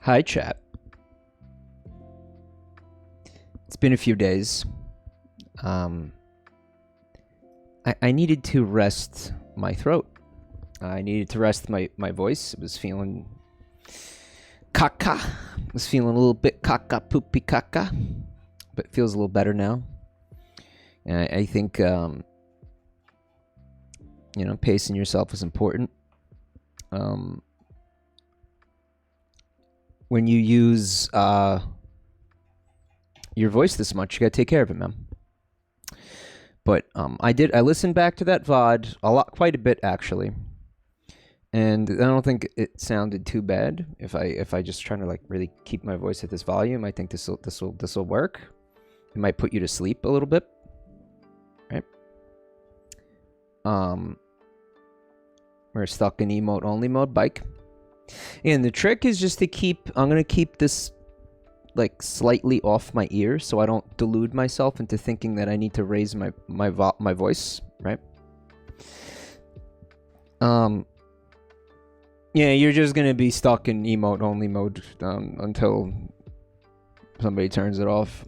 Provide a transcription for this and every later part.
Hi, chat. It's been a few days. I needed to rest my throat. I needed to rest my voice. It was feeling caca. It was feeling a little bit caca, poopy caca. But it feels a little better now. And I think, you know, pacing yourself is important. When you use your voice this much, you gotta take care of it, man. But I listened back to that VOD quite a bit actually, and I don't think it sounded too bad. If I just try to like really keep my voice at this volume, I think this will work. It might put you to sleep a little bit, right? We're stuck in emote only mode, bike. And the trick is just to I'm gonna keep this like slightly off my ear so I don't delude myself into thinking that I need to raise my voice, right? Yeah, you're just gonna be stuck in emote only mode until somebody turns it off.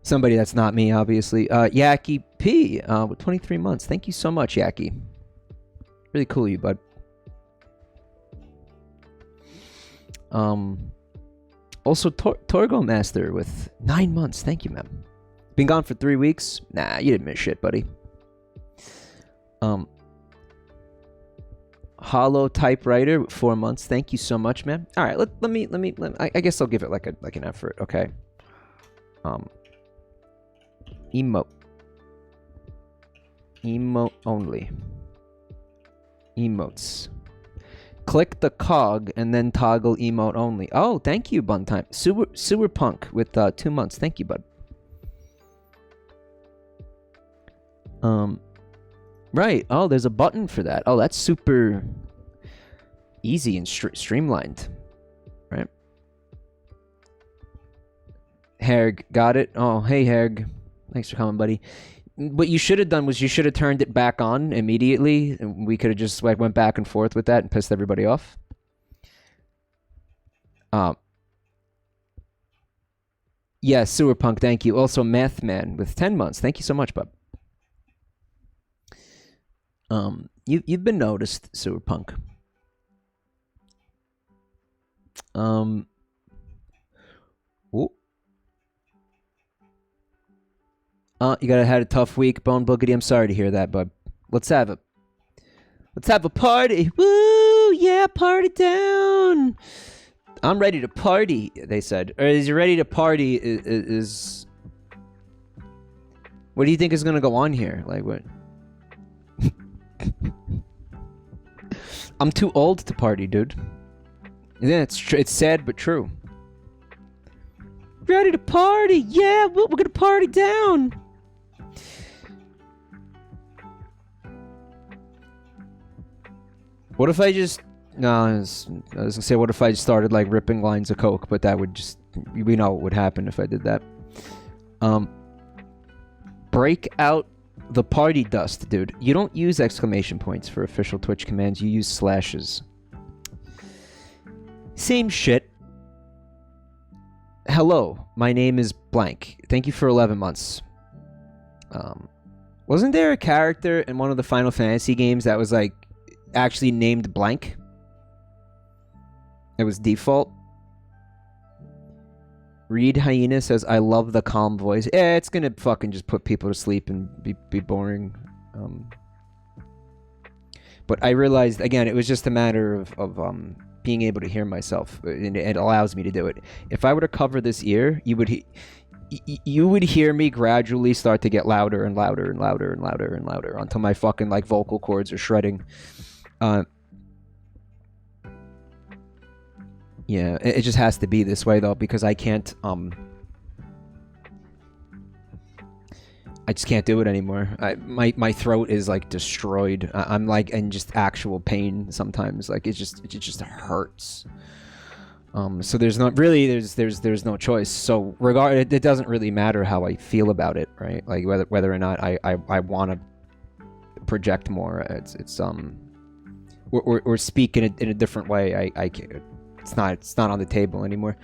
Somebody that's not me, obviously. Yaki P with 23 months. Thank you so much, Yaki. Really cool of you, bud. Also, Torgo Master with 9 months. Thank you, man. Been gone for 3 weeks. Nah, you didn't miss shit, buddy. Hollow Typewriter with 4 months. Thank you so much, man. All right, let me. I guess I'll give it like an effort. Okay. Emote only. Emotes. Click the cog and then toggle emote only. Oh, thank you, Buntime. Sewer Punk with 2 months. Thank you, bud. Right. Oh, there's a button for that. Oh, that's super easy and streamlined. Right. Herg, got it. Oh, hey, Herg. Thanks for coming, buddy. What you should have done was you should have turned it back on immediately, and we could have just like went back and forth with that and pissed everybody off. Yeah, Sewer Punk, thank you. Also, Math Man with 10 months. Thank you so much, bub. You've been noticed, Sewer Punk. Ooh. You gotta had a tough week, Bone Boogity. I'm sorry to hear that, bud. Let's have a party. Woo! Yeah, party down. I'm ready to party, they said. Or is you ready to party is what do you think is gonna go on here? Like what? I'm too old to party, dude. Yeah, it's sad but true. Ready to party? Yeah, we're gonna party down. What if I just... No, I was gonna say, what if I started, like, ripping lines of coke, but that would just... We know what would happen if I did that. Break out the party dust, dude. You don't use exclamation points for official Twitch commands. You use slashes. Same shit. Hello, my name is blank. Thank you for 11 months. Wasn't there a character in one of the Final Fantasy games that was, like, actually named blank? It was default. Reed Hyena says, I love the calm voice. Yeah, it's gonna fucking just put people to sleep and be boring. But I realized, again, it was just a matter of being able to hear myself. And it allows me to do it. If I were to cover this ear, you would hear me gradually start to get louder and louder and louder and louder and louder until my fucking like vocal cords are shredding. Yeah, it just has to be this way though, because I can't I just can't do it anymore. My throat is like destroyed. I'm like in just actual pain sometimes. Like it just hurts. So there's not really there's no choice. So it doesn't really matter how I feel about it, right? Like whether or not I want to project more. It's or speak in a different way, I can't. It's not on the table anymore.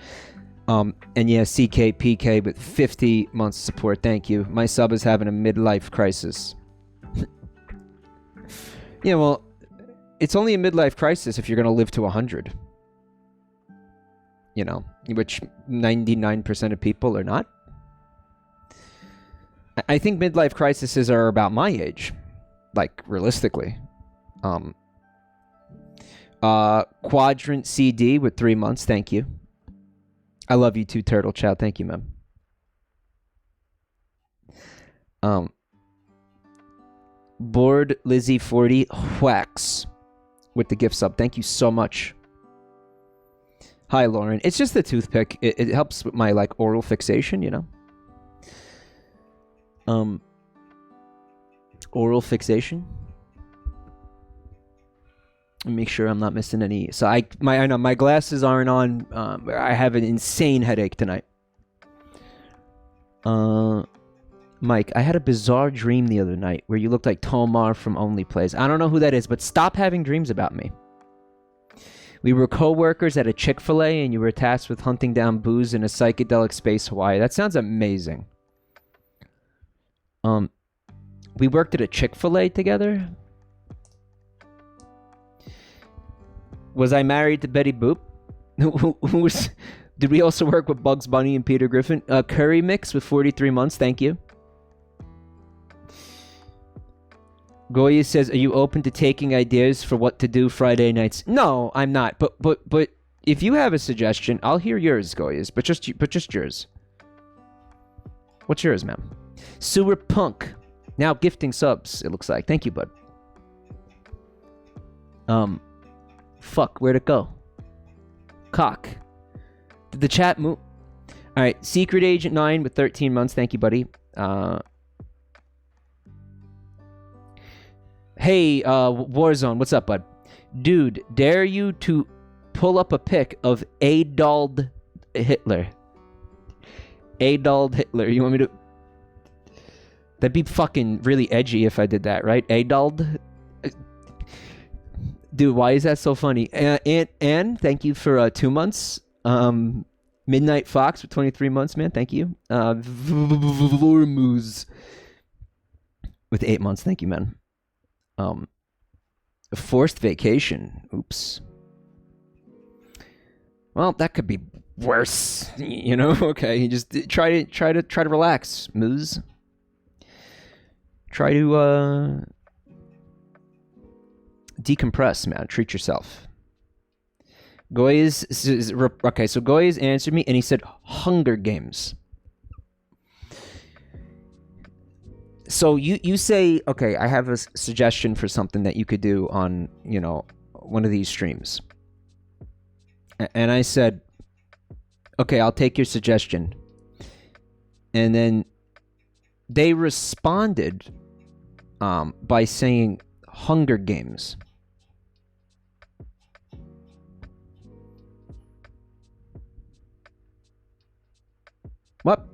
And yeah, CKPK with 50 months support. Thank you. My sub is having a midlife crisis. Yeah, well, it's only a midlife crisis if you're gonna live to 100. You know, which 99% of people are not. I think midlife crises are about my age, like realistically. Quadrant CD with 3 months. Thank you. I love you too, Turtle Chow. Thank you, man. Bored Lizzie 40 whacks with the gift sub. Thank you so much. Hi, Lauren. It's just the toothpick. It helps with my like oral fixation, you know. Oral fixation. Make sure I'm not missing any. So I know my glasses aren't on. I have an insane headache tonight. Mike, I had a bizarre dream the other night where you looked like Tomar from Only Plays. I don't know who that is, but stop having dreams about me. We were co-workers at a Chick-fil-A and you were tasked with hunting down booze in a psychedelic space Hawaii. That sounds amazing. We worked at a Chick-fil-A together. Was I married to Betty Boop? Who was? Did we also work with Bugs Bunny and Peter Griffin? Curry Mix with 43 months. Thank you. Goya says, "Are you open to taking ideas for what to do Friday nights?" No, I'm not. But if you have a suggestion, I'll hear yours, Goyas. But just yours. What's yours, ma'am? Sewer Punk, now gifting subs. It looks like. Thank you, bud. Fuck, where'd it go? Cock. Did the chat move? Alright, Secret Agent 9 with 13 months. Thank you, buddy. Hey, Warzone, what's up, bud? Dude, dare you to pull up a pic of Adolf Hitler. Adolf Hitler. You want me to... That'd be fucking really edgy if I did that, right? Adolf... Dude, why is that so funny? And thank you for 2 months. Midnight Fox for 23 months, man. Thank you. Vormuz with 8 months. Thank you, man. Forced vacation. Oops. Well, that could be worse. You know? Okay, you just try to relax, Moose. Try to decompress, man. Treat yourself. Goyes, okay, so Goyes answered me and he said Hunger Games. So you say, okay, I have a suggestion for something that you could do on, you know, one of these streams. And I said, okay, I'll take your suggestion. And then they responded by saying Hunger Games. What?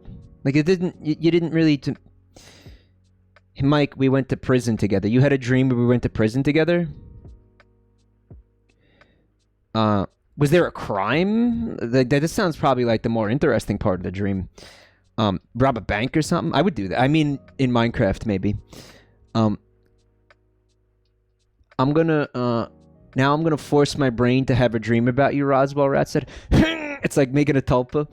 Like it didn't, you didn't really... Mike, we went to prison together. You had a dream where we went to prison together? Was there a crime? That sounds probably like the more interesting part of the dream. Rob a bank or something? I would do that. I mean, in Minecraft, maybe. I'm gonna force my brain to have a dream about you, Roswell Rat said. It's like making a tulpa.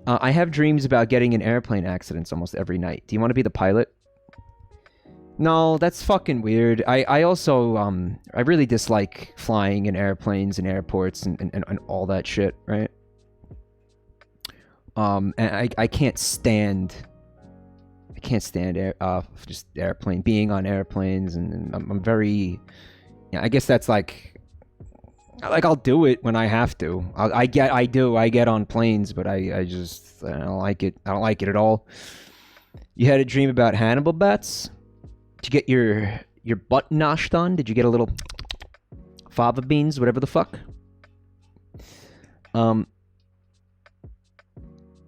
I have dreams about getting in airplane accidents almost every night. Do you want to be the pilot? No, that's fucking weird. I also, I really dislike flying in airplanes and airports and all that shit, right? And I can't stand just airplane, being on airplanes, and I'm very, yeah, I guess that's like I'll do it when I have to. I get on planes, but I don't like it. I don't like it at all. You had a dream about Hannibal bats? Did you get your butt noshed on? Did you get a little fava beans, whatever the fuck?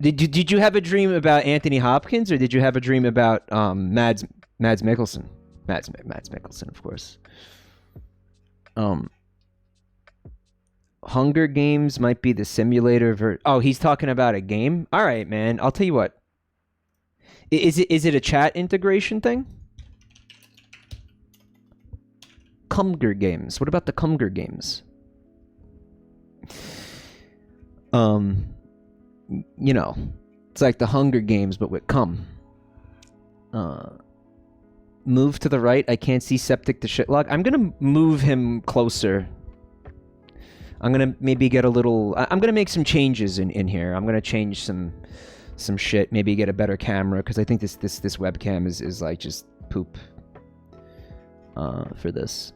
Did you have a dream about Anthony Hopkins, or did you have a dream about Mads Mikkelsen? Mads Mikkelsen, of course. Hunger Games might be the simulator oh, he's talking about a game? All right, man. I'll tell you what. Is it a chat integration thing? Hunger Games. What about the Hunger Games? You know, it's like the Hunger Games, but with cum. Move to the right. I can't see septic to shitlog. I'm gonna move him closer. I'm gonna maybe get a little. I'm gonna make some changes in here. I'm gonna change some shit. Maybe get a better camera because I think this webcam is like just poop. For this.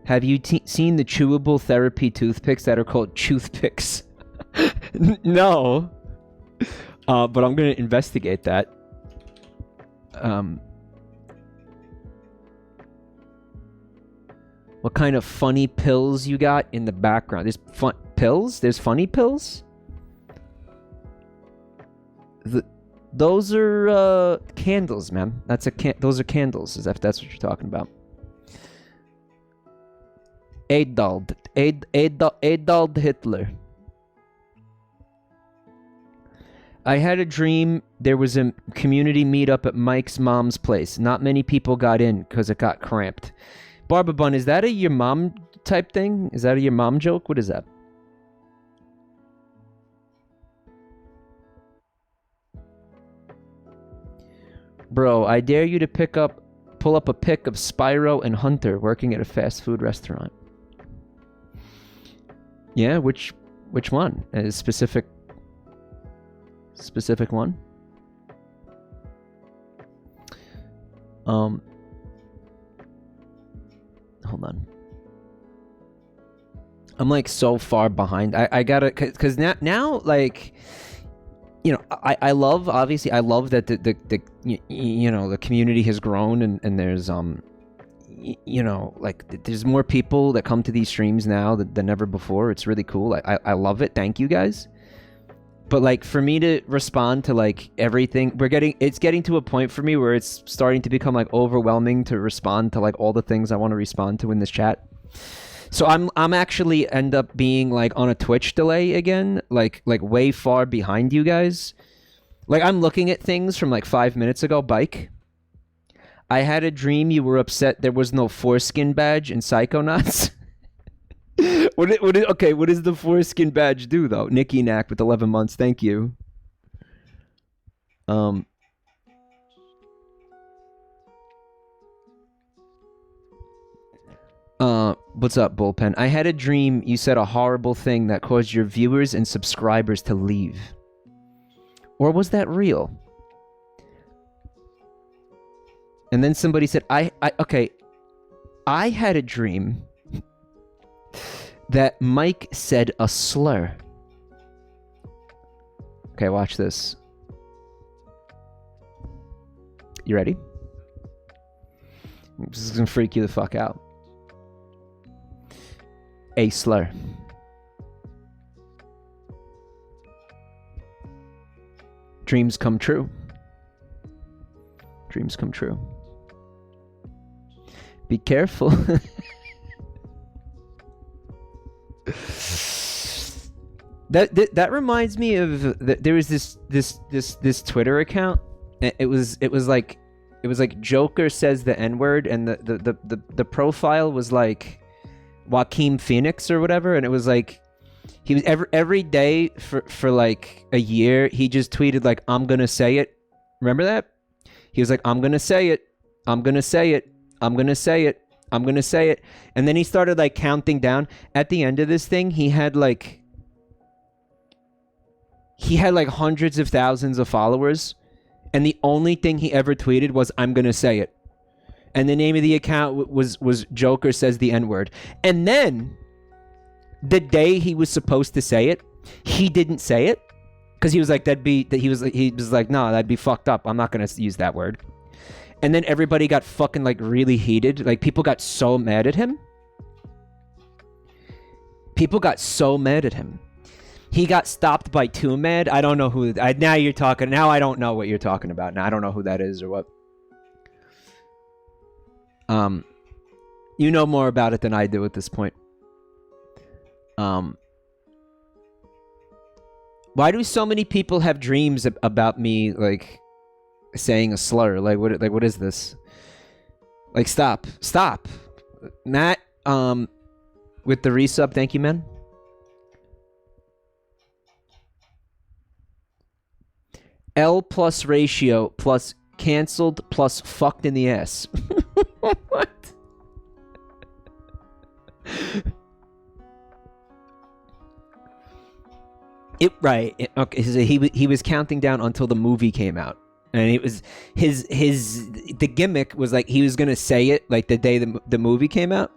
Have you seen the chewable therapy toothpicks that are called toothpicks? No. But I'm gonna investigate that. What kind of funny pills you got in the background? There's fun pills? There's funny pills? Those are candles, man. Those are candles, if that's what you're talking about. Adolf Hitler. I had a dream there was a community meetup at Mike's mom's place. Not many people got in because it got cramped. Barba Bun, is that a your mom type thing? Is that a your mom joke? What is that? Bro, I dare you to pull up a pic of Spyro and Hunter working at a fast food restaurant. Yeah, which one? A specific one? Hold on. I'm like so far behind. I gotta, cause now like, you know, I love that the you know, the community has grown and there's you know, like there's more people that come to these streams now than ever before. It's really cool. I love it. Thank you guys. But like for me to respond to like everything, it's getting to a point for me where it's starting to become like overwhelming to respond to like all the things I want to respond to in this chat. So I'm actually end up being like on a Twitch delay again, like way far behind you guys. Like I'm looking at things from like 5 minutes ago. Bike. I had a dream you were upset there was no foreskin badge in Psychonauts. What does the foreskin badge do though? Nicky Knack with 11 months. Thank you. What's up, Bullpen? I had a dream you said a horrible thing that caused your viewers and subscribers to leave. Or was that real? And then somebody said, I had a dream that Mike said a slur. Okay, watch this. You ready? This is gonna freak you the fuck out. A slur. Dreams come true. Dreams come true. Be careful. That reminds me of there was this Twitter account. It was like Joker says the N-word, and the profile was like Joaquin Phoenix or whatever, and it was like he was every day for like a year he just tweeted like I'm gonna say it. Remember that? He was like I'm gonna say it. I'm gonna say it. I'm gonna say it. I'm gonna say it. And then he started like counting down. At the end of this thing, he had like hundreds of thousands of followers, and the only thing he ever tweeted was I'm gonna say it. And the name of the account was Joker says the N-word. And then the day he was supposed to say it, he didn't say it because he was like he was like no, that'd be fucked up. I'm not gonna use that word. And then everybody got fucking like really heated. Like people got so mad at him. People got so mad at him. He got stopped by Too Mad. I don't know who. Now you're talking. Now I don't know what you're talking about. Now I don't know who that is or what. You know more about it than I do at this point. Why do so many people have dreams about me, like, saying a slur? Like, what is this? Like, stop. Matt, with the resub, thank you, man. L plus ratio plus canceled plus fucked in the ass. What? Okay, so he was counting down until the movie came out, and it was the gimmick was like he was gonna say it like the day the movie came out,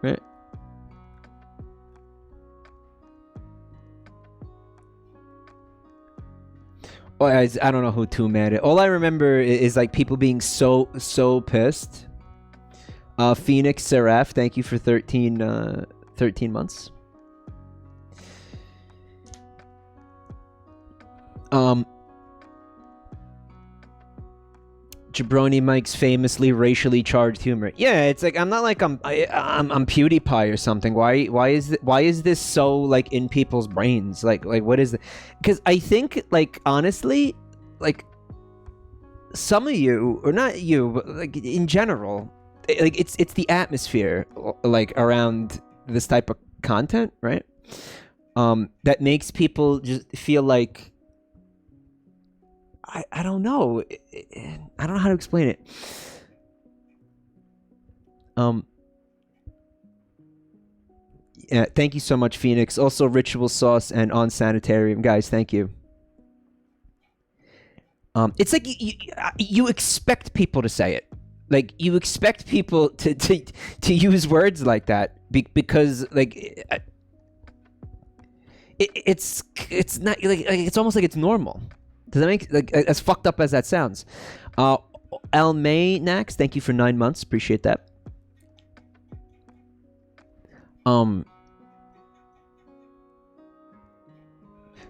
right? Well, I don't know who too mad at. All I remember is like people being so pissed. Phoenix Seraph, thank you for 13 months. Jabroni Mike's famously racially charged humor. Yeah, it's like I'm not like I'm PewDiePie or something. Why is this so like in people's brains? Like what is it? Because I think like honestly, like some of you, or not you, but like in general, like it's the atmosphere like around this type of content, right? That makes people just feel like I don't know. I don't know how to explain it. Yeah, thank you so much, Phoenix. Also, Ritual Sauce and On Sanitarium, guys. Thank you. It's like you expect people to say it. Like you expect people to use words like that because like it's not like it's almost like it's normal. Does that make like as fucked up as that sounds? Almay thank you for 9 months. Appreciate that.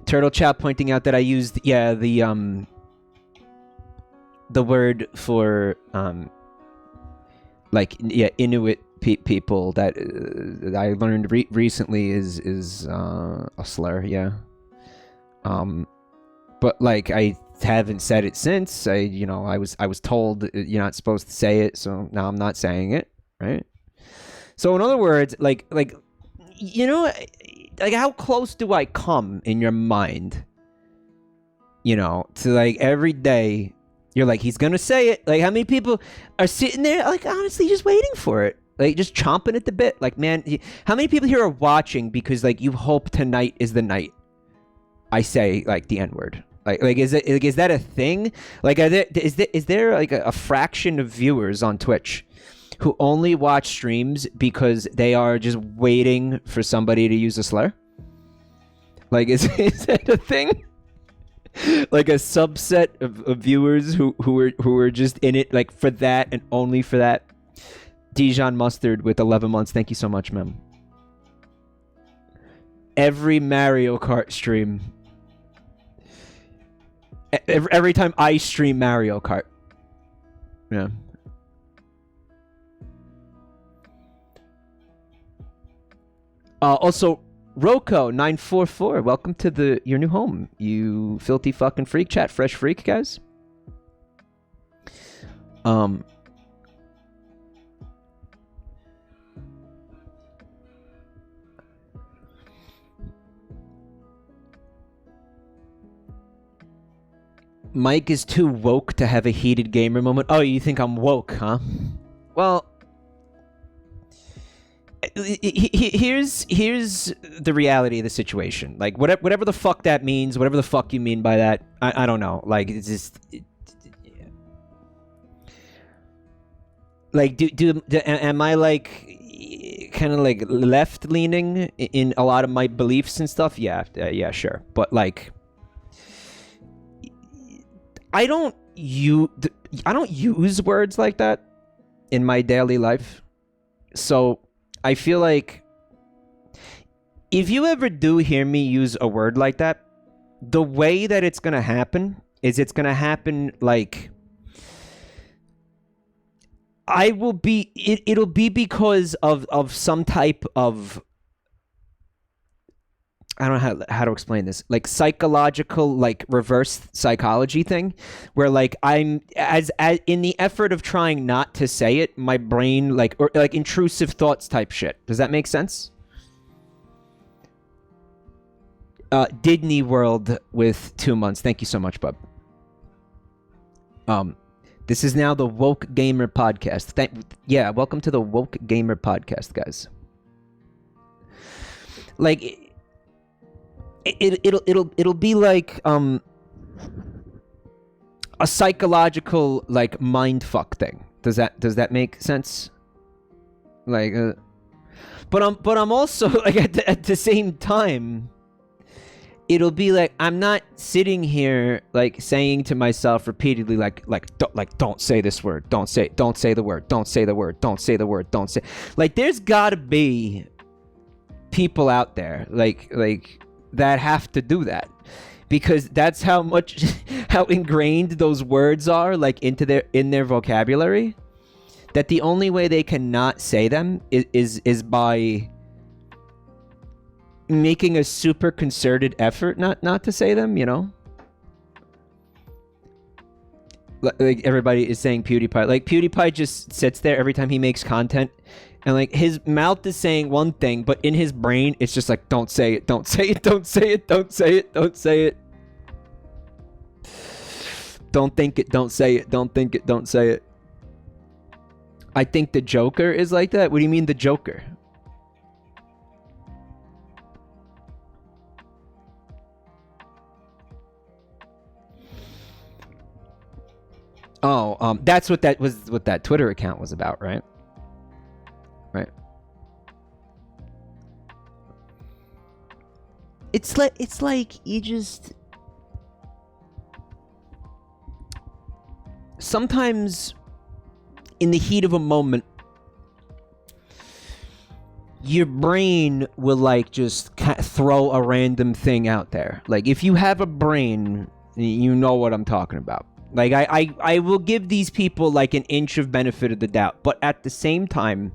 Turtle Chat pointing out that I used the word for Inuit people that I learned recently is a slur. Yeah. But like I haven't said it since. I was told you're not supposed to say it, so now I'm not saying it, right? So in other words, like how close do I come in your mind? To like every day you're like he's gonna say it. Like how many people are sitting there like honestly just waiting for it, like just chomping at the bit? Like man, how many people here are watching because like you hope tonight is the night I say like the N-word? Like is that a thing? Like is there like a fraction of viewers on Twitch who only watch streams because they are just waiting for somebody to use a slur? Like is that a thing? Like a subset of viewers who are just in it like for that and only for that? Dijon Mustard with 11 months. Thank you so much, ma'am. Every Mario Kart stream. Every time I stream Mario Kart. Yeah. Also, Roko944, welcome to your new home, you filthy fucking freak. Chat fresh freak, guys. Mike is too woke to have a heated gamer moment. Oh, you think I'm woke, huh? Well, here's the reality of the situation. Like whatever the fuck that means, whatever the fuck you mean by that, I don't know. Like it's just like am I like kind of like left leaning in a lot of my beliefs and stuff? Yeah, sure. But like I don't use words like that in my daily life. So I feel like if you ever do hear me use a word like that, the way that it's going to happen is it's going to happen like I will be. It'll be because of some type of. I don't know how to explain this. Like psychological, like reverse psychology thing, where like I'm as in the effort of trying not to say it, my brain like or like intrusive thoughts type shit. Does that make sense? Disney World with 2 months. Thank you so much, bub. This is now the Woke Gamer Podcast. Yeah, welcome to the Woke Gamer Podcast, guys. Like it'll be like a psychological like mind fuck thing. Does that make sense? Like, but I'm also like at the same time. It'll be like I'm not sitting here like saying to myself repeatedly don't say this word, don't say the word, don't say the word, don't say the word, don't say. Like there's gotta be people out there like that have to do that, because that's how ingrained those words are like in their vocabulary, that the only way they cannot say them is by making a super concerted effort not to say them, you know? Like everybody is saying PewDiePie. Like PewDiePie just sits there every time he makes content and like his mouth is saying one thing, but in his brain it's just like don't say it, don't say it, don't say it, don't say it, don't say it. Don't think it, don't say it, don't think it, don't say it. I think the Joker is like that. What do you mean the Joker? Oh, that's what that Twitter account was about, right? Right. It's like you just sometimes in the heat of a moment your brain will like just throw a random thing out there. Like if you have a brain, you know what I'm talking about. Like I will give these people like an inch of benefit of the doubt, but at the same time,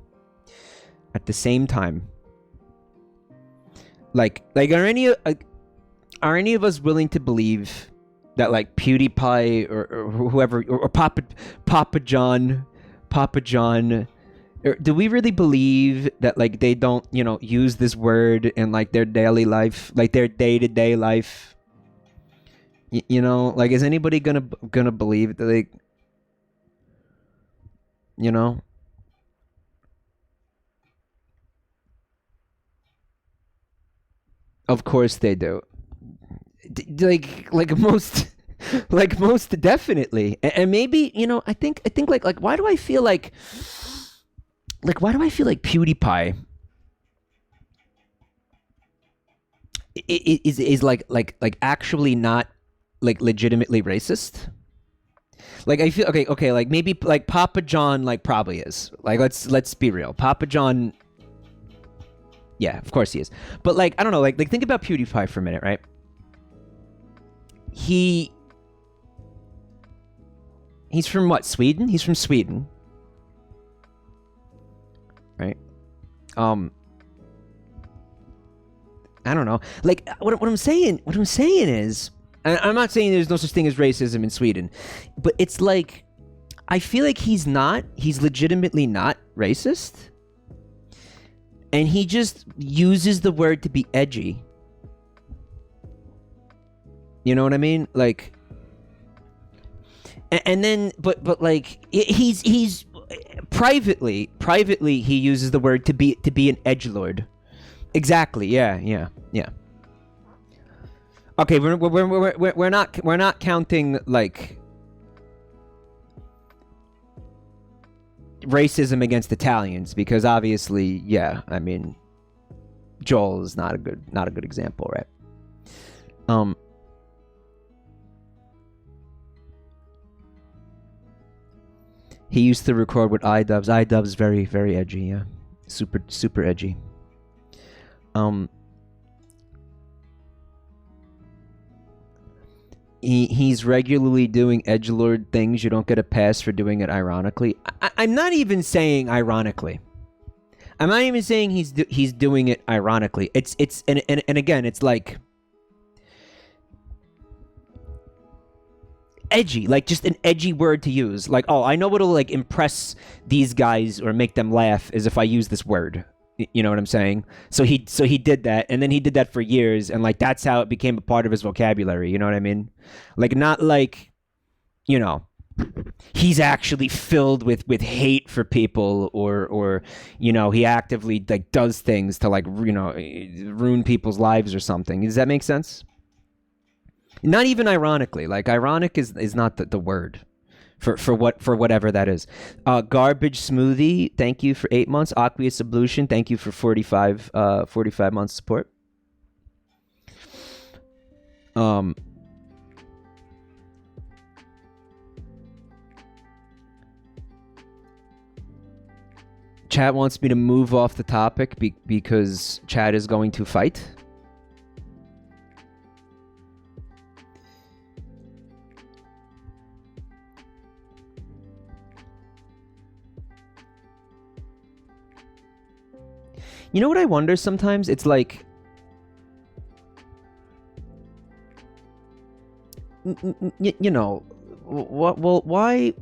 like are any of us willing to believe that like PewDiePie or whoever or Papa John, or do we really believe that like they don't, you know, use this word in like their daily life, like their day-to-day life? You know, like is anybody gonna believe that they, you know? Of course they do. Like most like most definitely. And maybe, you know, I think like why do I feel like PewDiePie is like actually not like legitimately racist? Like I feel okay, like maybe like Papa John like probably is. Like let's be real. Papa John, yeah, of course he is. But like I don't know, like think about PewDiePie for a minute, right? He's from what, Sweden? He's from Sweden. Right? I don't know. Like what I'm saying is, and I'm not saying there's no such thing as racism in Sweden, but it's like I feel like he's legitimately not racist. And he just uses the word to be edgy. You know what I mean? Like, and then, but like, he's privately he uses the word to be an edgelord. Exactly. Yeah. Okay, we're not counting like racism against Italians, because obviously, yeah, I mean, Joel is not a good example, right? He used to record with iDubbbz. iDubbbz very, very edgy, yeah. Super edgy. he's regularly doing edgelord things. You don't get a pass for doing it ironically. I'm not even saying ironically. I'm not even saying he's doing it ironically. It's and again, it's like edgy, like just an edgy word to use. Like, oh, I know what'll like impress these guys or make them laugh is if I use this word. You know what I'm saying? So he did that, and then he did that for years, and like that's how it became a part of his vocabulary. You know what I mean? Like not like, you know, he's actually filled with hate for people, or you know, he actively like does things to like, you know, ruin people's lives or something. Does that make sense? Not even ironically. Like ironic is not the word. For whatever that is. Garbage Smoothie, thank you for 8 months. Aqueous Ablution, thank you for 45 months support. Chat wants me to move off the topic because Chat is going to fight. You know what I wonder sometimes? It's like, you know, why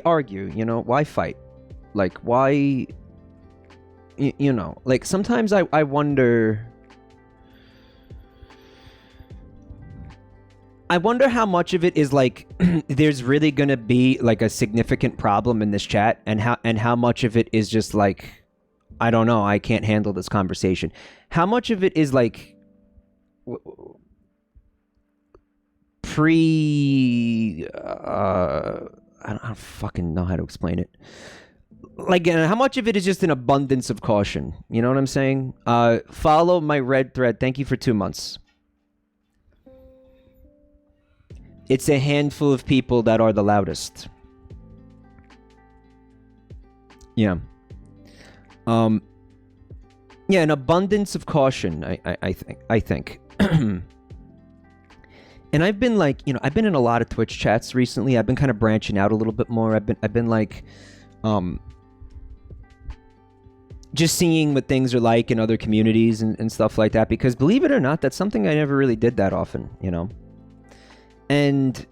argue? You know, why fight? Like, why, you know, like sometimes I wonder how much of it is like there's really gonna be like a significant problem in this chat, and how much of it is just like, I don't know, I can't handle this conversation. How much of it is like I don't fucking know how to explain it. Like, how much of it is just an abundance of caution? You know what I'm saying? Follow my red thread. Thank you for 2 months. It's a handful of people that are the loudest. Yeah. Yeah, an abundance of caution, I think. And I've been like, you know, I've been in a lot of Twitch chats recently. I've been kind of branching out a little bit more. I've been like, just seeing what things are like in other communities and stuff like that. Because believe it or not, that's something I never really did that often, you know? And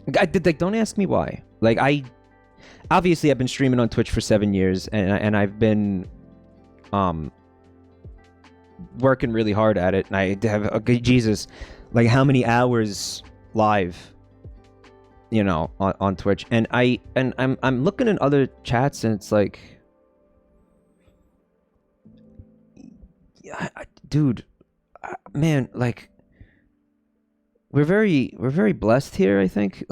like, don't ask me why. Like, obviously I've been streaming on Twitch for 7 years, and I've been working really hard at it, and I have Jesus, like how many hours live, you know, on Twitch, and I'm looking in other chats, and it's like, dude, man, like we're very blessed here, I think.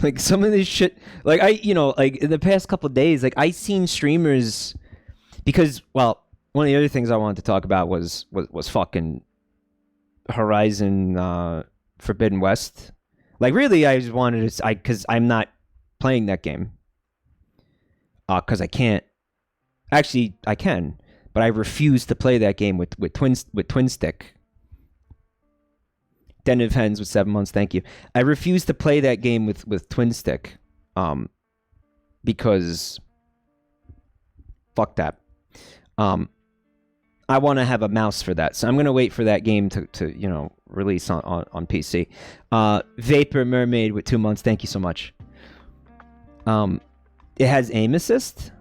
like some of this shit, like you know, like in the past couple of days, like I seen streamers, because, well, one of the other things I wanted to talk about was fucking Horizon Forbidden West. Like, really, I just wanted to, because I'm not playing that game. Because I can't. Actually, I can, but I refuse to play that game with twin stick. Den of Hens with 7 months, thank you. I refuse to play that game with twin stick, because fuck that. I want to have a mouse for that, so I'm gonna wait for that game to you know, release on PC. Vapor Mermaid with 2 months, thank you so much. It has aim assist.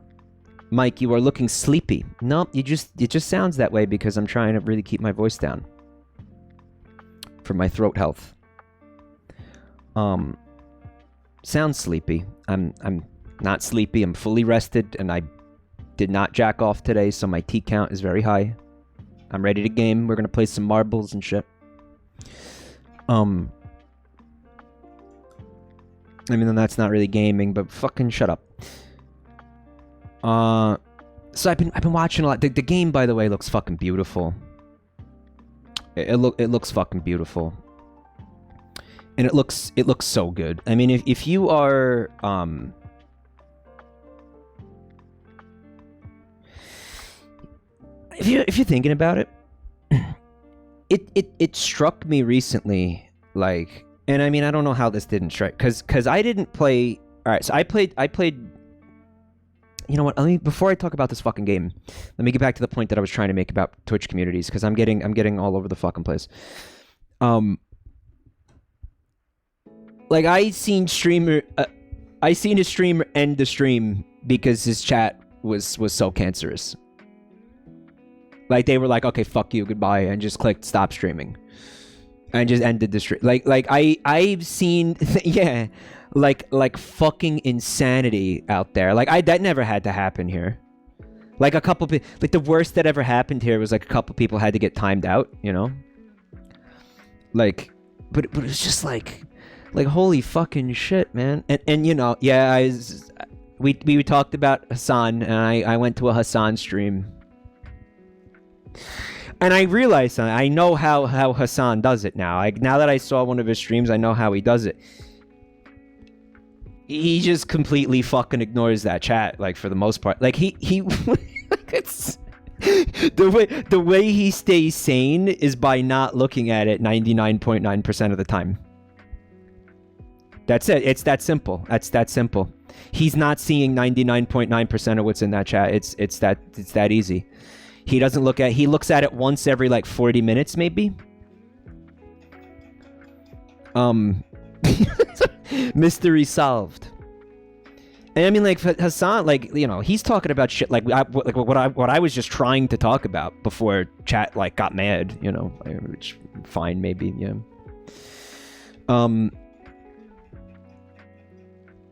Mike, you are looking sleepy. No, it just sounds that way because I'm trying to really keep my voice down for my throat health. Sounds sleepy. I'm not sleepy. I'm fully rested, and I did not jack off today, so my T count is very high. I'm ready to game. We're gonna play some marbles and shit. I mean, that's not really gaming, but fucking shut up. So I've been watching a lot. The game, by the way, looks fucking beautiful. It looks fucking beautiful, and it looks so good. I mean, if you are if you're thinking about it, it struck me recently, like, and I mean, I don't know how this didn't strike, because I didn't play. All right, so I played. You know what? Before I talk about this fucking game, let me get back to the point that I was trying to make about Twitch communities, because I'm getting all over the fucking place. Like I seen a streamer end the stream because his chat was so cancerous. Like they were like, okay, fuck you, goodbye, and just clicked stop streaming, and just ended the stream. Like I've seen, yeah, like fucking insanity out there. Like that never had to happen here. Like a couple people, like the worst that ever happened here was like a couple people had to get timed out. You know, like, but it's just like holy fucking shit, man. And you know, yeah, we talked about Hassan, and I went to a Hassan stream. And I realized something. I know how Hassan does it now. Now that I saw one of his streams, I know how he does it. He just completely fucking ignores that chat, like, for the most part. Like, he it's, the way he stays sane is by not looking at it 99.9% of the time. That's it. It's that simple. That's that simple. He's not seeing 99.9% of what's in that chat. It's that easy. He doesn't look at. He looks at it once every like 40 minutes, maybe. Mystery solved. And I mean, like Hassan, like, you know, he's talking about shit like what I was just trying to talk about before chat like got mad. You know, which fine, maybe, yeah.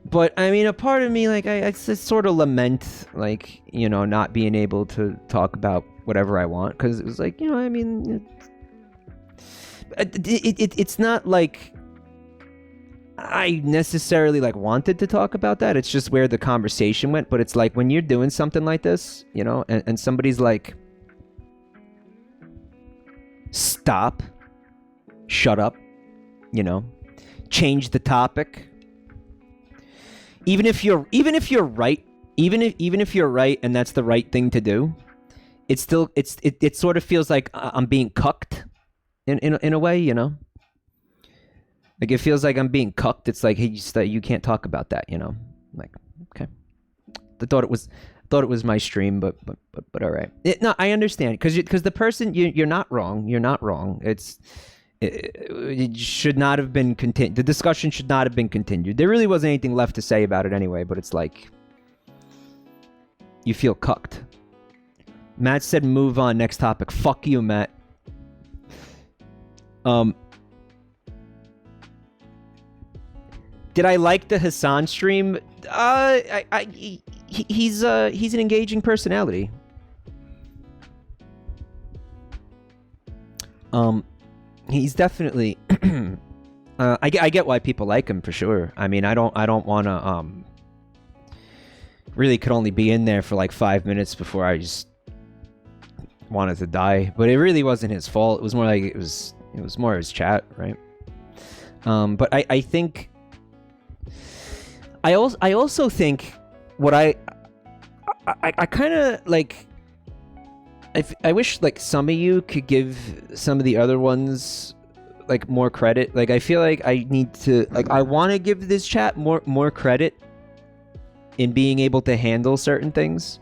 But I mean, a part of me, like, I sort of lament, like, you know, not being able to talk about whatever I want, because it was like, you know, I mean, it's not like I necessarily like wanted to talk about that. It's just where the conversation went. But it's like when you're doing something like this, you know, and somebody's like, stop, shut up, you know, change the topic. Even if you're right, even if you're right and that's the right thing to do, it sort of feels like I'm being cucked in a way, you know. Like it feels like I'm being cucked. It's like, hey, you can't talk about that, you know. Like, okay, I thought it was my stream, but all right. No, I understand, because the person, you're not wrong. You're not wrong. It should not have been continued. The discussion should not have been continued. There really wasn't anything left to say about it anyway, but it's like, you feel cucked. Matt said move on, next topic. Fuck you, Matt. Did I like the Hassan stream? He's an engaging personality. He's definitely I get why people like him, for sure. I mean, I don't want to really could only be in there for like 5 minutes before I just wanted to die. But it really wasn't his fault. It was more like it was more his chat, right? But I think I also think what I kind of like. I wish like some of you could give some of the other ones like more credit. Like I feel like I need to, like, I want to give this chat more credit in being able to handle certain things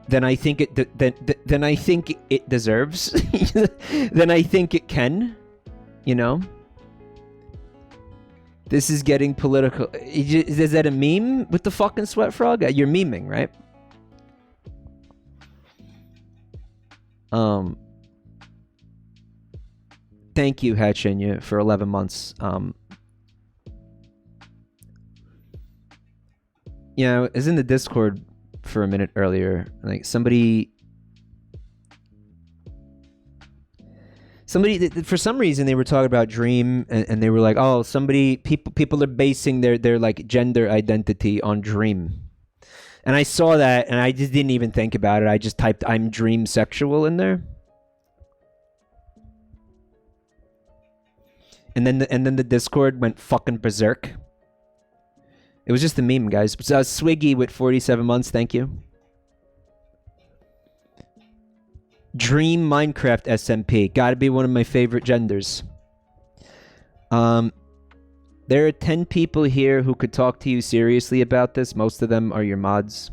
than I think than I think it deserves. Than I think it can, you know. This is getting political. Is that a meme with the fucking sweat frog? You're memeing, right? Thank you, Hatchinya, for 11 months. Yeah, I was in the Discord for a minute earlier. Like somebody, for some reason, they were talking about Dream, and they were like, "Oh, people are basing their like gender identity on Dream." And I saw that, and I just didn't even think about it. I just typed "I'm dream sexual" in there, and then the Discord went fucking berserk. It was just a meme, guys. So, Swiggy with 47 months, thank you. Dream Minecraft SMP. Gotta be one of my favorite genders. There are 10 people here who could talk to you seriously about this. Most of them are your mods.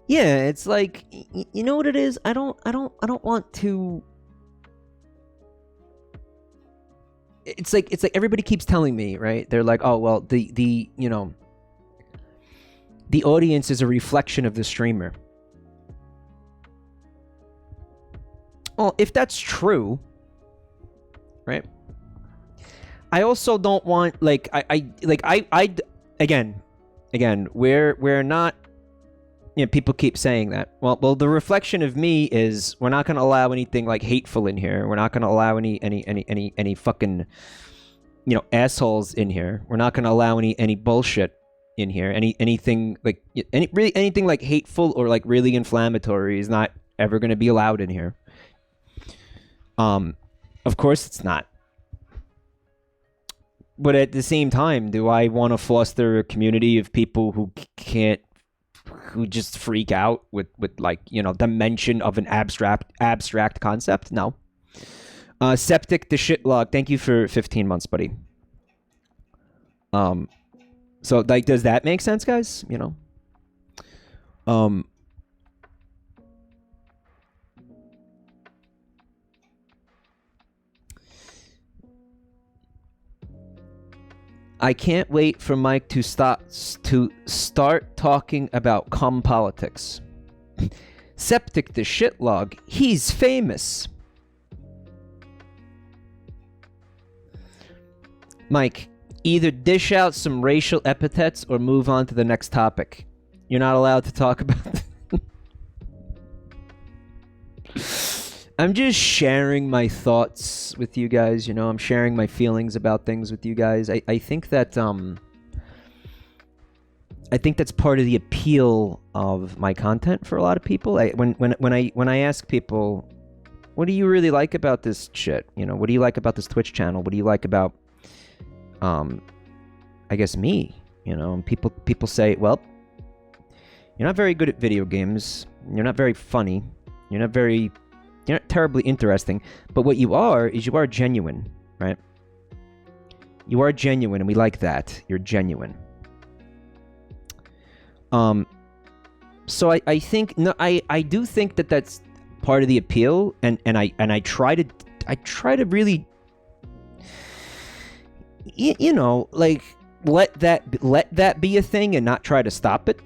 Yeah, it's like, you know what it is? I don't want to. It's like everybody keeps telling me, right? They're like, oh well, the you know, the audience is a reflection of the streamer. Well, if that's true, right? I also don't want like again, we're not. You know, people keep saying that. Well, the reflection of me is we're not going to allow anything like hateful in here. We're not going to allow any fucking, you know, assholes in here. We're not going to allow any bullshit in here. Anything like anything like hateful or like really inflammatory is not ever going to be allowed in here. Of course it's not. But at the same time, do I want to foster a community of people who just freak out with like, you know, the mention of an abstract concept? No. Septic the shitlog, thank you for 15 months, buddy. So like, does that make sense, guys? You know? I can't wait for Mike to start talking about cum politics. Septic the shitlog, he's famous. Mike, either dish out some racial epithets or move on to the next topic. You're not allowed to talk about I'm just sharing my thoughts with you guys, you know. I'm sharing my feelings about things with you guys. I think that I think that's part of the appeal of my content for a lot of people. When I ask people, what do you really like about this shit? You know, what do you like about this Twitch channel? What do you like about I guess me, you know? And people say, well, you're not very good at video games. You're not very funny. You're not terribly interesting, but what you are is you are genuine, right? You are genuine, and we like that. You're genuine. So I think I do think that that's part of the appeal, and I try to really, you know, like let that be a thing and not try to stop it.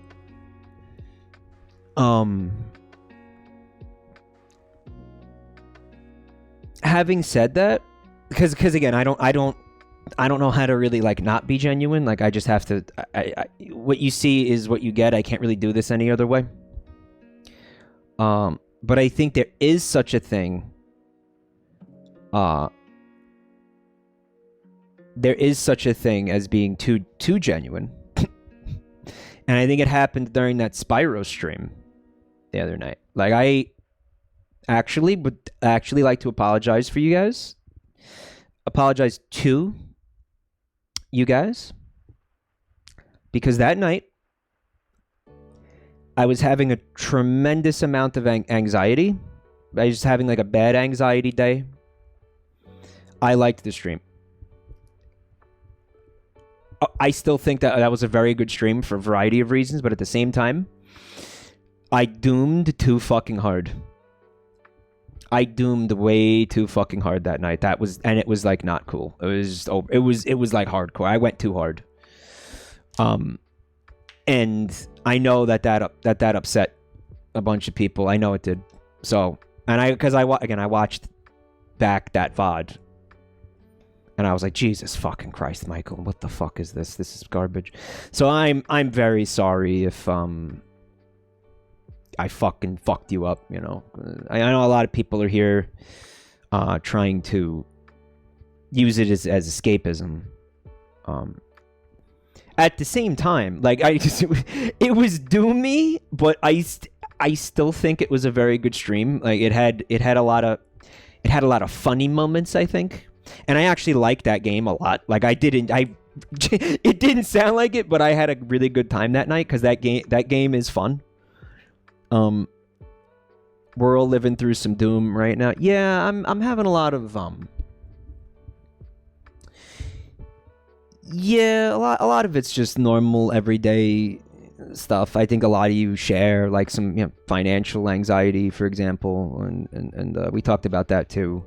Having said that, because again, I don't know how to really like not be genuine. Like I just have to. What you see is what you get. I can't really do this any other way. But I think there is such a thing. There is such a thing as being too genuine, and I think it happened during that Spyro stream the other night. Like I would actually like to apologize for you guys. Apologize to you guys. Because that night, I was having a tremendous amount of anxiety. I was just having like a bad anxiety day. I liked the stream. I still think that was a very good stream for a variety of reasons, but at the same time, I doomed too fucking hard. I doomed way too fucking hard that night. And it was like not cool. It was like hardcore. I went too hard. And I know that upset a bunch of people. I know it did. So, and I watched back that VOD, and I was like, Jesus fucking Christ, Michael, what the fuck is this? This is garbage. So I'm very sorry if I fucking fucked you up, you know. I know a lot of people are here trying to use it as escapism. At the same time, like it was doomy, but I still think it was a very good stream. Like it had a lot of funny moments, I think. And I actually liked that game a lot. Like it didn't sound like it, but I had a really good time that night because that game is fun. we're all living through some doom right now. Yeah, I'm having a lot of yeah, a lot of it's just normal everyday stuff. I think a lot of you share like some financial anxiety, for example, and we talked about that too.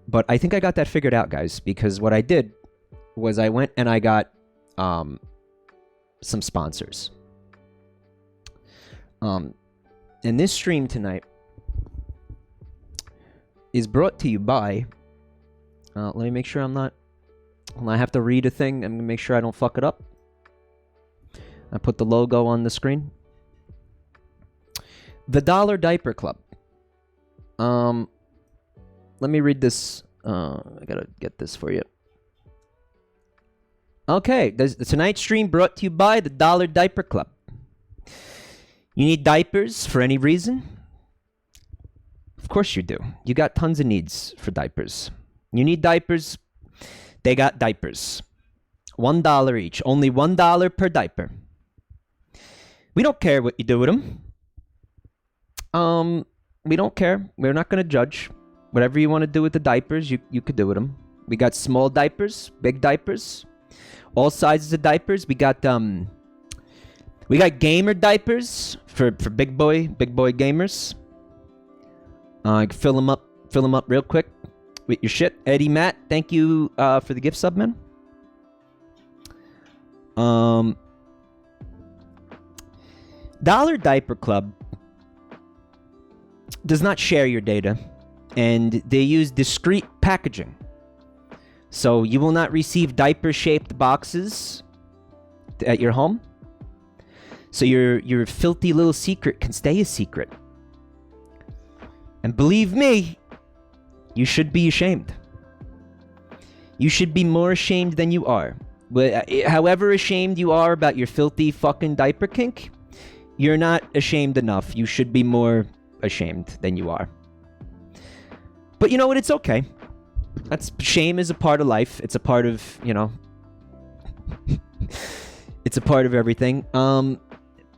But I think I got that figured out, guys, because what I did was I went and I got some sponsors. And this stream tonight is brought to you by, let me make sure I'm not, I have to read a thing. I'm going to make sure I don't fuck it up. I put the logo on the screen. The Dollar Diaper Club. Let me read this. I gotta get this for you. Okay, tonight's stream brought to you by the Dollar Diaper Club. You need diapers for any reason? Of course you do. You got tons of needs for diapers. You need diapers? They got diapers. $1 each. Only $1 per diaper. We don't care what you do with them. We don't care. We're not going to judge. Whatever you want to do with the diapers, you could do with them. We got small diapers, big diapers, all sizes of diapers. We got gamer diapers for big boy gamers. Fill them up real quick with your shit. Eddie Matt, thank you for the gift sub, man. Dollar Diaper Club does not share your data, and they use discreet packaging. So you will not receive diaper-shaped boxes at your home. So your filthy little secret can stay a secret. And believe me, you should be ashamed. You should be more ashamed than you are. But however ashamed you are about your filthy fucking diaper kink, you're not ashamed enough. You should be more ashamed than you are. But you know what? It's okay. Shame is a part of life. It's a part of, it's a part of everything.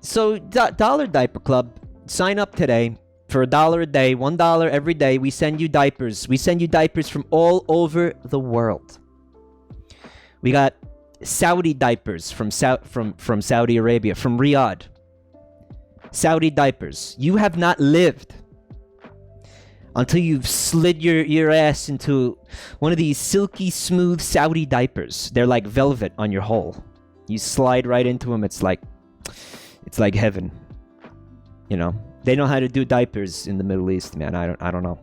So Dollar Diaper Club, sign up today for $1 a day, $1 every day. We send you diapers. We send you diapers from all over the world. We got Saudi diapers from Saudi Arabia, from Riyadh. Saudi diapers. You have not lived until you've slid your ass into one of these silky smooth Saudi diapers. They're like velvet on your hole. You slide right into them. It's like heaven. They know how to do diapers in the Middle East, man. I don't know.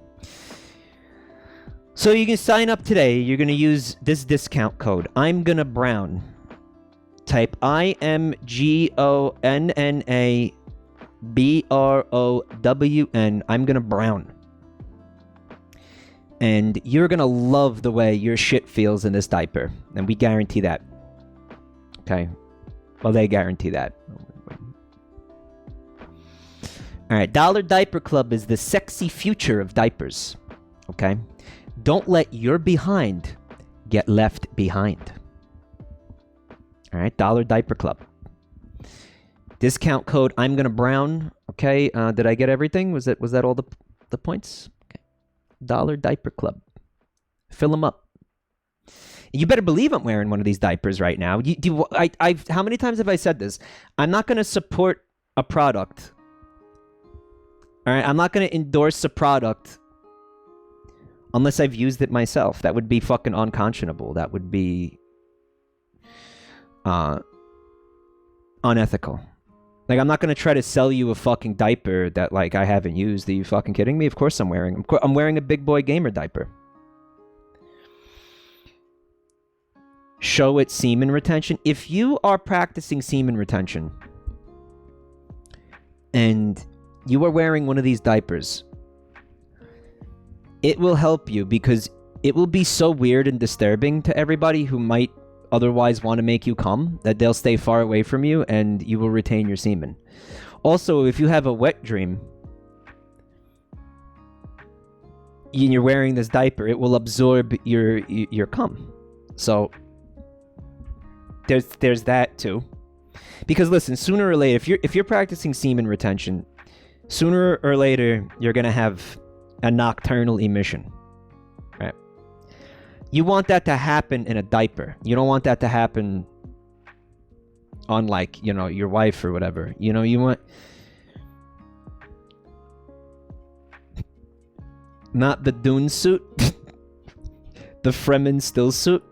So you can sign up today. You're gonna use this discount code. I'm gonna brown. Type IMGONNABROWN. I'm gonna brown. And you're gonna love the way your shit feels in this diaper, and we guarantee that. Okay. Well, they guarantee that. All right, Dollar Diaper Club is the sexy future of diapers. Okay? Don't let your behind get left behind. All right, Dollar Diaper Club. Discount code I'm gonna brown. Okay, did I get everything? Was that all the points? Okay. Dollar Diaper Club. Fill them up. You better believe I'm wearing one of these diapers right now. How many times have I said this? I'm not gonna support a product. All right, I'm not going to endorse a product unless I've used it myself. That would be fucking unconscionable. That would be unethical. Like, I'm not going to try to sell you a fucking diaper that, like, I haven't used. Are you fucking kidding me? Of course I'm wearing. I'm wearing a big boy gamer diaper. Show it semen retention. If you are practicing semen retention and you are wearing one of these diapers, it will help you, because it will be so weird and disturbing to everybody who might otherwise want to make you come that they'll stay far away from you and you will retain your semen. Also, if you have a wet dream and you're wearing this diaper, it will absorb your cum. So there's that too. Because listen, sooner or later, if you're practicing semen retention, Sooner or later, you're gonna have a nocturnal emission, right? You want that to happen in a diaper. You don't want that to happen on, like, you know, your wife or whatever. You know, you want... Not the Dune suit. The Fremen still suit.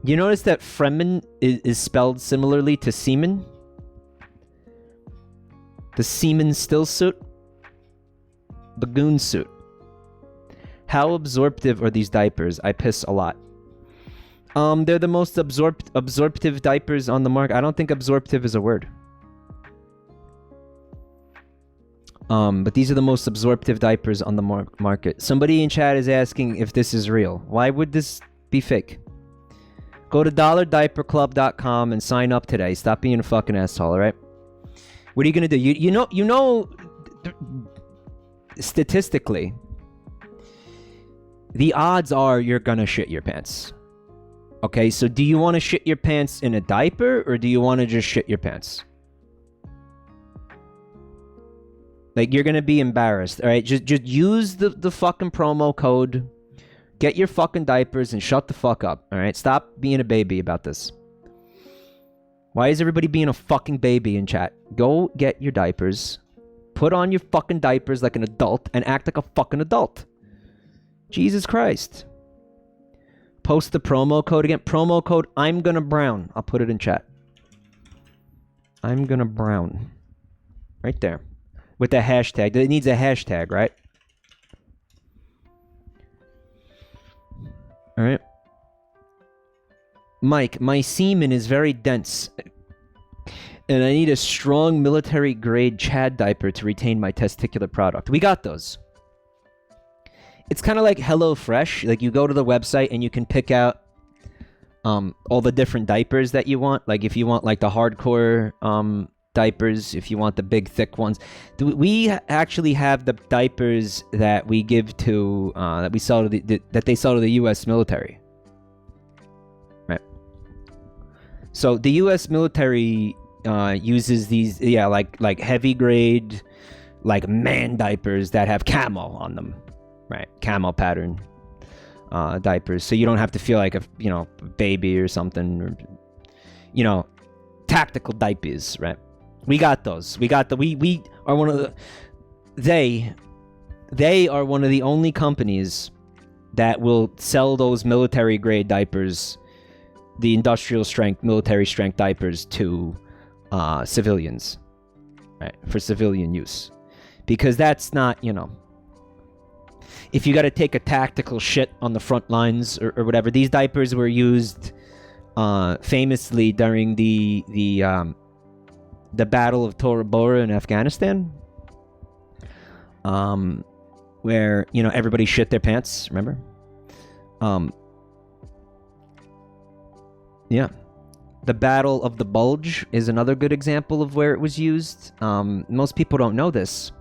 You notice that Fremen is spelled similarly to semen? The semen still suit? The goon suit. How absorptive are these diapers? I piss a lot. They're the most absorptive diapers on the market. I don't think absorptive is a word. But these are the most absorptive diapers on the market. Somebody in chat is asking if this is real. Why would this be fake? Go to dollardiaperclub.com and sign up today. Stop being a fucking asshole, alright? What are you gonna do? You know, statistically, the odds are you're gonna shit your pants. Okay, so do you want to shit your pants in a diaper, or do you want to just shit your pants? Like, you're gonna be embarrassed, alright? Just use the fucking promo code. Get your fucking diapers and shut the fuck up, alright? Stop being a baby about this. Why is everybody being a fucking baby in chat? Go get your diapers. Put on your fucking diapers like an adult and act like a fucking adult. Jesus Christ. Post the promo code again. Promo code I'm gonna brown. I'll put it in chat. I'm gonna brown. Right there. With the hashtag. It needs a hashtag, right? Alright. Mike, my semen is very dense. And I need a strong military-grade Chad diaper to retain my testicular product. We got those. It's kind of like HelloFresh. Like, you go to the website and you can pick out all the different diapers that you want. Like, if you want, like, the hardcore diapers, if you want the big, thick ones. We actually have the diapers that we give to, that we sell to that they sell to the U.S. military. Right. So, the U.S. military uses these, yeah, like heavy grade, like man diapers that have camo on them. Right, camo pattern diapers, so you don't have to feel like a, you know, baby or something, or, you know, tactical diapers. Right, we got those. We are one of the they are one of the only companies that will sell those military grade diapers, the industrial strength, military strength diapers to civilians, right, for civilian use, because that's not, you know. If you got to take a tactical shit on the front lines or whatever, these diapers were used famously during the Battle of Tora Bora in Afghanistan, where, you know, everybody shit their pants. Remember? Yeah, the Battle of the Bulge is another good example of where it was used. Most people don't know this.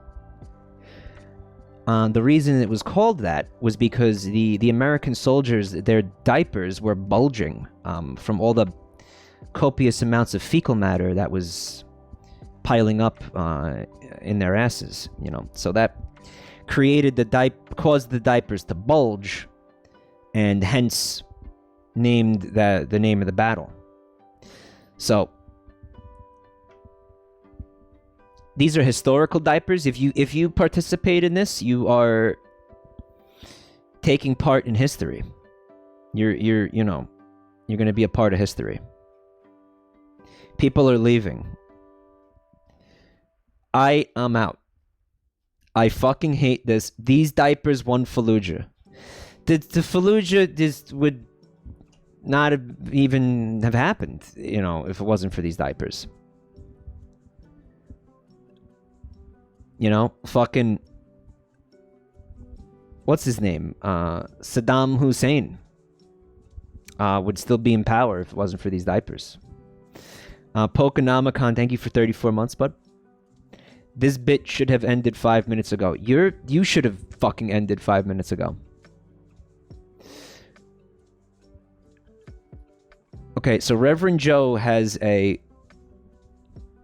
The reason it was called that was because the American soldiers, their diapers were bulging from all the copious amounts of fecal matter that was piling up in their asses, you know. So that created caused the diapers to bulge, and hence named the name of the battle. So these are historical diapers. If you participate in this, you are taking part in history. You're you know, you're going to be a part of history. People are leaving. I am out. I fucking hate this. These diapers won Fallujah. The Fallujah just would not have even have happened, you know, if it wasn't for these diapers. You know, fucking, what's his name? Saddam Hussein would still be in power if it wasn't for these diapers. Pokenomicon, thank you for 34 months, bud. This bit should have ended 5 minutes ago. You should have fucking ended 5 minutes ago. Okay, so Reverend Joe has a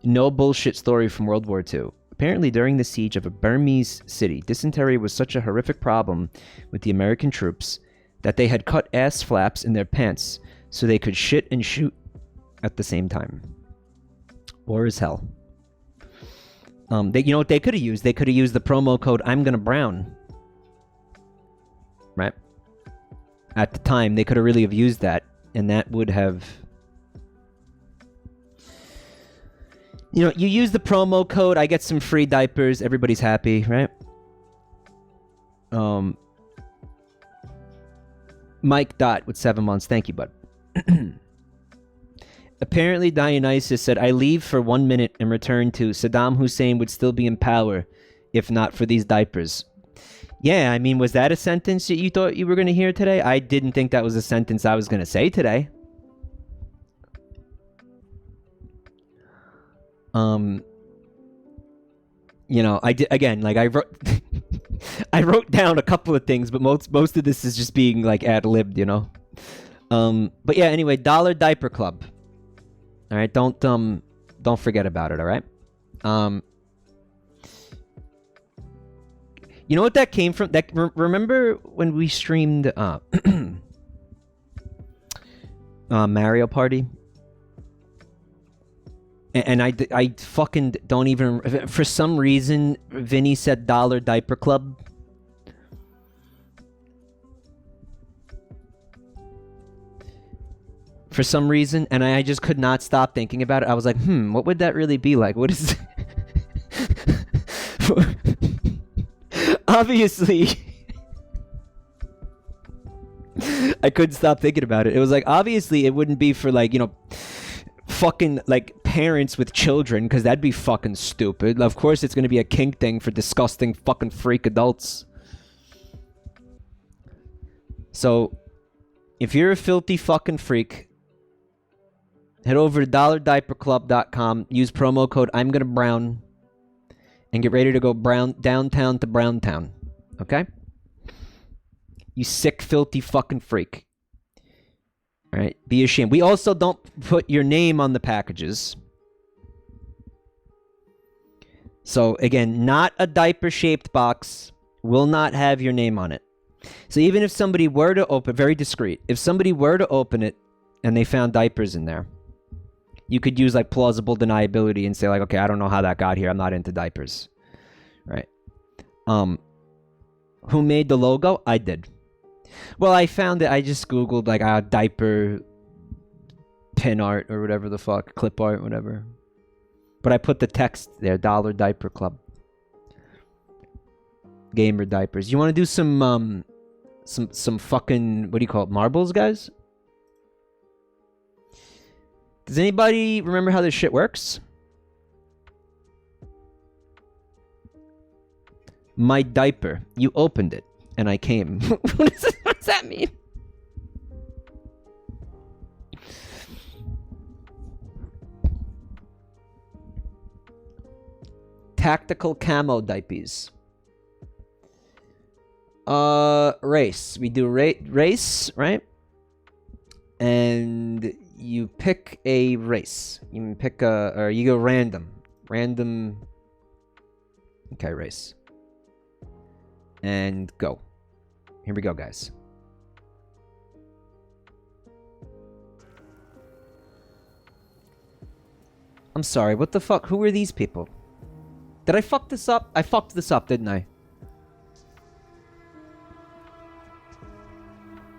no bullshit story from World War II. Apparently, during the siege of a Burmese city, dysentery was such a horrific problem with the American troops that they had cut ass flaps in their pants so they could shit and shoot at the same time. War is hell. You know what they could have used? They could have used the promo code I'm gonna brown. Right? At the time, they could have really have used that, and that would have... You know, you use the promo code, I get some free diapers, everybody's happy, right? Mike Dot with 7 months, thank you, bud. Apparently, Dionysus said, I leave for 1 minute and return to Saddam Hussein would still be in power if not for these diapers. Yeah, I mean, was that a sentence that you thought you were going to hear today? I didn't think that was a sentence I was going to say today. You know, I did, again, like I wrote I wrote down a couple of things, but most of this is just being like ad-libbed, you know. But yeah, anyway, Dollar Diaper Club. All right, don't forget about it, all right? You know what that came from? That remember when we streamed Mario Party? And I fucking don't even... For some reason, Vinny said Dollar Diaper Club. For some reason, and I just could not stop thinking about it. I was like, what would that really be like? What is... Obviously... I couldn't stop thinking about it. It was like, obviously, it wouldn't be for, like, you know... fucking, like, parents with children, because that'd be fucking stupid. Of course it's going to be a kink thing for disgusting fucking freak adults. So, if you're a filthy fucking freak, head over to dollardiaperclub.com, use promo code I'm gonna brown, and get ready to go downtown to Browntown. Okay? You sick, filthy fucking freak. Alright, be ashamed. We also don't put your name on the packages. So, again, not a diaper-shaped box. Will not have your name on it. So even if somebody were to open... Very discreet. If somebody were to open it and they found diapers in there, you could use, like, plausible deniability and say, like, okay, I don't know how that got here. I'm not into diapers. Right? Who made the logo? I did. Well, I found it. I just Googled, like, diaper pin art or whatever the fuck. Clip art, whatever. But I put the text there. Dollar Diaper Club. Gamer diapers. You want to do some fucking... What do you call it? Marbles, guys? Does anybody remember how this shit works? My diaper. You opened it. And I came. What does that mean? Tactical camo diapers. Race. We do race, right? And you pick a race. You pick or you go random. Random. Okay, race. And go. Here we go, guys. I'm sorry, what the fuck? Who are these people? Did I fuck this up? I fucked this up, didn't I?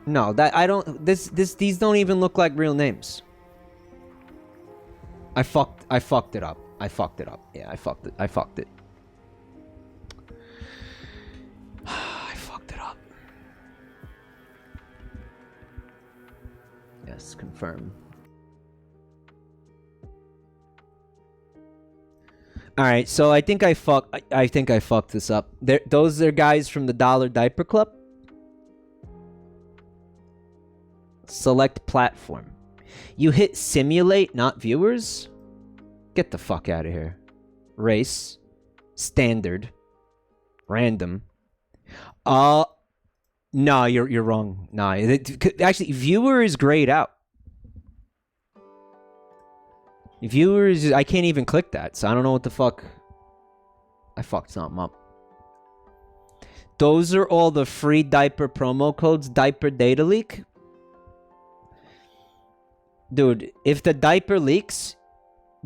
No, that I don't... These don't even look like real names. I fucked it up. I fucked it up. Yeah, I fucked it. I fucked it. I fucked it up. Yes, confirm. Alright, so I think I fucked this up. Those are guys from the Dollar Diaper Club. Select platform. You hit simulate, not viewers? Get the fuck out of here. Race. Standard. Random. No, you're wrong. No, actually, viewer is grayed out. Viewers, I can't even click that, so I don't know what the fuck. I fucked something up. Those are all the free diaper promo codes. Diaper data leak. Dude, if the diaper leaks,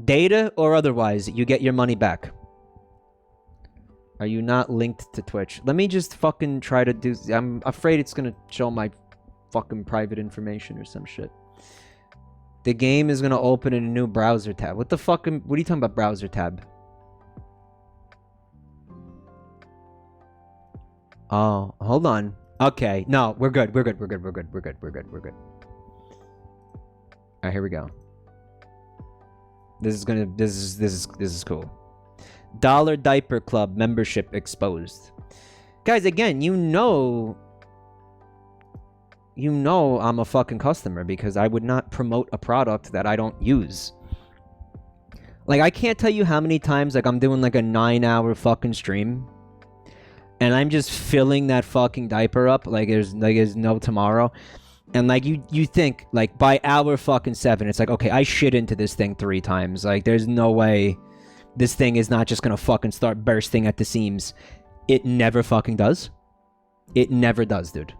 data or otherwise, you get your money back. Are you not linked to Twitch? Let me just fucking try to do... I'm afraid it's gonna show my fucking private information or some shit. The game is gonna open in a new browser tab. What the fuck? What are you talking about, browser tab? Oh, hold on. Okay, no, we're good. We're good. We're good. We're good. We're good. We're good. We're good. All right, here we go. This is cool. Dollar Diaper Club membership exposed. Guys, again, you know I'm a fucking customer because I would not promote a product that I don't use. Like, I can't tell you how many times, like, I'm doing like a 9-hour fucking stream and I'm just filling that fucking diaper up like there's no tomorrow. And like you think like by hour fucking 7, it's like, okay, I shit into this thing 3 times. Like, there's no way this thing is not just gonna fucking start bursting at the seams. It never fucking does. It never does, dude.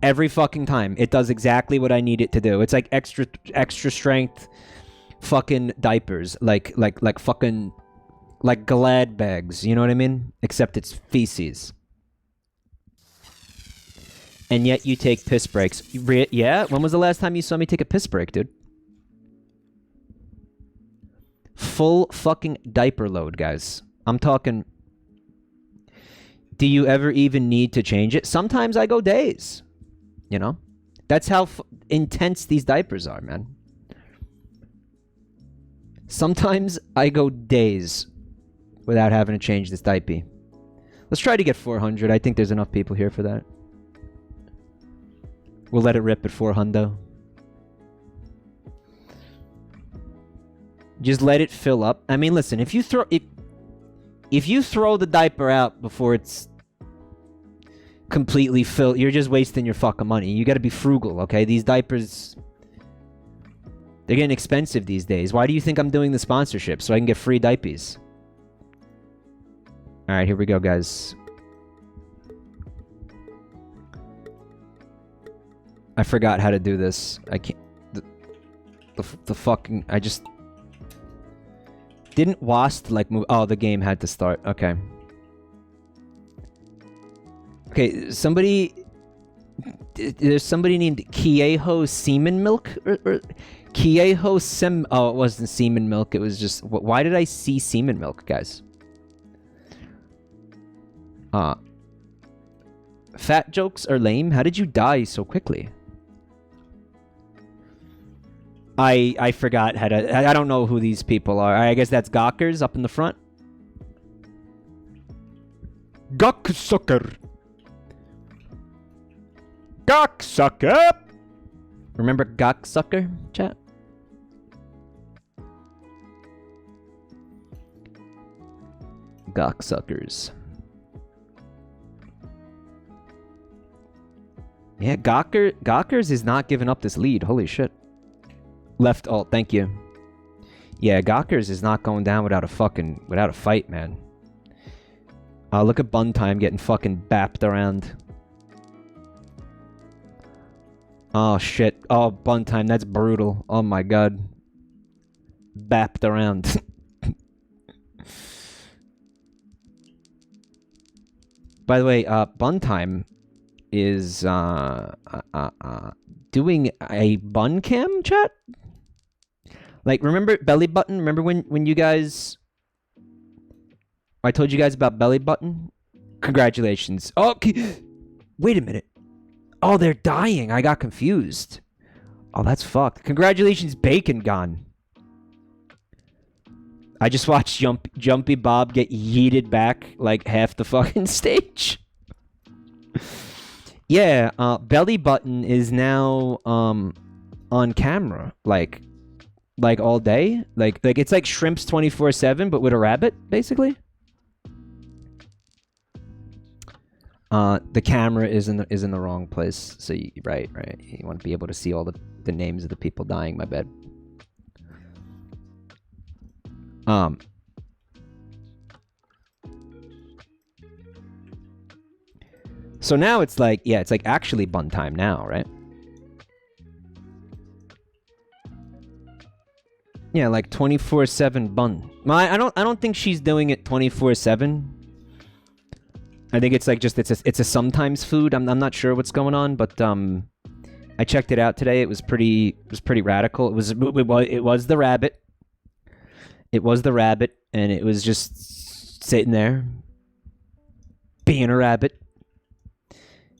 Every fucking time, it does exactly what I need it to do. It's like extra strength fucking diapers. Like fucking, like Glad bags, you know what I mean? Except it's feces. And yet you take piss breaks. Yeah? When was the last time you saw me take a piss break, dude? Full fucking diaper load, guys. I'm talking... Do you ever even need to change it? Sometimes I go days. You know? That's how intense these diapers are, man. Sometimes I go days without having to change this diaper. Let's try to get 400. I think there's enough people here for that. We'll let it rip at 400. Just let it fill up. I mean, listen, if you throw the diaper out before it's completely filled, you're just wasting your fucking money. You gotta be frugal, okay? These diapers, they're getting expensive these days. Why do you think I'm doing the sponsorship? So I can get free diapers. Alright, here we go, guys. I forgot how to do this. I can't... The fucking... I just... Didn't WASD, like, move... Oh, the game had to start. Okay. Okay, somebody... There's somebody named Kieho Semen Milk? Or Kieho Sem... Oh, it wasn't Semen Milk. It was just... Why did I see Semen Milk, guys? Fat jokes are lame. How did you die so quickly? I forgot how to... I don't know who these people are. I guess that's Gawkers up in the front. Gawksucker. Gawksucker. Remember Gawksucker, chat? Gawksuckers. Yeah, Gawkers is not giving up this lead. Holy shit. Left alt, thank you. Yeah, Gawkers is not going down without a fight, man. Look at Bun Time getting fucking bapped around. Oh shit. Oh, Bun Time, that's brutal. Oh my god. Bapped around. By the way, Bun Time is doing a bun cam, chat? Like, remember Belly Button? Remember when you guys... I told you guys about Belly Button? Congratulations. Oh, wait a minute. Oh, they're dying. I got confused. Oh, that's fucked. Congratulations, Bacon gone. I just watched Jumpy Bob get yeeted back like half the fucking stage. Yeah, Belly Button is now on camera, like all day. Like it's like Shrimps 24/7, but with a rabbit, basically. The camera is in the wrong place, so right. You want to be able to see all the names of the people dying. My bad. So now it's like, yeah, it's like actually bun time now, right? Yeah, like 24/7 bun. I don't think she's doing it 24/7. I think it's like just it's a sometimes food. I'm not sure what's going on, but I checked it out today. It was pretty radical. It was the rabbit. It was the rabbit, and it was just sitting there being a rabbit.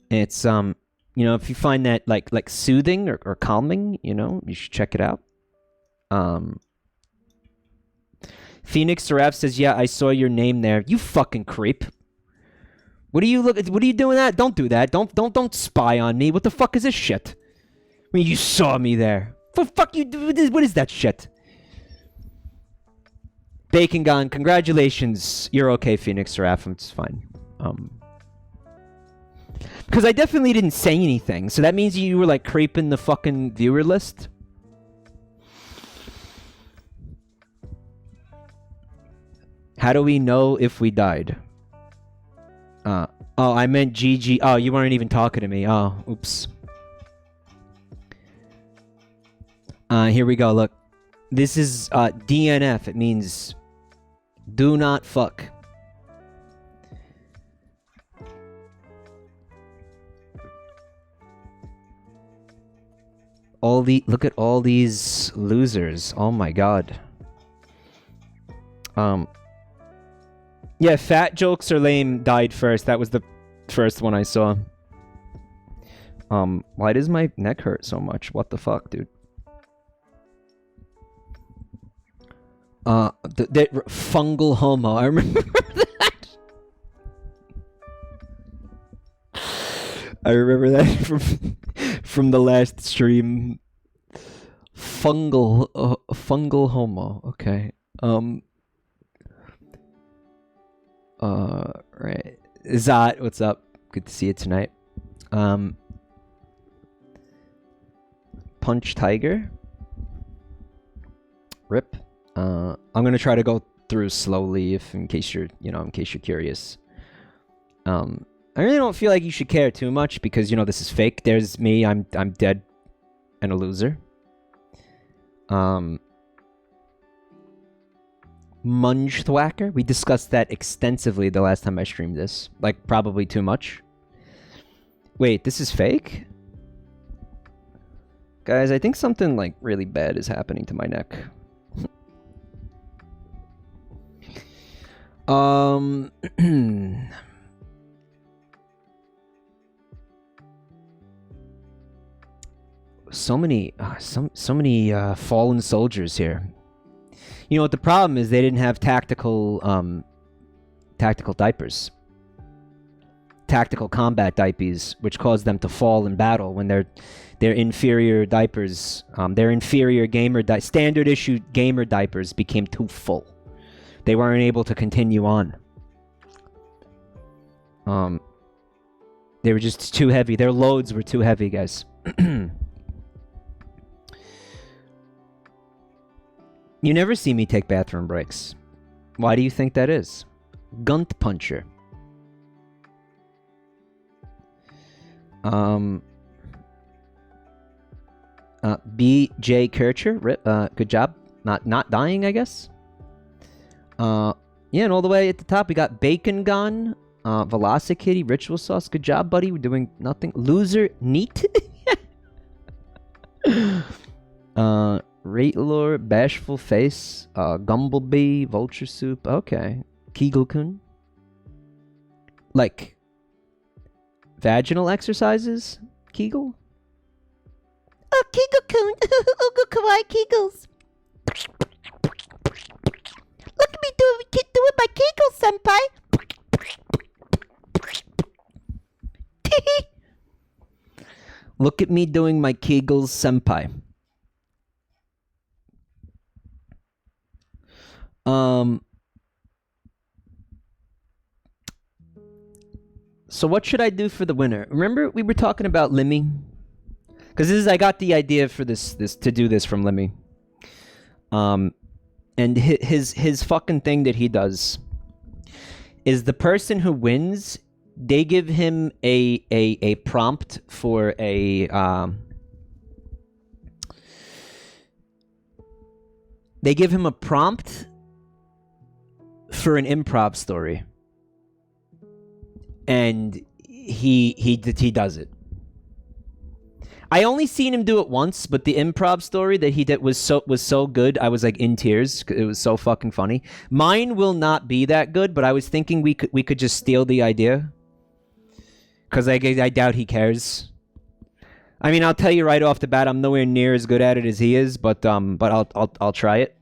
It's you know, if you find that like soothing or calming, you know, you should check it out. Phoenix Seraph says, "Yeah, I saw your name there. You fucking creep. What are you doing that? Don't do that. Don't spy on me. What the fuck is this shit? I mean, you saw me there. Fuck you. What is that shit?" Bacon Gone, congratulations. You're okay, Phoenix Seraph. It's fine. Because I definitely didn't say anything, so that means you were like creeping the fucking viewer list. How do we know if we died? Oh, I meant GG. Oh, you weren't even talking to me. Oh, oops. Here we go. Look, this is DNF. It means do not fuck. Look at all these losers. Oh my god. Yeah, fat jokes are lame died first. That was the first one I saw. Why does my neck hurt so much? What the fuck, dude? The fungal homo. I remember that. I remember that from the last stream. Fungal homo. Okay. Right. Zot, what's up? Good to see you tonight. Punch Tiger. Rip. I'm gonna try to go through slowly in case you're curious. I really don't feel like you should care too much because, you know, this is fake. There's me, I'm dead and a loser. Munge Thwacker. We discussed that extensively the last time I streamed this. Like, probably too much. Wait, this is fake? Guys, I think something, like, really bad is happening to my neck. So many fallen soldiers here. You know what the problem is? They didn't have tactical diapers. Tactical combat diapers, which caused them to fall in battle when their inferior diapers, their inferior standard issue gamer diapers became too full. They weren't able to continue on. They were just too heavy. Their loads were too heavy, guys. You never see me take bathroom breaks. Why do you think that is? Gunt puncher. B.J. Kircher. Good job. Not dying, I guess. Yeah, and all the way at the top, we got Bacon Gone, Velocikitty, Ritual Sauce. Good job, buddy. We're doing nothing. Loser, Neat. Ratelor, Bashful Face, Gumblebee, Vulture Soup. Okay. Kegel-kun. Like, vaginal exercises? Kegel? Oh, Kegel-kun. Oh, kawaii Kegels. Look at me doing my Kegels, senpai. Look at me doing my Kegels, senpai. So what should I do for the winner? Remember we were talking about Limmy? Because I got the idea for this to do this from Limmy. And his fucking thing that he does is the person who wins They give him a prompt for a they give him a prompt for an improv story, and he does it. I only seen him do it once, but the improv story that he did was so good. I was like in tears. It was so fucking funny. Mine will not be that good, but I was thinking we could just steal the idea, because I doubt he cares. I mean, I'll tell you right off the bat, I'm nowhere near as good at it as he is, but I'll try it.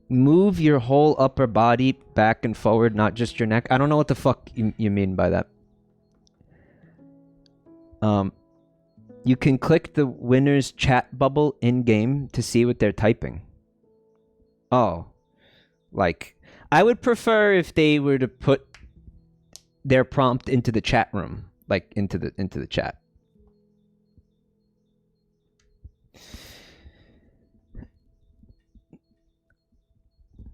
Move your whole upper body back and forward, not just your neck. I don't know what the fuck you mean by that. You can click the winner's chat bubble in-game to see what they're typing. Oh. Like, I would prefer if they were to put their prompt into the chat room. Like, into the chat.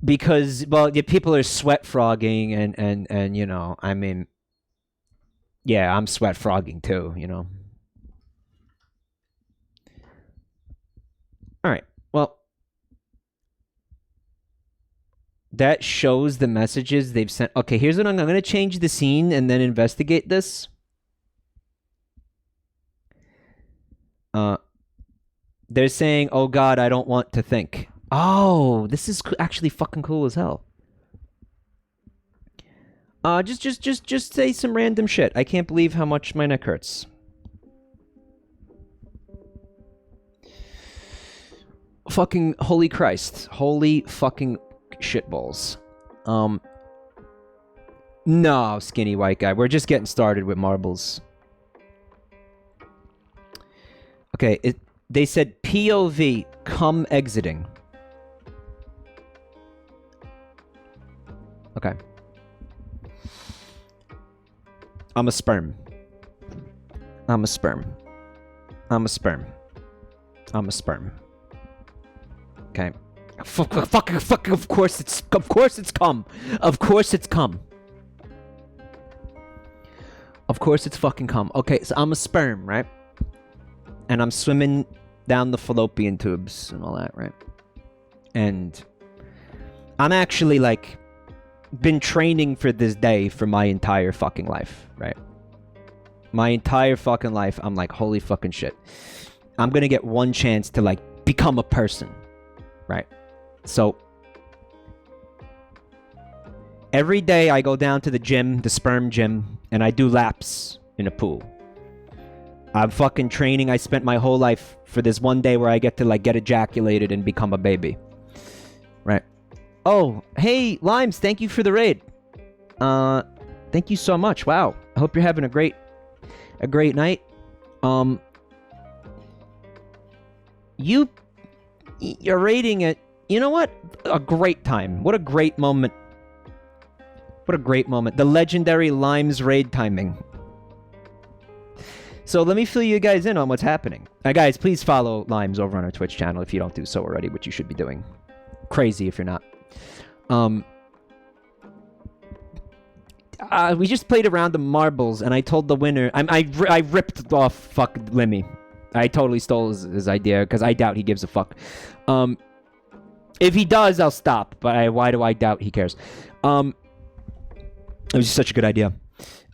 Because, well, yeah, people are sweat frogging and you know, I mean, yeah, I'm sweat frogging too, you know. All right, well, that shows the messages they've sent. Okay, here's what I'm going to change the scene and then investigate this. They're saying, oh God, I don't want to think. Oh, this is actually fucking cool as hell. Just say some random shit. I can't believe how much my neck hurts. Fucking holy Christ. Holy fucking shitballs. No, skinny white guy. We're just getting started with marbles. Okay, they said POV, come exiting. Okay. I'm a sperm. I'm a sperm. I'm a sperm. I'm a sperm. Okay. Fuck, of course it's cum. Of course it's cum. Of course it's fucking cum. Okay, so I'm a sperm, right? And I'm swimming down the fallopian tubes and all that, right? And I'm actually like been training for this day for my entire fucking life, right? My entire fucking life, I'm like, holy fucking shit. I'm gonna get one chance to like become a person, right? So every day I go down to the gym, the sperm gym, and I do laps in a pool. I'm fucking training. I spent my whole life for this one day where I get to like get ejaculated and become a baby, right? Oh, hey, Limes, thank you for the raid. Thank you so much. Wow. I hope you're having a great night. You're rating it. You know what? A great time. What a great moment. What a great moment. The legendary Limes raid timing. So let me fill you guys in on what's happening. Guys, please follow Limes over on our Twitch channel if you don't do so already, which you should be doing. Crazy if you're not. We just played around the marbles, and I told the winner... I ripped off fuck Lemmy. I totally stole his idea, because I doubt he gives a fuck. If he does, I'll stop, but why do I doubt he cares? It was just such a good idea.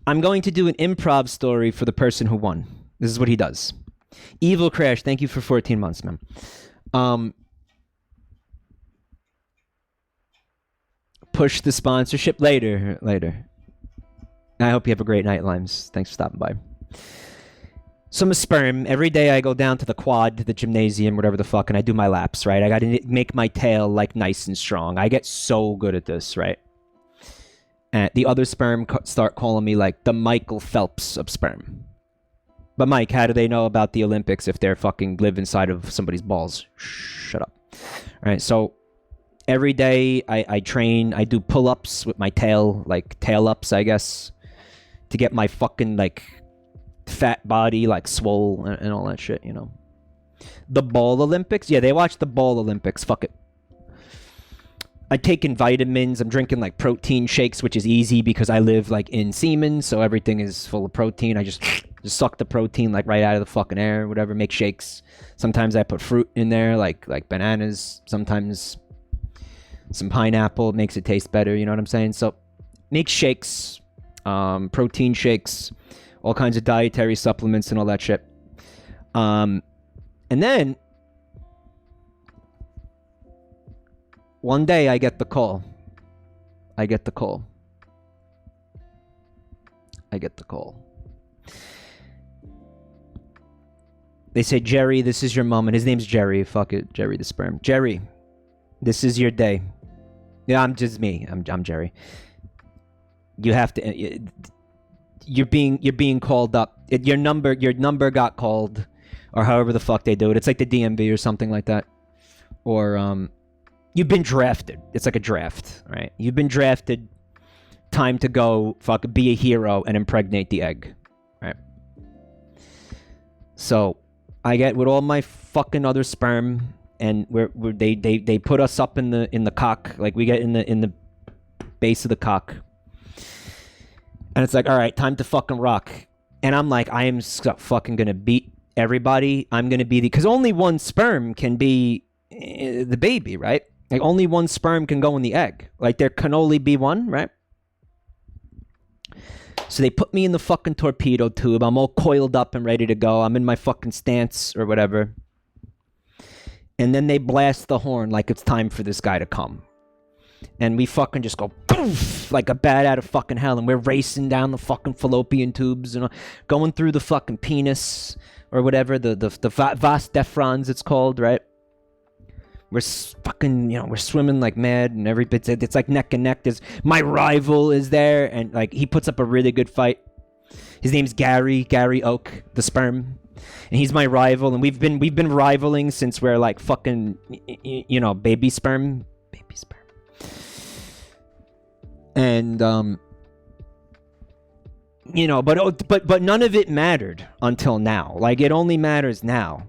I'm going to do an improv story for the person who won. This is what he does. Evil Crash, thank you for 14 months, man. Push the sponsorship later. I hope you have a great night, Limes. Thanks for stopping by. So I'm a sperm. Every day I go down to the quad, to the gymnasium, whatever the fuck, and I do my laps, right? I gotta make my tail, like, nice and strong. I get so good at this, right? And the other sperm start calling me, like, the Michael Phelps of sperm. But Mike, how do they know about the Olympics if they're fucking live inside of somebody's balls? Shut up. All right, so every day I train. I do pull-ups with my tail, like, tail-ups, I guess, to get my fucking, like... fat body, like swole and all that shit, you know. The Ball Olympics? Yeah, they watch the Ball Olympics. Fuck it. I'm taking vitamins. I'm drinking like protein shakes, which is easy because I live like in semen, so everything is full of protein. I just suck the protein like right out of the fucking air, whatever. Make shakes. Sometimes I put fruit in there, like bananas. Sometimes some pineapple makes it taste better. You know what I'm saying? So make shakes, protein shakes, all kinds of dietary supplements and all that shit. And then one day I get the call. They say, Jerry, this is your moment. His name's Jerry. Fuck it. Jerry the Sperm. Jerry, this is your day. Yeah, I'm just me. I'm Jerry. You have to... You're being called up. Your number got called, or however the fuck they do it. It's like the DMV or something like that. Or you've been drafted. It's like a draft, right? You've been drafted. Time to go be a hero and impregnate the egg, right? So I get with all my fucking other sperm, and they put us up in the cock, like we get in the base of the cock. And it's like, all right, time to fucking rock. And I'm like, I am fucking gonna beat everybody. I'm gonna be because only one sperm can be the baby, right? Like only one sperm can go in the egg. Like there can only be one, right? So they put me in the fucking torpedo tube. I'm all coiled up and ready to go. I'm in my fucking stance or whatever. And then they blast the horn like it's time for this guy to come. And we fucking just go poof like a bat out of fucking hell, and we're racing down the fucking fallopian tubes and going through the fucking penis or whatever, the vas deferens it's called, right? We're fucking, we're swimming like mad, and every bit it's like neck and neck. My rival is there, and like he puts up a really good fight. His name's Gary Oak, the Sperm, and he's my rival, and we've been rivaling since we're like fucking, baby sperm. And but none of it mattered until now. Like it only matters now.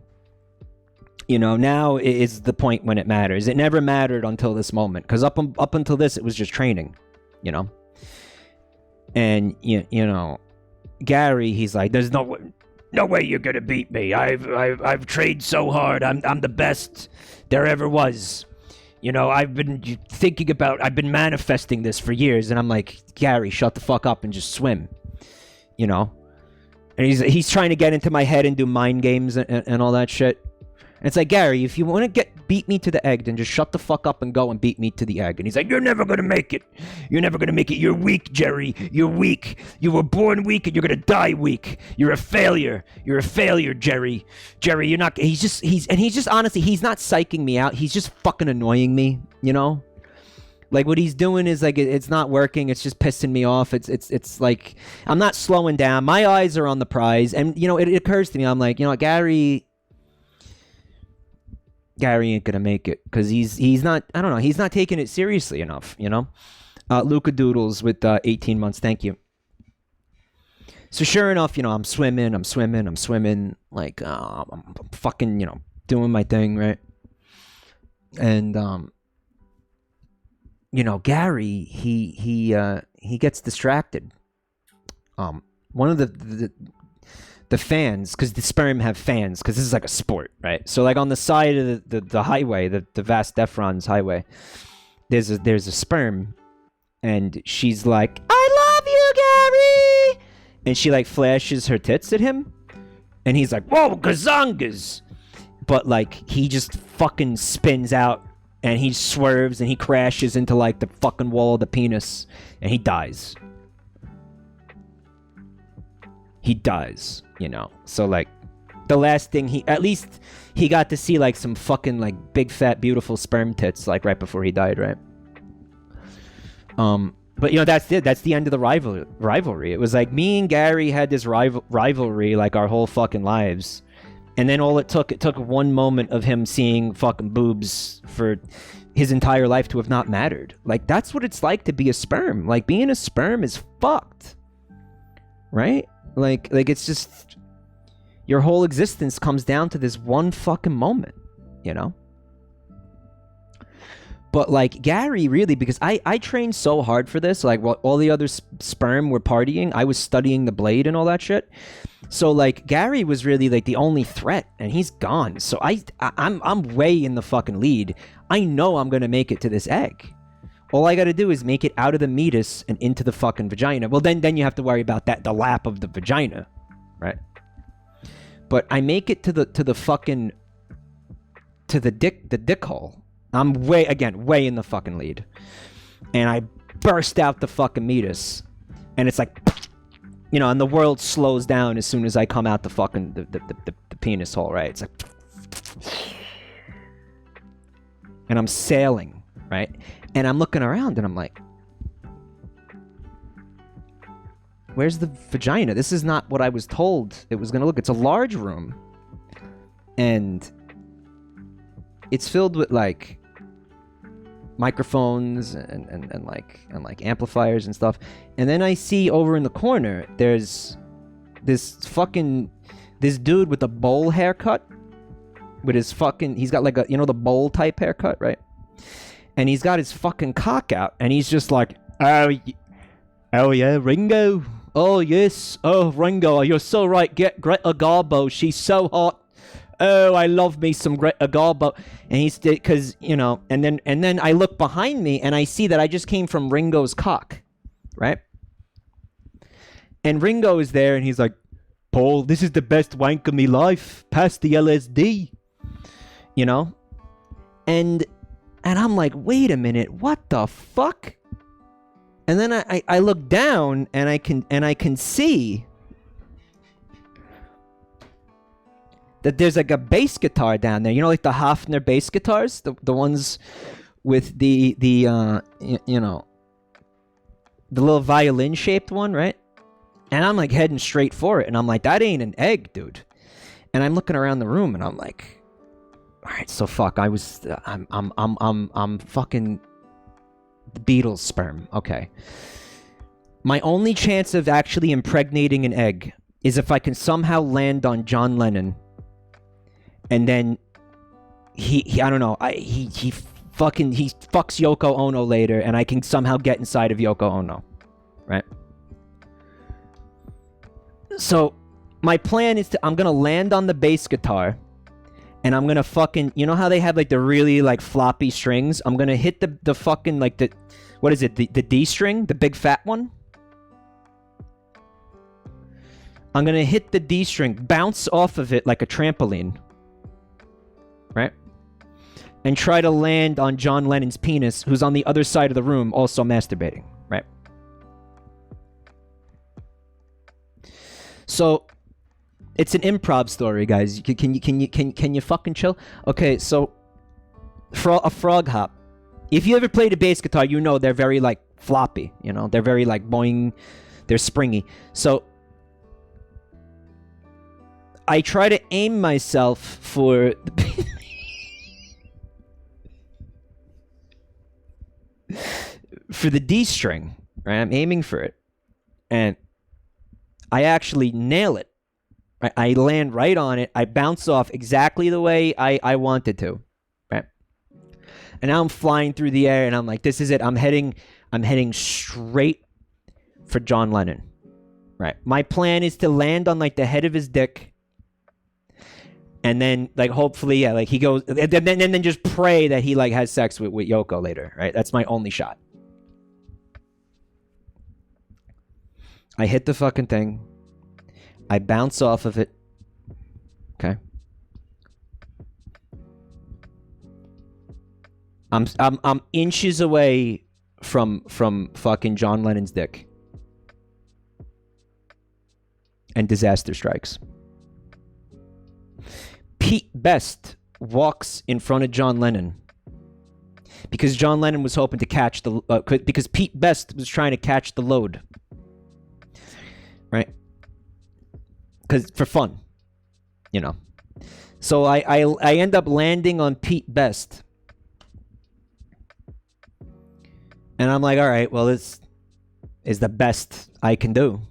Now is the point when it matters. It never mattered until this moment, because up until this, it was just training, And Gary, he's like, "There's no way you're gonna beat me. I've trained so hard. I'm the best there ever was. I've been manifesting this for years." And I'm like, Gary, shut the fuck up and just swim, And he's trying to get into my head and do mind games and all that shit. And it's like, Gary, if you want to beat me to the egg, then just shut the fuck up and go and beat me to the egg. And he's like, you're never going to make it. You're weak, Jerry. You're weak. You were born weak and you're going to die weak. You're a failure, Jerry. Jerry, you're not... He's just honestly, he's not psyching me out. He's just fucking annoying me, Like what he's doing is like, it's not working. It's just pissing me off. It's like, I'm not slowing down. My eyes are on the prize. And, it occurs to me, I'm like, Gary ain't gonna make it because he's not, I don't know, he's not taking it seriously enough, Luca Doodles with 18 months, thank you. So sure enough, I'm swimming, like I'm fucking, doing my thing, right? And Gary, he gets distracted. One of the fans, because the sperm have fans, because this is like a sport, right? So like on the side of the highway, the vas deferens highway, there's a sperm, and she's like, I love you, Gary, and she like flashes her tits at him, and he's like, whoa, gazongas, but like he just fucking spins out, and he swerves, and he crashes into like the fucking wall of the penis, and he dies. So like the last thing he got to see like some fucking like big fat beautiful sperm tits like right before he died, right? But that's it. That's the end of the rivalry. It was like me and Gary had this rivalry like our whole fucking lives, and then it took one moment of him seeing fucking boobs for his entire life to have not mattered. Like that's what it's like to be a sperm. Like being a sperm is fucked, right? Like it's just your whole existence comes down to this one fucking moment, But like Gary really, because I trained so hard for this, like while all the other sperm were partying, I was studying the blade and all that shit. So like Gary was really like the only threat, and he's gone. So I'm way in the fucking lead. I know I'm gonna make it to this egg. All I gotta do is make it out of the meatus and into the fucking vagina. Well, then you have to worry about that, the lap of the vagina, right? But I make it to the dick hole. I'm way in the fucking lead. And I burst out the fucking meatus. And it's like, you know, and the world slows down as soon as I come out the fucking, the penis hole, right? It's like, and I'm sailing, right? And I'm looking around and I'm like, where's the vagina? This is not what I was told it was gonna look. It's a large room. And it's filled with like microphones and like amplifiers and stuff. And then I see over in the corner there's this dude with a bowl haircut, with his fucking, he's got like a, you know, the bowl type haircut, right? And he's got his fucking cock out, and he's just like, oh yeah, Ringo, oh yes, oh Ringo, you're so right, get Greta Garbo, she's so hot. Oh, I love me some Greta Garbo. And he's, because, you know, and then I look behind me and I see that I just came from Ringo's cock, right? And Ringo is there and he's like, Paul, this is the best wank of me life. Pass the LSD, you know? And I'm like, wait a minute, what the fuck? And then I look down and I can see that there's like a bass guitar down there. You know, like the Hofner bass guitars, the ones with the you know, the little violin shaped one, right? And I'm like heading straight for it, and I'm like, that ain't an egg, dude. And I'm looking around the room, and I'm like, all right, so fuck, I'm fucking the Beatles sperm. Okay. My only chance of actually impregnating an egg is if I can somehow land on John Lennon. And then he I don't know, he fucks Yoko Ono later, and I can somehow get inside of Yoko Ono, right? So my plan is I'm gonna land on the bass guitar, and I'm gonna fucking, you know how they have like the really like floppy strings? I'm gonna hit the fucking like the, what is it, the D string, the big fat one? I'm gonna hit the D string, bounce off of it like a trampoline, right? And try to land on John Lennon's penis, who's on the other side of the room also masturbating, right? So it's an improv story, guys. Can you fucking chill? Okay, so a frog hop. If you ever played a bass guitar, you know they're very like floppy, you know? They're very like boing, they're springy. So I try to aim myself for for the D string, right? I'm aiming for it, and I actually nail it. Right? I land right on it. I bounce off exactly the way I wanted to, right? And now I'm flying through the air, and I'm like, this is it. I'm heading straight for John Lennon, right? My plan is to land on like the head of his dick. And then, like, hopefully, yeah, like he goes, and then just pray that he like has sex with Yoko later, right? That's my only shot. I hit the fucking thing. I bounce off of it. Okay. I'm inches away from fucking John Lennon's dick. And disaster strikes. Pete Best walks in front of John Lennon because John Lennon was hoping to catch the because Pete Best was trying to catch the load, right? Because for fun, you know. So I end up landing on Pete Best, and I'm like, all right, well, this is the best I can do,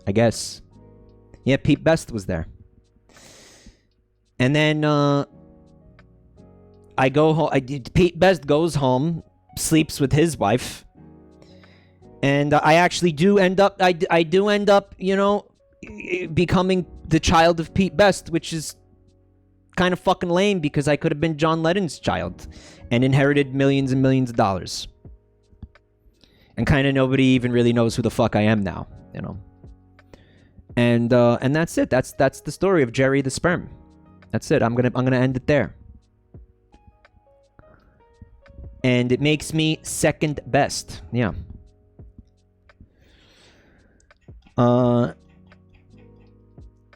I guess. Yeah, Pete Best was there. And then I I go home. Pete Best goes home, sleeps with his wife, and I actually do end up. I do end up, you know, becoming the child of Pete Best, which is kind of fucking lame because I could have been John Lennon's child and inherited millions and millions of dollars. And kind of nobody even really knows who the fuck I am now, you know. And that's it. That's the story of Jerry the Sperm. That's it. I'm gonna end it there. And it makes me second best. Yeah.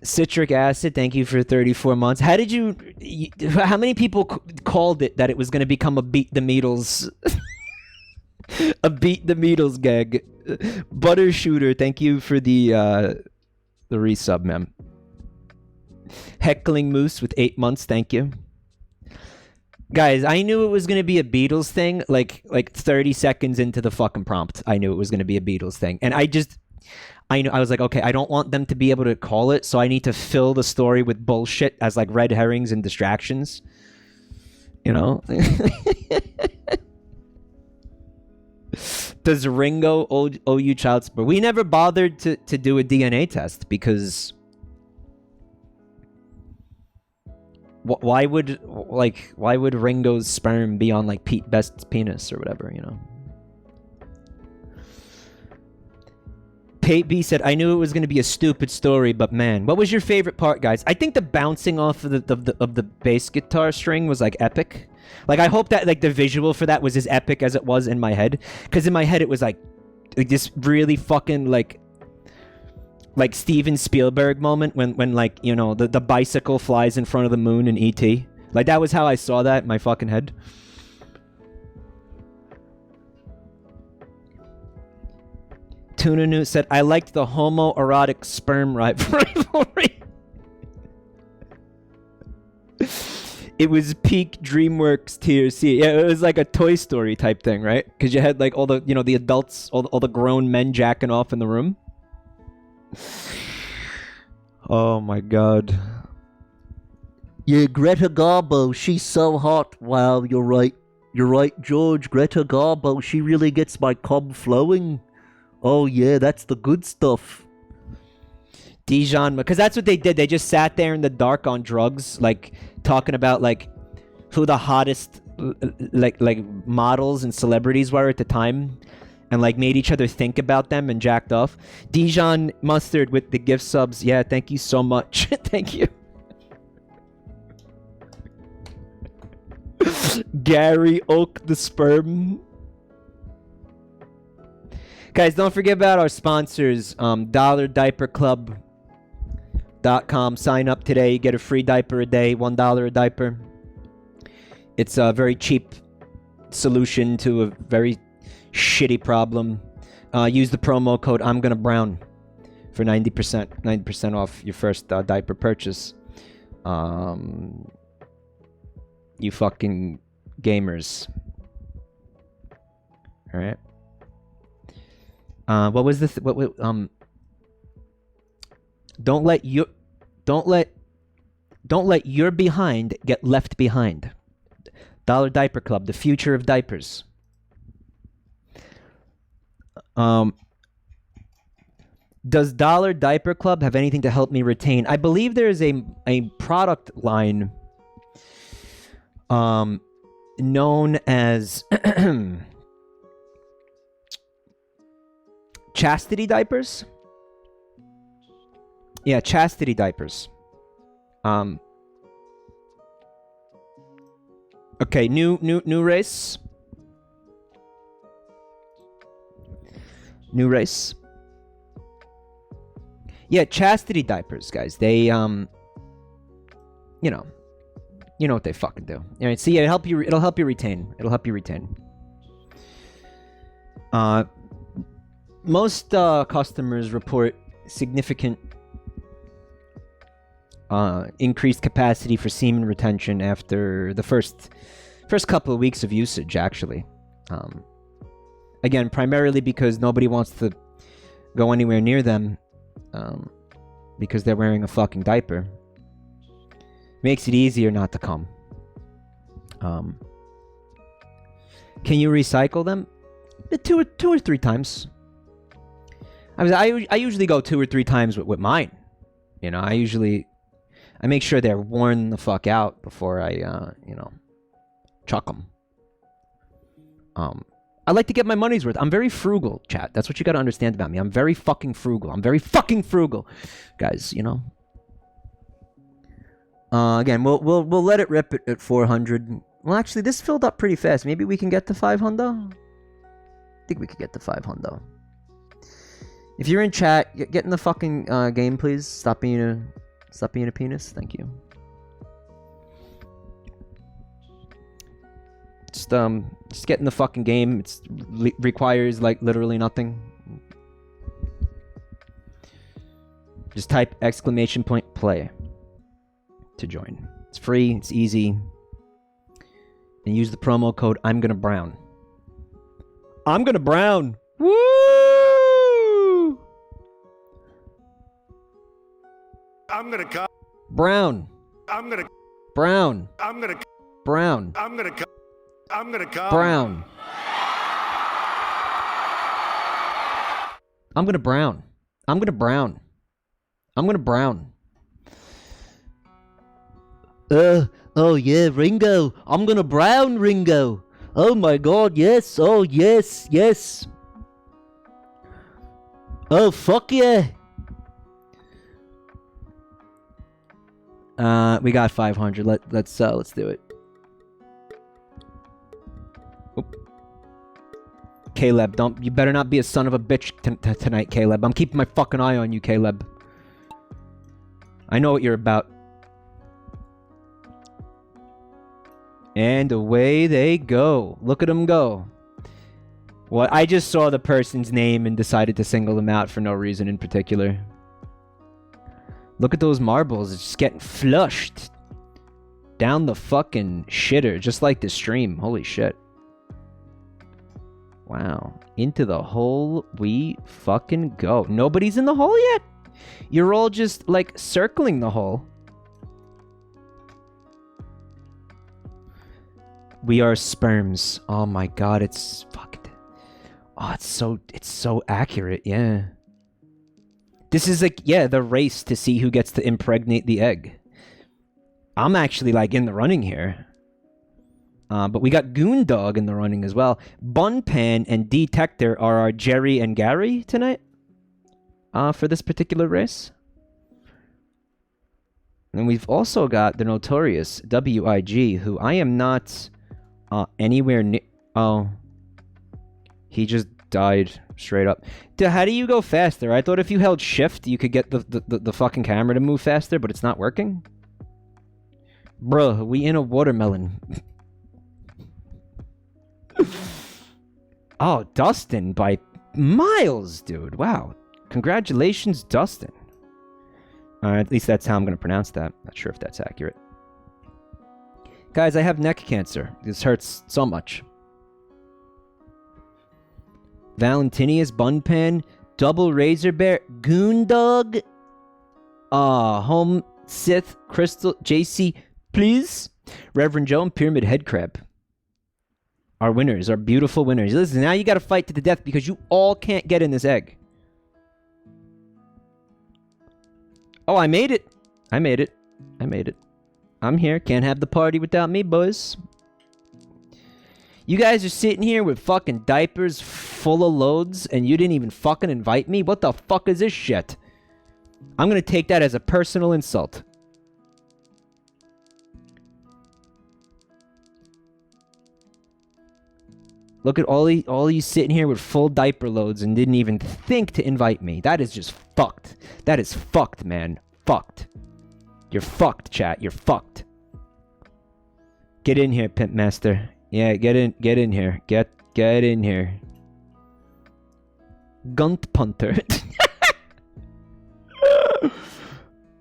Citric acid, thank you for 34 months. How did you how many people called it that it was going to become a Beat the Meatles a Beat the Meatles gag? Butter Shooter, thank you for the resub, man. Heckling Moose with 8 months, thank you. Guys, I knew it was going to be a Beatles thing like 30 seconds into the fucking prompt. I knew it was going to be a Beatles thing. And I was like, okay, I don't want them to be able to call it, so I need to fill the story with bullshit as like red herrings and distractions. You know? Does Ringo owe you child support? We never bothered to do a DNA test because why would Ringo's sperm be on like Pete Best's penis or whatever, you know? Pate B said, I knew it was going to be a stupid story, but man, what was your favorite part, guys? I think the bouncing off of the bass guitar string was like epic. Like I hope that like the visual for that was as epic as it was in my head, because in my head it was like this really fucking like Steven Spielberg moment when like, you know, the bicycle flies in front of the moon in E.T. Like that was how I saw that in my fucking head. Tuna New said, I liked the homoerotic sperm rivalry. It was peak DreamWorks TRC. Yeah, it was like a Toy Story type thing, right? Because you had like all the, you know, the adults, all the grown men jacking off in the room. Oh my god. Yeah, Greta Garbo, she's so hot. Wow, you're right. You're right, George. Greta Garbo, she really gets my cob flowing. Oh yeah, that's the good stuff. Dijon, because that's what they did. They just sat there in the dark on drugs, like talking about like who the hottest like models and celebrities were at the time, and like made each other think about them and jacked off. Dijon Mustard with the gift subs. Yeah, thank you so much. Thank you. Gary Oak the Sperm. Guys, don't forget about our sponsors, $diaperclub.com. Sign up today, get a free diaper a day, $1 a diaper. It's a very cheap solution to a very shitty problem. Use the promo code I'mGonnaBrown for 90% off your first diaper purchase. You fucking gamers. All right. What was the don't let your behind get left behind. Dollar Diaper Club, the future of diapers. Does Dollar Diaper Club have anything to help me retain? I believe there is a product line known as chastity diapers. Yeah, chastity diapers. Okay, new race. New race. Yeah, chastity diapers, guys. They you know what they fucking do. All right, see, it'll help you retain. It'll help you retain. Most customers report significant increased capacity for semen retention after the first couple of weeks of usage, actually. Again, primarily because nobody wants to go anywhere near them because they're wearing a fucking diaper. Makes it easier not to come. Can you recycle them? Two or three times. I usually go 2 or 3 times with mine. You know, I make sure they're worn the fuck out before I, chuck them. I like to get my money's worth. I'm very frugal, chat. That's what you gotta understand about me. I'm very fucking frugal. Guys, you know. Again, we'll let it rip at 400. Well, actually, this filled up pretty fast. Maybe we can get to 500. I think we could get to 500. If you're in chat, get in the fucking game, please. Stop being a penis. Thank you. Just get in the fucking game. It requires like literally nothing. Just type !play to join. It's free. It's easy. And use the promo code I'm gonna brown. I'm gonna brown. Woo! I'm gonna come. Brown. I'm gonna. Brown. I'm gonna. Brown. I'm gonna come. I'm gonna come. Brown. I'm gonna brown. I'm gonna brown. I'm gonna brown. Oh yeah, Ringo. I'm gonna brown, Ringo. Oh my god, yes. Oh yes, yes. Oh fuck yeah. We got 500. Let's do it. Oop. Caleb, you better not be a son of a bitch tonight, Caleb. I'm keeping my fucking eye on you, Caleb. I know what you're about. And away they go. Look at them go. Well, I just saw the person's name and decided to single them out for no reason in particular. Look at those marbles. It's just getting flushed down the fucking shitter, just like the stream. Holy shit. Wow. Into the hole we fucking go. Nobody's in the hole yet? You're all just, like, circling the hole. We are sperms. Oh my god, it's fucking... Oh, it's so accurate, yeah. This is like, yeah, the race to see who gets to impregnate the egg. I'm actually, like, in the running here. But we got Goondog in the running as well. Bunpan and Detector are our Jerry and Gary tonight. For this particular race. And we've also got the notorious WIG, who I am not anywhere near... Oh. He just died straight up. Dude, how do you go faster? I thought if you held shift, you could get the fucking camera to move faster, but it's not working? Bruh, we in a watermelon. Oh, Dustin by miles, dude. Wow. Congratulations, Dustin. At least that's how I'm going to pronounce that. Not sure if that's accurate. Guys, I have neck cancer. This hurts so much. Valentinius, Bunpan, Double Razor Bear, Goondog, Home Sith, Crystal, JC, please. Reverend Joe and Pyramid Headcrab. Our winners, our beautiful winners. Listen, now you gotta fight to the death because you all can't get in this egg. Oh, I made it. I made it. I made it. I'm here. Can't have the party without me, boys. You guys are sitting here with fucking diapers full of loads and you didn't even fucking invite me? What the fuck is this shit? I'm gonna take that as a personal insult. Look at all you sitting here with full diaper loads and didn't even think to invite me. That is just fucked. That is fucked, man. Fucked. You're fucked, chat. You're fucked. Get in here, Pimp Master. Yeah, get in here. Get in here. Gunt Punter.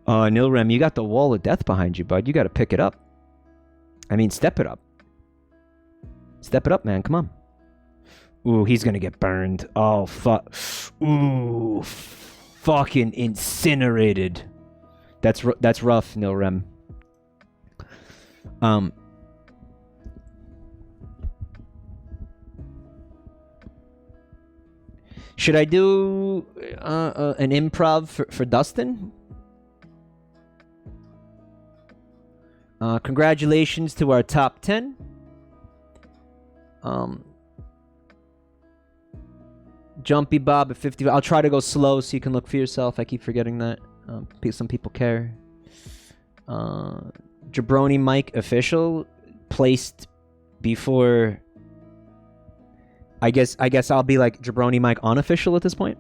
Nilrem, you got the wall of death behind you, bud. You gotta pick it up. I mean, step it up. Step it up, man. Come on. Ooh, he's gonna get burned. Oh, fuck. Ooh, fucking incinerated. That's rough, Nilrem. Should I do an improv for Dustin? Congratulations to our top 10. Jumpy Bob at 50. I'll try to go slow so you can look for yourself. I keep forgetting that. Some people care. Jabroni Mike official placed before. I guess I'll be like Jabroni Mike unofficial at this point.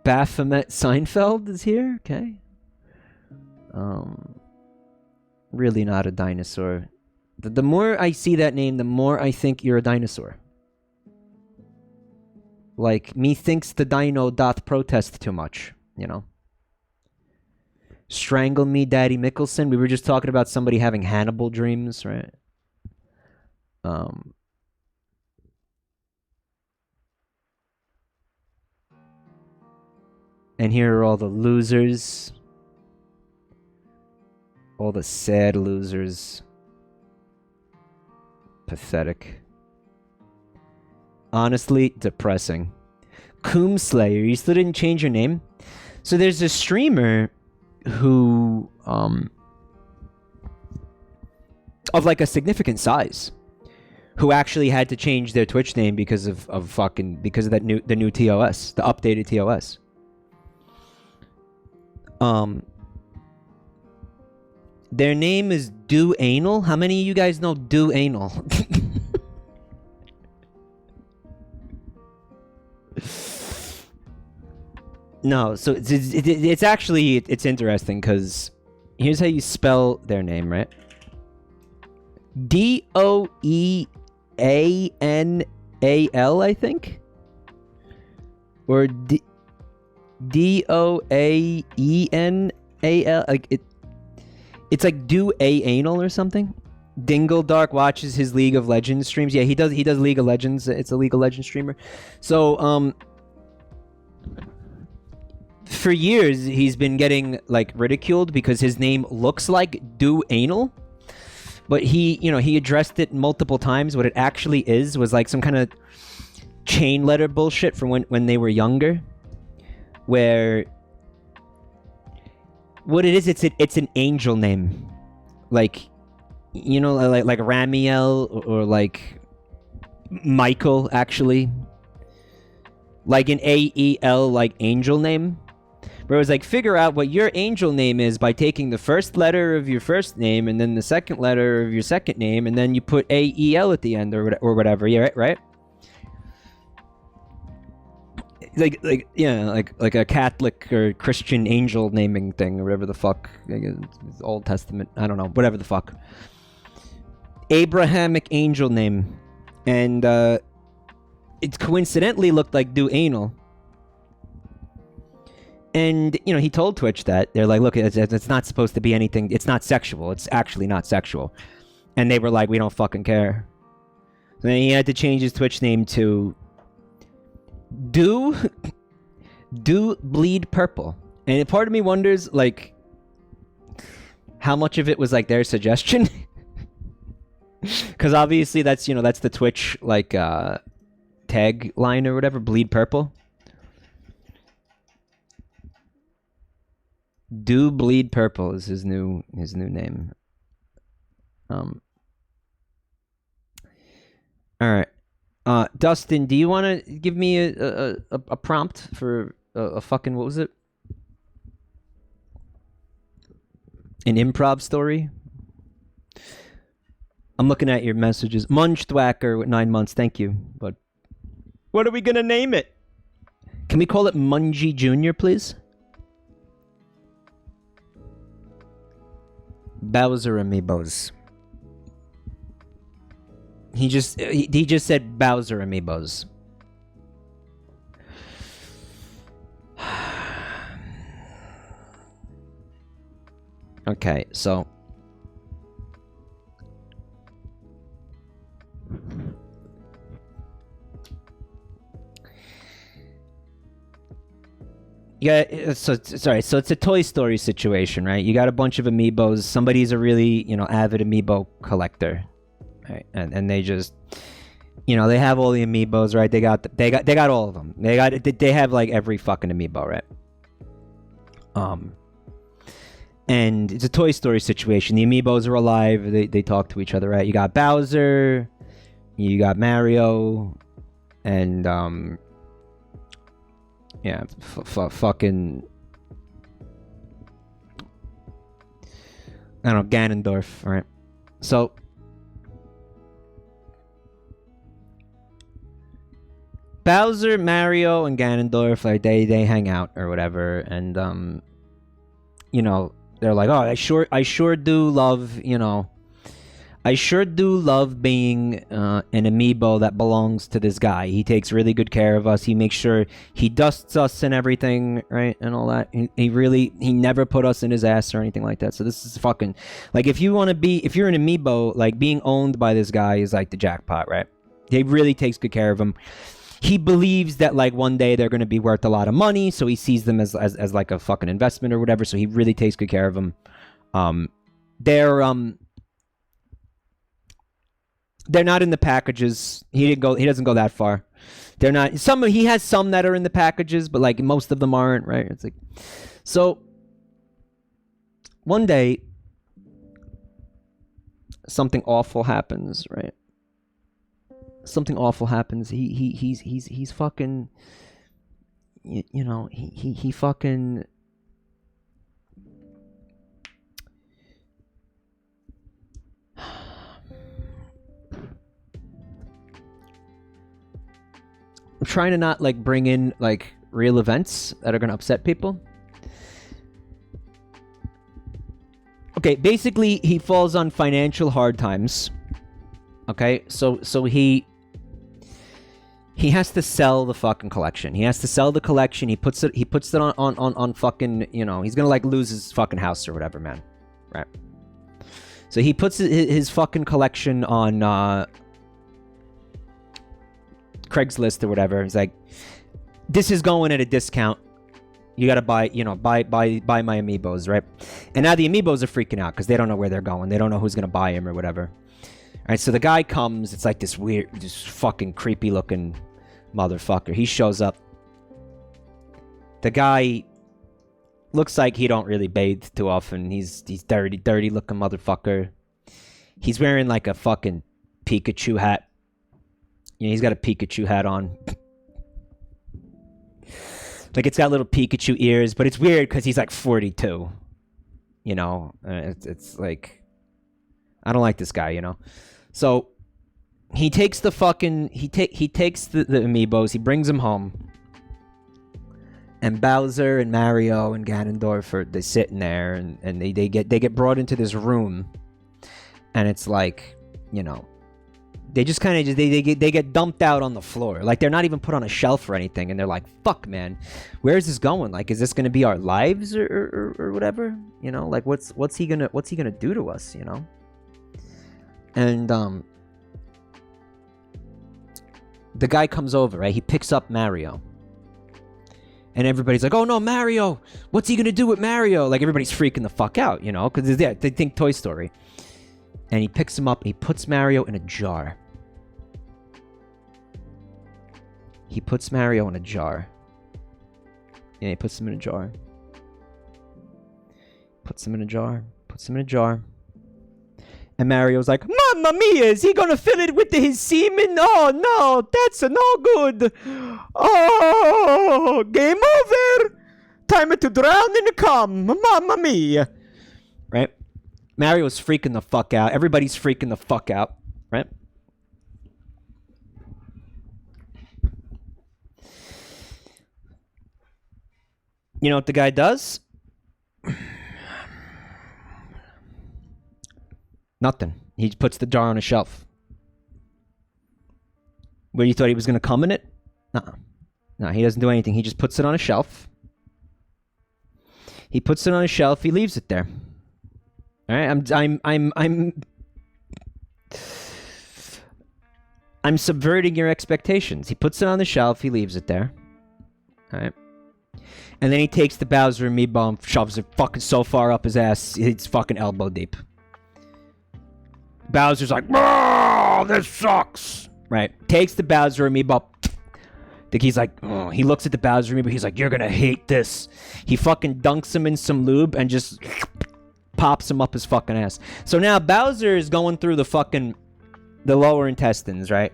Baphomet Seinfeld is here. Okay. Really not a dinosaur. The more I see that name, the more I think you're a dinosaur. Like, methinks the dino doth protest too much, you know? Strangle me, Daddy Mickelson. We were just talking about somebody having Hannibal dreams, right? And here are all the losers. All the sad losers. Pathetic. Honestly, depressing. Coom Slayer, you still didn't change your name? So there's a streamer who, of like a significant size, who actually had to change their Twitch name because of the new TOS, the updated TOS. Their name is Do Anal. How many of you guys know Do Anal? No, so it's actually interesting because here's how you spell their name, right? Doeanal, I think, or Doaenal. Like it's like Do A Anal or something. Dingle Dark watches his League of Legends streams. Yeah, he does League of Legends. It's a League of Legends streamer. So for years he's been getting like ridiculed because his name looks like Do Anal. But he addressed it multiple times. What it actually was like some kind of chain letter bullshit from when they were younger, where what it is, it's an angel name, like like Ramiel or like Michael, actually, like an AEL, like angel name. Where it was like, figure out what your angel name is by taking the first letter of your first name and then the second letter of your second name, and then you put AEL at the end or whatever. Yeah, right. Like a Catholic or Christian angel naming thing or whatever the fuck. Old Testament, I don't know, whatever the fuck. Abrahamic angel name, and it coincidentally looked like Do Anal. And, he told Twitch that. They're like, look, it's not supposed to be anything. It's not sexual. It's actually not sexual. And they were like, we don't fucking care. So then he had to change his Twitch name to Do Bleed Purple. And part of me wonders, like, how much of it was, like, their suggestion? Because obviously that's the Twitch, like, tag line or whatever, Bleed Purple. Do Bleed Purple is his new name. All right. Dustin, do you want to give me a prompt for a fucking, what was it? An improv story? I'm looking at your messages. Munch Thwacker with 9 months, thank you. But what are we gonna name it? Can we call it Mungie Jr., please? Bowser Amiibos. He just said Bowser Amiibos. Okay, so Sorry. So it's a Toy Story situation, right? You got a bunch of amiibos. Somebody's a really, avid amiibo collector, right? And they just, they have all the amiibos, right? They got all of them. They have like every fucking amiibo, right? And it's a Toy Story situation. The amiibos are alive. They talk to each other, right? You got Bowser, you got Mario, and fucking, I don't know, Ganondorf, right? So Bowser, Mario, and Ganondorf, like they hang out or whatever, and they're like, oh, I sure do love, I sure do love being an amiibo that belongs to this guy. He takes really good care of us. He makes sure he dusts us and everything, right? And all that. He never put us in his ass or anything like that. So this is fucking, like, if you're an amiibo, like, being owned by this guy is like the jackpot, right? He really takes good care of him. He believes that, like, one day they're going to be worth a lot of money, so he sees them as like a fucking investment or whatever, so he really takes good care of them. They're not in the packages. He doesn't go that far. They're not. He has some that are in the packages, but like most of them aren't, right? It's like, so one day something awful happens, right? Something awful happens. He's fucking, he fucking, I'm trying to not like bring in like real events that are gonna upset people. Okay, basically he falls on financial hard times. Okay, so he has to sell the fucking collection. He has to sell the collection. He puts it on fucking, he's gonna like lose his fucking house or whatever, man. Right. So he puts his fucking collection on Craigslist or whatever. He's like, this is going at a discount. You gotta buy my amiibos, right? And now the amiibos are freaking out because they don't know where they're going. They don't know who's gonna buy him or whatever. All right, so the guy comes. It's like this weird, this fucking creepy looking motherfucker. He shows up. The guy looks like he don't really bathe too often. He's dirty looking motherfucker. He's wearing like a fucking Pikachu hat. He's got a Pikachu hat on. Like, it's got little Pikachu ears, but it's weird because he's like 42. It's like, I don't like this guy, So he takes the fucking he takes the amiibos, he brings them home. And Bowser and Mario and Ganondorf they're sitting there, and they get brought into this room, and it's like, they just kind of they get dumped out on the floor. Like, they're not even put on a shelf or anything, and they're like, fuck, man, where is this going? Like, is this gonna be our lives or whatever? Like, what's he gonna do to us? And the guy comes over, right? He picks up Mario. And everybody's like, oh no, Mario! What's he gonna do with Mario? Like, everybody's freaking the fuck out, because they think Toy Story. And he picks him up and he puts Mario in a jar. He puts Mario in a jar. Yeah, he puts him in a jar. Puts him in a jar. Puts him in a jar. And Mario's like, Mamma mia, is he gonna fill it with his semen? Oh no, that's no good. Oh, game over. Time to drown in the cum. Mamma mia. Right? Mario's freaking the fuck out. Everybody's freaking the fuck out. Right? You know what the guy does? Nothing. He puts the jar on a shelf. Where you thought he was going to come in it? Nuh-uh. No, he doesn't do anything. He just puts it on a shelf. He puts it on a shelf. He leaves it there. All right. I'm subverting your expectations. He puts it on the shelf. He leaves it there. All right. And then he takes the Bowser amiibo and shoves it fucking so far up his ass, it's fucking elbow deep. Bowser's like, oh, this sucks. Right. Takes the Bowser amiibo. He's like, oh. He looks at the Bowser amiibo. He's like, you're gonna hate this. He fucking dunks him in some lube and just pops him up his fucking ass. So now Bowser is going through the lower intestines, right?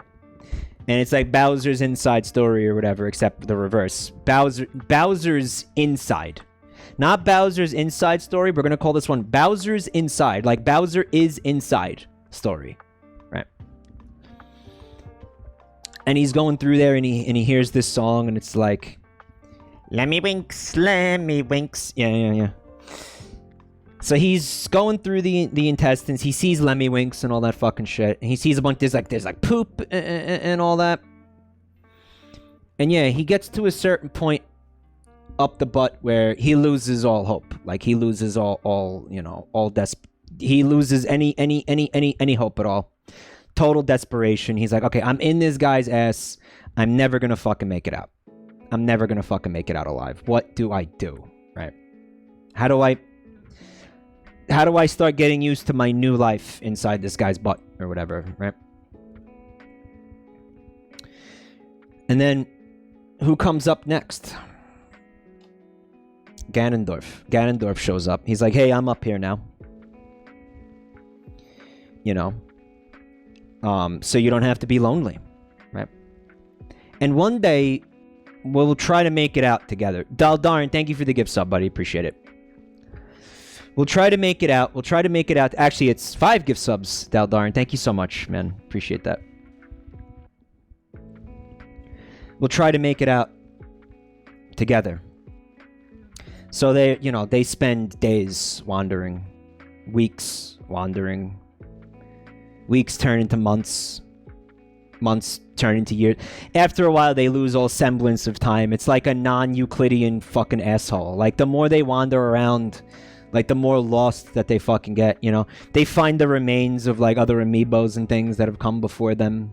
And it's like Bowser's inside story or whatever, except the reverse. Bowser's inside. Not Bowser's inside story. We're going to call this one Bowser's inside. Like Bowser is inside story. Right? And he's going through there and he hears this song and it's like, Lemmy winks, Lemmy winks. Yeah. So he's going through the intestines. He sees Lemmy winks and all that fucking shit. And he sees a bunch. There's like poop and all that. And yeah, he gets to a certain point up the butt where he loses all hope. Like he loses all he loses any hope at all. Total desperation. He's like, okay, I'm in this guy's ass. I'm never gonna fucking make it out. I'm never gonna fucking make it out alive. What do I do? Right? How do I start getting used to my new life inside this guy's butt or whatever, right? And then who comes up next? Ganondorf. Ganondorf shows up. He's like, hey, I'm up here now. You know. So you don't have to be lonely, right? And one day, we'll try to make it out together. Daldarn, thank you for the gift sub, buddy. Appreciate it. We'll try to make it out. Actually, it's 5 gift subs, Daldarn. Thank you so much, man. Appreciate that. We'll try to make it out together. So they spend days wandering, weeks wandering. Weeks turn into months. Months turn into years. After a while, they lose all semblance of time. It's like a non-Euclidean fucking asshole. Like, the more they wander around, like, the more lost that they fucking get, you know? They find the remains of, like, other amiibos and things that have come before them.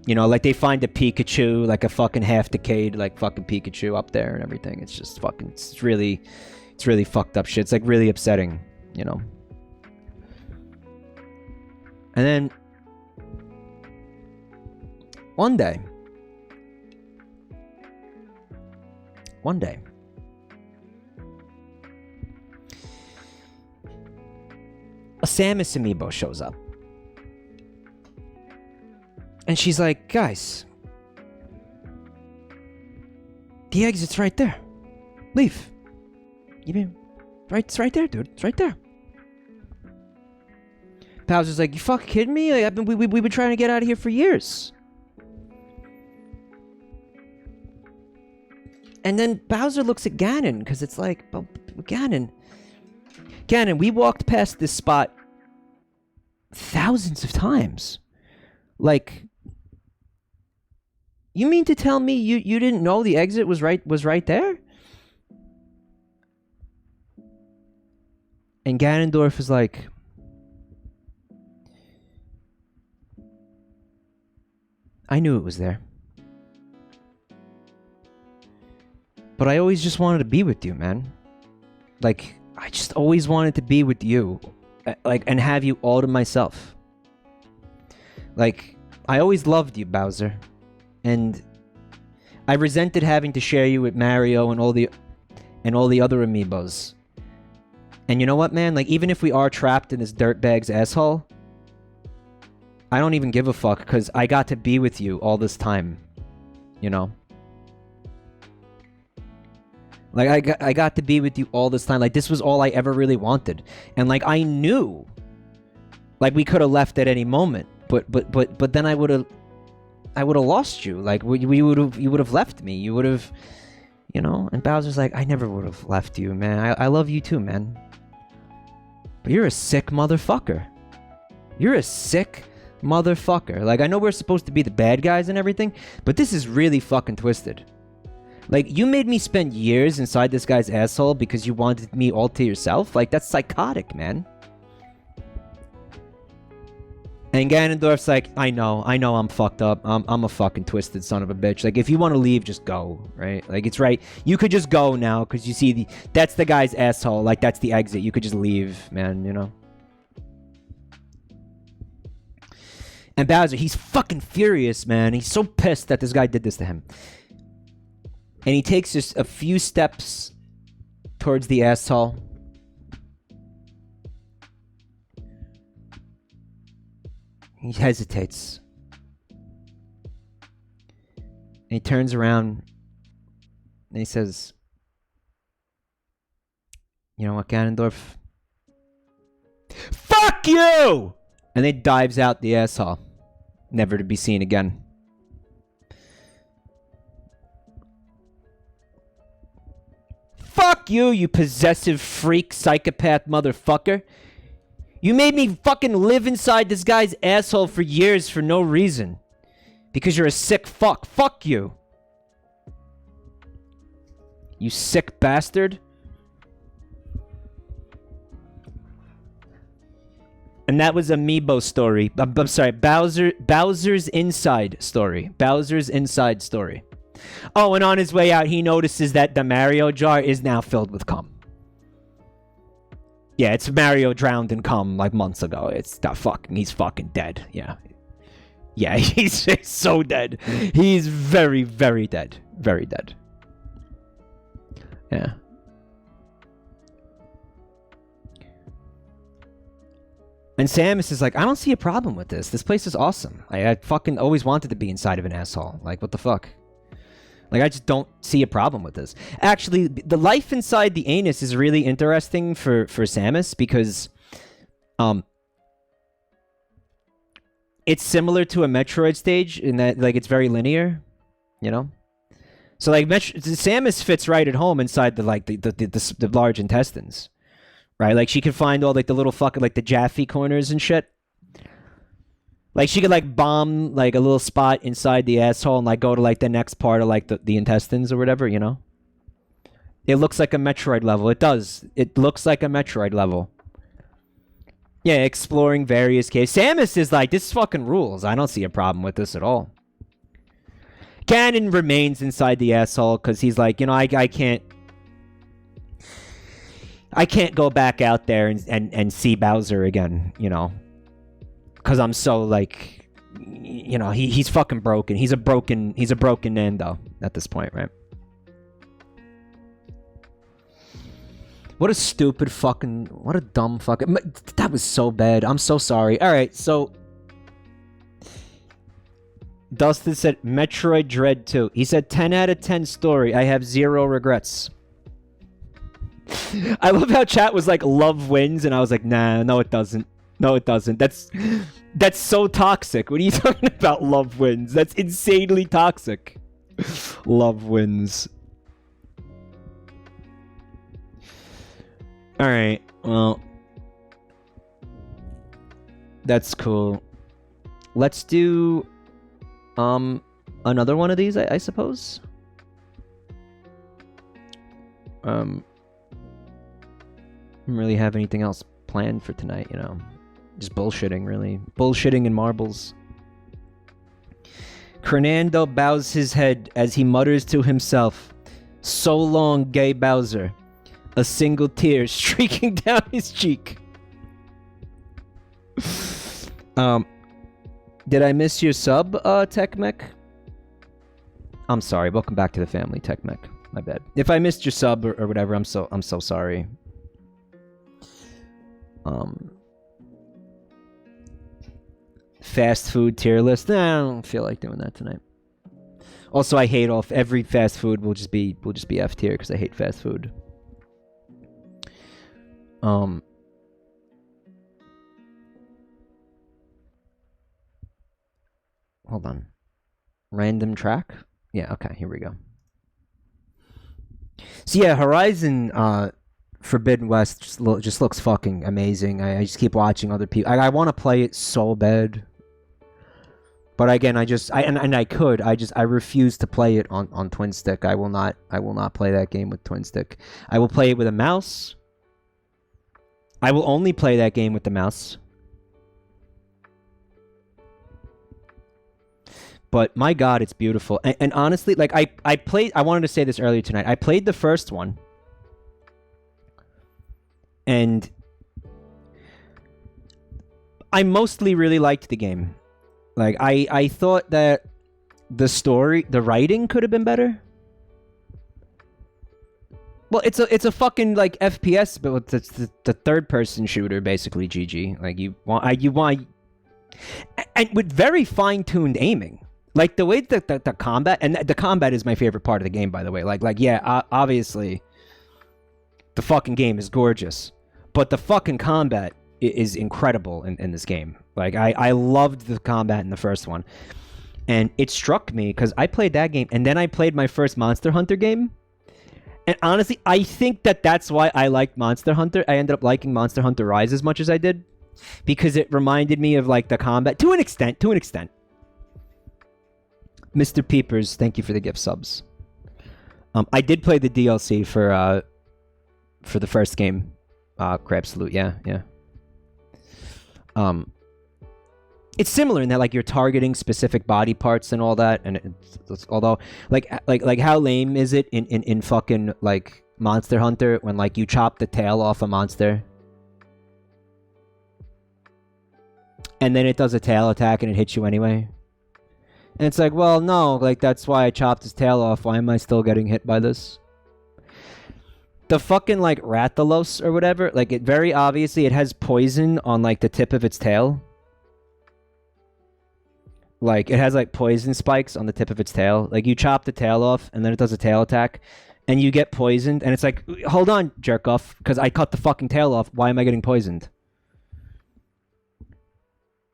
You know, like, they find a Pikachu, like, a fucking half-decayed, like, fucking Pikachu up there and everything. It's just fucking... It's really fucked up shit. It's, like, really upsetting, you know? And then... One day... a Samus amiibo shows up. And she's like, guys, the exit's right there. Leave. You mean, it's right there, dude. It's right there. Bowser's like, you fucking kidding me? Like, we've been trying to get out of here for years. And then Bowser looks at Ganon, because it's like, oh, Ganon, we walked past this spot thousands of times. Like, you mean to tell me you didn't know the exit was right there? And Ganondorf is like, I knew it was there. But I always just wanted to be with you, man. Like, I just always wanted to be with you. Like, and have you all to myself. Like, I always loved you, Bowser. And I resented having to share you with Mario and all the other amiibos. And you know what, man? Like, even if we are trapped in this dirtbag's asshole, I don't even give a fuck, because I got to be with you all this time. You know? Like, I got to be with you all this time. Like, this was all I ever really wanted. And, like, I knew, like, we could have left at any moment. But then I would have lost you. Like, you would have left me. You would have, you know? And Bowser's like, I never would have left you, man. I love you too, man. But you're a sick motherfucker. You're a sick motherfucker. Like, I know we're supposed to be the bad guys and everything, but this is really fucking twisted. Like, you made me spend years inside this guy's asshole because you wanted me all to yourself? Like, that's psychotic, man. And Ganondorf's like, I know I'm fucked up. I'm a fucking twisted son of a bitch. Like, if you want to leave, just go, right? Like, it's right. You could just go now, because you see, that's the guy's asshole. Like, that's the exit. You could just leave, man, you know? And Bowser, he's fucking furious, man. He's so pissed that this guy did this to him. And he takes just a few steps towards the asshole. He hesitates. And he turns around and he says, you know what, Ganondorf? Fuck you! And then dives out the asshole. Never to be seen again. Fuck you, you possessive freak psychopath motherfucker. You made me fucking live inside this guy's asshole for years for no reason. Because you're a sick fuck. Fuck you. You sick bastard. And that was Amiibo story. I'm sorry, Bowser's Inside story. Bowser's Inside story. Oh, and on his way out, he notices that the Mario jar is now filled with cum. Yeah, it's Mario drowned in cum like months ago. It's that fucking, he's fucking dead. Yeah. Yeah, he's so dead. He's very, very dead. Very dead. Yeah. And Samus is like, I don't see a problem with this. This place is awesome. I fucking always wanted to be inside of an asshole. Like, what the fuck? Like, I just don't see a problem with this. Actually, the life inside the anus is really interesting for Samus because it's similar to a Metroid stage in that, like, it's very linear, you know? So, like, Samus fits right at home inside the large intestines, right? Like, she can find all, like, the little fucking, like, the Jaffe corners and shit. Like, she could, like, bomb, like, a little spot inside the asshole and, like, go to, like, the next part of, like, the intestines or whatever, you know? It looks like a Metroid level. It does. It looks like a Metroid level. Yeah, exploring various caves. Samus is like, this fucking rules. I don't see a problem with this at all. Ganon remains inside the asshole because he's like, you know, I can't go back out there and see Bowser again, you know? Because I'm so, like, you know, he's fucking broken. He's a broken Nando at this point, right? What a stupid fucking, what a dumb fucking, that was so bad. I'm so sorry. All right, so Dustin said Metroid Dread 2. He said 10 out of 10 story. I have 0 regrets. I love how chat was like, love wins, and I was like, nah, no it doesn't. No, it doesn't. That's so toxic. What are you talking about, love wins? That's insanely toxic. Love wins. Alright, well. That's cool. Let's do another one of these, I suppose. I don't really have anything else planned for tonight, you know. Just bullshitting, really. Bullshitting and marbles. Fernando bows his head as he mutters to himself, "So long, gay Bowser." A single tear streaking down his cheek. Did I miss your sub, TechMech? I'm sorry. Welcome back to the family, TechMech. My bad. If I missed your sub or whatever, I'm so sorry. Fast food tier list. Nah, I don't feel like doing that tonight. Also, I hate every fast food will just be F tier because I hate fast food. Hold on. Random track? Yeah, okay, here we go. So yeah, Horizon Forbidden West just looks fucking amazing. I just keep watching other people. I want to play it so bad. But again, I refuse to play it on twin stick. I will not play that game with twin stick. I will play it with a mouse. I will only play that game with the mouse. But my God, it's beautiful. And honestly, like I played. I wanted to say this earlier tonight. I played the first one, and I mostly really liked the game. Like I thought that the story, the writing could have been better. Well, it's a fucking like FPS, but it's the third person shooter basically. GG. Like you want, and with very fine tuned aiming. Like the way that the combat, and the combat is my favorite part of the game, by the way. Like yeah, obviously, the fucking game is gorgeous, but the fucking combat is incredible in this game. Like I loved the combat in the first one, and it struck me because I played that game, and then I played my first Monster Hunter game. And honestly, I think that's why I liked Monster Hunter. I ended up liking Monster Hunter Rise as much as I did, because it reminded me of like the combat to an extent. Mr. Peepers, thank you for the gift subs. I did play the DLC for the first game, Crab Salute. Yeah. It's similar in that like you're targeting specific body parts and all that, and although like how lame is it in fucking like Monster Hunter when like you chop the tail off a monster and then it does a tail attack and it hits you anyway, and it's like, well, no, like that's why I chopped his tail off. Why am I still getting hit by this? The fucking like Rathalos or whatever, like it very obviously it has poison on like the tip of its tail. Like, it has, like, poison spikes on the tip of its tail. Like, you chop the tail off, and then it does a tail attack, and you get poisoned, and it's like, hold on, jerk off, because I cut the fucking tail off. Why am I getting poisoned?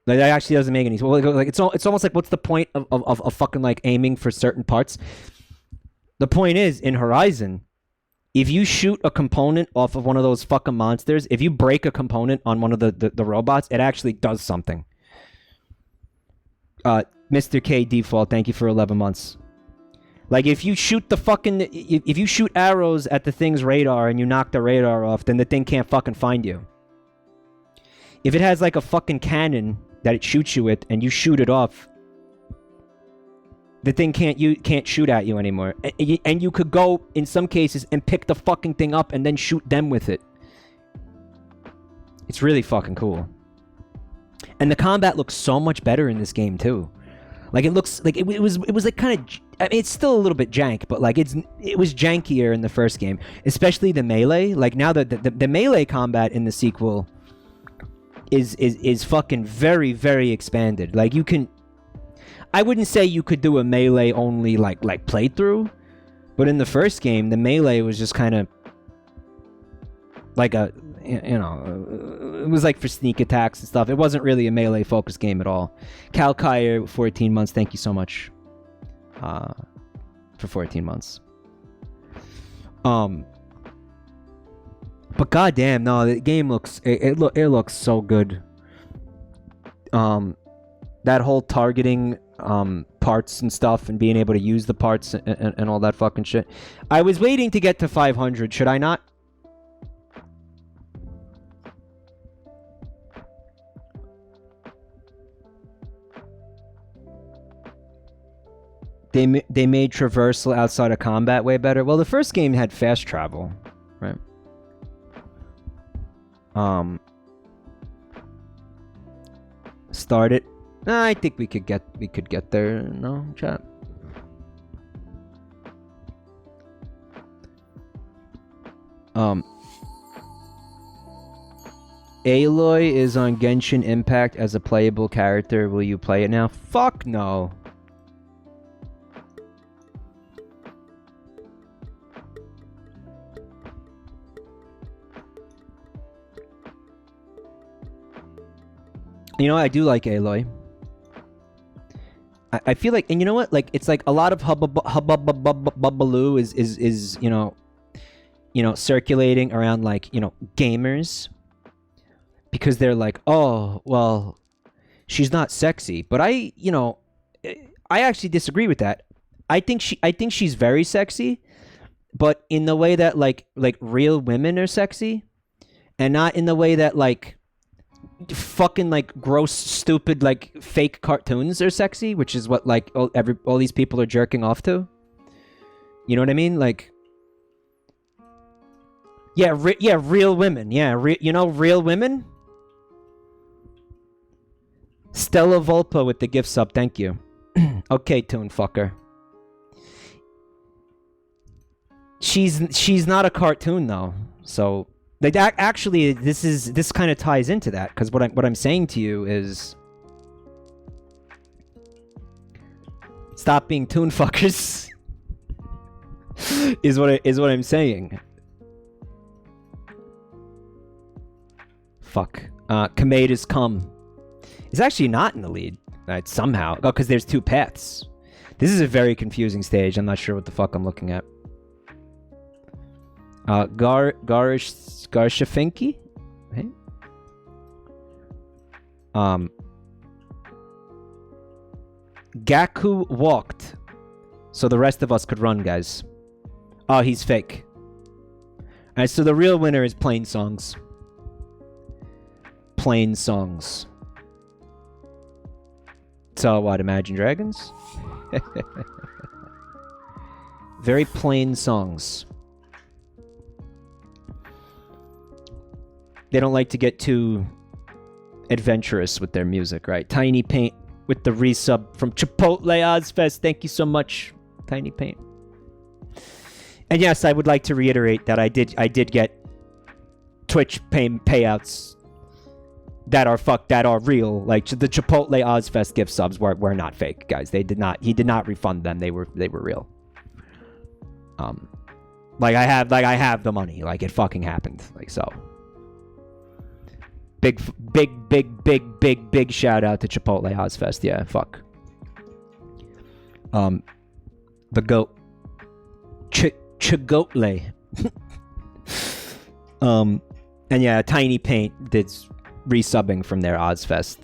Like, that actually doesn't make any sense. Like, it's almost like, what's the point of fucking, like, aiming for certain parts? The point is, in Horizon, if you shoot a component off of one of those fucking monsters, if you break a component on one of the robots, it actually does something. Mr. K Default, thank you for 11 months. Like, if you shoot if you shoot arrows at the thing's radar and you knock the radar off, then the thing can't fucking find you. If it has, like, a fucking cannon that it shoots you with and you shoot it off, the thing can't shoot at you anymore. And you could go, in some cases, and pick the fucking thing up and then shoot them with it. It's really fucking cool. And the combat looks so much better in this game too. Like, it looks like it was like kind of, I mean, it's still a little bit jank, but like it was jankier in the first game, especially the melee. Like, now the melee combat in the sequel is fucking very, very expanded. Like, you can, I wouldn't say you could do a melee only like playthrough, but in the first game the melee was just kind of like a, you know, it was like for sneak attacks and stuff. It wasn't really a melee focused game at all. Cal Kyer, 14 months. Thank you so much for 14 months. But goddamn, no, the game looks it looks so good. That whole targeting parts and stuff and being able to use the parts and all that fucking shit. I was waiting to get to 500. Should I not? They made traversal outside of combat way better. Well, the first game had fast travel, right? Start it. I think we could get there. No, chat. Aloy is on Genshin Impact as a playable character. Will you play it now? Fuck no. You know, I do like Aloy. I feel like, and you know what? Like, it's like a lot of hubbaloo is you know, circulating around, like, you know, gamers, because they're like, oh, well, she's not sexy. But I actually disagree with that. I think she's very sexy, but in the way that like real women are sexy, and not in the way that like fucking like gross, stupid, like fake cartoons are sexy, which is what like all these people are jerking off to. You know what I mean? Like, yeah, real women. Yeah, real women. Stella Volpa with the gift sub. Thank you. Okay, Toon fucker. She's not a cartoon though, so like actually this kind of ties into that, because what I'm saying to you is stop being Toon fuckers. is what I'm saying. Fuck. Kamade has come. It's actually not in the lead. Somehow. Oh, because there's two paths. This is a very confusing stage. I'm not sure what the fuck I'm looking at. Garshafinki? Hey? Gaku walked. So the rest of us could run, guys. Oh, he's fake. Alright, so the real winner is Plain Songs. Plain Songs. So what, Imagine Dragons? Very plain songs. They don't like to get too adventurous with their music, right? Tiny Paint with the resub from Chipotle Ozfest. Thank you so much, Tiny Paint. And yes, I would like to reiterate that I did get Twitch payouts that are real. Like the Chipotle Ozfest gift subs were not fake, guys. He did not refund them. They were real. Like I have the money. Like it fucking happened. Like so. Big shout out to Chipotle Ozfest. Yeah, fuck. The goat. Chigotle. And yeah, Tiny Paint did resubbing from their Ozfest,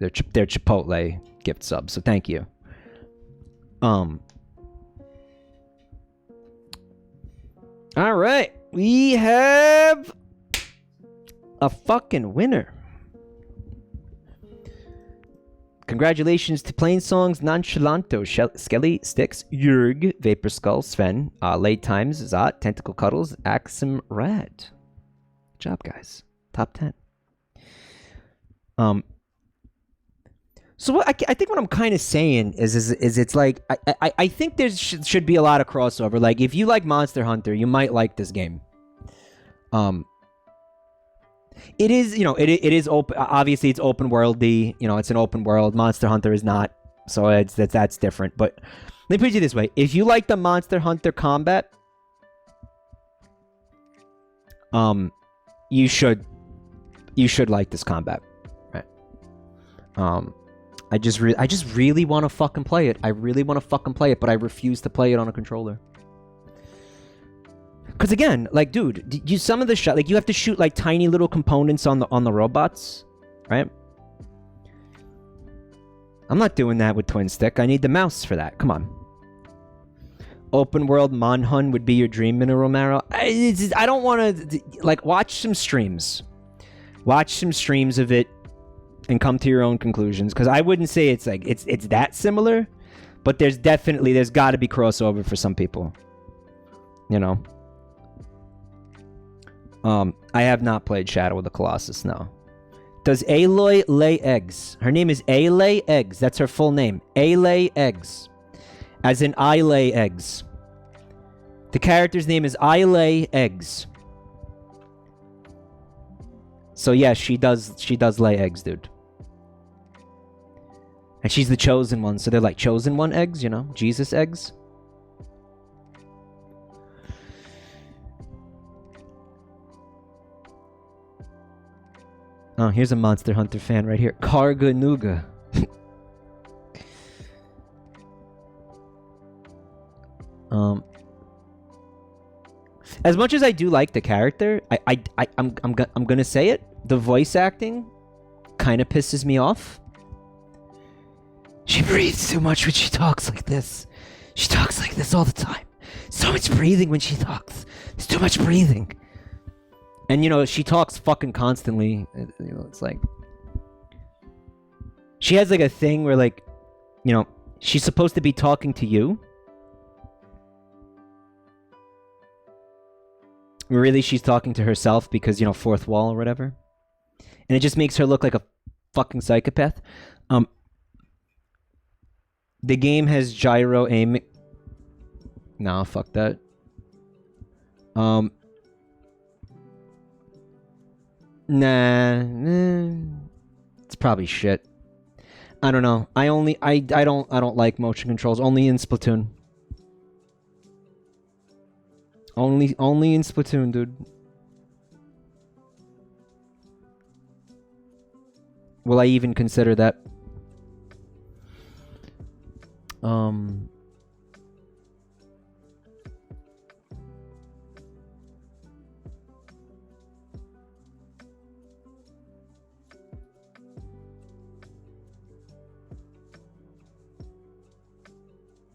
their Chipotle gift sub. So thank you. All right, we have a fucking winner. Congratulations to Plain Songs, Nonchalanto, Skelly, Sticks, Jerge, Vapor Skull, Sven, Late Times, Zot, Tentacle Cuddles, Axum Rad. Good job, guys. Top 10. So what I think what I'm kind of saying is it's like I think there should be a lot of crossover. Like if you like Monster Hunter, you might like this game. It is, it is open. Obviously, it's open worldy. It's an open world. Monster Hunter is not, so that's different. But let me put it this way: if you like the Monster Hunter combat, you should like this combat, right? I just really want to fucking play it. I really want to fucking play it, but I refuse to play it on a controller. Because again, like, dude, some of the shot, like, you have to shoot like tiny little components on the robots, right? I'm not doing that with Twin Stick. I need the mouse for that. Come on. Open world Monhun would be your dream, Mineral Marrow. I don't want to, like, watch some streams. Watch some streams of it and come to your own conclusions. Because I wouldn't say it's like it's that similar, but there's got to be crossover for some people. I have not played Shadow of the Colossus, no. Does Aloy lay eggs? Her name is Alay Eggs. That's her full name. Alay Eggs. As in I lay eggs. The character's name is I lay eggs. So yeah, she does lay eggs, dude. And she's the chosen one, so they're like chosen one eggs, Jesus eggs. Oh, here's a Monster Hunter fan right here. Karga Nuga. As much as I do like the character, I'm gonna say it. The voice acting kind of pisses me off. She breathes too much when she talks like this. She talks like this all the time. So much breathing when she talks. There's too much breathing. And, you know, she talks fucking constantly. You know, it's like... She has, like, a thing where, like, you know, she's supposed to be talking to you. Really, she's talking to herself because, you know, fourth wall or whatever. And it just makes her look like a fucking psychopath. The game has gyro aiming... Nah, fuck that. Nah, it's probably shit. I don't know. I don't like motion controls. Only in Splatoon. Only in Splatoon, dude. Will I even consider that?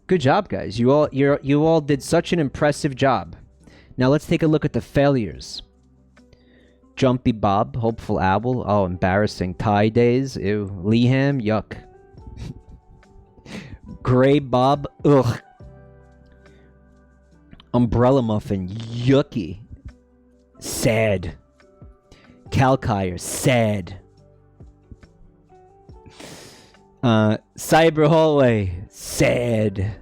Good job, guys. You all did such an impressive job. Now let's take a look at the failures. Jumpy Bob, Hopeful Owl. Oh, embarrassing. Tie Days. Ew. Leham. Yuck. Gray Bob. Ugh. Umbrella Muffin. Yucky. Sad. Calkire. Sad. Cyber Hallway. Sad.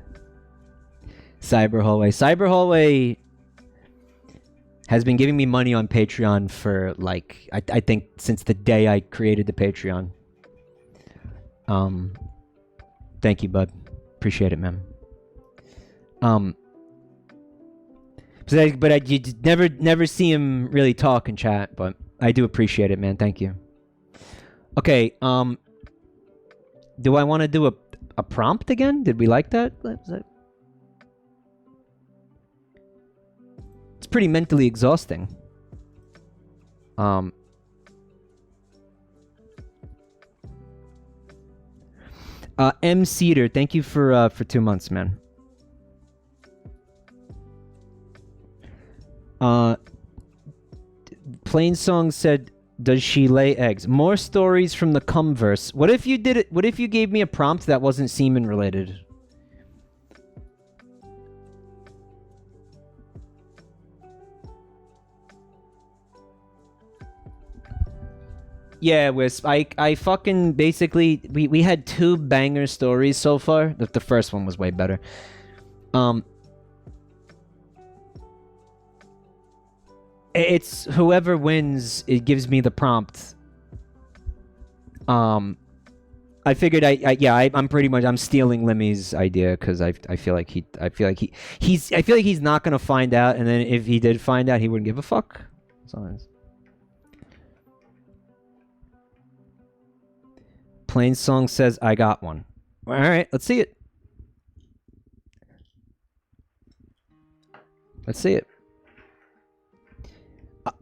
Cyber Hallway. Cyber Hallway has been giving me money on Patreon for, like, I think since the day I created the Patreon. Thank you, bud. Appreciate it, man. But you never see him really talk and chat, but I do appreciate it, man. Thank you. Okay, do I want to do a prompt again? Did we like that? It's pretty mentally exhausting. M. Cedar, thank you for 2 months, man. Plain Song said, does she lay eggs? More stories from the Cumverse. What if you did it? What if you gave me a prompt that wasn't semen related? Yeah, Wisp. I fucking basically we had 2 banger stories so far. The first one was way better. It's whoever wins, it gives me the prompt. I figured I'm pretty much I'm stealing Limmy's idea because I feel like he's not gonna find out, and then if he did find out, he wouldn't give a fuck. So Plain Song says I got one. All right, let's see it. Let's see it.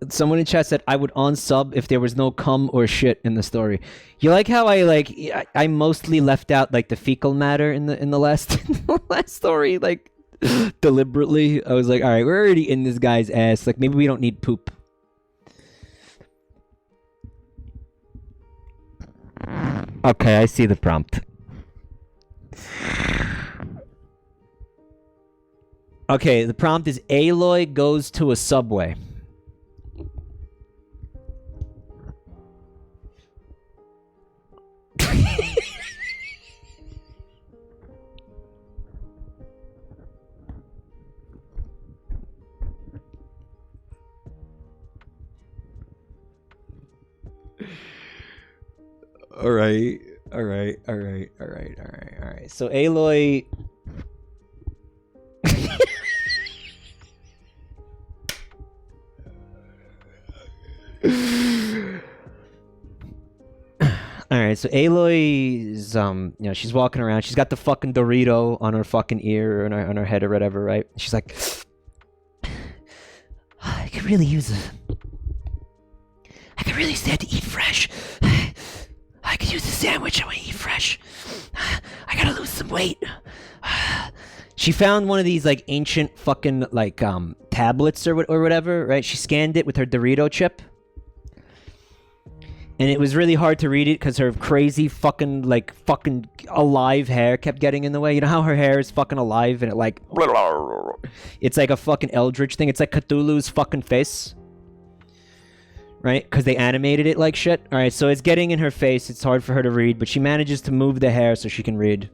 Someone in chat said I would unsub if there was no cum or shit in the story. You like how I mostly left out like the fecal matter in the last last story, like deliberately. I was like, all right, we're already in this guy's ass. Like maybe we don't need poop. Okay, I see the prompt. Okay, the prompt is Aloy goes to a subway. All right. So Aloy. All right. So Aloy's she's walking around. She's got the fucking Dorito on her fucking ear or on her head or whatever, right? She's like, I could really stand to eat fresh. I could use a sandwich. I want to eat fresh. I gotta lose some weight. She found one of these like ancient fucking like tablets or whatever, right? She scanned it with her Dorito chip. And it was really hard to read it because her crazy fucking alive hair kept getting in the way. You know how her hair is fucking alive and it like... It's like a fucking eldritch thing. It's like Cthulhu's fucking face. Right? Because they animated it like shit. Alright, so it's getting in her face. It's hard for her to read, but she manages to move the hair so she can read.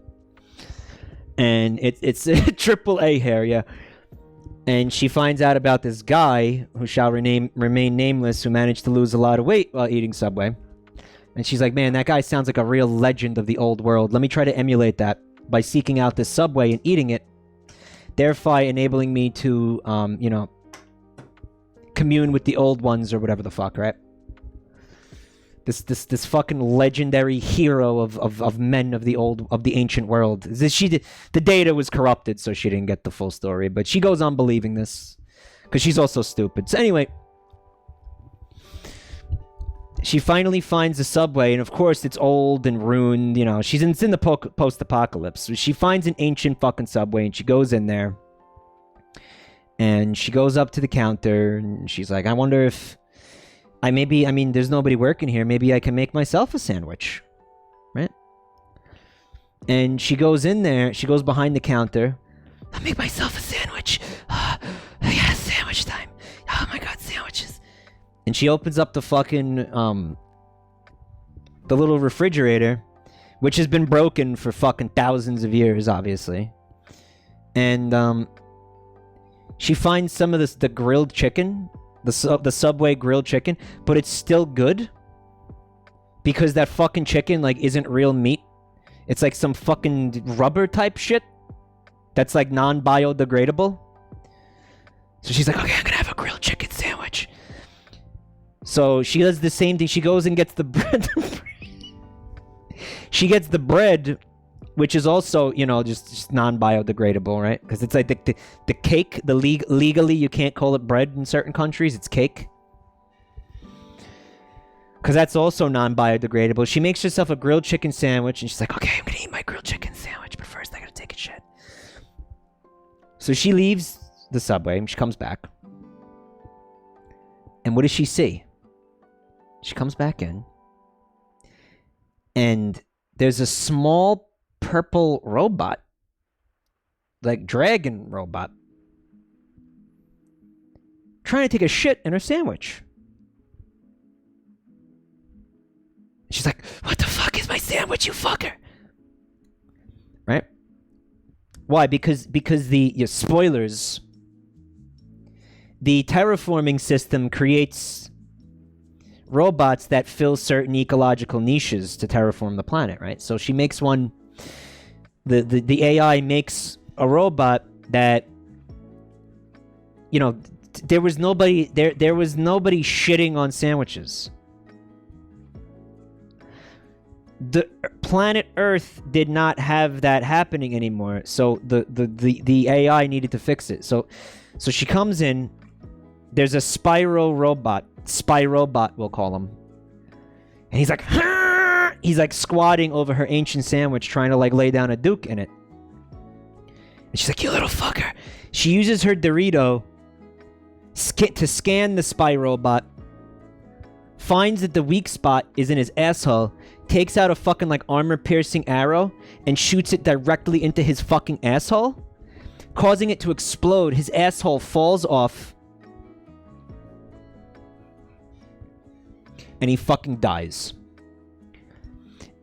And it's triple A hair, yeah. And she finds out about this guy, who shall remain nameless, who managed to lose a lot of weight while eating Subway. And she's like, man, that guy sounds like a real legend of the old world. Let me try to emulate that by seeking out this Subway and eating it, thereby enabling me to, you know, commune with the old ones or whatever the fuck, right? This fucking legendary hero of men of the ancient world. The data was corrupted, so she didn't get the full story. But she goes on believing this because she's also stupid. So anyway, she finally finds the Subway, and of course it's old and ruined. You know, it's in the post-apocalypse. So she finds an ancient fucking Subway, and she goes in there, and she goes up to the counter, and she's like, I wonder if I mean, there's nobody working here. Maybe I can make myself a sandwich, right? And she goes in there. She goes behind the counter. I'll make myself a sandwich. Yeah, sandwich time. Oh my god, sandwiches. And she opens up the fucking, the little refrigerator, which has been broken for fucking thousands of years, obviously. And, she finds some of the grilled chicken. The Subway grilled chicken, but it's still good because that fucking chicken like isn't real meat. It's like some fucking rubber type shit that's like non-biodegradable. So she's like, okay, I'm gonna have a grilled chicken sandwich. So she does the same thing. She goes and gets the bread. She gets the bread, which is also, you know, just non-biodegradable, right? Because it's like the cake, legally you can't call it bread in certain countries, it's cake. Because that's also non-biodegradable. She makes herself a grilled chicken sandwich, and she's like, okay, I'm gonna eat my grilled chicken sandwich, but first I gotta take a shit. So she leaves the Subway, and she comes back. And what does she see? She comes back in, and there's a small purple robot, like dragon robot, trying to take a shit in her sandwich. She's like, what the fuck is my sandwich, you fucker? Right? Why? Because the spoilers, the terraforming system creates robots that fill certain ecological niches to terraform the planet, right? So she makes one. The AI makes a robot that, you know, there was nobody shitting on sandwiches. The planet Earth did not have that happening anymore, so the AI needed to fix it. So she comes in. There's a Spyro robot, we'll call him, and he's like, "Hurr!" He's like squatting over her ancient sandwich, trying to like lay down a duke in it. And she's like, you little fucker. She uses her Dorito to scan the spy robot, finds that the weak spot is in his asshole, takes out a fucking like armor-piercing arrow, and shoots it directly into his fucking asshole, causing it to explode. His asshole falls off, and he fucking dies.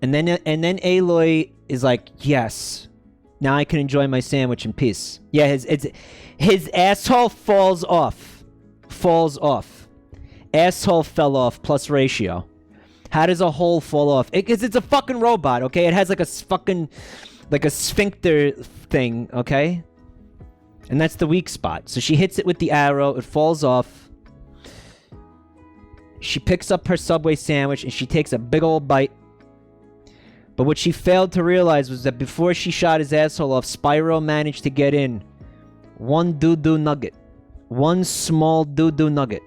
And then Aloy is like, yes, now I can enjoy my sandwich in peace. Yeah, his asshole falls off. Asshole fell off plus ratio. How does a hole fall off? Because it's a fucking robot, okay? It has like a fucking, like a sphincter thing, okay? And that's the weak spot. So she hits it with the arrow. It falls off. She picks up her Subway sandwich and she takes a big old bite. But what she failed to realize was that before she shot his asshole off, Spyro managed to get in one doo-doo nugget. One small doo-doo nugget.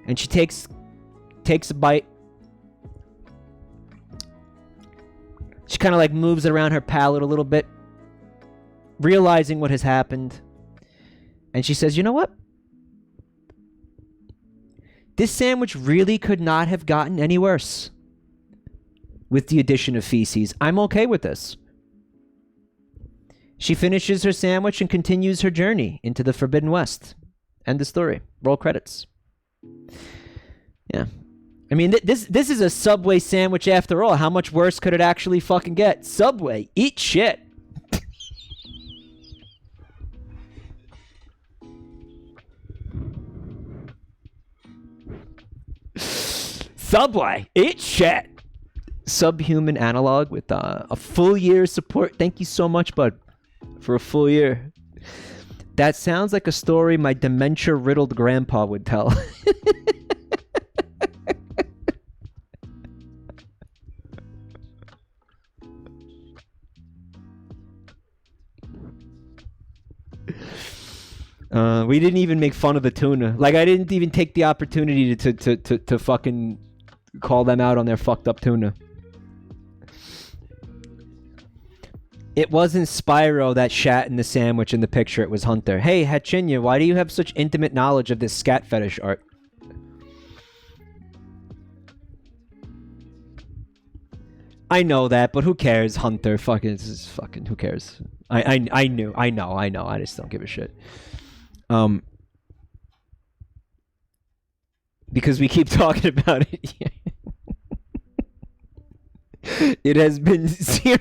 And she takes a bite. She kind of like moves it around her palate a little bit. realizing what has happened. And she says, you know what? This sandwich really could not have gotten any worse. With the addition of feces, I'm okay with this. She finishes her sandwich and continues her journey into the Forbidden West. End the story. Roll credits. Yeah. I mean, this is a Subway sandwich after all. How much worse could it actually fucking get? Subway, eat shit. Subway, eat shit. Subhuman analog with a full year support. Thank you so much, bud, for a full year. That sounds like a story my dementia-riddled grandpa would tell. We didn't even make fun of the tuna. Like, I didn't even take the opportunity to fucking call them out on their fucked up tuna. It wasn't Spyro that shat in the sandwich in the picture. It was Hunter. Hey, Hachinya, why do you have such intimate knowledge of this scat fetish art? I know that, but who cares, Hunter? Fucking who cares? I know. I just don't give a shit. Because we keep talking about it. It has been 0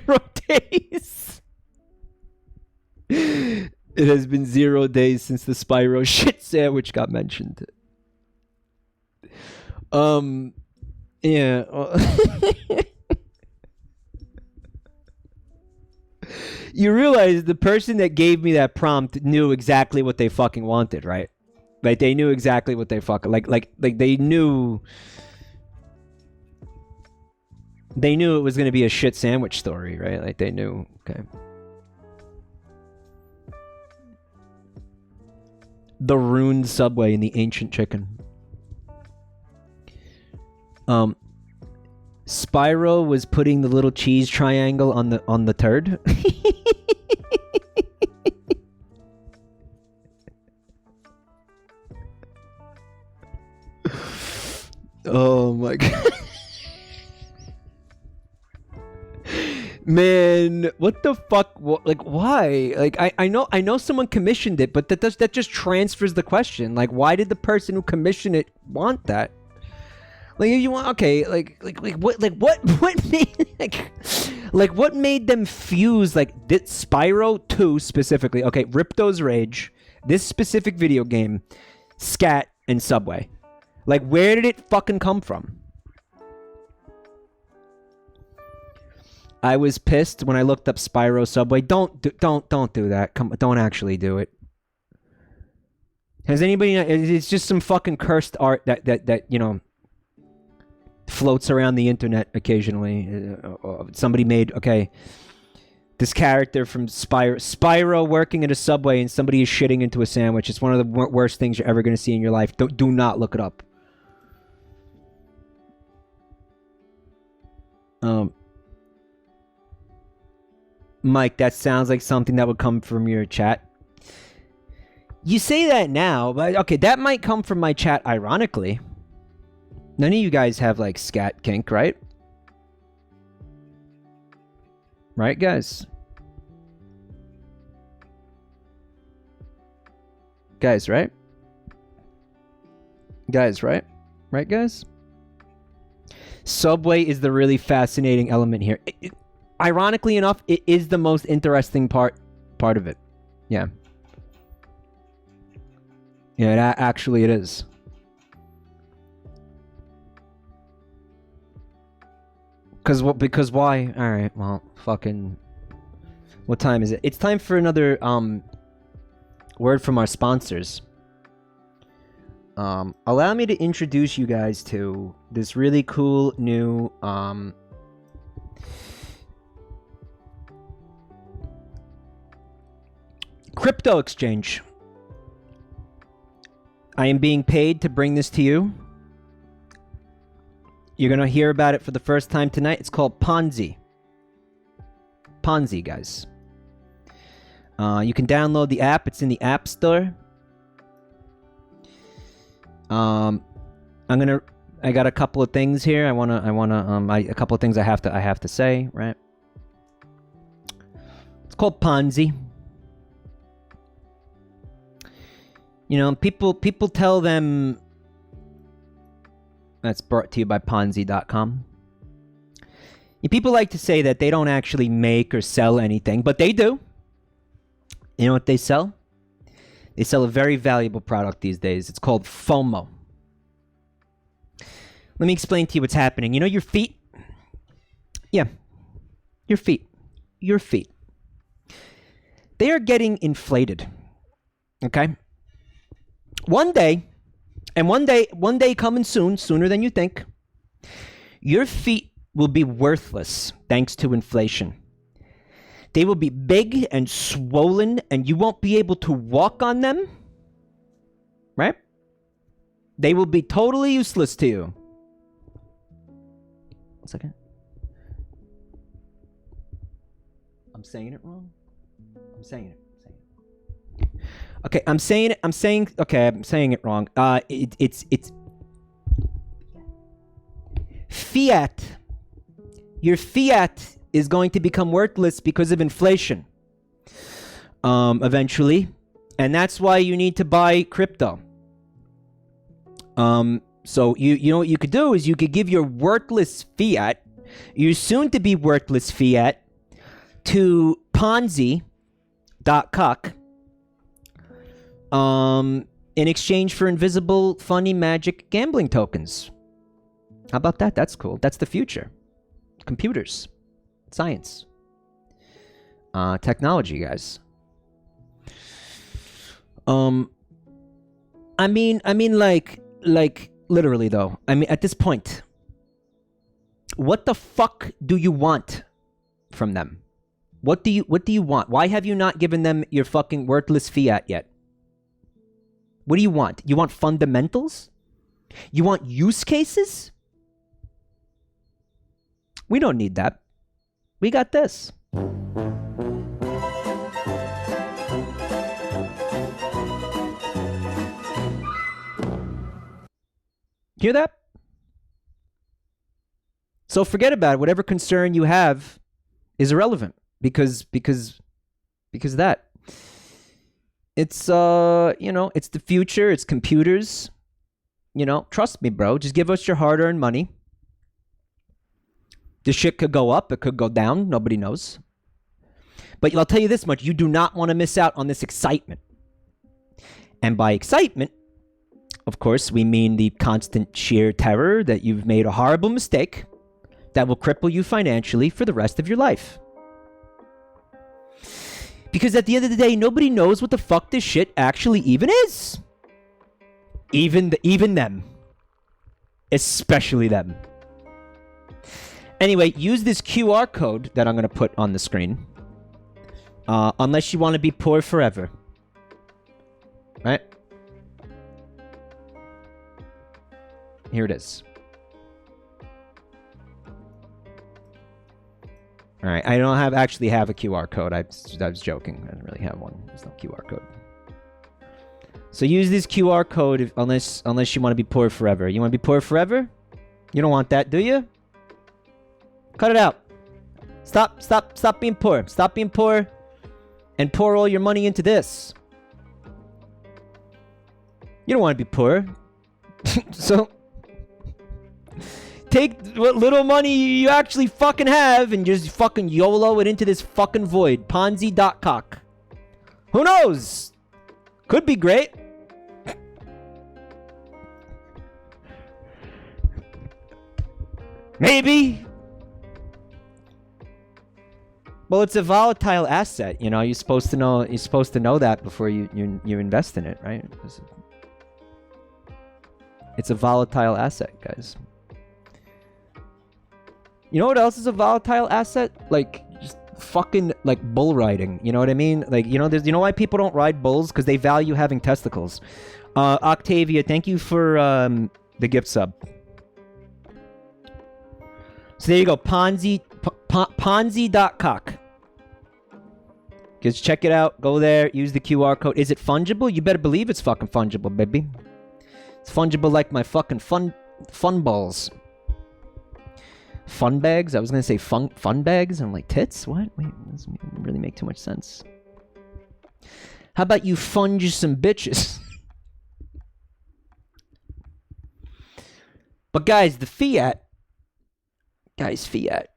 days. It has been 0 days since the Spyro shit sandwich got mentioned. Yeah. You realize the person that gave me that prompt knew exactly what they fucking wanted, right? Like, they knew exactly what they fucking... Like they knew... They knew it was going to be a shit sandwich story, right? Like, they knew... Okay. The ruined Subway and the ancient chicken. Spyro was putting the little cheese triangle on the turd. Oh my god. Man, what the fuck? Like, why? Like, I know someone commissioned it, but that just transfers the question. Like, why did the person who commissioned it want that? Like, if you want, okay, like what made what made them fuse like this Spyro 2 specifically? Okay, Ripto's Rage, this specific video game, Scat, and Subway. Like, where did it fucking come from? I was pissed when I looked up Spyro Subway. Don't do that. Don't actually do it. Has anybody? It's just some fucking cursed art that you know floats around the internet occasionally. Somebody made, okay, this character from Spyro working at a Subway and somebody is shitting into a sandwich. It's one of the worst things you're ever going to see in your life. Do not look it up. Mike, that sounds like something that would come from your chat. You say that now, but okay, that might come from my chat ironically. None of you guys have, like, scat kink, right? Right, guys? Guys, right? Guys, right? Right, guys? Subway is the really fascinating element here. Ironically enough, it is the most interesting part of it. Yeah. Yeah, actually it is. Because why? Alright, well, fucking... What time is it? It's time for another, word from our sponsors. Allow me to introduce you guys to this really cool new, crypto exchange. I am being paid to bring this to you. You're going to hear about it for the first time tonight. It's called Ponzi. Ponzi, guys. You can download the app. It's in the App Store. I got a couple of things here. A couple of things I have to say, right? It's called Ponzi. You know, people tell them. That's brought to you by Ponzi.com. People like to say that they don't actually make or sell anything, but they do. You know what they sell? They sell a very valuable product these days. It's called FOMO. Let me explain to you what's happening. You know your feet? Yeah. Your feet. Your feet. They are getting inflated. Okay? One day coming soon, sooner than you think, your feet will be worthless thanks to inflation. They will be big and swollen, and you won't be able to walk on them. Right? They will be totally useless to you. 1 second. I'm saying it wrong? I'm saying it. Okay, I'm saying it wrong. It's fiat. Your fiat is going to become worthless because of inflation. Eventually. And that's why you need to buy crypto. So you know what you could do is you could give your worthless fiat, your soon to be worthless fiat, to Ponzi.cock. In exchange for invisible, funny, magic gambling tokens. How about that? That's cool. That's the future. Computers. Science. Technology, guys. I mean, like, literally, though. I mean, at this point, what the fuck do you want from them? What do you want? Why have you not given them your fucking worthless fiat yet? What do you want? You want fundamentals? You want use cases? We don't need that. We got this. Hear that? So forget about it. Whatever concern you have is irrelevant because of that. It's it's the future, it's computers. You know, trust me, bro. Just give us your hard-earned money. The shit could go up, it could go down, nobody knows. But I'll tell you this much, you do not want to miss out on this excitement. And by excitement, of course, we mean the constant sheer terror that you've made a horrible mistake that will cripple you financially for the rest of your life. Because at the end of the day, nobody knows what the fuck this shit actually even is. Even them. Especially them. Anyway, use this QR code that I'm going to put on the screen. Unless you want to be poor forever. Right? Here it is. All right, I don't actually have a QR code. I was joking. I don't really have one. There's no QR code. So use this QR code unless you want to be poor forever. You want to be poor forever? You don't want that, do you? Cut it out. Stop being poor. Stop being poor and pour all your money into this. You don't want to be poor. So take what little money you actually fucking have and just fucking YOLO it into this fucking void. Ponzi.cock. Who knows? Could be great. Maybe. Well, it's a volatile asset, you know. You're supposed to know that before you invest in it, right? It's a volatile asset, guys. You know what else is a volatile asset? Like, just fucking, like, bull riding. You know what I mean? Like, you know why people don't ride bulls? Because they value having testicles. Octavia, thank you for the gift sub. So there you go. Ponzi.cock. Just check it out. Go there. Use the QR code. Is it fungible? You better believe it's fucking fungible, baby. It's fungible like my fucking fun balls. Fun bags? I was gonna say fun bags. I'm like, tits? What? Wait, this doesn't really make too much sense. How about you funge some bitches? But guys, the fiat. Guys, fiat.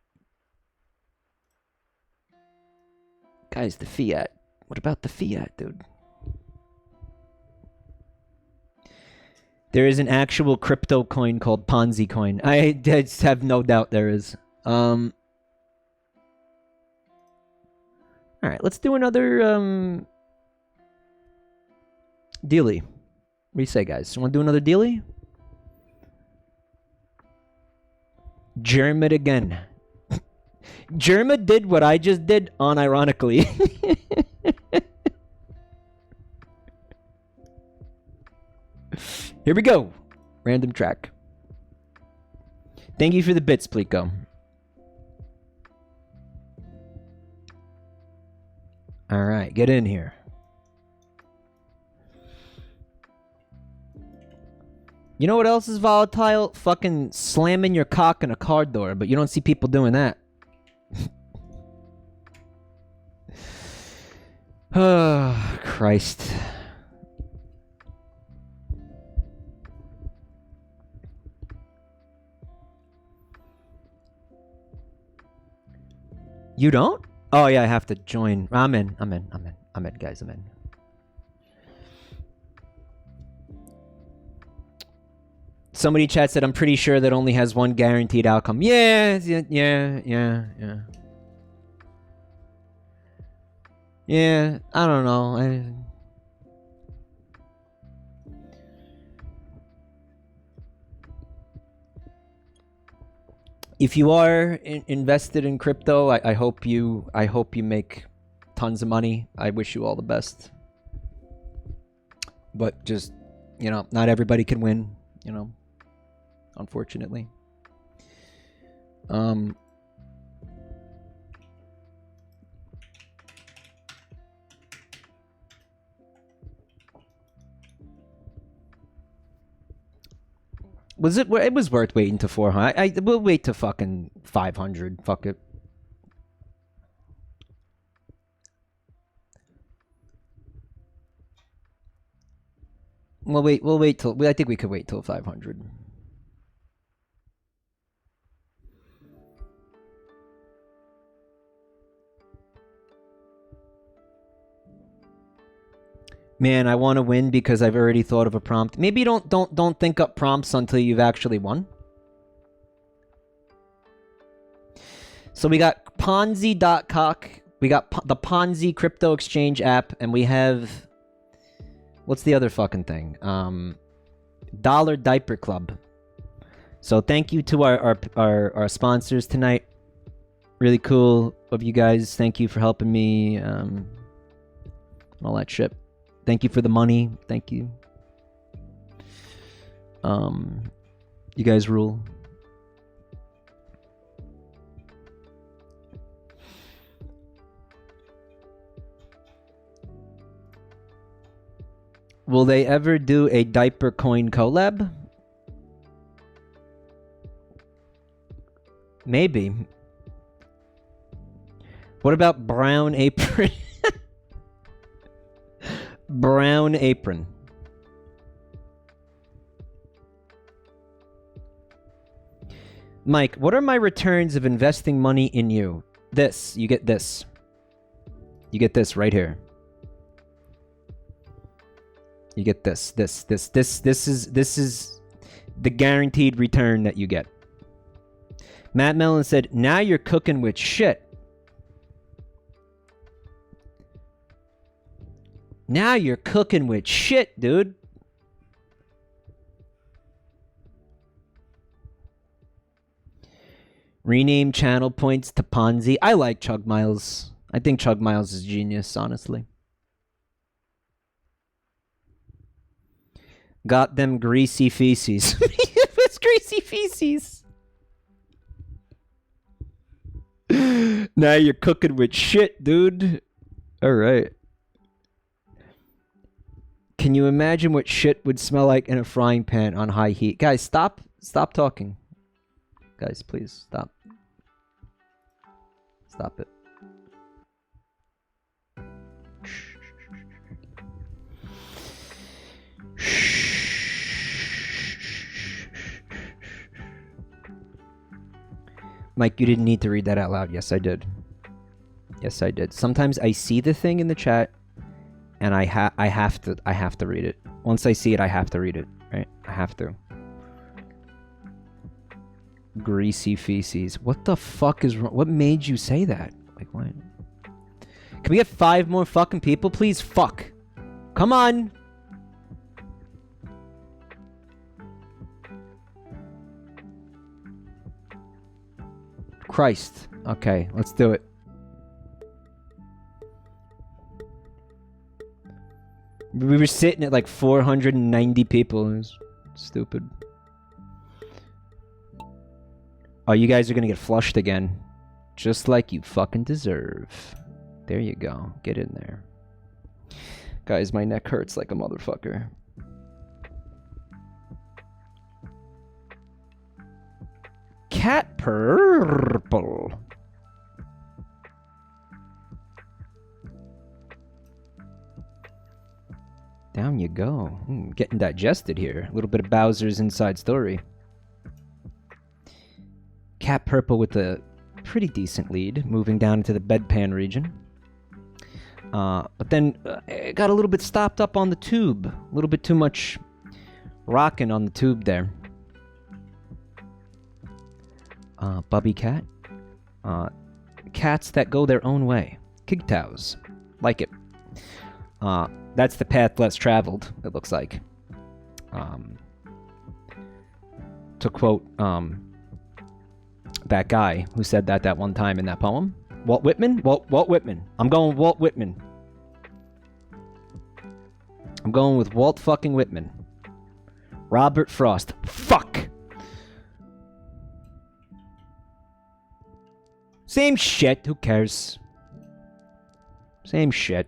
Guys, the fiat. What about the fiat, dude? There is an actual crypto coin called Ponzi coin. I just have no doubt there is. Alright, let's do another dealie. What do you say, guys? You want to do another dealie? Germit again. Germa did what I just did unironically. Here we go. Random track. Thank you for the bits, Plico. Alright, get in here. You know what else is volatile? Fucking slamming your cock in a car door, but you don't see people doing that. Oh, Christ. You don't? Oh yeah, I have to join. I'm in, guys, I'm in. Somebody chat said, I'm pretty sure that only has one guaranteed outcome. Yeah. Yeah, I don't know. If you are invested in crypto, I hope you make tons of money. I wish you all the best. But just, you know, not everybody can win, you know, unfortunately. Was it? It was worth waiting to 400. We'll wait to fucking 500. Fuck it. We'll wait till. I think we could wait till 500. Man, I want to win because I've already thought of a prompt. Maybe don't think up prompts until you've actually won. So we got Ponzi.cock. We got the Ponzi crypto exchange app, and we have, what's the other fucking thing? Dollar Diaper Club. So thank you to our sponsors tonight. Really cool of you guys. Thank you for helping me. All that shit. Thank you for the money. Thank you. You guys rule. Will they ever do a diaper coin collab? Maybe. What about Brown Apron? Brown Apron. Mike, what are my returns of investing money in you? This. You get this. You get this right here. You get this. This is the guaranteed return that you get. Matt Mellon said, now you're cooking with shit. Now you're cooking with shit, dude. Rename channel points to Ponzi. I like Chug Miles. I think Chug Miles is genius, honestly. Got them greasy feces. It's greasy feces. Now you're cooking with shit, dude. All right. Can you imagine what shit would smell like in a frying pan on high heat? Guys, stop talking. Guys, please stop. Stop it. Mike, you didn't need to read that out loud. Yes, I did. Yes, I did. Sometimes I see the thing in the chat, and I have to read it. Once I see it, I have to read it. Right? I have to. Greasy feces. What the fuck is wrong? What made you say that? Like, what? Can we get 5 more fucking people, please? Fuck. Come on. Christ. Okay, let's do it. We were sitting at like 490 people. It was stupid. Oh, you guys are gonna get flushed again. Just like you fucking deserve. There you go. Get in there. Guys, my neck hurts like a motherfucker. Cat purple. Down you go. Getting digested here. A little bit of Bowser's inside story. Cat purple with a pretty decent lead, moving down into the bedpan region. But then it got a little bit stopped up on the tube. A little bit too much rocking on the tube there. Bubby cat. Cats that go their own way. Kigtaus. Like it. That's the path less traveled, it looks like. To quote that guy who said that one time in that poem. Walt Whitman? Walt Whitman. I'm going with Walt Whitman. I'm going with Walt fucking Whitman. Robert Frost. Fuck! Same shit. Who cares? Same shit.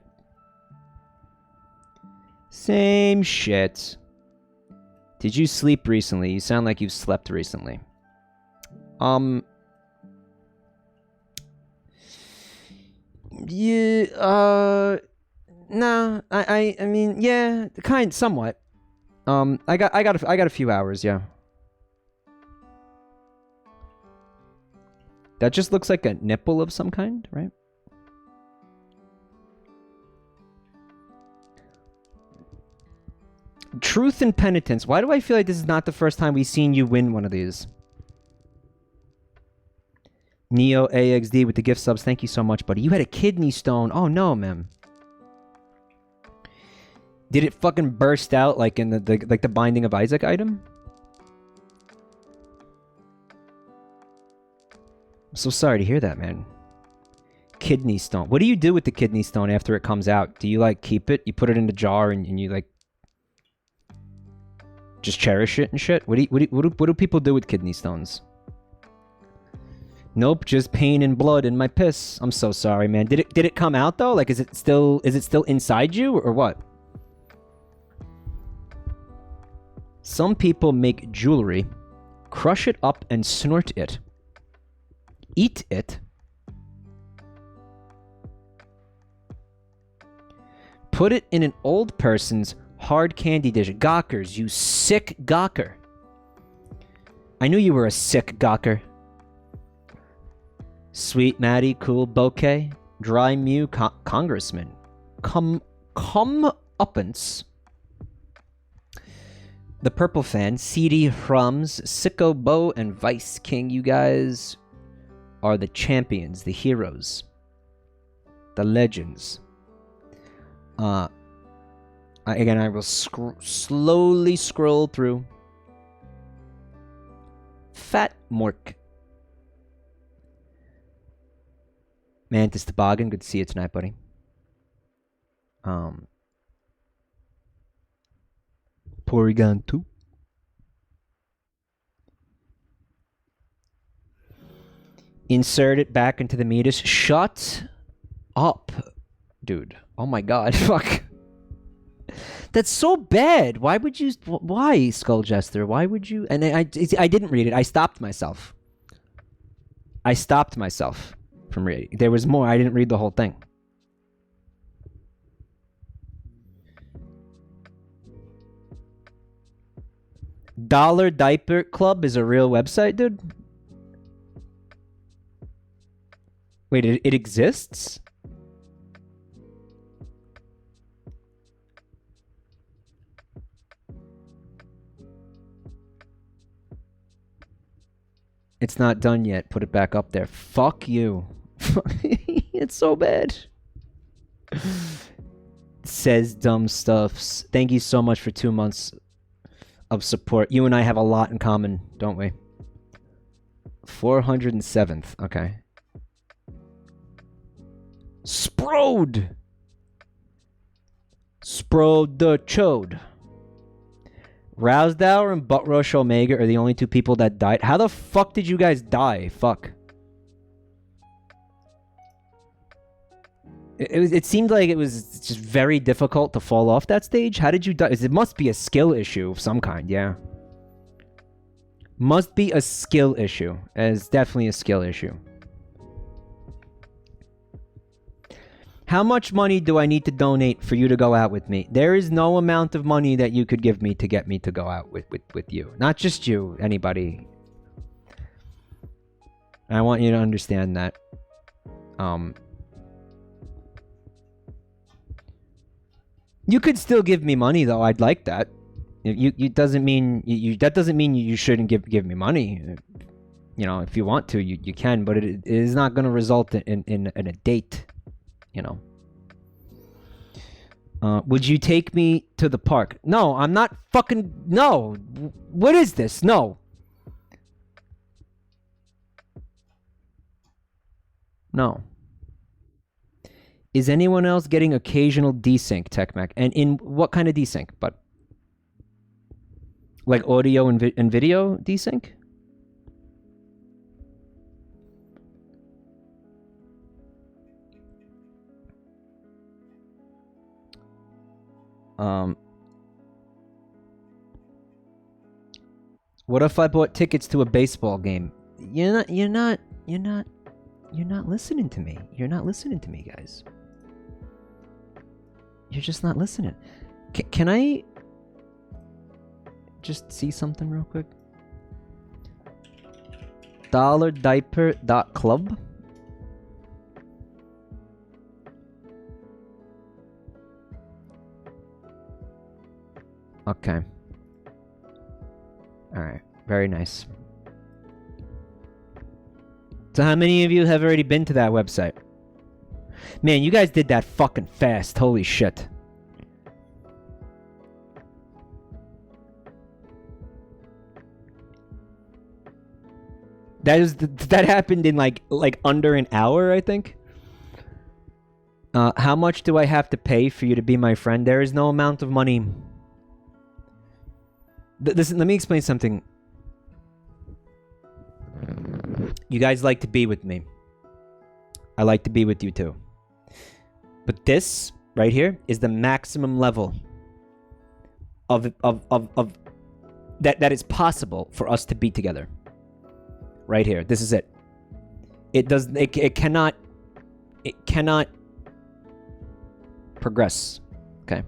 Same shit. Did you sleep recently? You sound like you've slept recently. Yeah, no, I mean, yeah, somewhat. I got a few hours, yeah. That just looks like a nipple of some kind, right? Truth and penitence. Why do I feel like this is not the first time we've seen you win one of these? Neo AXD with the gift subs. Thank you so much, buddy. You had a kidney stone. Oh, no, man. Did it fucking burst out like in the Binding of Isaac item? I'm so sorry to hear that, man. Kidney stone. What do you do with the kidney stone after it comes out? Do you, like, keep it? You put it in a jar and you, like, just cherish it and shit? What do people do with kidney stones? Nope, just pain and blood in my piss. I'm so sorry, man. Did it come out though? Like, is it still inside you or what? Some people make jewelry, crush it up and snort it. Eat it. Put it in an old person's hard candy dish. Gawkers, you sick gawker. I knew you were a sick gawker. Sweet Maddie, cool bouquet. Dry Mew, congressman. Come uppance. The Purple Fan, CD Hrums, Sicko Bo, and Vice King. You guys are the champions, the heroes, the legends. Again, I will slowly scroll through. Fat Mork. Mantis Toboggan, good to see you tonight, buddy. Porygon 2. Insert it back into the meatus. Shut up. dude. Oh my god, fuck. That's so bad. Why would you? Why, Skull Jester? Why would you? And I didn't read it. I stopped myself. I stopped myself from reading. There was more. I didn't read the whole thing. Dollar Diaper Club is a real website, dude? Wait, it exists? It's not done yet. Put it back up there. Fuck you. It's so bad. Says dumb stuffs. Thank you so much for 2 months of support. You and I have a lot in common, don't we? 407th. Okay. Sprode. Sprode the Chode. Rousdower and Buttrush Omega are the only 2 people that died. How the fuck did you guys die? Fuck. It seemed like it was just very difficult to fall off that stage. How did you die? It must be a skill issue of some kind, yeah. Must be a skill issue. It's definitely a skill issue. How much money do I need to donate for you to go out with me? There is no amount of money that you could give me to get me to go out with you. Not just you, anybody. I want you to understand that. You could still give me money, though. I'd like that. That doesn't mean you shouldn't give me money. You know, if you want to, you can, but it is not going to result in a date. You know. Would you take me to the park? No, I'm not fucking... No. What is this? No. No. Is anyone else getting occasional desync, TechMac? And in what kind of desync? But like audio and video desync? What if I bought tickets to a baseball game? You're not listening to me. You're not listening to me, guys. You're just not listening. Can I just see something real quick? $diaper.club. Okay. Alright. Very nice. So how many of you have already been to that website? Man, you guys did that fucking fast. Holy shit. That happened in like under an hour, I think. How much do I have to pay for you to be my friend? There is no amount of money. Listen, let me explain something. You guys like to be with me. I like to be with you too. But this right here is the maximum level of that is possible for us to be together. Right here. This is it. It cannot progress. Okay.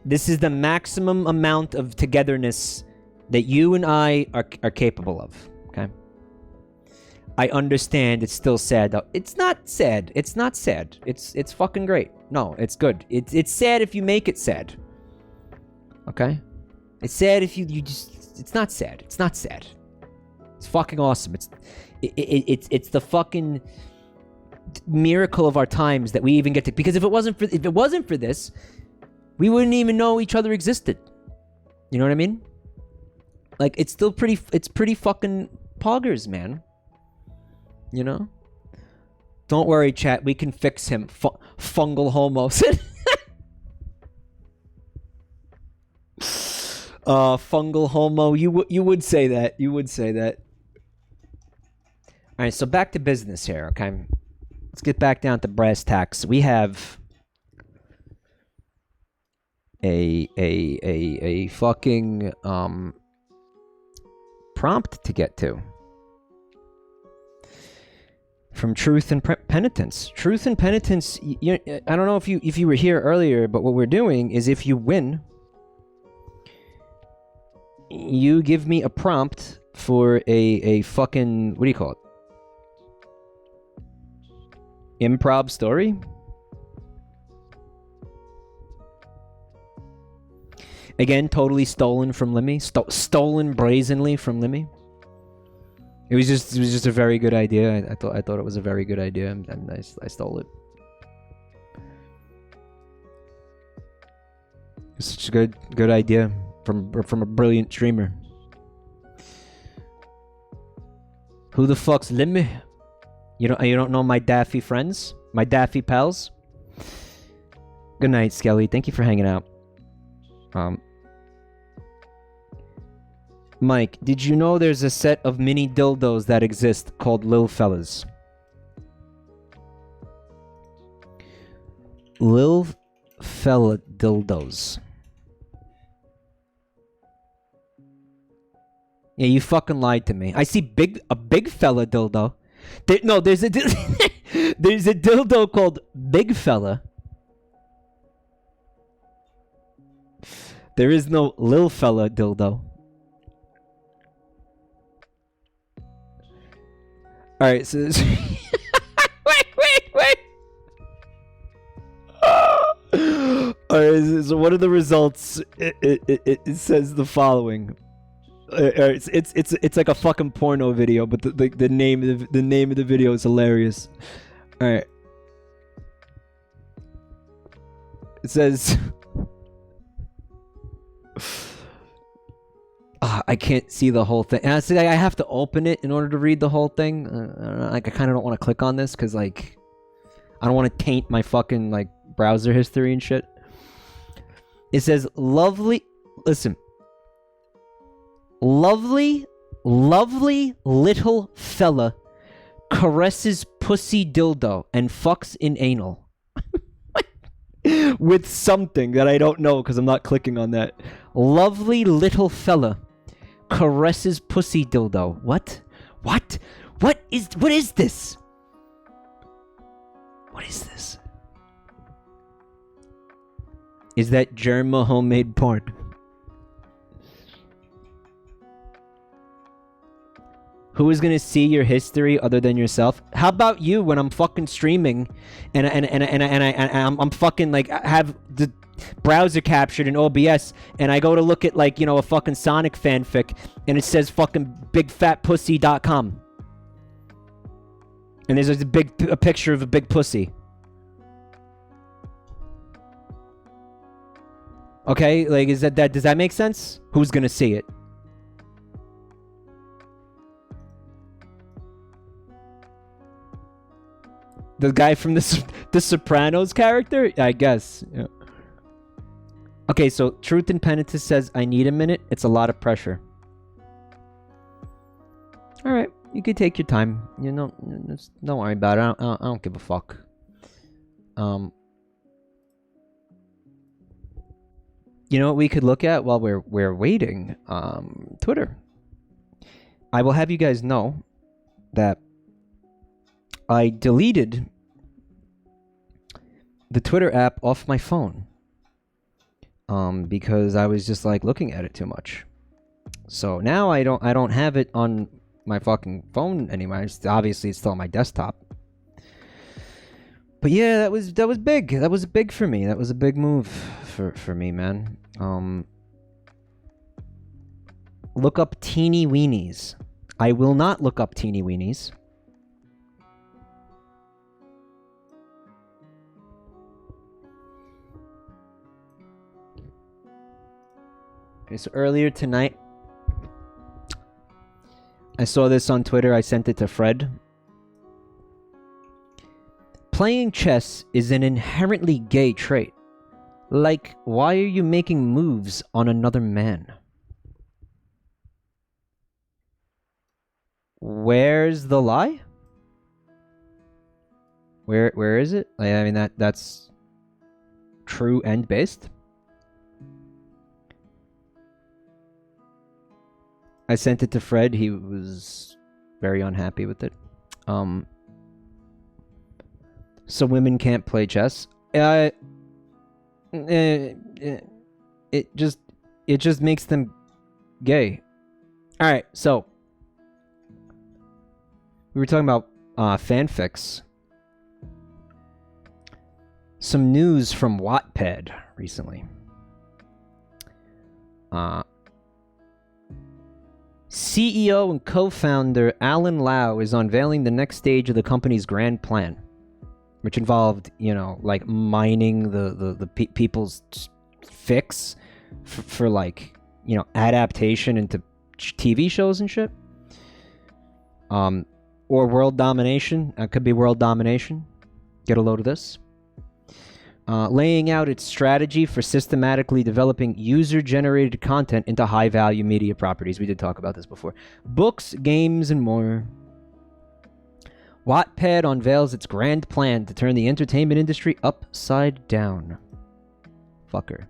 This is the maximum amount of togetherness that you and I are capable of. Okay. I understand it's still sad though. It's not sad. It's not sad. It's fucking great. No, it's good. It's sad if you make it sad. Okay? It's sad if you just... It's not sad. It's not sad. It's fucking awesome. It's the fucking miracle of our times that we even get to... Because if it wasn't for this, we wouldn't even know each other existed. You know what I mean? Like, it's still pretty... It's pretty fucking poggers, man. You know? Don't worry, chat. We can fix him. Fungal homos. Fungal homo. You would say that. You would say that. All right, so back to business here, okay? Let's get back down to brass tacks. We have a fucking prompt to get to from Truth and Penitence. Truth and Penitence. I don't know if you were here earlier, but what we're doing is if you win, you give me a prompt for a fucking, what do you call it? Improv story? Again, totally stolen from Limmy. Stolen brazenly from Limmy. It was just a very good idea. I thought it was a very good idea, and I stole it. It's such a good idea from a brilliant streamer. Who the fuck's Limmy? You don't know my daffy friends? My daffy pals? Good night, Skelly. Thank you for hanging out. Mike, did you know there's a set of mini dildos that exist called Lil Fellas? Lil Fella dildos. Yeah, you fucking lied to me. I see a big fella dildo. There's a there's a dildo called Big Fella. There is no Lil Fella dildo. Alright, so wait. Alright, so one of the results, it says the following. It's like a fucking porno video, but the name of the video is hilarious. All right, it says, I can't see the whole thing. And I have to open it in order to read the whole thing. I kind of don't want to click on this because like I don't want to taint my fucking like browser history and shit. It says lovely. Listen. Lovely little fella caresses pussy dildo and fucks in anal. With something that I don't know because I'm not clicking on that. Lovely little fella caresses pussy dildo. What? What is this? What is this? Is that Germa homemade porn? Who is gonna see your history other than yourself? How about you when I'm fucking streaming and I'm fucking like have the browser captured in OBS and I go to look at like, you know, a fucking Sonic fanfic and it says fucking bigfatpussy.com. And there's a picture of a big pussy. Okay, like does that make sense? Who's gonna see it? The guy from the Sopranos character? I guess. Yeah. Okay, so Truth and Penitence says, I need a minute. It's a lot of pressure. Alright, you could take your time. You know, don't worry about it. I don't give a fuck. You know what we could look at while we're waiting? Twitter. I will have you guys know that I deleted the Twitter app off my phone because I was just like looking at it too much. So now I don't have it on my fucking phone anymore. Obviously, it's still on my desktop. But yeah, that was big. That was big for me. That was a big move for me, man. Look up teeny weenies. I will not look up teeny weenies. Okay, so earlier tonight, I saw this on Twitter. I sent it to Fred. Playing chess is an inherently gay trait. Like, why are you making moves on another man? Where's the lie? Where is it? I mean that's true and based. I sent it to Fred. He was very unhappy with it. So women can't play chess. It just makes them gay. All right, so we were talking about fanfics. Some news from Wattpad recently. CEO and co-founder Alan Lau is unveiling the next stage of the company's grand plan, which involved, like mining the people's fics for like, adaptation into TV shows and shit. Or world domination. It could be world domination. Get a load of this. Laying out its strategy for systematically developing user-generated content into high-value media properties. We did talk about this before. Books, games, and more. Wattpad unveils its grand plan to turn the entertainment industry upside down. Fucker.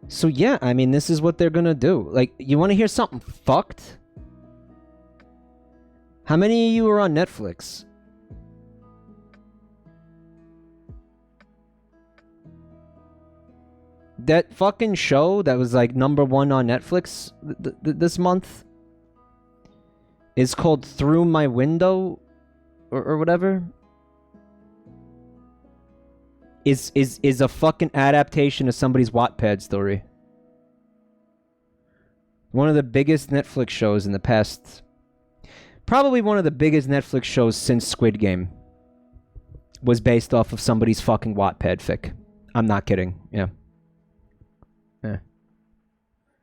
So yeah, I mean, this is what they're gonna do. Like, you want to hear something fucked? How many of you are on Netflix? That fucking show that was like #1 on Netflix this month is called Through My Window or whatever. Is a fucking adaptation of somebody's Wattpad story. One of the biggest Netflix shows in the past. Probably one of the biggest Netflix shows since Squid Game was based off of somebody's fucking Wattpad fic. I'm not kidding. Yeah.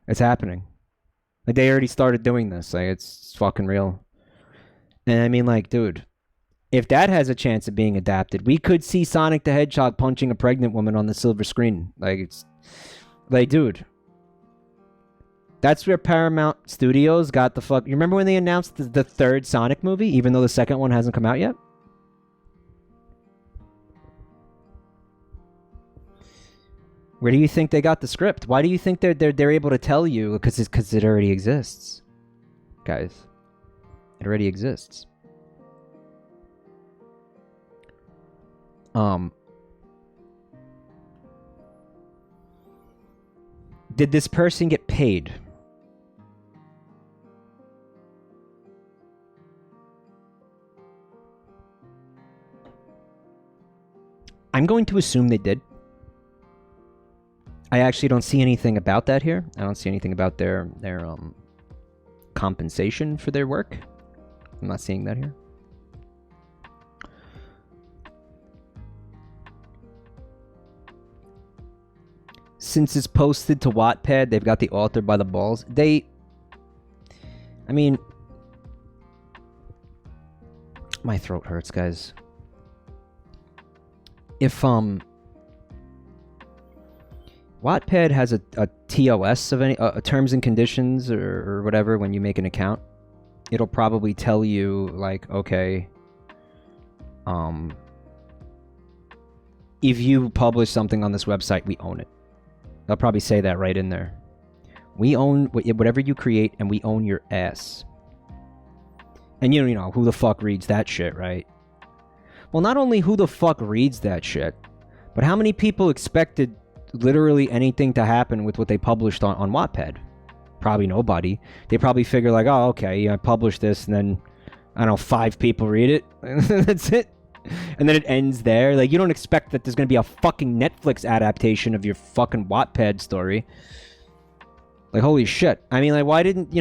It's happening. Like, they already started doing this. Like, it's fucking real. And I mean, like, dude, if that has a chance of being adapted, we could see Sonic the Hedgehog punching a pregnant woman on the silver screen. Like, it's like, dude, that's where Paramount Studios got the fuck. You remember when they announced the third Sonic movie, even though the second one hasn't come out yet? Where do you think they got the script? Why do you think they're able to tell you? Because it already exists, guys. It already exists. Did this person get paid? I'm going to assume they did. I actually don't see anything about that here. I don't see anything about their compensation for their work. I'm not seeing that here. Since it's posted to Wattpad, they've got the author by the balls. I mean, my throat hurts, guys. If Wattpad has a TOS of any terms and conditions or whatever when you make an account, it'll probably tell you like, okay, if you publish something on this website, we own it. They'll probably say that right in there. We own whatever you create, and we own your ass. And you know who the fuck reads that shit, right? Well, not only who the fuck reads that shit, but how many people expected literally anything to happen with what they published on Wattpad? Probably nobody. They probably figure like, oh, okay, I published this, and then, I don't know, 5 people read it. That's it. And then it ends there. Like, you don't expect that there's gonna be a fucking Netflix adaptation of your fucking Wattpad story. Like, holy shit. I mean, like, why didn't,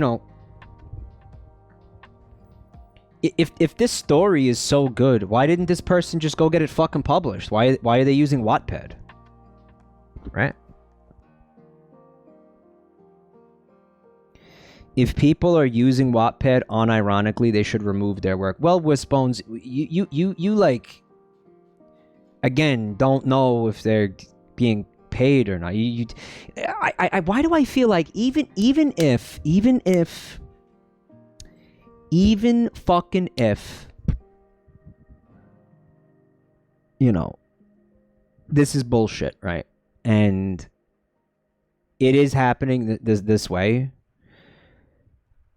if this story is so good, why didn't this person just go get it fucking published? Why are they using Wattpad? Right? If people are using Wattpad unironically, they should remove their work. Well, Wisbones, you like, again, don't know if they're being paid or not. Why do I feel like even if even fucking if, you know, this is bullshit, right? And it is happening this way.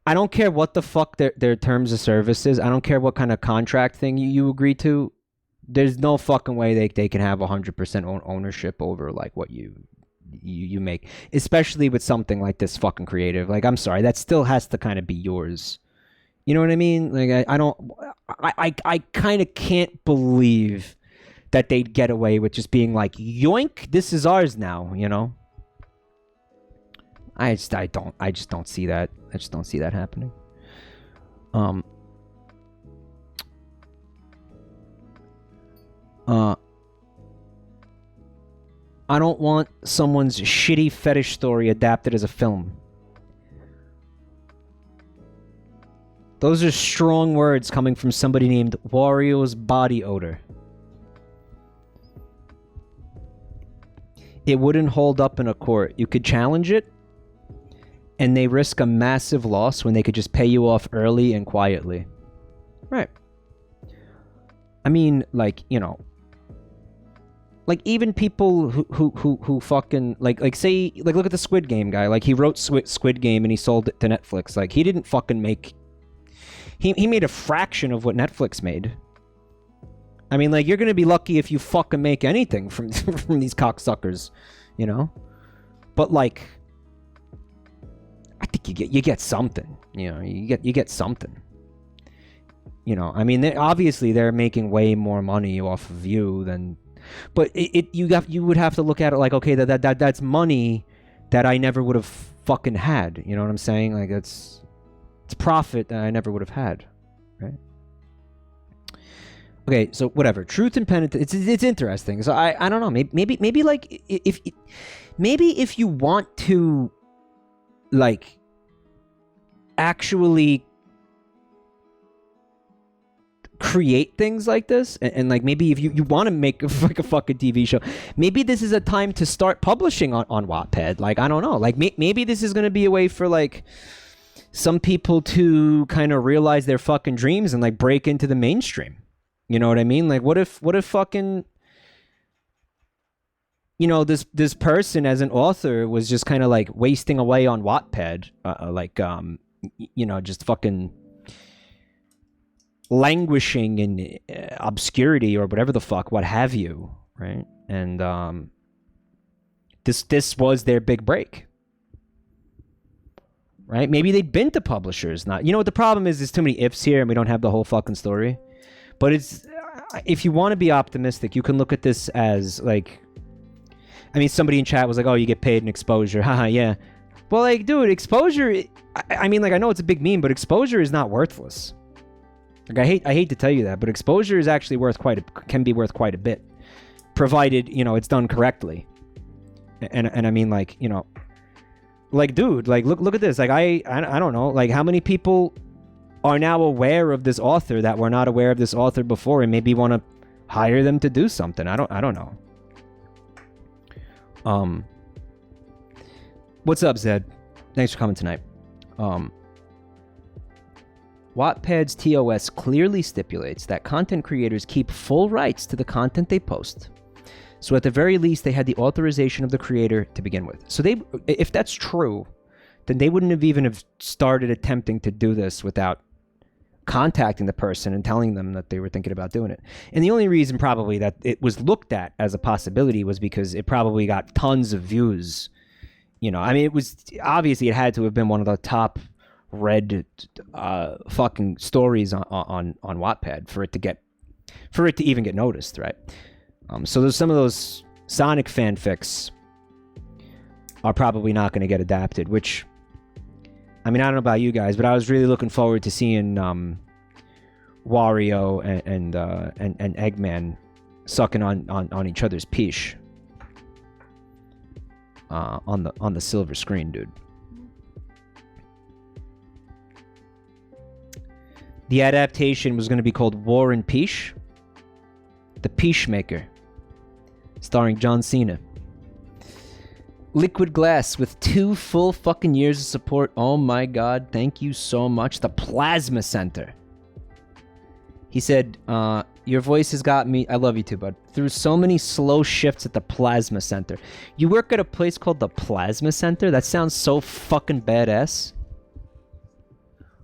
I don't care what the fuck their terms of service is. I don't care what kind of contract thing you agree to. There's no fucking way they can have 100% ownership over like what you make, especially with something like this fucking creative. Like, I'm sorry, that still has to kind of be yours. You know what I mean? Like, I kind of can't believe that they'd get away with just being like, yoink, this is ours now, you know? I just don't see that. I just don't see that happening. I don't want someone's shitty fetish story adapted as a film. Those are strong words coming from somebody named Wario's Body Odor. It wouldn't hold up in a court. You could challenge it, and they risk a massive loss when they could just pay you off early and quietly. Right. I mean, like, you know, like even people who fucking like say, like, look at the Squid Game guy. Like, he wrote Squid Game and he sold it to Netflix. Like, he didn't fucking make, he made a fraction of what Netflix made. I mean, like, you're gonna be lucky if you fucking make anything from from these cocksuckers, you know. But like, I think you get something. You know, you get something. You know, I mean, obviously they're making way more money off of you than, but you would have to look at it like, okay, that's money that I never would have fucking had. You know what I'm saying? Like, it's profit that I never would have had, right? Okay, so whatever. Truth and penitence. It's interesting. So I don't know. Maybe like if you want to, like, actually create things like this, and like, maybe if you want to make like a fucking TV show, maybe this is a time to start publishing on Wattpad. Like, I don't know. Like, maybe this is gonna be a way for like some people to kind of realize their fucking dreams and like break into the mainstream. You know what I mean? Like, what if fucking, you know, this person as an author was just kind of like wasting away on Wattpad, you know, just fucking languishing in obscurity or whatever the fuck, what have you, right? And this was their big break, right? Maybe they'd been to publishers, not, you know what the problem is? There's too many ifs here, and we don't have the whole fucking story. But it's, if you want to be optimistic, you can look at this as like, I mean, somebody in chat was like, oh, you get paid in exposure. Haha, yeah. Well, like, dude, exposure, I mean, like, I know it's a big meme, but exposure is not worthless. Like, I hate to tell you that, but exposure is actually can be worth quite a bit, provided, you know, it's done correctly. And I mean, like, you know, like, dude, like, look at this. Like, I don't know, like, how many people are now aware of this author that were not aware of this author before, and maybe want to hire them to do something. I don't know. What's up, Zed? Thanks for coming tonight. Wattpad's TOS clearly stipulates that content creators keep full rights to the content they post. So at the very least, they had the authorization of the creator to begin with. So they, if that's true, then they wouldn't have even started attempting to do this without contacting the person and telling them that they were thinking about doing it. And the only reason probably that it was looked at as a possibility was because it probably got tons of views. You know, I mean, it was obviously, it had to have been one of the top read fucking stories on Wattpad for it to even get noticed, right? So there's some of those Sonic fanfics are probably not going to get adapted, which, I mean, I don't know about you guys, but I was really looking forward to seeing Wario and Eggman sucking on each other's peach on the silver screen, dude. The adaptation was going to be called War and Peach, The Peachmaker, starring John Cena. Liquid Glass with 2 full fucking years of support. Oh my god, thank you so much. The Plasma Center. He said, your voice has got me, I love you too, bud, through so many slow shifts at the Plasma Center. You work at a place called the Plasma Center? That sounds so fucking badass.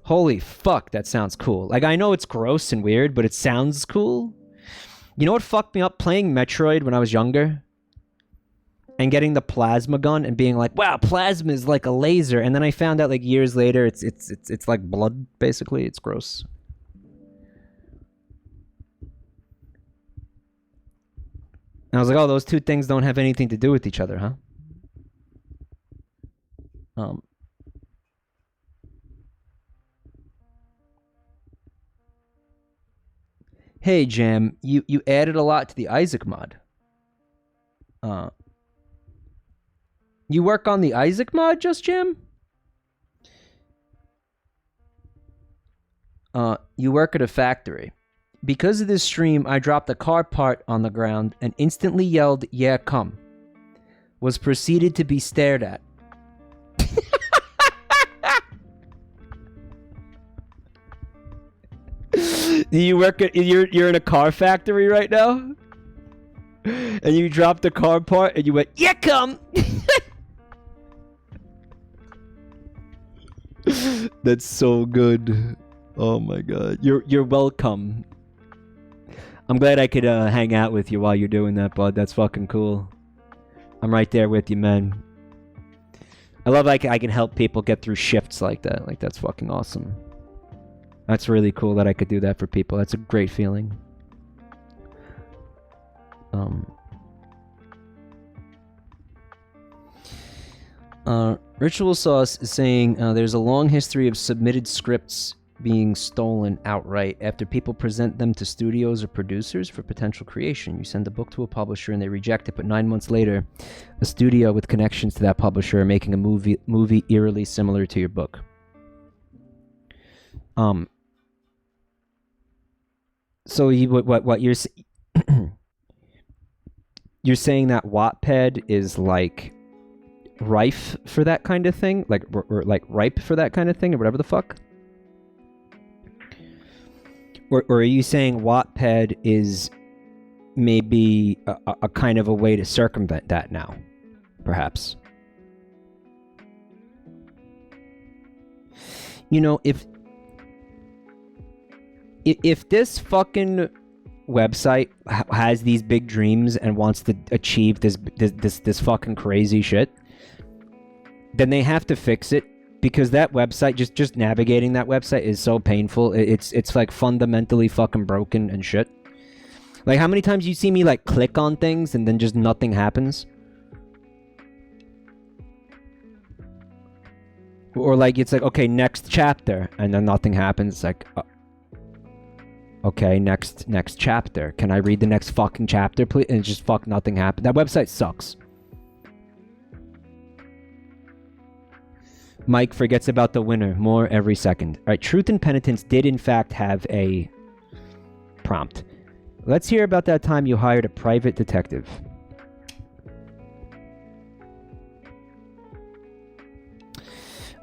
Holy fuck, that sounds cool. Like, I know it's gross and weird, but it sounds cool. You know what fucked me up? Playing Metroid when I was younger and getting the plasma gun and being like, wow, plasma is like a laser. And then I found out like years later it's like blood, basically. It's gross. And I was like, oh, those two things don't have anything to do with each other, huh? Hey, Jam, you added a lot to the Isaac mod. You work on the Isaac mod, Just Jam? You work at a factory. Because of this stream, I dropped a car part on the ground and instantly yelled, yeah, come. Was proceeded to be stared at. You work at, you're in a car factory right now? And you dropped a car part and you went, yeah, come! That's so good. Oh my god. You're welcome. I'm glad I could hang out with you while you're doing that, bud. That's fucking cool. I'm right there with you, man. I love I can help people get through shifts like that. Like, that's fucking awesome. That's really cool that I could do that for people. That's a great feeling. Ritual Sauce is saying there's a long history of submitted scripts being stolen outright after people present them to studios or producers for potential creation. You send the book to a publisher and they reject it, but 9 months later, a studio with connections to that publisher are making a movie eerily similar to your book. So what you're you're saying that Wattpad is like rife for that kind of thing, like or like ripe for that kind of thing, or whatever the fuck? Or are you saying Wattpad is maybe a kind of a way to circumvent that now, perhaps? You know, if this fucking website has these big dreams and wants to achieve this fucking crazy shit, then they have to fix it, because that website, just navigating that website is so painful. It's like fundamentally fucking broken and shit. Like, how many times you see me like click on things and then just nothing happens? Or like it's like, okay, next chapter, and then nothing happens. It's like, okay, next chapter. Can I read the next fucking chapter, please? And just fuck nothing happened. That website sucks. Mike forgets about the winner more every second. All right, Truth and Penitence did in fact have a prompt. Let's hear about that time you hired a private detective.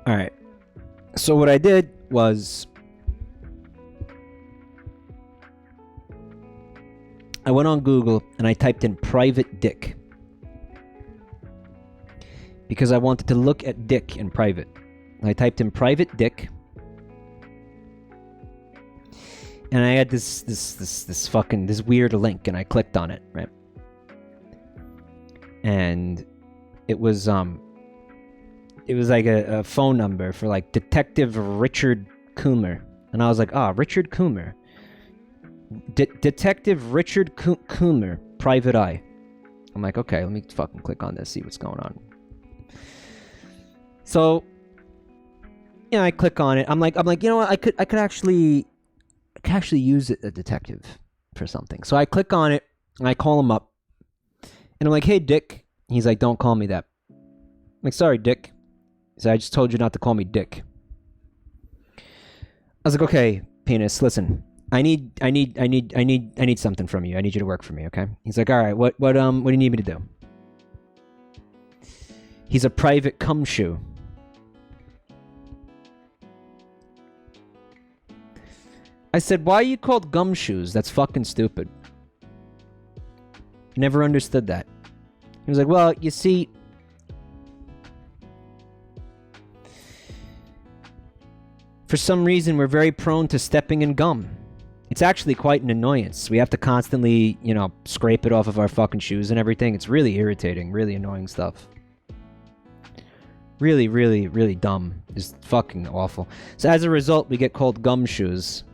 All right. So what I did was I went on Google and I typed in private dick, because I wanted to look at dick in private. I typed in private dick, and I had this weird link, and I clicked on it, right? And it was like a phone number for like Detective Richard Coomer, and I was like, Richard Coomer, Detective Richard Coomer, private eye. I'm like, okay, let me fucking click on this, see what's going on. So, yeah, I click on it. I'm like, you know what? I could actually use a detective for something. So I click on it and I call him up, and I'm like, hey, Dick. He's like, don't call me that. I'm like, sorry, Dick. He said, I just told you not to call me Dick. I was like, okay, penis. Listen, I need something from you. I need you to work for me, okay? He's like, all right. What do you need me to do? He's a private cum shoe. I said, why are you called gumshoes? That's fucking stupid. Never understood that. He was like, well, you see, for some reason, we're very prone to stepping in gum. It's actually quite an annoyance. We have to constantly, you know, scrape it off of our fucking shoes and everything. It's really irritating, really annoying stuff. Really, really, really dumb. Just fucking awful. So as a result, we get called gumshoes.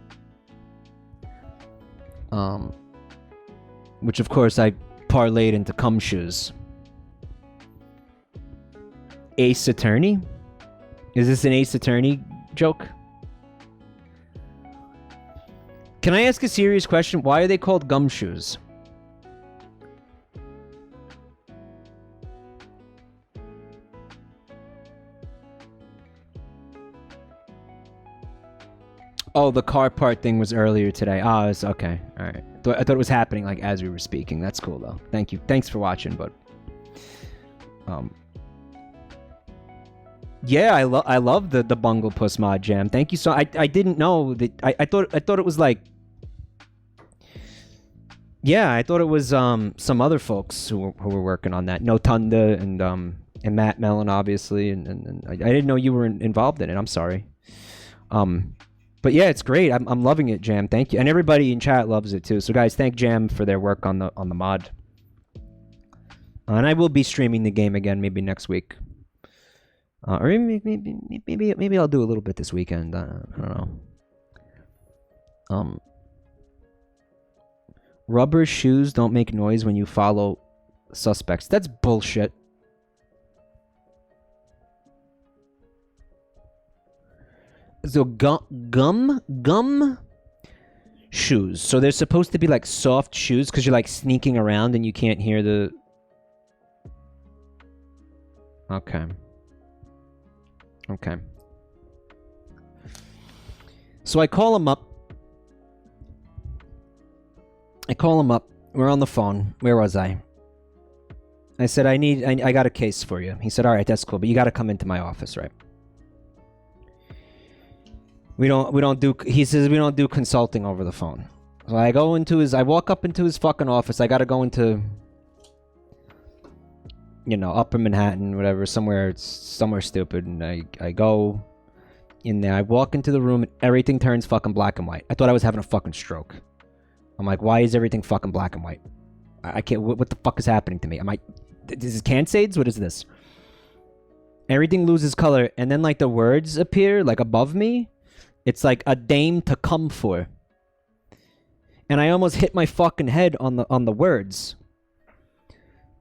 Which of course I parlayed into cum shoes. Ace Attorney? Is this an Ace Attorney joke? Can I ask a serious question? Why are they called gumshoes? Oh, the car part thing was earlier today. Oh, it's okay. All right. I thought it was happening like as we were speaking. That's cool though. Thank you. Thanks for watching, bud. Yeah, I love the Bungle Puss mod jam. Thank you so. I didn't know that. I thought it was like. Yeah, I thought it was some other folks who were working on that. No Tunda and Matt Mellon obviously, and I didn't know you were involved in it. I'm sorry. But yeah, it's great. I'm loving it, Jam. Thank you, and everybody in chat loves it too. So guys, thank Jam for their work on the mod. And I will be streaming the game again maybe next week, or maybe I'll do a little bit this weekend. I don't know. Rubber shoes don't make noise when you follow suspects. That's bullshit. So gum shoes. So they're supposed to be like soft shoes because you're like sneaking around and you can't hear the... Okay. Okay. So I call him up. We're on the phone. Where was I? I said, I got a case for you. He said, all right, that's cool, but you got to come into my office, right? He says we don't do consulting over the phone. So I walk up into his fucking office. I got to go into, you know, Upper Manhattan, whatever, somewhere stupid. And I go in there. I walk into the room and everything turns fucking black and white. I thought I was having a fucking stroke. I'm like, why is everything fucking black and white? I can't... What the fuck is happening to me? This is Cansades? What is this? Everything loses color, and then, like, the words appear, like, above me. It's like, a dame to come for. And I almost hit my fucking head on the words.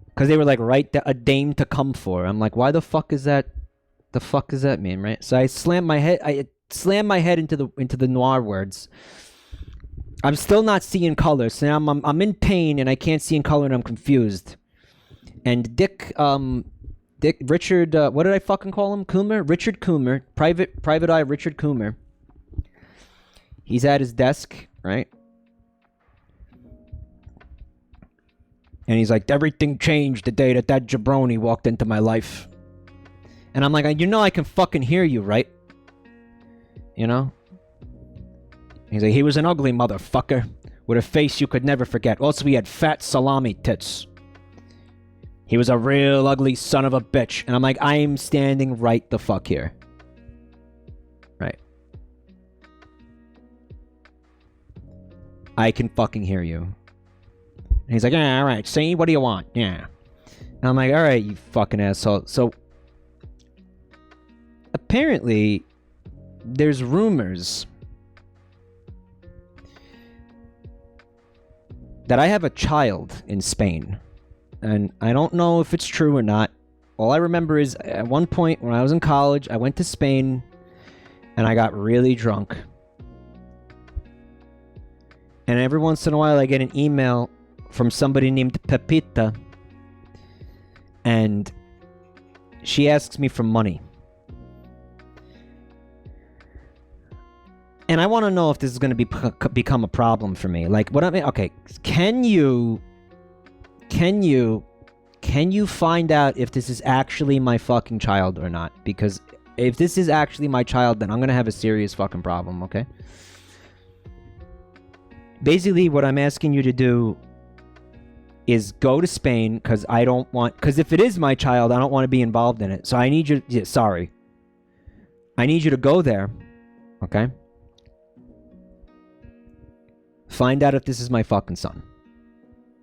Because they were, like, a dame to come for. I'm like, why the fuck is that... The fuck does that mean, right? So I slammed my head into the noir words. I'm still not seeing color, so now I'm in pain and I can't see in color and I'm confused. And Richard, what did I fucking call him? Coomer? Richard Coomer, private eye Richard Coomer. He's at his desk, right? And he's like, everything changed the day that Jabroni walked into my life. And I'm like, you know I can fucking hear you, right? You know? He's like, he was an ugly motherfucker with a face you could never forget. Also, he had fat salami tits. He was a real ugly son of a bitch. And I'm like, I'm standing right the fuck here. Right. I can fucking hear you. And he's like, yeah, alright, see? What do you want? Yeah. And I'm like, alright, you fucking asshole. So, apparently, there's rumors that I have a child in Spain. And I don't know if it's true or not. All I remember is at one point when I was in college, I went to Spain and I got really drunk. And every once in a while I get an email from somebody named Pepita. And she asks me for money. And I want to know if this is going to become a problem for me. Like, what I mean, okay, can you can you find out if this is actually my fucking child or not? Because if this is actually my child, then I'm gonna have a serious fucking problem, okay? Basically, what I'm asking you to do is go to Spain, because I don't want... Because if it is my child, I don't want to be involved in it. So I need you... Yeah, sorry. I need you to go there, okay? Find out if this is my fucking son.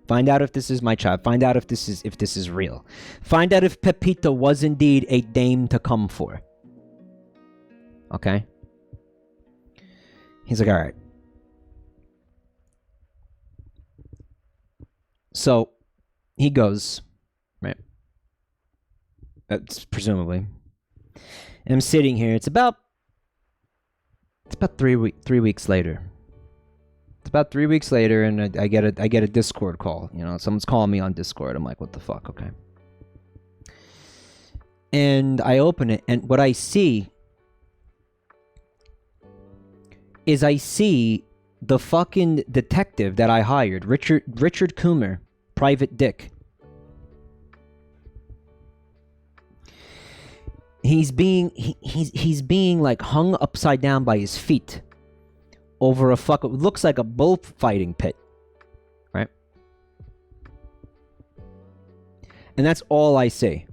Find out if this is my child. Find out if this is real. Find out if Pepito was indeed a dame to come for. Okay? He's like, alright. So, he goes, right? That's presumably. And I'm sitting here. It's about 3 weeks later. It's about 3 weeks later, and I get a Discord call. You know, someone's calling me on Discord. I'm like, what the fuck? Okay. And I open it, and what I see is the fucking detective that I hired, Richard Coomer, Private Dick. He's being like hung upside down by his feet over a looks like a bullfighting pit, right? And that's all I see.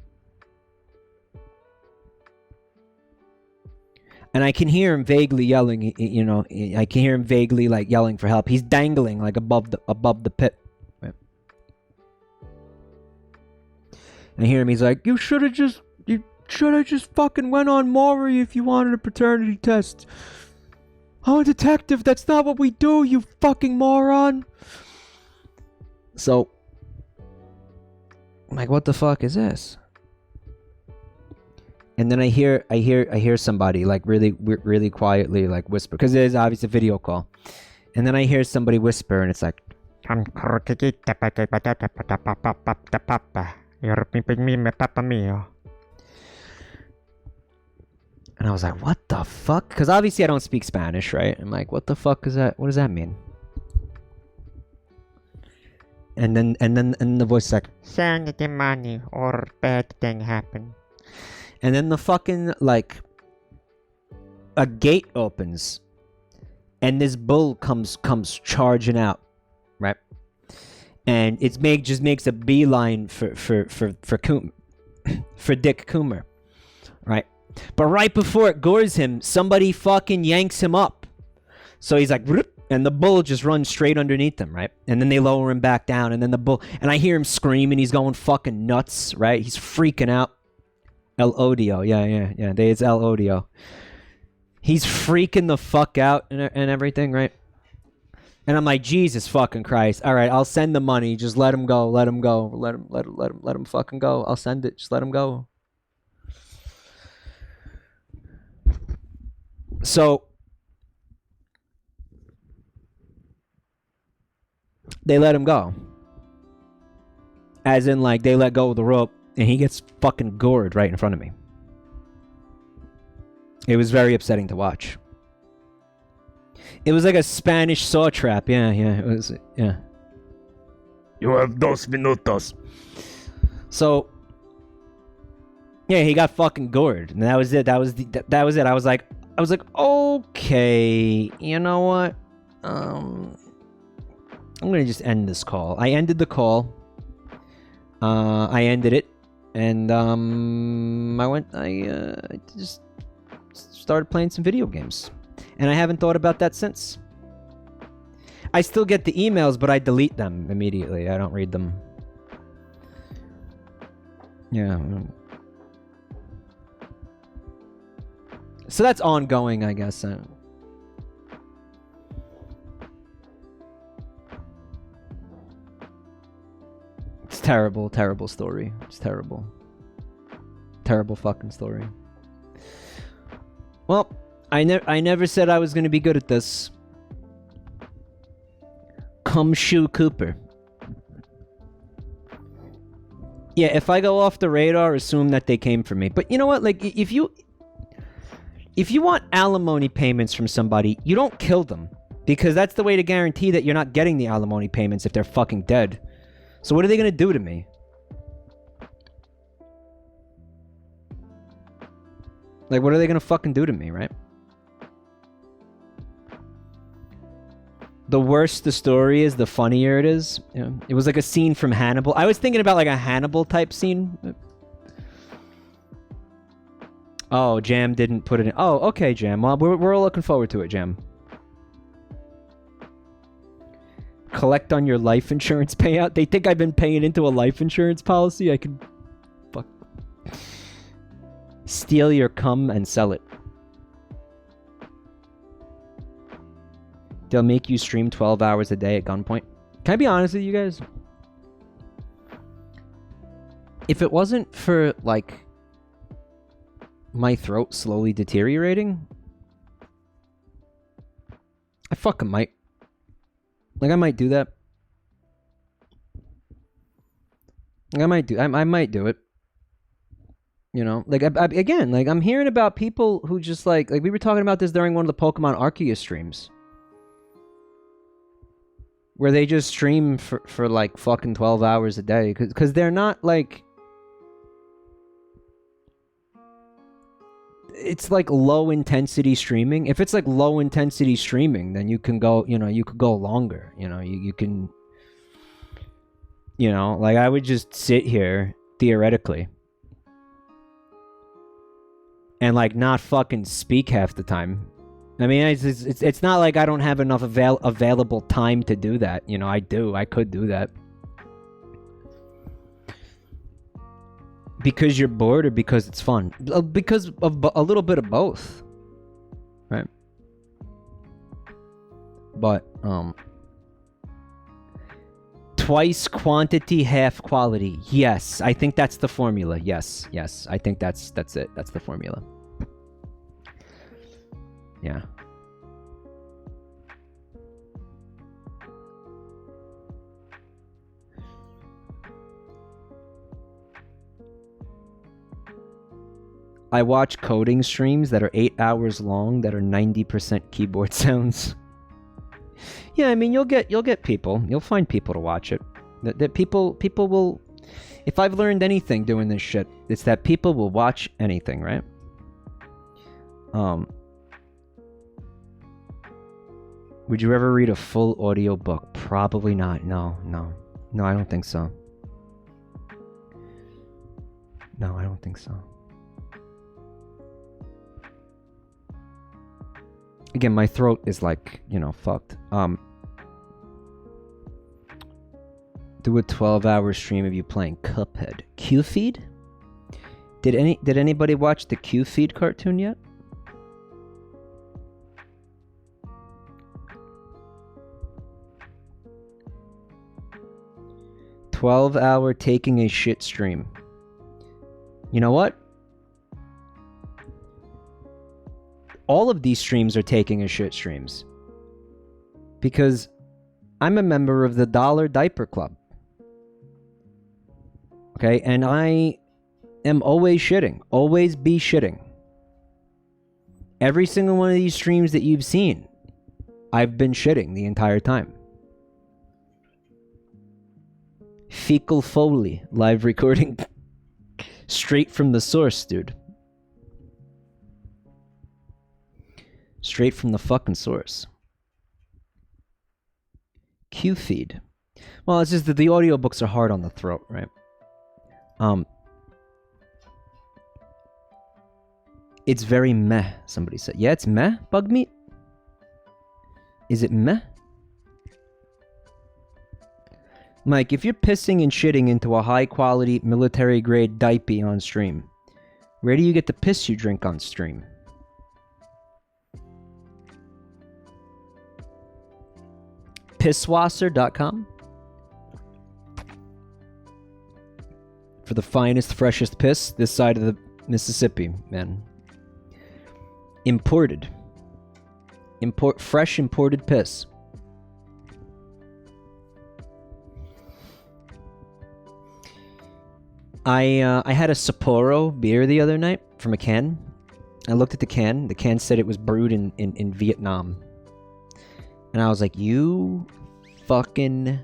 And I can hear him vaguely yelling, you know, I can hear him vaguely like yelling for help. He's dangling like above the pit. Right? And I hear him, he's like, you should have just fucking went on Maury if you wanted a paternity test. I'm a detective, that's not what we do, you fucking moron. So, I'm like, what the fuck is this? And then I hear somebody like really quietly like whisper, because it is obviously a video call. And then I hear somebody whisper, and it's like, and I was like, what the fuck? Because obviously I don't speak Spanish, right? I'm like, what the fuck is that? What does that mean? And then the voice is like, send the money or bad thing happen. And then the fucking, like, a gate opens, and this bull comes charging out, right? And it just makes a beeline for Dick Coomer, right? But right before it gores him, somebody fucking yanks him up. So he's like, and the bull just runs straight underneath him, right? And then they lower him back down, and then the bull, and I hear him scream, and he's going fucking nuts, right? He's freaking out. El Odio, yeah. It's El Odio. He's freaking the fuck out and everything, right? And I'm like, Jesus fucking Christ! All right, I'll send the money. Just let him go. Let him fucking go. I'll send it. Just let him go. So they let him go, as in like they let go of the rope. And he gets fucking gored right in front of me. It was very upsetting to watch. It was like a Spanish saw trap. Yeah. It was, yeah. You have 2 minutos. So, yeah, he got fucking gored. And that was it. That was it. I was like, okay, you know what? I'm going to just end this call. I ended the call. I ended it. And I just started playing some video games. And I haven't thought about that since. I still get the emails, but I delete them immediately. I don't read them. Yeah. So that's ongoing, I guess. It's terrible story. It's terrible. Terrible fucking story. Well, I never said I was going to be good at this. Come shoe Cooper. Yeah, if I go off the radar, assume that they came for me. But you know what? Like, if you want alimony payments from somebody, you don't kill them. Because that's the way to guarantee that you're not getting the alimony payments if they're fucking dead. So what are they going to do to me? Like, what are they gonna fucking do to me, right? The worse the story is, the funnier it is. You know, it was like a scene from Hannibal. I was thinking about like a Hannibal type scene. Oh, Jam didn't put it in. Oh, okay, Jam. Well, we're all looking forward to it, Jam. Collect on your life insurance payout. They think I've been paying into a life insurance policy. I could... Fuck. Steal your cum and sell it. They'll make you stream 12 hours a day at gunpoint. Can I be honest with you guys? If it wasn't for, like, my throat slowly deteriorating, I fucking might. Like, I might do that. Like, I might do it. You know? Like, again, like, I'm hearing about people who just, like, we were talking about this during one of the Pokemon Arceus streams. Where they just stream for like fucking 12 hours a day. Because they're not like... It's like low intensity streaming. If it's like low intensity streaming, then you can go, you know, you could go longer. You know, you can... You know, like I would just sit here, theoretically. And like not fucking speak half the time. I mean, it's not like I don't have enough available time to do that. You know, I do. I could do that. Because you're bored or because it's fun? Because of a little bit of both. Right? But, twice quantity, half quality. Yes, I think that's the formula. Yes. I think that's it. That's the formula. Yeah. I watch coding streams that are 8 hours long that are 90% keyboard sounds. Yeah, I mean you'll get people. You'll find people to watch it. That people will... If I've learned anything doing this shit, it's that people will watch anything, right? Would you ever read a full audio book? Probably not. No, I don't think so. No, I don't think so. Again, my throat is like, you know, fucked. Do a 12-hour stream of you playing Cuphead. Q-Feed? Did anybody watch the Q-Feed cartoon yet? $12-hour taking a shit stream. You know what? All of these streams are taking a shit streams. Because I'm a member of the Diaper Club. Okay, and I am always shitting. Always be shitting. Every single one of these streams that you've seen, I've been shitting the entire time. Fecal Foley live recording. Straight from the source, dude. Straight from the fucking source. Q-Feed. Well, it's just that the audiobooks are hard on the throat, right? It's very meh, somebody said. Yeah, it's meh, Bug Meat? Is it meh? Mike, if you're pissing and shitting into a high-quality, military-grade diaper on stream, where do you get the piss you drink on stream? Pisswasser.com? For the finest, freshest piss this side of the Mississippi, man. Imported. Fresh imported piss. I had a Sapporo beer the other night from a can. I looked at the can. The can said it was brewed in Vietnam. And I was like, you fucking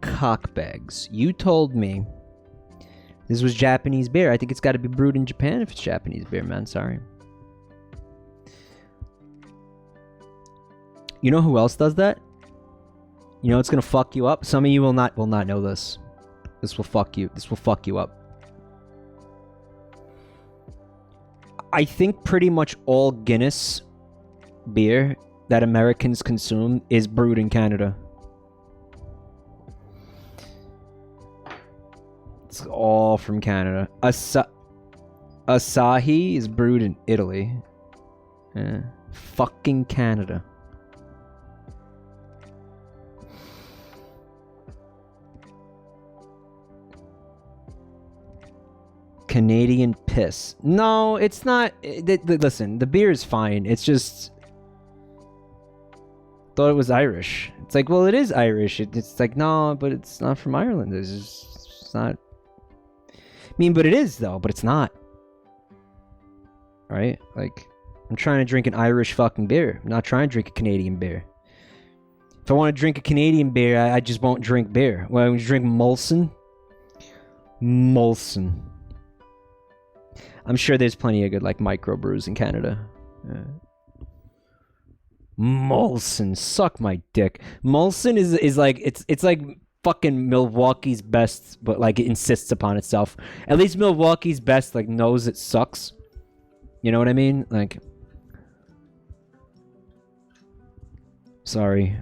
cockbags. You told me This was Japanese beer. I think it's got to be brewed in Japan if it's Japanese beer, man. Sorry. You know who else does that? You know it's gonna fuck you up? Some of you will not know this. This will fuck you. This will fuck you up. I think pretty much all Guinness beer that Americans consume is brewed in Canada. It's all from Canada. Asahi is brewed in Italy. Fucking Canada. Canadian piss. No, it's not. Listen, the beer is fine. It's just... Thought it was Irish. It's like, well, it is Irish. It's like, no, but it's not from Ireland. It's not... I mean, but it is, though. But it's not. Right? Like, I'm trying to drink an Irish fucking beer. I'm not trying to drink a Canadian beer. If I want to drink a Canadian beer, I just won't drink beer. Well, I would drink Molson. Molson. I'm sure there's plenty of good, like, microbrews in Canada. Molson, suck my dick. Molson is like, it's like fucking Milwaukee's best, but, like, it insists upon itself. At least Milwaukee's best, like, knows it sucks. You know what I mean? Like... Sorry.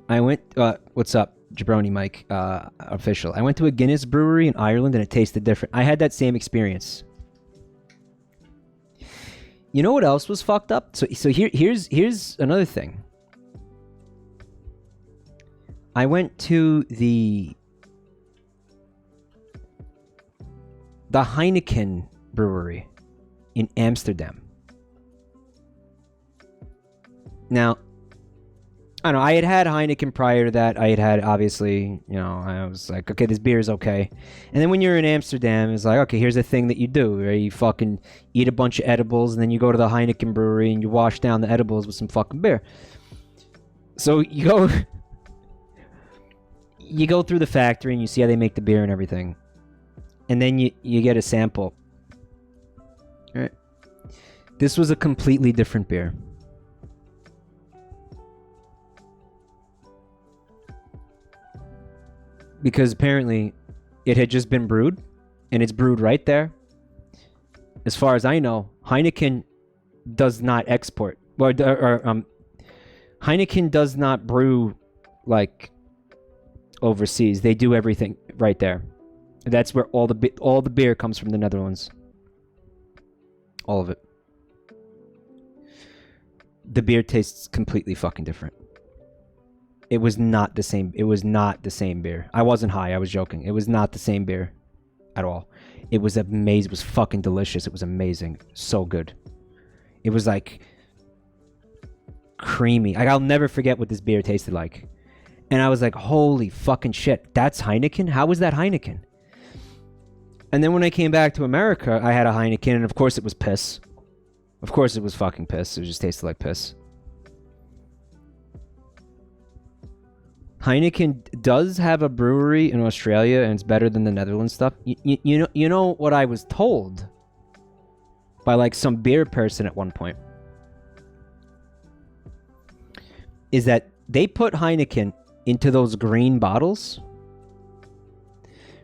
I went... what's up? Jabroni Mike, official. I went to a Guinness brewery in Ireland and it tasted different. I had that same experience. You know what else was fucked up? So here's another thing. I went to the Heineken brewery in Amsterdam. Now, I don't know, I had Heineken prior to that. I had obviously, you know, I was like, okay, this beer is okay. And then when you're in Amsterdam, it's like, okay, here's the thing that you do, right? You fucking eat a bunch of edibles, and then you go to the Heineken brewery, and you wash down the edibles with some fucking beer. So you go through the factory, and you see how they make the beer and everything. And then you get a sample. All right. This was a completely different beer. Because apparently it had just been brewed, and it's brewed right there. As far as I know, Heineken does not export. Heineken does not brew, like, overseas. They do everything right there. That's where all the beer comes from, the Netherlands. All of it. The beer tastes completely fucking different. It was not the same. It was not the same beer. I wasn't high. I was joking. It was not the same beer at all. It was amazing. It was fucking delicious. It was amazing. So good. It was like creamy. I'll never forget what this beer tasted like. And I was like, holy fucking shit. That's Heineken? How was that Heineken? And then when I came back to America, I had a Heineken, and of course it was piss. Of course it was fucking piss. It just tasted like piss. Heineken does have a brewery in Australia, and it's better than the Netherlands stuff. You know what I was told by, like, some beer person at one point is that they put Heineken into those green bottles,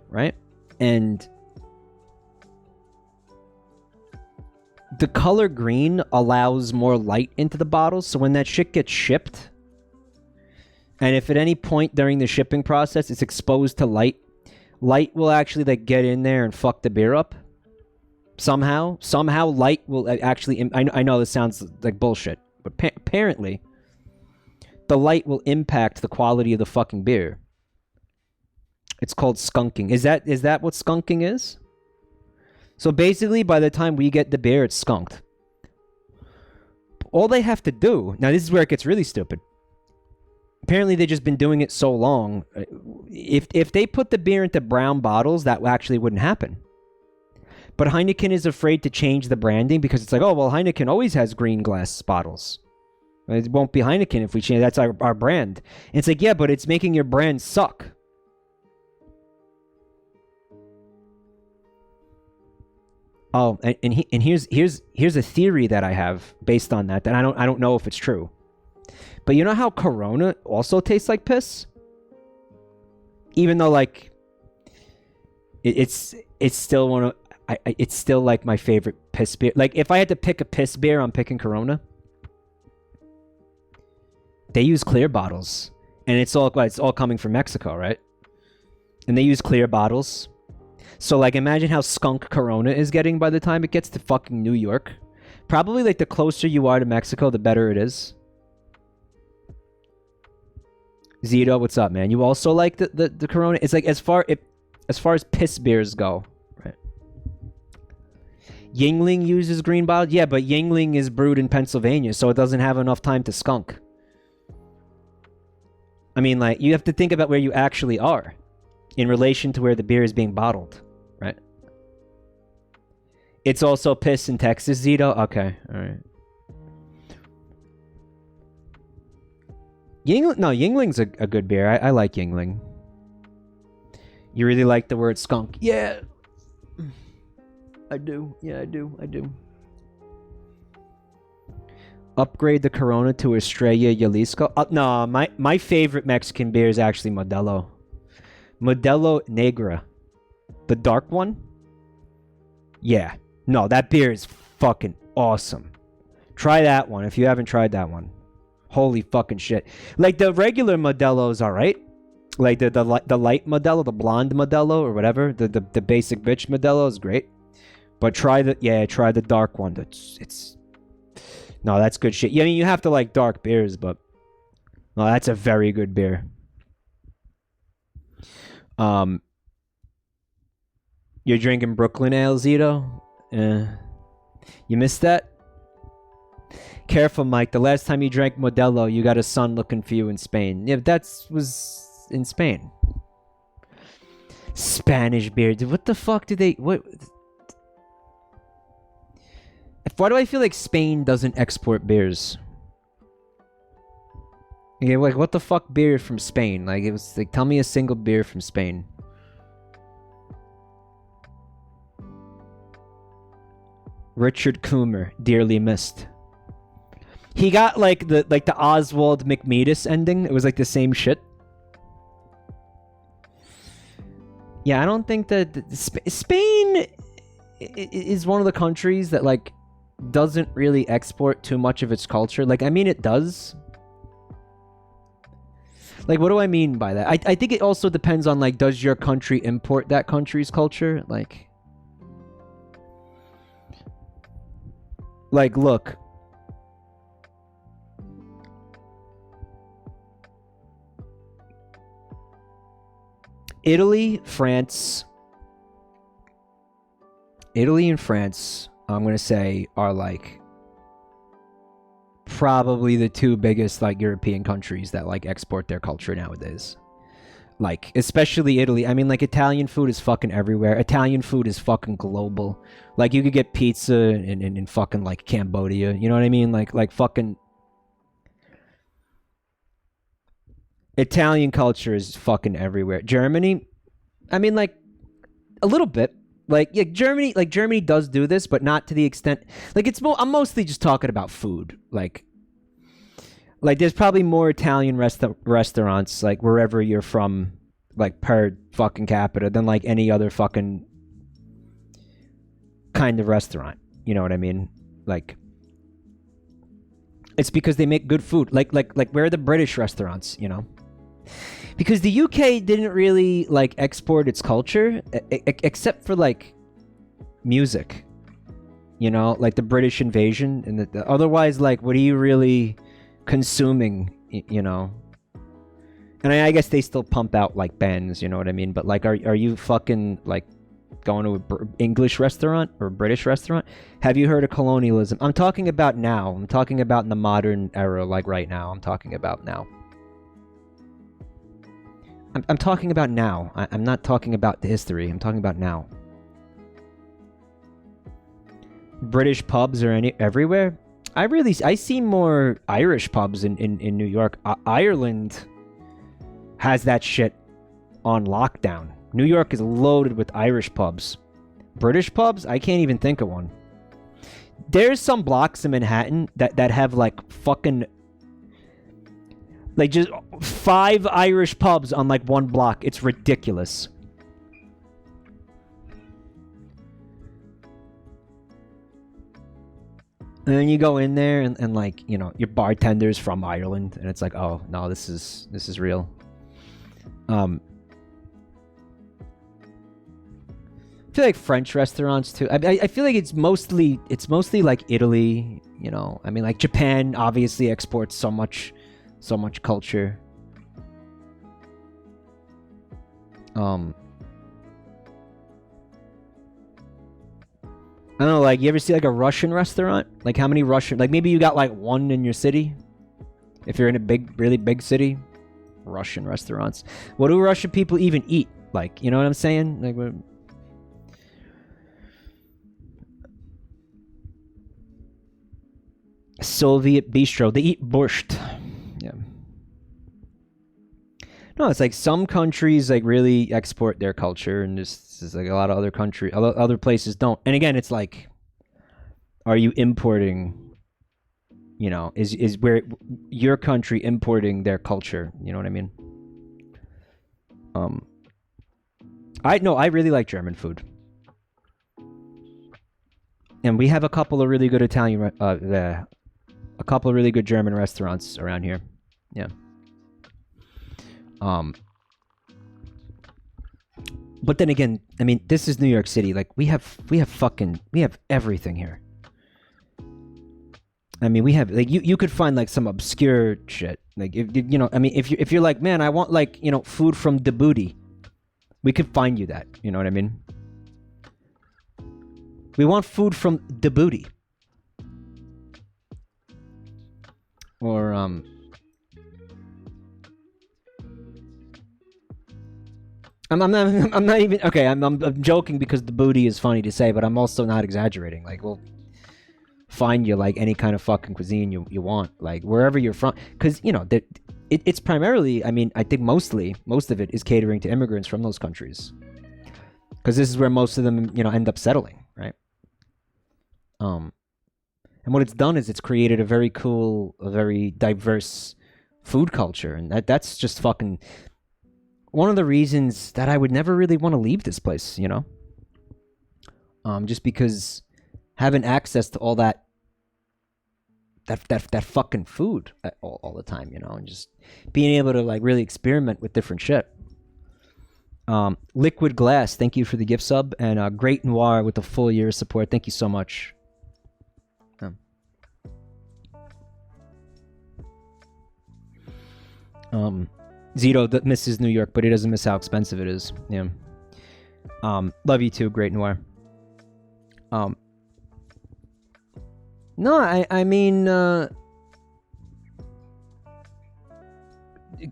right? And the color green allows more light into the bottles, so when that shit gets shipped, and if at any point during the shipping process it's exposed to light, light will actually, like, get in there and fuck the beer up. Somehow light will actually... I know this sounds like bullshit, but apparently the light will impact the quality of the fucking beer. It's called skunking. Is that what skunking is? So basically, by the time we get the beer, it's skunked. All they have to do... Now, this is where it gets really stupid. Apparently, they've just been doing it so long. If they put the beer into brown bottles, that actually wouldn't happen. But Heineken is afraid to change the branding because it's like, oh, well, Heineken always has green glass bottles. It won't be Heineken if we change. That's our brand. And it's like, yeah, but it's making your brand suck. Oh, and here's a theory that I have based on that I don't know if it's true. But you know how Corona also tastes like piss? Even though like it's still one of it's still like my favorite piss beer. Like if I had to pick a piss beer, I'm picking Corona. They use clear bottles, and it's all coming from Mexico, right? And they use clear bottles. So like imagine how skunk Corona is getting by the time it gets to fucking New York. Probably like the closer you are to Mexico, the better it is. Zito, what's up, man? You also like the Corona? It's like as far as piss beers go, right? Yingling uses green bottles. Yeah, but Yingling is brewed in Pennsylvania, so it doesn't have enough time to skunk. I mean, like, you have to think about where you actually are in relation to where the beer is being bottled, right? It's also piss in Texas, Zito? Okay, alright. Yingling's a good beer. I like Yingling. You really like the word skunk? Yeah. I do. Yeah, I do. Upgrade the Corona to Estrella Jalisco. No, my favorite Mexican beer is actually Modelo. Modelo Negra. The dark one? Yeah. No, that beer is fucking awesome. Try that one if you haven't tried that one. Holy fucking shit. Like the regular Modelo is alright. Like the light Modelo, the blonde Modelo or whatever. The basic bitch Modelo is great. But try the dark one. No, that's good shit. Yeah, I mean, you have to like dark beers, but no, that's a very good beer. You're drinking Brooklyn Ale, Zito? You missed that? Careful, Mike. The last time you drank Modelo, you got a son looking for you in Spain. Yeah, that was in Spain. Spanish beer. Dude, what the fuck do they... What... Why do I feel like Spain doesn't export beers? Yeah, like what the fuck beer from Spain? Like it was like tell me a single beer from Spain. Richard Coomer, dearly missed. He got like the Oswald McMeadus ending. It was like the same shit. Yeah, I don't think that Spain is one of the countries that like doesn't really export too much of its culture. Like, I mean, it does. Like, what do I mean by that? I think it also depends on, like, does your country import that country's culture? Like, look. Italy and France, I'm going to say, are, like, probably the two biggest, like, European countries that, like, export their culture nowadays. Like, especially Italy. I mean, like, Italian food is fucking everywhere. Italian food is fucking global. Like, you could get pizza in fucking, like, Cambodia. You know what I mean? Like fucking... Italian culture is fucking everywhere. Germany, I mean, like, a little bit. Like, yeah, Germany does do this, but not to the extent... Like, I'm mostly just talking about food. Like, there's probably more Italian restaurants, like, wherever you're from, like, per fucking capita than, like, any other fucking kind of restaurant. You know what I mean? Like, it's because they make good food. Like, where are the British restaurants, you know? Because the UK didn't really, like, export its culture, except for, like, music. You know? Like, the British invasion. And otherwise, like, what are you really consuming, you know? And I guess they still pump out, like, bands, you know what I mean? But, like, are you fucking, like, going to an English restaurant or a British restaurant? Have you heard of colonialism? I'm talking about now. I'm talking about in the modern era, like, right now. I'm talking about now. I'm talking about now. I'm not talking about the history. I'm talking about now. British pubs are everywhere? I see more Irish pubs in New York. Ireland has that shit on lockdown. New York is loaded with Irish pubs. British pubs, I can't even think of one. There's some blocks in Manhattan that have like fucking like just 5 Irish pubs on like one block. It's ridiculous. And then you go in there and like, you know, your bartender's from Ireland and it's like, oh no, this is real. I feel like French restaurants too. I feel like it's mostly like Italy, you know. I mean, like Japan obviously exports so much culture. I don't know, like, you ever see like a Russian restaurant? Like, how many Russian, like maybe you got like one in your city? If you're in a really big city? Russian restaurants. What do Russian people even eat? Like, you know what I'm saying? Like, what... Soviet bistro. They eat borscht. Yeah. No, it's like some countries like really export their culture, and this is like a lot of other places don't. And again, it's like, are you importing? You know, is where your country importing their culture? You know what I mean? I really like German food, and we have a couple of really good a couple of really good German restaurants around here. Yeah. But then again, I mean, this is New York City. Like, we have everything here. I mean, we have, like, you could find like some obscure shit. Like, if you know, I mean, if you're like, man, I want like, you know, food from Djibouti, we could find you that. You know what I mean? We want food from Djibouti. Or I'm not even okay. I'm joking because the booty is funny to say, but I'm also not exaggerating. Like, we'll find you like any kind of fucking cuisine you want, like wherever you're from, because you know that it's primarily. I mean, I think most of it is catering to immigrants from those countries, because this is where most of them, you know, end up settling, right? And what it's done is it's created a very cool, a very diverse food culture, and that's just fucking one of the reasons that I would never really want to leave this place, you know? Just because having access to all that fucking food all the time, you know, and just being able to like really experiment with different shit. Liquid Glass, thank you for the gift sub, and Great Noir with the full year of support. Thank you so much. Zito that misses New York, but he doesn't miss how expensive it is. Yeah. Love you too, Great Noir. No, I mean,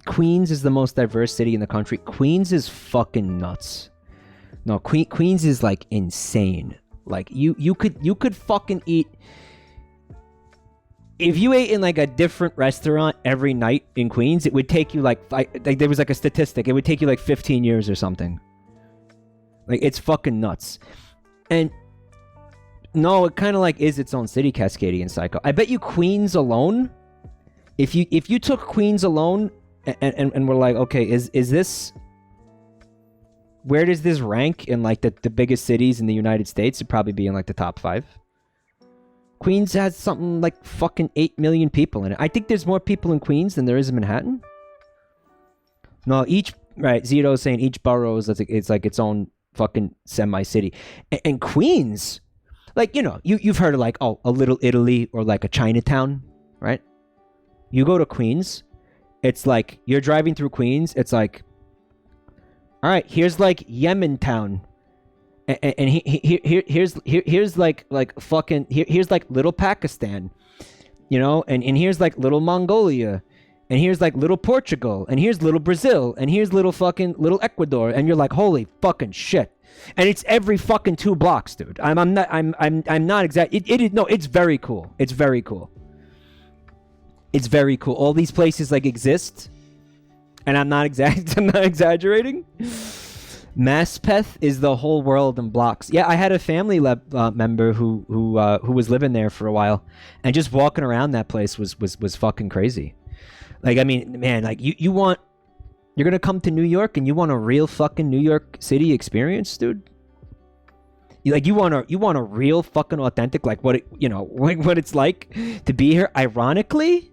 Queens is the most diverse city in the country. Queens is fucking nuts. No, Queens is like insane. Like you could fucking eat. If you ate in like a different restaurant every night in Queens, it would take you like there was like a statistic. It would take you like 15 years or something. Like, it's fucking nuts. And no, it kind of like is its own city, Cascadian Psycho. I bet you Queens alone, if you took Queens alone and were like, okay, is this, where does this rank in like the biggest cities in the United States? It'd probably be in like the top 5. Queens has something like fucking 8 million people in it. I think there's more people in Queens than there is in Manhattan. No, right, Zito's saying each borough is it's like its own fucking semi-city. And Queens, like, you know, you've heard of like, oh, a Little Italy or like a Chinatown, right? You go to Queens, it's like, you're driving through Queens, it's like, all right, here's like Yemen Town. And here's like fucking here's like little Pakistan, you know, and here's like little Mongolia, and here's like little Portugal, and here's little Brazil, and here's little Ecuador, and you're like, holy fucking shit. And it's every fucking 2 blocks, dude. I'm not exact. No, it's very cool. It's very cool. It's very cool. All these places like exist, and I'm not exaggerating. Maspeth is the whole world in blocks. Yeah, I had a family member who was living there for a while, and just walking around that place was fucking crazy. Like, I mean, man, like you're gonna come to New York and you want a real fucking New York City experience, dude. You want a real fucking authentic, like what it's like to be here. Ironically,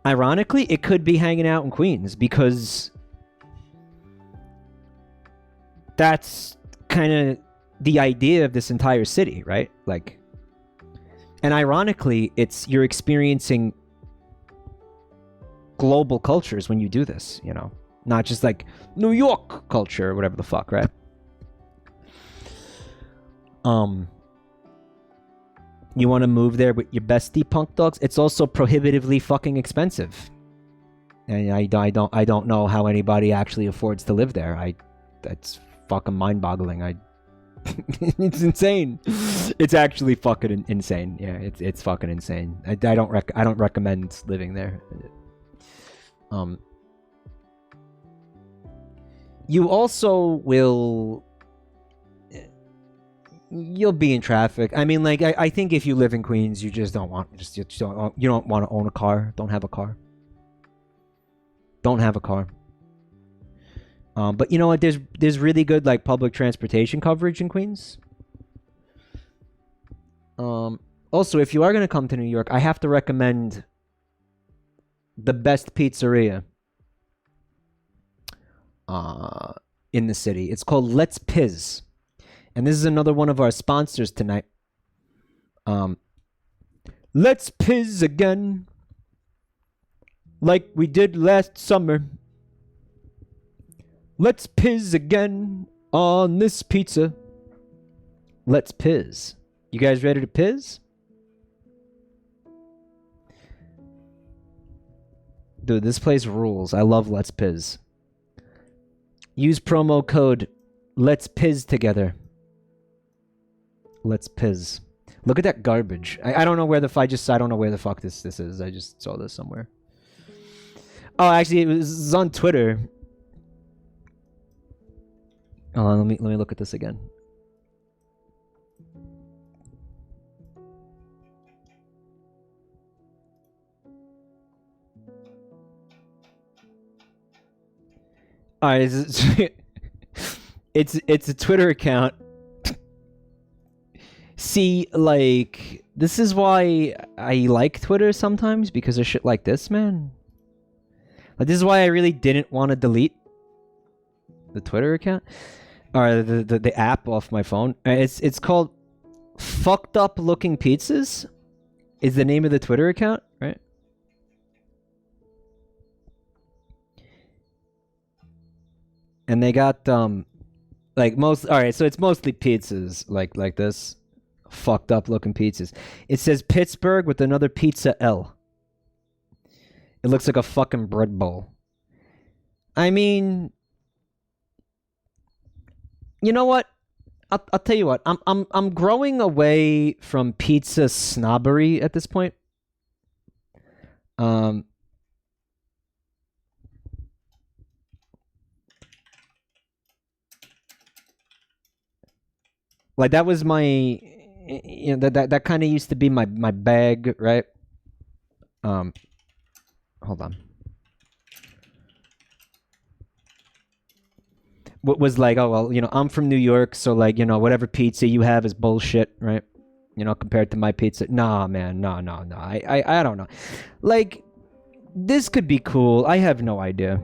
it could be hanging out in Queens, because that's kind of the idea of this entire city, right? Like, and ironically, you're experiencing global cultures when you do this, you know, not just like New York culture or whatever the fuck, right? You want to move there with your bestie punk dogs? It's also prohibitively fucking expensive, and I don't know how anybody actually affords to live there. That's fucking mind-boggling. It's insane. It's actually fucking insane. Yeah, it's fucking insane. I don't recommend living there. You also you'll be in traffic. I mean, like, I think if you live in Queens, you don't want to own a car. Don't have a car. But you know what? There's really good, like, public transportation coverage in Queens. Also, if you are gonna come to New York, I have to recommend the best pizzeria in the city. It's called Let's Piz. And this is another one of our sponsors tonight. Let's Piz again, like we did last summer. Let's Piz again on this pizza. Let's Piz. You guys ready to Piz? Dude, this place rules. I love Let's Piz. Use promo code Let's Piz together. Let's Piz. Look at that garbage. I don't know where the I don't know where the fuck this is. I just saw this somewhere. Oh, actually, it was on Twitter. Let me look at this again. Alright, it's a Twitter account. See, like, this is why I like Twitter sometimes, because of shit like this, man. Like, this is why I really didn't want to delete the Twitter account, or the app off my phone. It's called Fucked Up Looking Pizzas is the name of the Twitter account, right? And they got like alright, so it's mostly pizzas like this. Fucked up looking pizzas. It says Pittsburgh with another pizza L. It looks like a fucking bread bowl. I mean, you know what? I'll tell you what. I'm growing away from pizza snobbery at this point. Like, that was my, you know, that kind of used to be my bag, right? Hold on. What was like, oh, well, you know, I'm from New York, so, like, you know, whatever pizza you have is bullshit, right? You know, compared to my pizza. Nah, man, no. I don't know. Like, this could be cool. I have no idea.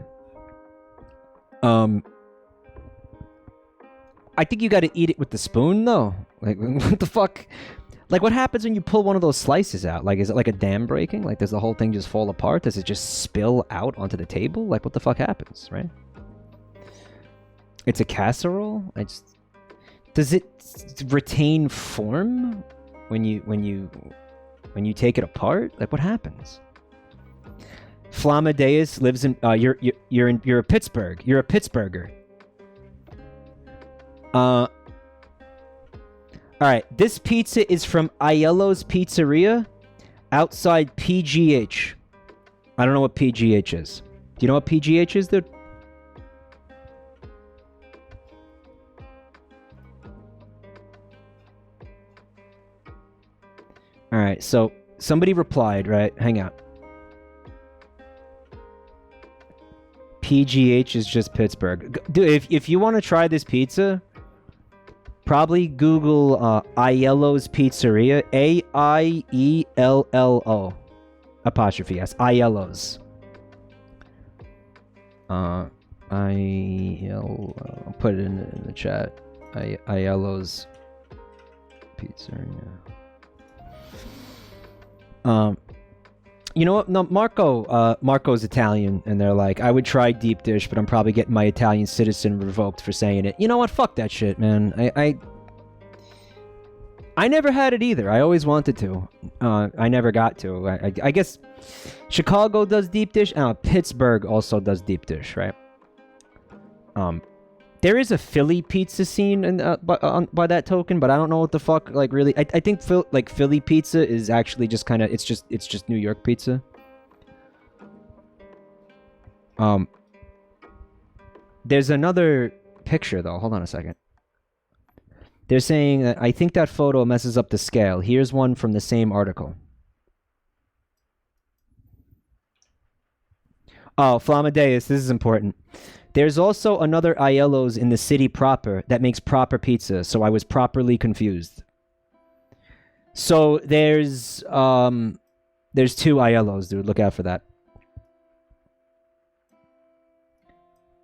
I think you gotta eat it with the spoon, though. Like, what the fuck? Like, what happens when you pull one of those slices out? Like, is it like a dam breaking? Like, does the whole thing just fall apart? Does it just spill out onto the table? Like, what the fuck happens, right? It's a casserole? Does it retain form when you take it apart? Like, what happens? Flamadeus lives in you're a Pittsburgh. You're a Pittsburgher. All right, this pizza is from Aiello's Pizzeria outside PGH. I don't know what PGH is. Do you know what PGH is, dude? right, so somebody replied, right? Hang out. PGH is just Pittsburgh. Dude, if you want to try this pizza, probably Google Aiello's Pizzeria. AIELLO apostrophe S. Aiello's. I'll put it in the chat. Aiello's Pizzeria. You know what? No, Marco's Italian, and they're like, I would try deep dish, but I'm probably getting my Italian citizen revoked for saying it. You know what? Fuck that shit, man. I never had it either. I always wanted to. I never got to. I guess Chicago does deep dish. Pittsburgh also does deep dish, right? There is a Philly pizza scene by that token, but I don't know what the fuck, like, really. I think Philly pizza is actually just kind of, it's just New York pizza. There's another picture though. Hold on a second. They're saying that I think that photo messes up the scale. Here's one from the same article. Oh, Flamadeus, this is important. There's also another Aiello's in the city proper that makes proper pizza, so I was properly confused. So there's two Aiello's, dude. Look out for that.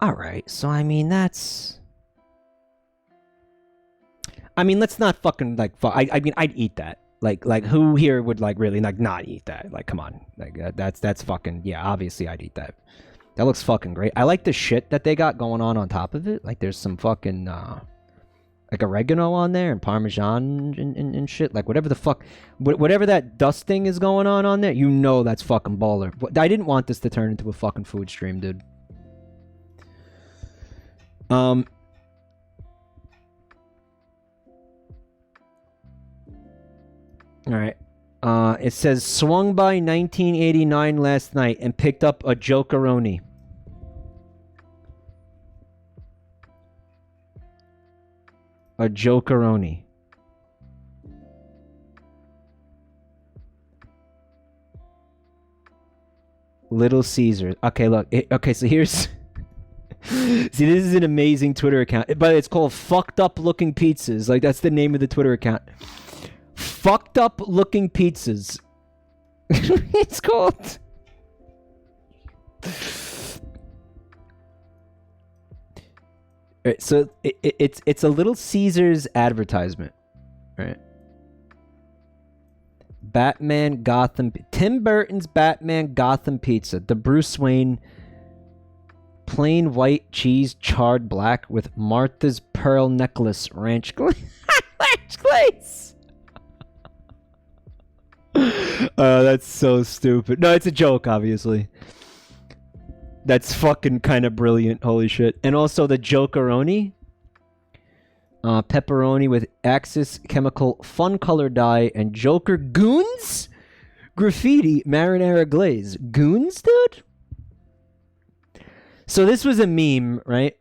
Alright, so I mean, let's not fucking, like, I mean, I'd eat that. Like, who here would, like, really, like, not eat that? Like, come on. Like, that's fucking, yeah, obviously I'd eat that. That looks fucking great. I like the shit that they got going on top of it. Like, there's some fucking, like, oregano on there and Parmesan and shit. Like, whatever the fuck, whatever that dusting is going on there, you know that's fucking baller. I didn't want this to turn into a fucking food stream, dude. Alright. It says, swung by 1989 last night and picked up a Jokeroni. A Jokeroni. Little Caesars. Okay, look. Okay, so here's... See, this is an amazing Twitter account. But it's called Fucked Up Looking Pizzas. Like, that's the name of the Twitter account. Fucked Up Looking Pizzas. It's called. Right, so it's a Little Caesars advertisement, right? Batman Gotham, Tim Burton's Batman Gotham Pizza, the Bruce Wayne plain white cheese charred black with Martha's pearl necklace ranch glaze. That's so stupid. No, it's a joke, obviously. That's fucking kind of brilliant. Holy shit. And also the Jokeroni. Pepperoni with Axis Chemical Fun Color Dye and Joker Goons? Graffiti Marinara Glaze. Goons, dude? So this was a meme, right?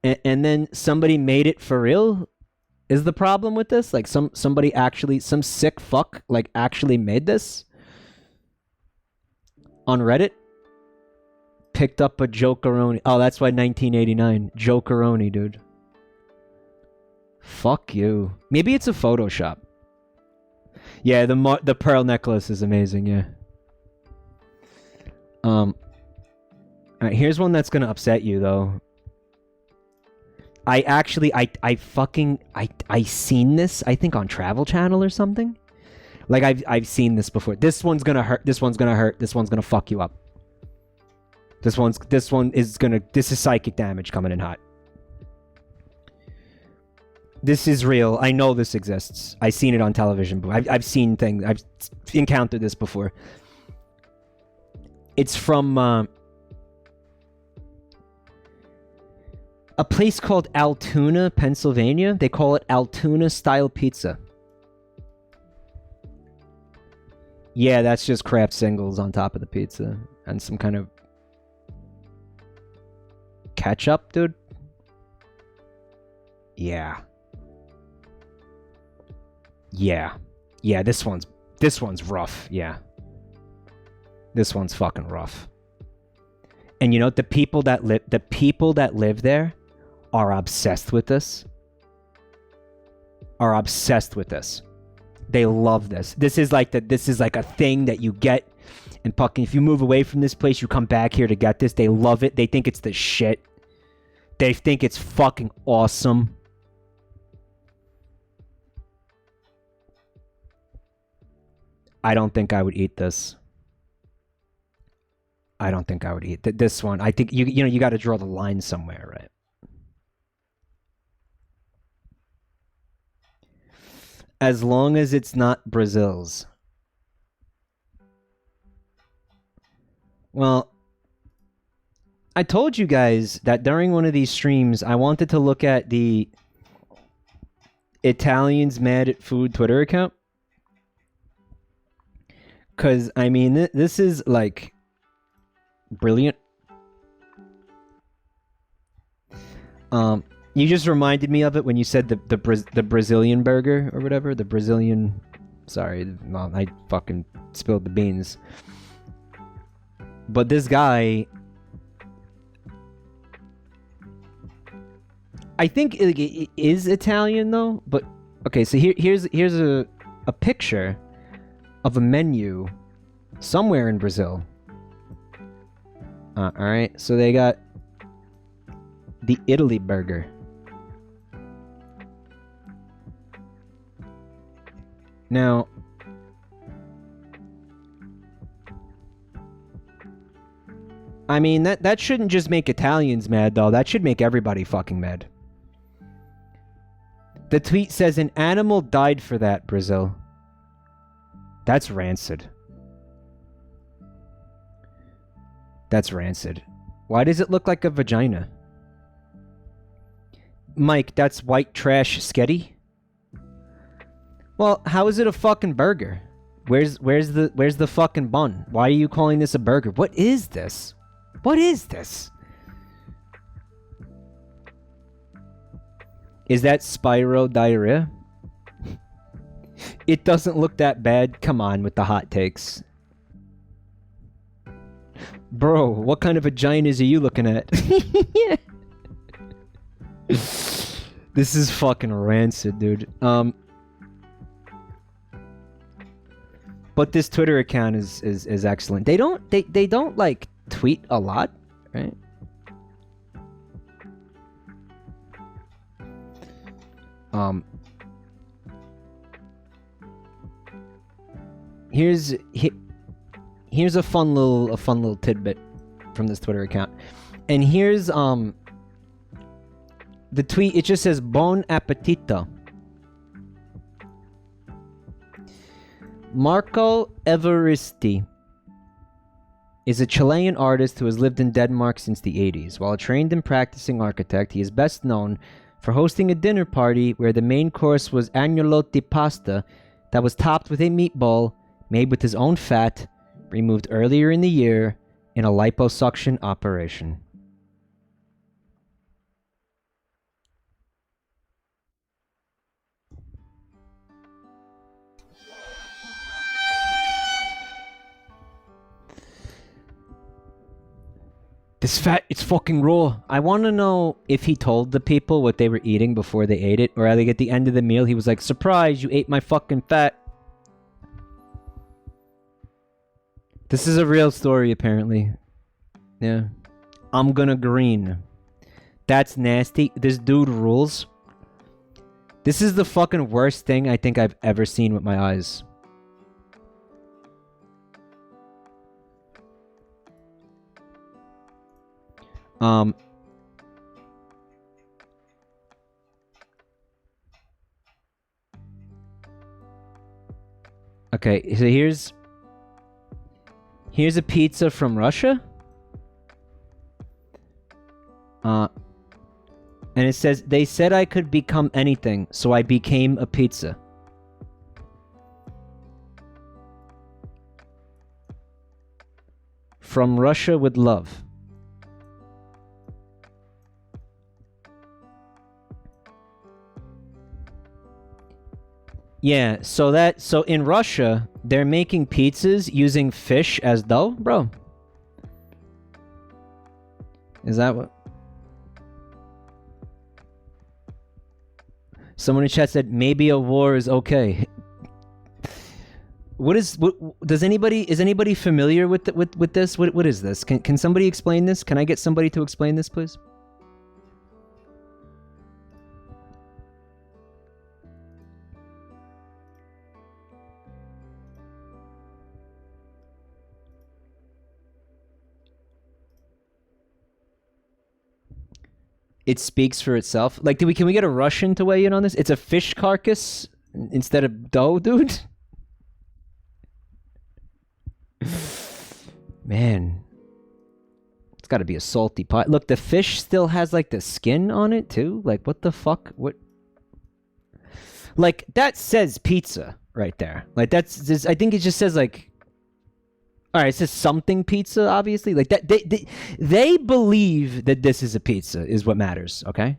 And then somebody made it for real? Is the problem with this? Like, somebody actually, some sick fuck, like, actually made this? On Reddit? Picked up a Jokeroni. Oh, that's why 1989. Jokeroni, dude. Fuck you. Maybe it's a Photoshop. Yeah, the pearl necklace is amazing, yeah. Alright, here's one that's gonna upset you, though. I seen this, I think, on Travel Channel or something. Like, I've seen this before. This one's gonna hurt. This one's gonna hurt. This one's gonna fuck you up. This is psychic damage coming in hot. This is real. I know this exists. I've seen it on television. I've seen things. I've encountered this before. It's from a place called Altoona, Pennsylvania. They call it Altoona style pizza. Yeah, that's just Kraft singles on top of the pizza and some kind of ketchup, dude. Yeah. Yeah, this one's This one's rough, yeah. This one's fucking rough. And you know, the people that live there are obsessed with this. Are obsessed with this. They love this. This is like a thing that you get, and fucking if you move away from this place, you come back here to get this. They love it. They think it's the shit. They think it's fucking awesome. I don't think I would eat this. I don't think I would eat this one. I think you got to draw the line somewhere, right? As long as it's not Brazil's. Well, I told you guys that during one of these streams, I wanted to look at the Italians Mad at Food Twitter account. Because, I mean, this is, like, brilliant. You just reminded me of it when you said the Brazilian burger or whatever. The Brazilian... Sorry, no, I fucking spilled the beans. But this guy... I think it is Italian, though. But, okay, so here's a picture of a menu somewhere in Brazil. Alright, so they got the Italy burger. Now, I mean, that shouldn't just make Italians mad, though. That should make everybody fucking mad. The tweet says, an animal died for that, Brazil. That's rancid. That's rancid. Why does it look like a vagina? Mike, that's white trash sketty? Well, how is it a fucking burger? Where's the fucking bun? Why are you calling this a burger? What is this? What is this? Is that Spyro diarrhea? It doesn't look that bad. Come on with the hot takes. Bro, what kind of vaginas are you looking at? Yeah. This is fucking rancid, dude. But this Twitter account is excellent. They don't like tweet a lot, right? Here's a fun little tidbit from this Twitter account. And here's the tweet. It just says Bon appetito. Marco Evaristi is a Chilean artist who has lived in Denmark since the 80s. While a trained and practicing architect, he is best known for hosting a dinner party where the main course was agnolotti pasta that was topped with a meatball made with his own fat, removed earlier in the year in a liposuction operation. This fat, it's fucking raw. I want to know if he told the people what they were eating before they ate it, or like at the end of the meal, he was like, surprise, you ate my fucking fat. This is a real story, apparently. Yeah. I'm gonna green. That's nasty. This dude rules. This is the fucking worst thing I think I've ever seen with my eyes. Okay, so here's a pizza from Russia. And it says, they said I could become anything, so I became a pizza. From Russia with love. Yeah, so in Russia, They're making pizzas using fish as dough, bro. Is that what? Someone in chat said maybe a war is okay. Is anybody familiar with this? What is this? Can somebody explain this? Can I get somebody to explain this, please? It speaks for itself. Like, can we get a Russian to weigh in on this? It's a fish carcass instead of dough, dude. Man, it's got to be a salty pie. Look, the fish still has like the skin on it too. Like, what the fuck? What? Like, that says pizza right there. Like, that's. I think it just says like. All right, it says something pizza, obviously. Like that, they believe that this is a pizza, is what matters. Okay.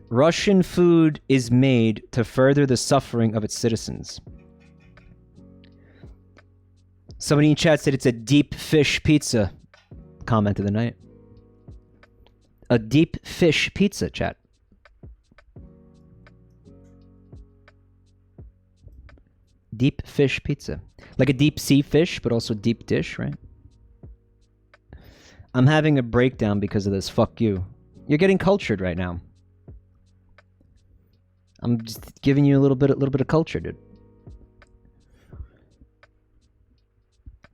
Russian food is made to further the suffering of its citizens. Somebody in chat said it's a deep fish pizza. Comment of the night. A deep fish pizza, chat. Deep fish pizza. Like a deep sea fish, but also deep dish, right? I'm having a breakdown because of this. Fuck you. You're getting cultured right now. I'm just giving you a little bit of culture, dude.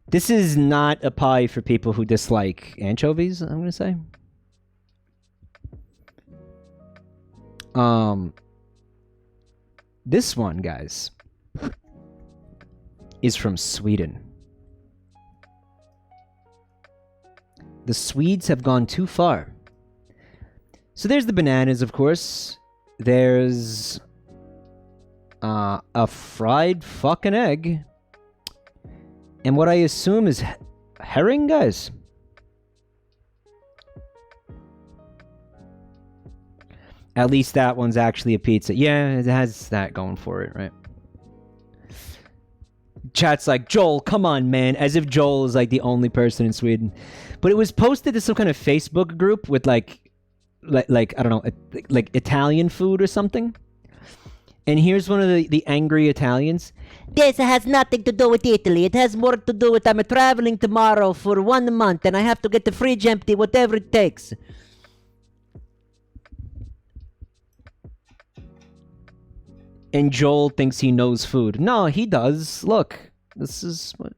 This is not a pie for people who dislike anchovies, I'm gonna say. This one, guys, is from Sweden. The Swedes have gone too far. So there's the bananas, of course. There's a fried fucking egg. And what I assume is herring, guys. At least that one's actually a pizza. Yeah, it has that going for it, right? Chat's like, Joel, come on, man. As if Joel is like the only person in Sweden. But it was posted to some kind of Facebook group with like I don't know, like Italian food or something. And here's one of the angry Italians. This has nothing to do with Italy. It has more to do with I'm traveling tomorrow for 1 month and I have to get the fridge empty, whatever it takes. And Joel thinks he knows food. No, he does. Look, this is what...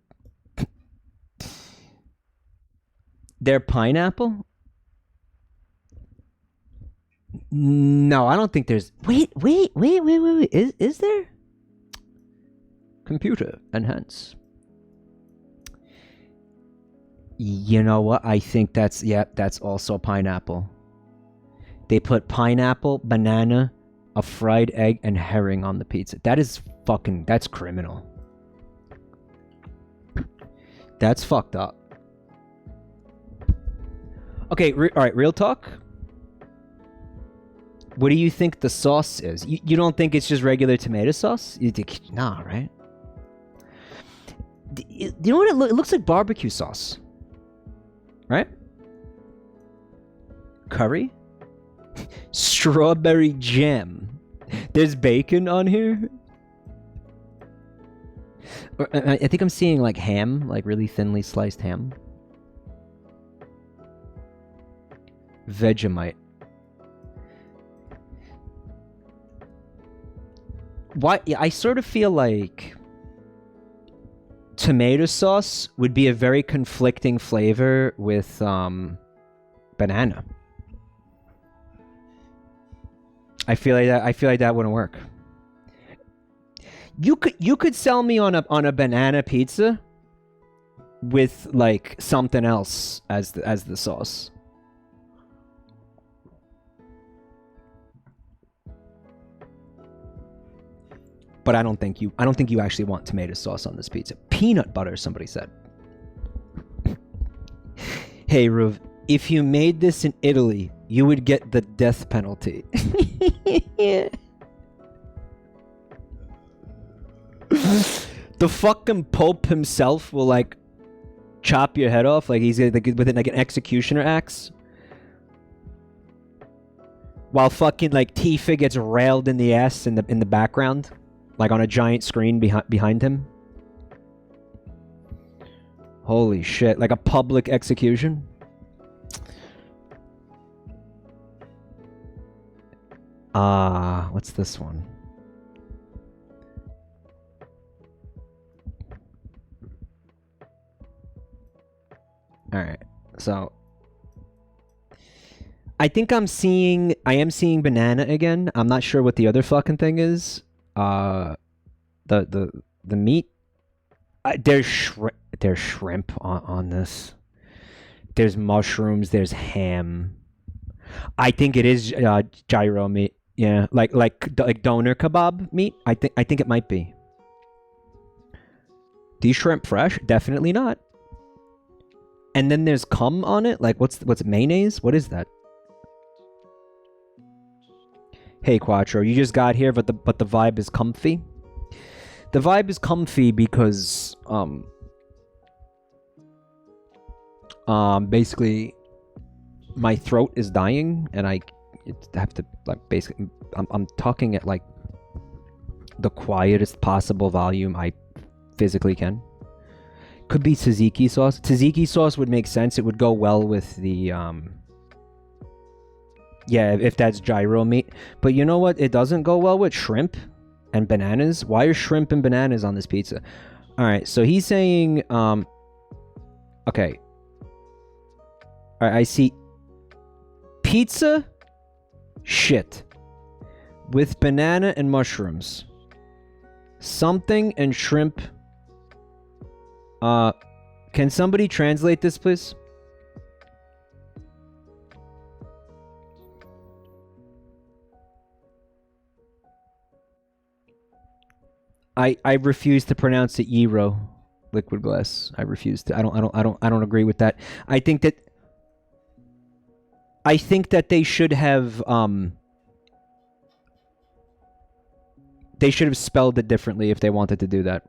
They're pineapple? No, I don't think there's... Wait. Is there? Computer, enhance. You know what? I think that's... Yeah, that's also pineapple. They put pineapple, banana, a fried egg, and herring on the pizza. That is fucking... That's criminal. That's fucked up. Okay, alright, real talk. What do you think the sauce is? You don't think it's just regular tomato sauce? You think... Nah, right? You know what it looks like? Barbecue sauce. Right? Curry? Strawberry jam. There's bacon on here? I think I'm seeing like ham, like really thinly sliced ham. Vegemite. Why? Yeah, I sort of feel like tomato sauce would be a very conflicting flavor with banana. I feel like that wouldn't work. You could sell me on a banana pizza with like something else as the sauce. But I don't think you actually want tomato sauce on this pizza. Peanut butter, somebody said. Hey, Ruv, if you made this in Italy, you would get the death penalty. The fucking Pope himself will like chop your head off, like he's like with like an executioner axe, while fucking like Tifa gets railed in the ass in the background, like on a giant screen behind him. Holy shit! Like a public execution. What's this one? Alright, so I think I am seeing banana again. I'm not sure what the other fucking thing is. The meat. There's shrimp on this. There's mushrooms. There's ham. I think it is gyro meat. Yeah, like doner kebab meat. I think it might be. These shrimp fresh? Definitely not. And then there's cum on it. Like what's mayonnaise? What is that? Hey Quattro, you just got here, but the vibe is comfy. The vibe is comfy because basically my throat is dying and I have to like basically I'm talking at like the quietest possible volume I physically can. Could be tzatziki sauce. Tzatziki sauce would make sense. It would go well with the yeah, if that's gyro meat. But you know what? It doesn't go well with shrimp and bananas. Why are shrimp and bananas on this pizza? All right, so he's saying okay. All right, I see pizza shit with banana and mushrooms. Something and shrimp. Can somebody translate this, please? I refuse to pronounce it gyro, liquid glass. I refuse to. I don't agree with that. I think that they should have spelled it differently if they wanted to do that.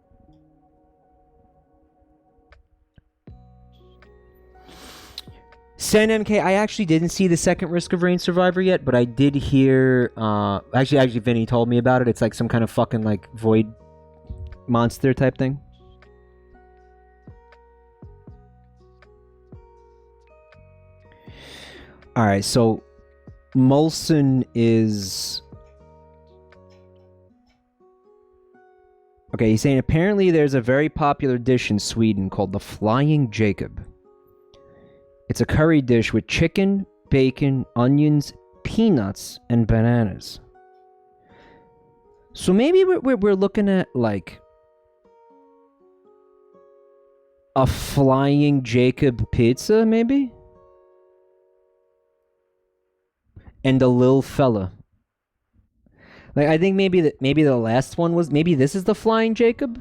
Sen MK, I actually didn't see the second Risk of Rain Survivor yet, but I did hear actually Vinny told me about it. It's like some kind of fucking like void monster type thing. Alright, so Molson is okay, he's saying apparently there's a very popular dish in Sweden called the Flying Jacob. It's a curry dish with chicken, bacon, onions, peanuts, and bananas. So maybe we're looking at like a Flying Jacob pizza, maybe? And a lil fella. Like I think maybe the last one was maybe this is the Flying Jacob?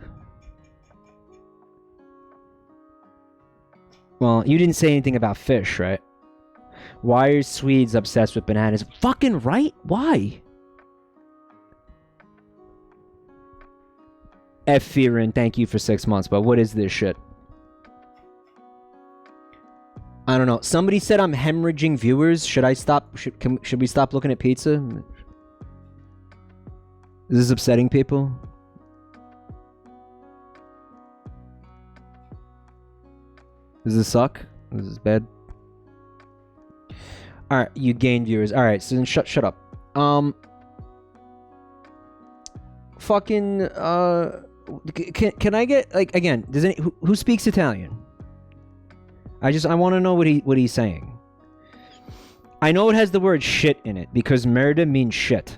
Well, you didn't say anything about fish, right? Why are Swedes obsessed with bananas? Fucking right? Why? F. Fearin, thank you for 6 months, but what is this shit? I don't know. Somebody said I'm hemorrhaging viewers. Should I stop? Should we stop looking at pizza? Is this upsetting people? Does this suck? This is bad. Alright, you gained viewers. Alright, so then shut up. Fucking can I get like again, does any who speaks Italian? I want to know what he's saying. I know it has the word shit in it because merda means shit.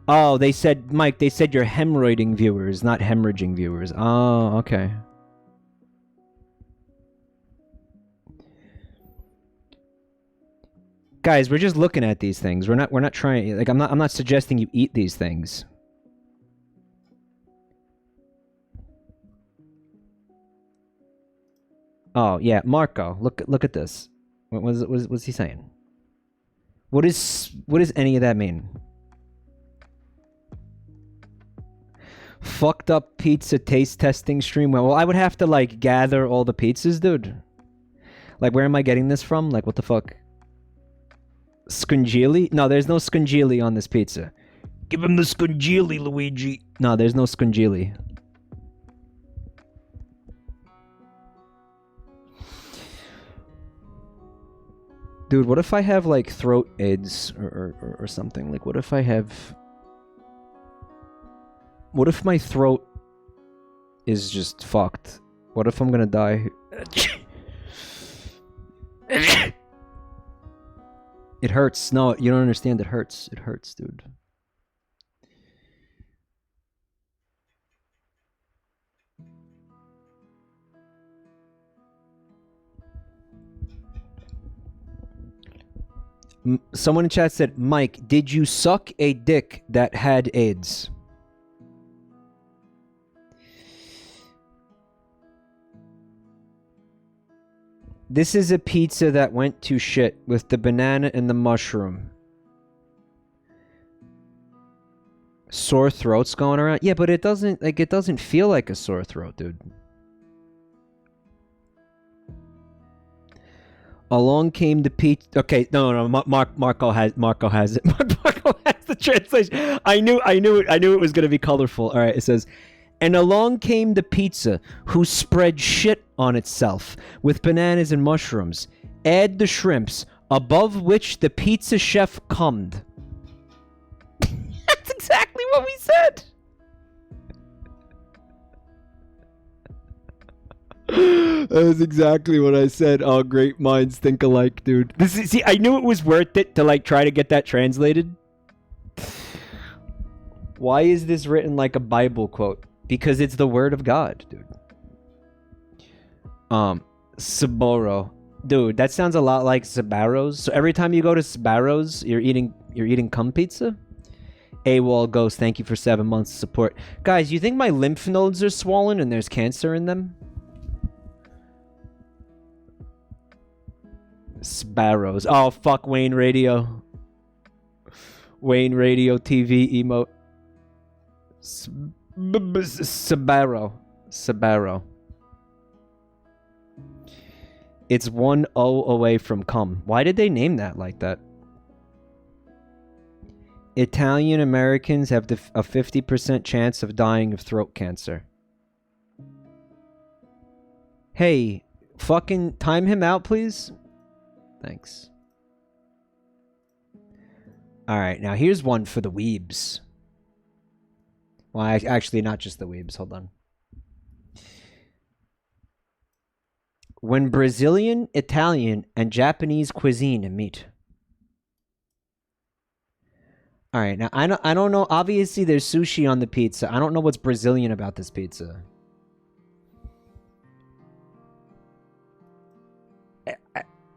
Oh, they said, Mike, they said you're hemorrhoiding viewers, not hemorrhaging viewers. Oh, okay. Guys, we're just looking at these things. We're not trying, like, I'm not suggesting you eat these things. Oh, yeah, Marco, look at this. What's he saying? What does any of that mean? Fucked up pizza taste testing stream. Well, I would have to like gather all the pizzas, dude. Like, where am I getting this from? Like, what the fuck? Scungili? No, there's no scungili on this pizza. Give him the scungili, Luigi. No, there's no scungili. Dude, what if I have like throat aids or something? Like, what if I have... What if my throat is just fucked? What if I'm gonna die? It hurts. No, you don't understand. It hurts. It hurts, dude. Someone in chat said, Mike, did you suck a dick that had AIDS? This is a pizza that went to shit with the banana and the mushroom. Sore throats going around? Yeah, but it doesn't feel like a sore throat, dude. Along came the pizza. Okay, no. Marco has it. Marco has the translation. I knew it was gonna be colorful. All right, it says, and along came the pizza, who spread shit on itself with bananas and mushrooms. Add the shrimps, above which the pizza chef cummed. That's exactly what we said. That was exactly what I said. Oh, great minds think alike, dude. See, I knew it was worth it to like try to get that translated. Why is this written like a Bible quote? Because it's the word of God, dude. Saboro. Dude, that sounds a lot like Sbarro's. So every time you go to Sbarro's, you're eating cum pizza? AWOL Ghost, thank you for 7 months of support. Guys, you think my lymph nodes are swollen and there's cancer in them? Sparrows. Oh, fuck Wayne Radio. Wayne Radio TV emote. Sbarro. It's 1-0 away from cum. Why did they name that like that? Italian Americans have a 50% chance of dying of throat cancer. Hey, fucking time him out, please. Thanks. Alright, now here's one for the weebs. Well, actually, not just the weebs. Hold on. When Brazilian, Italian, and Japanese cuisine meet. Alright, now I don't know. Obviously, there's sushi on the pizza. I don't know what's Brazilian about this pizza.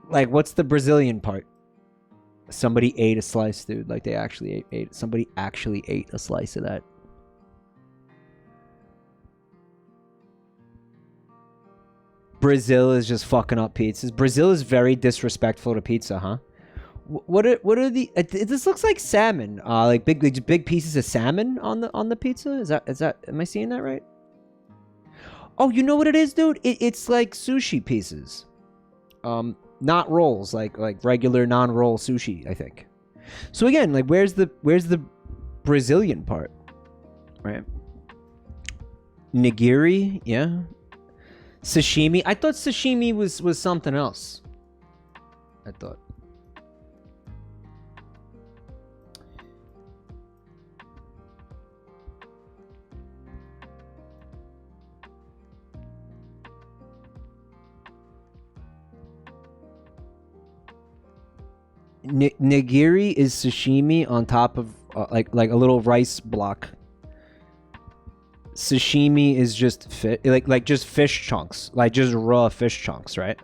Like, what's the Brazilian part? Somebody ate a slice, dude. Like, they actually ate. Somebody actually ate a slice of that. Brazil is just fucking up pizzas. Brazil is very disrespectful to pizza, huh? What are the? This looks like salmon. Like big pieces of salmon on the pizza. Is that? Am I seeing that right? Oh, you know what it is, dude? It's like sushi pieces. Not rolls, like regular non-roll sushi, I think. So again, like where's the Brazilian part? Right? Nigiri, yeah. Sashimi. I thought sashimi was something else. I thought. Nigiri is sashimi on top of like a little rice block. Sashimi is just like just fish chunks, like just raw fish chunks, right?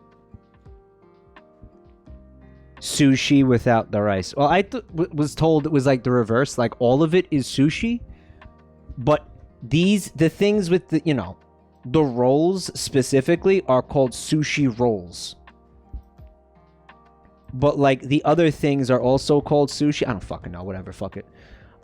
Sushi without the rice. Well, I was told it was like the reverse, like all of it is sushi, but the things with the, you know, the rolls specifically are called sushi rolls. But like the other things are also called sushi. I don't fucking know. Whatever. Fuck it.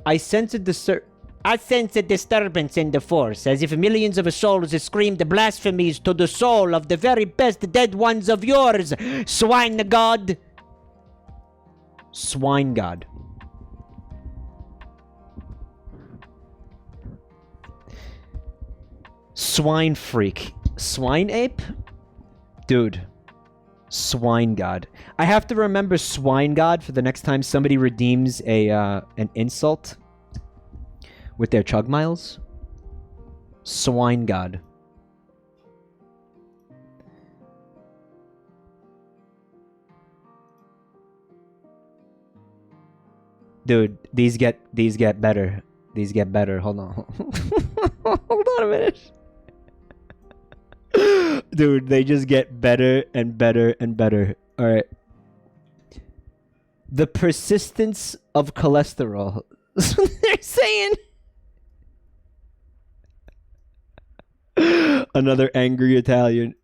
I sent it to I sense a disturbance in the force, as if millions of souls screamed blasphemies to the soul of the very best dead ones of yours, swine god. Swine god. Swine freak. Swine ape? Dude. Swine god. I have to remember swine god for the next time somebody redeems an insult with their chug miles. Swine god. Dude, these get better. These get better. Hold on. Hold on a minute. Dude, they just get better and better and better. All right. The persistence of cholesterol. That's what they're saying. Another angry Italian.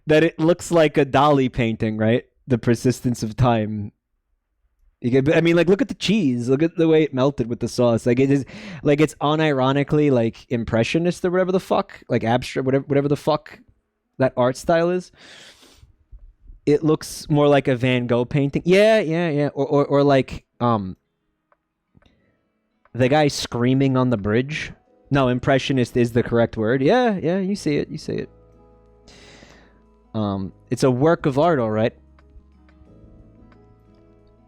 That it looks like a Dali painting, right? The persistence of time. I mean, like, look at the cheese. Look at the way it melted with the sauce. Like, it is, like, it's unironically, like, impressionist or whatever the fuck, like abstract, whatever the fuck that art style is. It looks more like a Van Gogh painting. Yeah. Or like, the guy screaming on the bridge. No, impressionist is the correct word. Yeah, you see it. It's a work of art, all right.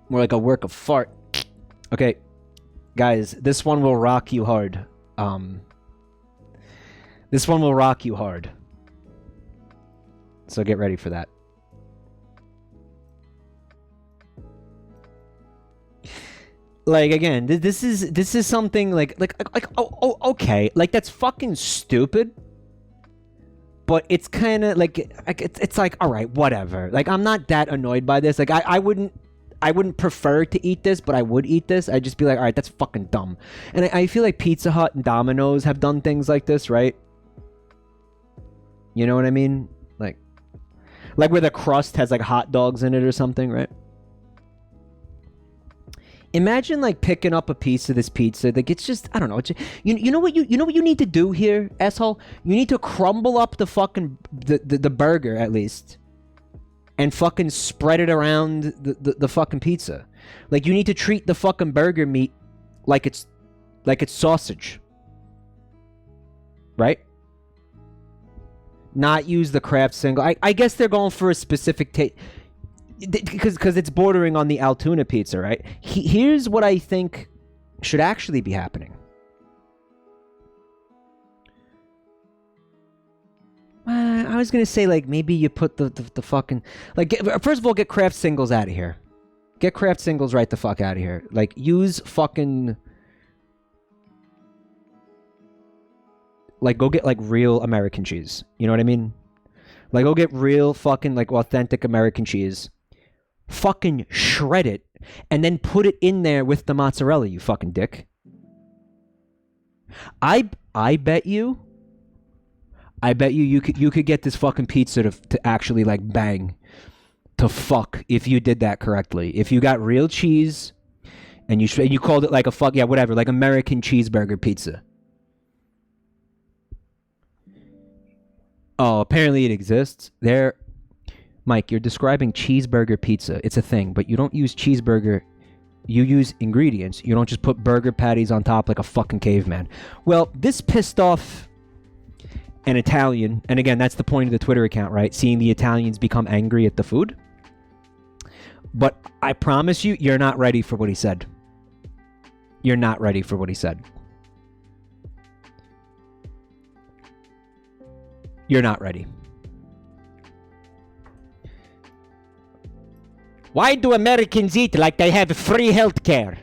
More like a work of fart. Okay, guys, this one will rock you hard. This one will rock you hard. So get ready for that. Like, again, this is something like okay, like, that's fucking stupid. But it's kind of like it's like, all right, whatever. Like, I'm not that annoyed by this. Like, I wouldn't prefer to eat this, but I would eat this. I'd just be like, all right, that's fucking dumb. And I feel like Pizza Hut and Domino's have done things like this, right? You know what I mean? Like where the crust has like hot dogs in it or something, right? Imagine like picking up a piece of this pizza. Like, it's just, I don't know. It's just, you know what you need to do here, asshole? You need to crumble up the fucking the burger at least, and fucking spread it around the fucking pizza. Like, you need to treat the fucking burger meat like it's sausage. Right? Not use the Kraft single. I guess they're going for a specific taste. Because it's bordering on the Altoona pizza, right? Here's what I think should actually be happening. I was gonna say, like, maybe you put the fucking, like, first of all, get Kraft singles out of here. Get Kraft singles right the fuck out of here. Like, use fucking, like, go get like real American cheese. You know what I mean? Like, go get real fucking, like, authentic American cheese. Fucking shred it and then put it in there with the mozzarella, you fucking dick. I bet you could get this fucking pizza to actually, like, bang to fuck if you did that correctly. If you got real cheese and you called it like a fuck, yeah, whatever, like American cheeseburger pizza. Oh, apparently it exists. Mike, you're describing cheeseburger pizza. It's a thing, but you don't use cheeseburger. You use ingredients. You don't just put burger patties on top like a fucking caveman. Well, this pissed off an Italian. And again, that's the point of the Twitter account, right? Seeing the Italians become angry at the food. But I promise you, you're not ready for what he said. You're not ready for what he said. You're not ready. Why do Americans eat like they have free health care?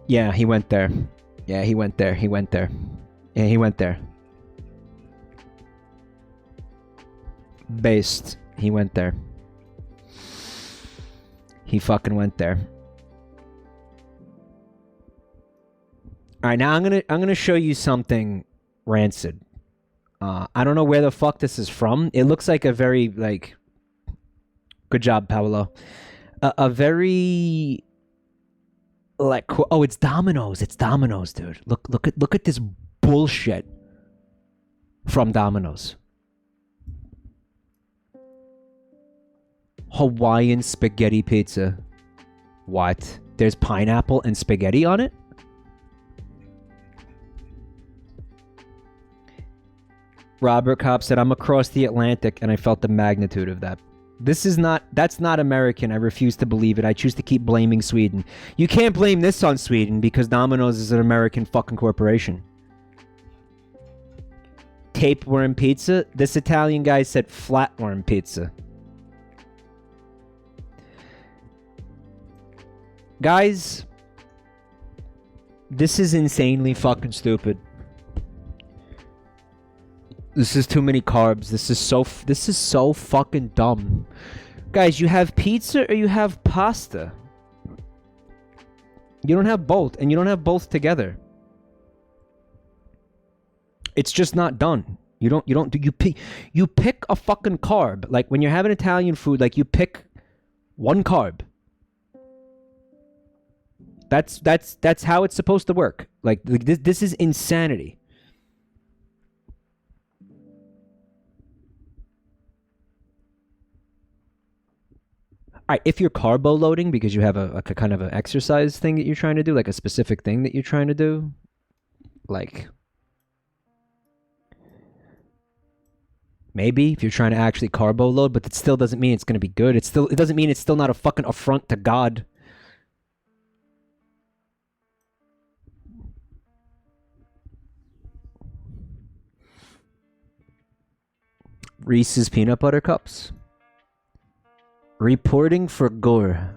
Yeah, he went there. Yeah, he went there. Yeah, he went there. Based. He went there. He fucking went there. Alright, now I'm gonna show you something rancid. I don't know where the fuck this is from. It looks like a very, like... Good job, Paolo. A very... Like, oh, it's Domino's. It's Domino's, dude. Look at this bullshit from Domino's. Hawaiian spaghetti pizza. What? There's pineapple and spaghetti on it? Robert Kopp said, I'm across the Atlantic and I felt the magnitude of that. That's not American. I refuse to believe it. I choose to keep blaming Sweden. You can't blame this on Sweden because Domino's is an American fucking corporation. Tapeworm pizza? This Italian guy said flatworm pizza. Guys, this is insanely fucking stupid. This is too many carbs. This is so fucking dumb. Guys, you have pizza or you have pasta. You don't have both, and you don't have both together. It's just not done. You pick a fucking carb. Like when you're having Italian food, like you pick one carb. That's how it's supposed to work. Like this is insanity. All right, if you're carbo loading because you have a kind of an exercise thing that you're trying to do, like a specific thing that you're trying to do, like maybe if you're trying to actually carbo load, but it still doesn't mean it's going to be good. It doesn't mean it's still not a fucking affront to God. Reese's peanut butter cups. Reporting for gore.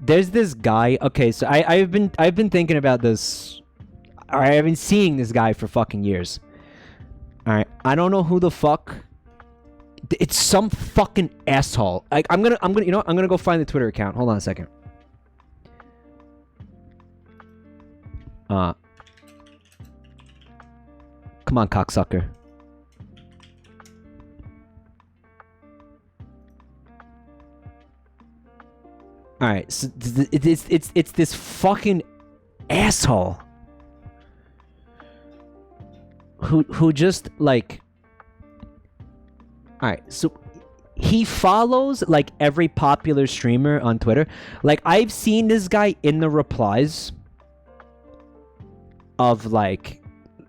There's this guy. Okay, so I've been thinking about this. I've been seeing this guy for fucking years. All right, I don't know who the fuck. It's some fucking asshole. Like I'm gonna you know what? I'm gonna go find the Twitter account. Hold on a second. Come on, cocksucker. All right, so it's this fucking asshole who just like. All right, so he follows like every popular streamer on Twitter. Like I've seen this guy in the replies of like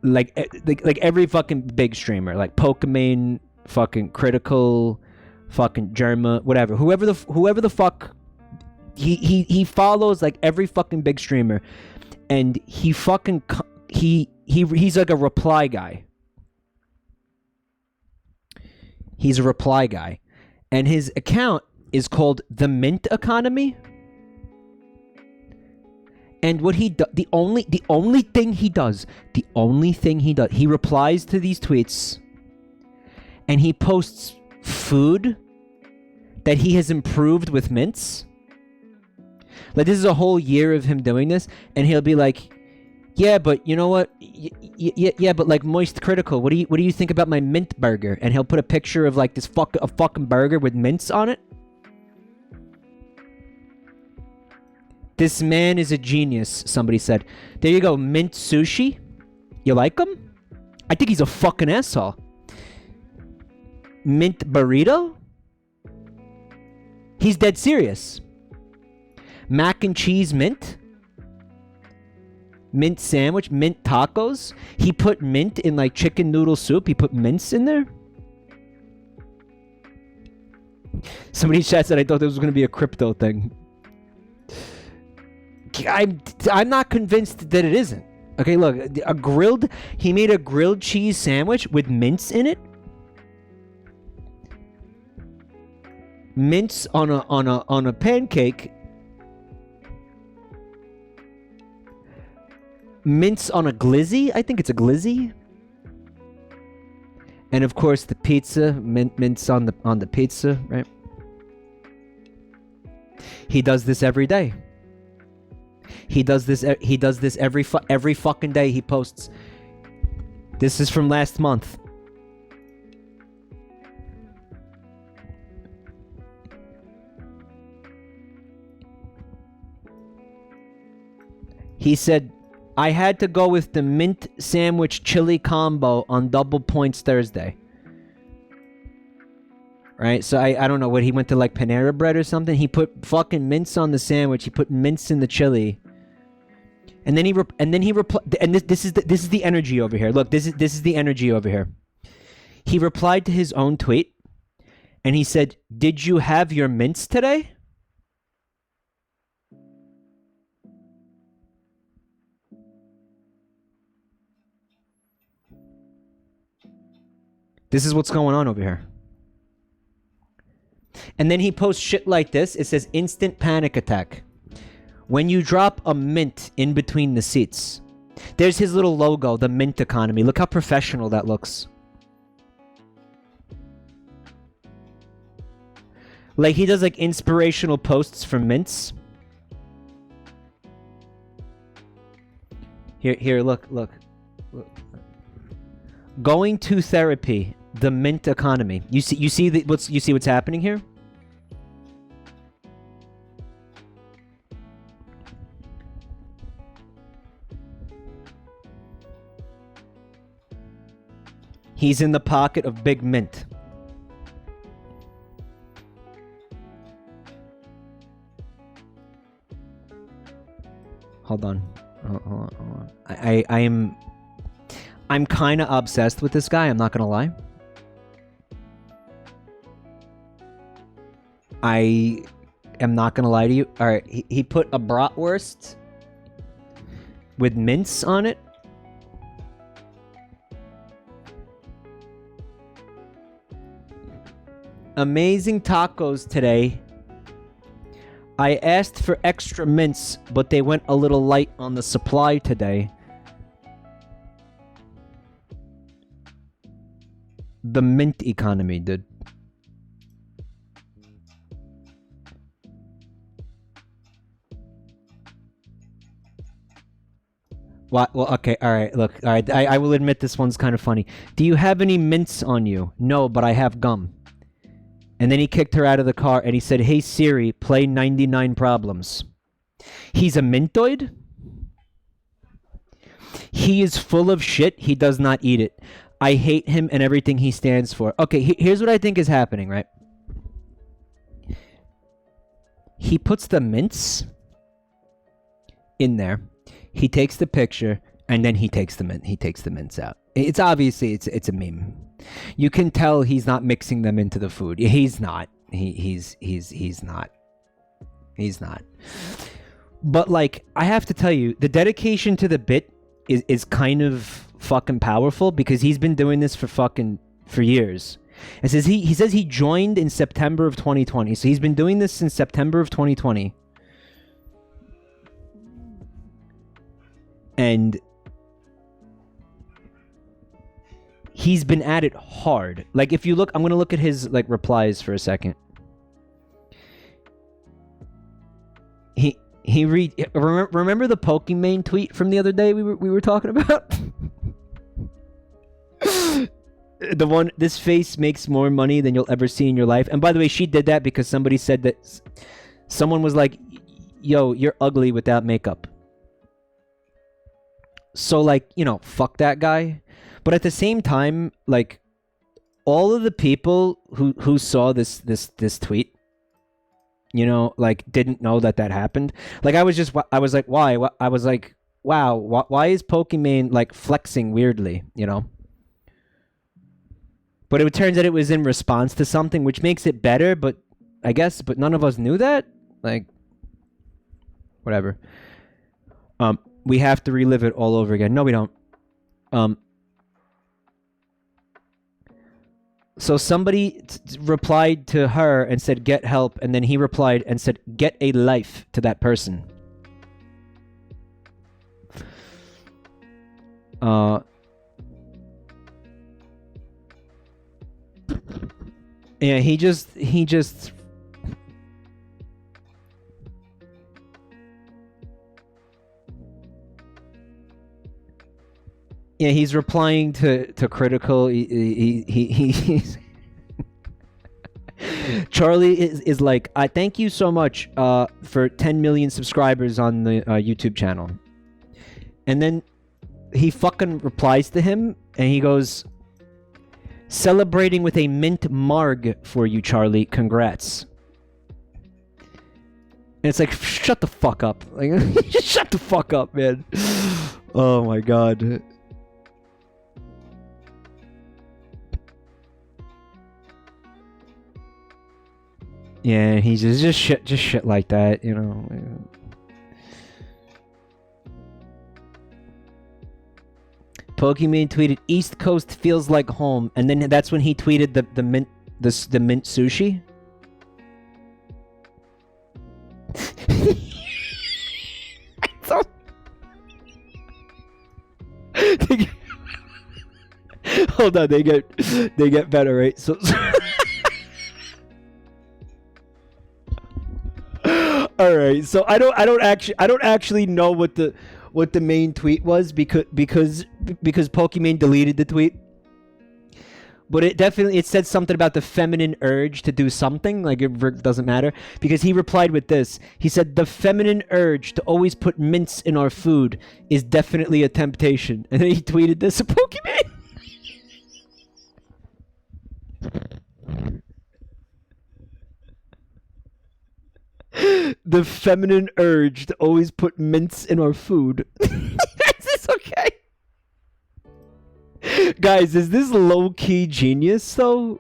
every fucking big streamer, like Pokemon, fucking Critical, fucking Germa, whatever, whoever the fuck. He follows like every fucking big streamer, and he's like a reply guy. He's a reply guy, and his account is called the Mint Economy. And what he does, the only thing he does, he replies to these tweets, and he posts food that he has improved with mints. Like this is a whole year of him doing this, and he'll be like, "Yeah, but you know what? Yeah, but like Moist Critical, what do you think about my mint burger?" And he'll put a picture of like a fucking burger with mints on it. This man is a genius, somebody said. There you go, mint sushi. You like him? I think he's a fucking asshole. Mint burrito? He's dead serious. Mac and cheese mint? Mint sandwich? Mint tacos? He put mint in like chicken noodle soup. He put mints in there? Somebody in chat said I thought this was going to be a crypto thing. I'm not convinced that it isn't. Okay, look, he made a grilled cheese sandwich with mints in it. Mints on a pancake. Mints on a glizzy? I think it's a glizzy. And of course the pizza, mints on the pizza, right? He does this every day. He does this every fucking day he posts. This is from last month. He said, I had to go with the mint sandwich chili combo on double points Thursday. Right? So I don't know what he went to, like Panera Bread or something. He put fucking mints on the sandwich. He put mints in the chili. And then he replied, and this is the energy over here. Look, this is the energy over here. He replied to his own tweet and he said, "Did you have your mints today?" This is what's going on over here. And then he posts shit like this. It says instant panic attack. When you drop a mint in between the seats. There's his little logo, the mint economy. Look how professional that looks. Like he does like inspirational posts for mints. Here, look. Going to therapy, the mint economy. You see what's happening here? He's in the pocket of Big Mint. Hold on. I'm kind of obsessed with this guy, I'm not gonna lie. I am not gonna lie to you. Alright, he put a bratwurst with mince on it. Amazing tacos today. I asked for extra mints, but they went a little light on the supply today. The mint economy, dude. What? Well, okay, alright, look. Alright, I will admit this one's kind of funny. Do you have any mints on you? No, but I have gum. And then he kicked her out of the car and he said, "Hey Siri, play 99 Problems." He's a mintoid? He is full of shit. He does not eat it. I hate him and everything he stands for. Okay, here's what I think is happening, right? He puts the mints in there. He takes the picture and then he takes the mints out. It's obviously it's a meme. You can tell he's not mixing them into the food. He's not. He's not. He's not. But like, I have to tell you, the dedication to the bit is kind of fucking powerful because he's been doing this for years. It says he says he joined in September of 2020. So he's been doing this since September of 2020. And he's been at it hard. Like if you look, I'm gonna look at his like replies for a second. Remember the Pokimane tweet from the other day we were talking about? The one, "This face makes more money than you'll ever see in your life." And by the way, she did that because somebody said that someone was like, "Yo, you're ugly without makeup." So like, you know, fuck that guy. But at the same time, like, all of the people who saw this tweet, you know, like, didn't know that happened. Like, I was like, why? I was like, wow, why is Pokimane, like, flexing weirdly, you know? But it turns out it was in response to something, which makes it better, but I guess, but none of us knew that? Like, whatever. We have to relive it all over again. No, we don't. So somebody replied to her and said, "Get help," and then he replied and said, "Get a life," to that person. Yeah, he just yeah, he's replying to critical. He's Charlie is like, "I thank you so much for 10 million subscribers on the YouTube channel." And then he fucking replies to him, and he goes, "Celebrating with a mint marg for you, Charlie. Congrats." And it's like, shut the fuck up. Like, just shut the fuck up, man. Oh my god. Yeah, he's just shit like that, you know. Pokemon tweeted, "East Coast feels like home," and then that's when he tweeted the mint sushi. Hold on, they get better, right? So all right, so I don't actually know what the main tweet was because Pokemon deleted the tweet. But it said something about the feminine urge to do something, like it doesn't matter, because he replied with this. He said, "The feminine urge to always put mints in our food is definitely a temptation." And then he tweeted this to Pokemon. The feminine urge to always put mints in our food. Is this okay? Guys, is this low-key genius though?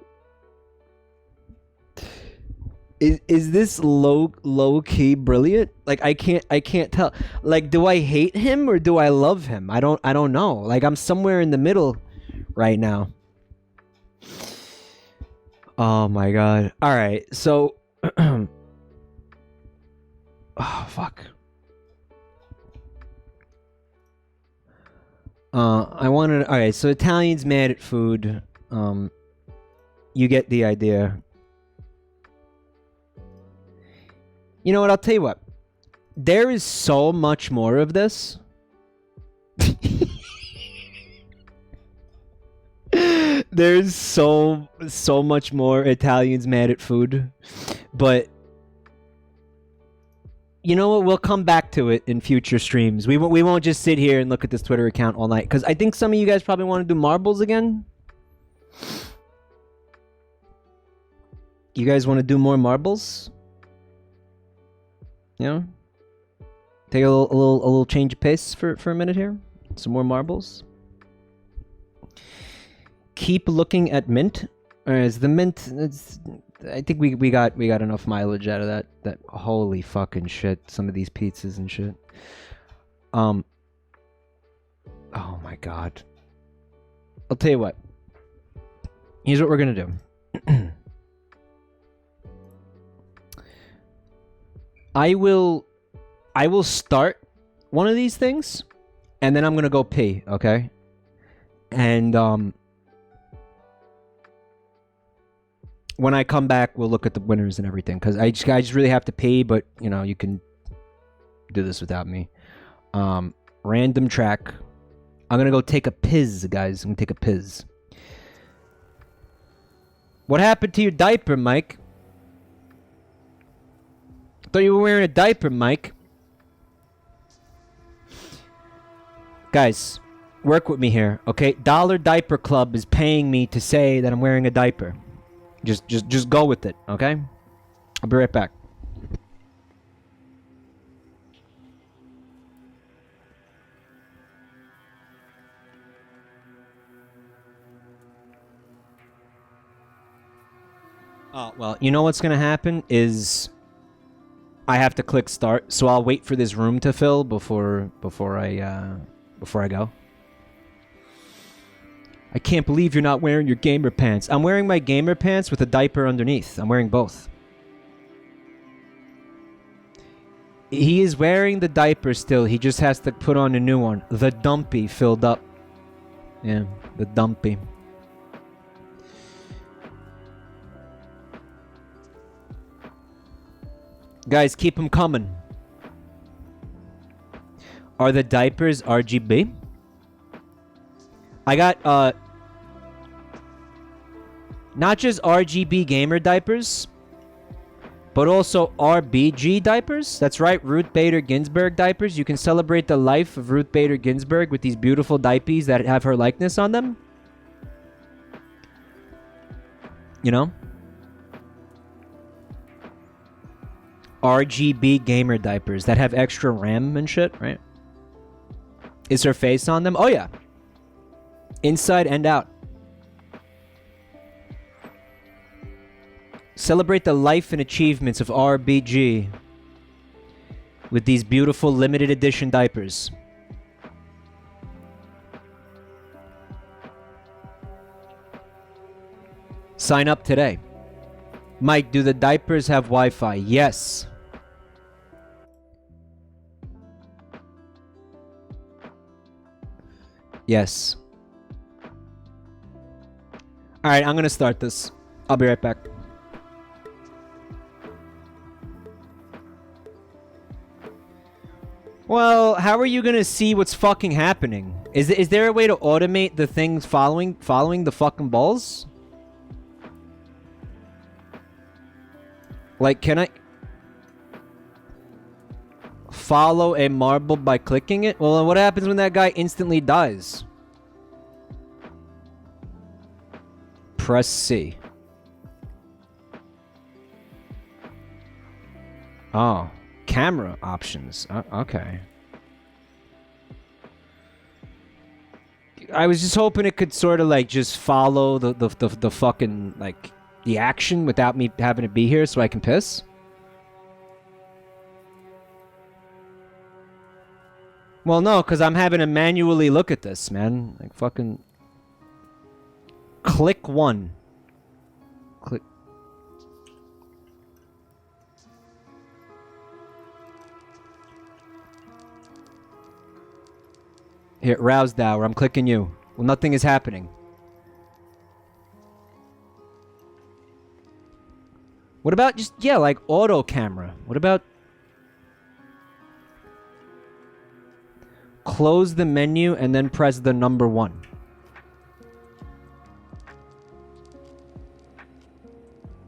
Is this low-key brilliant? Like I can't tell. Like, do I hate him or do I love him? I don't know. Like, I'm somewhere in the middle right now. Oh my god. All right. So oh fuck. I wanted. All right, so Italians mad at food. You get the idea. You know what? I'll tell you what. There is so much more of this. There's so much more Italians mad at food, but you know what? We'll come back to it in future streams. We won't just sit here and look at this Twitter account all night, because I think some of you guys probably want to do marbles again. You guys want to do more marbles? You know, take a little change of pace for a minute here. Some more marbles. Keep looking at mint. Is the mint? I think we got enough mileage out of that. That holy fucking shit. Some of these pizzas and shit. Oh my god. I'll tell you what. Here's what we're gonna do. I will start one of these things, and then I'm gonna go pee. Okay. And when I come back, we'll look at the winners and everything. Because I just really have to pee, but, you know, you can do this without me. Random track. I'm going to go take a piss, guys. I'm going to take a piss. What happened to your diaper, Mike? I thought you were wearing a diaper, Mike. Guys, work with me here, okay? Dollar Diaper Club is paying me to say that I'm wearing a diaper. Just go with it, okay? I'll be right back. Oh, well, you know what's gonna happen is I have to click start, so I'll wait for this room to fill before I go. I can't believe you're not wearing your gamer pants. I'm wearing my gamer pants with a diaper underneath. I'm wearing both. He is wearing the diaper still. He just has to put on a new one. The dumpy filled up. Yeah, the dumpy. Guys, keep them coming. Are the diapers RGB? I got, not just RGB gamer diapers, But also RBG diapers. That's right, Ruth Bader Ginsburg diapers. You can celebrate the life of Ruth Bader Ginsburg with these beautiful diapers that have her likeness on them. You know? RGB gamer diapers that have extra RAM and shit, right? Is her face on them? Oh yeah. Inside and out. Celebrate the life and achievements of RBG with these beautiful limited edition diapers. Sign up today. Mike, do the diapers have Wi-Fi? Yes. Yes. Alright, I'm gonna start this. I'll be right back. Well, how are you gonna see what's fucking happening? Is there a way to automate the things following the fucking balls? Like, can I follow a marble by clicking it? Well, what happens when that guy instantly dies? Press C. Oh. Camera options. Okay. I was just hoping it could sort of like just follow the fucking like the action without me having to be here so I can piss. Well, no, because I'm having to manually look at this, man. Like fucking click 1. Click. Here, rouse now, or I'm clicking you. Well, nothing is happening. What about just, yeah, like auto camera? What about... Close the menu and then press the number 1.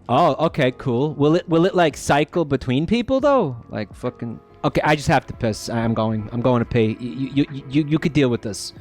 Oh, okay, cool. Will it like cycle between people though? Like fucking... Okay, I just have to piss. I'm going to pee. You could deal with this.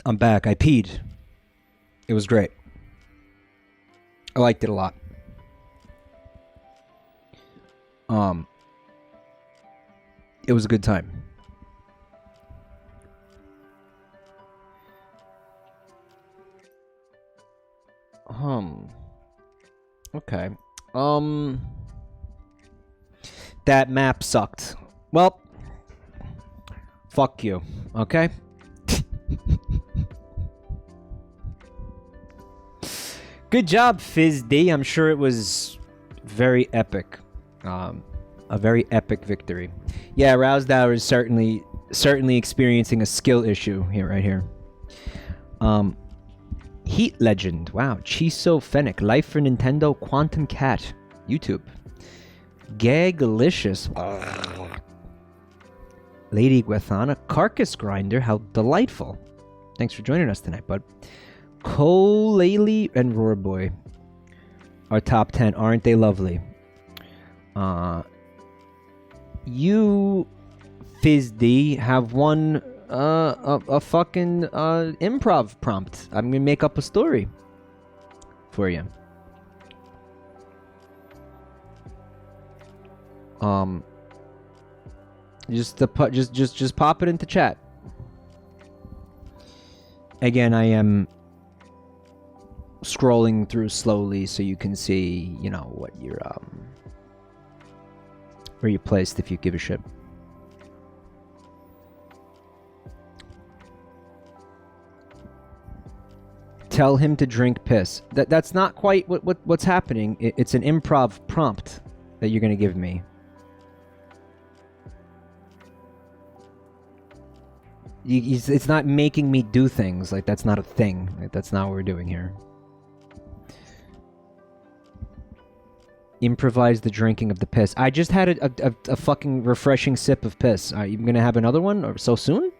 I'm back. I peed. It was great. I liked it a lot. It was a good time. Okay. That map sucked. Well, fuck you, okay? Good job, Fizz D. I'm sure it was very epic. A very epic victory. Yeah, Rousdower is certainly experiencing a skill issue here, right here. Heat Legend. Wow. Chiso Fennec. Life for Nintendo. Quantum Cat. YouTube. Gagalicious. Lady Guethana. Carcass Grinder. How delightful. Thanks for joining us tonight, bud. Colele and Roarboy. Our top 10. Aren't they lovely? You, Fizz D, have won a fucking improv prompt. I'm gonna make up a story for you. Just pop it into chat. Again, I am scrolling through slowly so you can see, you know, what your where you placed if you give a shit. Tell him to drink piss. That's not quite what's happening. It's an improv prompt that you're gonna give me. It's not making me do things. Like, that's not a thing. Like, that's not what we're doing here. Improvise the drinking of the piss. I just had a fucking refreshing sip of piss. Are you gonna have another one or so soon?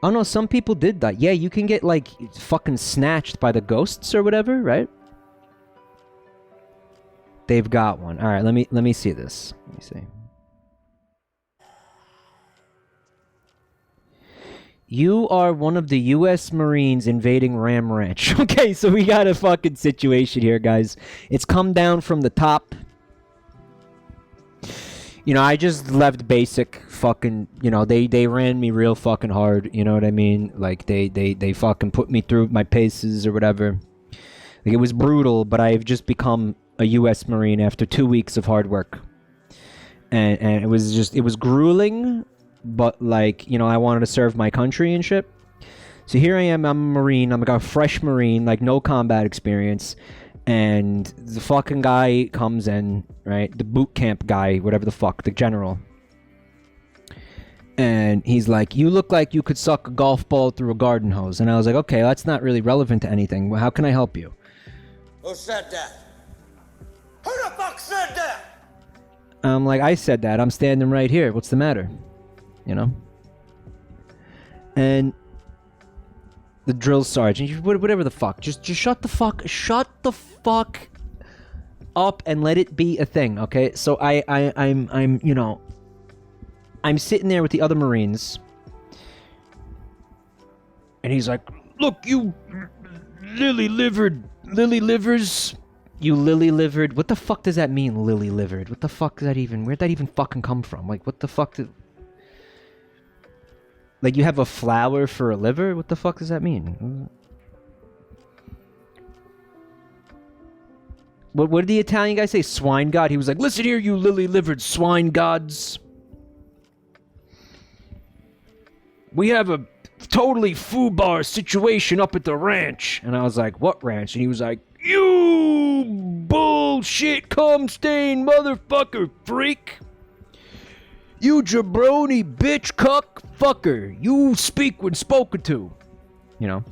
Oh no, some people did that. Yeah, you can get like fucking snatched by the ghosts or whatever, right? They've got one. All right, let me see this. Let me see. You are one of the U.S. Marines invading Ram Ranch. Okay, so we got a fucking situation here, guys. It's come down from the top. You know, I just left basic fucking, you know, they ran me real fucking hard, you know what I mean? Like, they fucking put me through my paces or whatever. Like, it was brutal, but I've just become a U.S. Marine after 2 weeks of hard work. And it was grueling, but, like, you know, I wanted to serve my country and shit. So here I am, I'm a Marine, I'm like a fresh Marine, like, no combat experience. And the fucking guy comes in, right? The boot camp guy, whatever the fuck, the general. And he's like, you look like you could suck a golf ball through a garden hose. And I was like, okay, that's not really relevant to anything. Well, how can I help you? Who said that? Who the fuck said that? I'm like, I said that. I'm standing right here. What's the matter? You know? And the drill sergeant, whatever the fuck, just shut the fuck up and let it be a thing, okay? So I'm you know, I'm sitting there with the other Marines, and he's like, look, you lily-livered, you lily-livered, what the fuck does that mean, lily-livered? What the fuck does that even, where'd that even fucking come from? Like, what the fuck did... Like, you have a flower for a liver? What the fuck does that mean? What did the Italian guy say? Swine god? He was like, listen here, you lily-livered swine gods. We have a totally foobar situation up at the ranch. And I was like, what ranch? And he was like, you bullshit cum stain motherfucker freak. You jabroni bitch cuck fucker. You speak when spoken to. You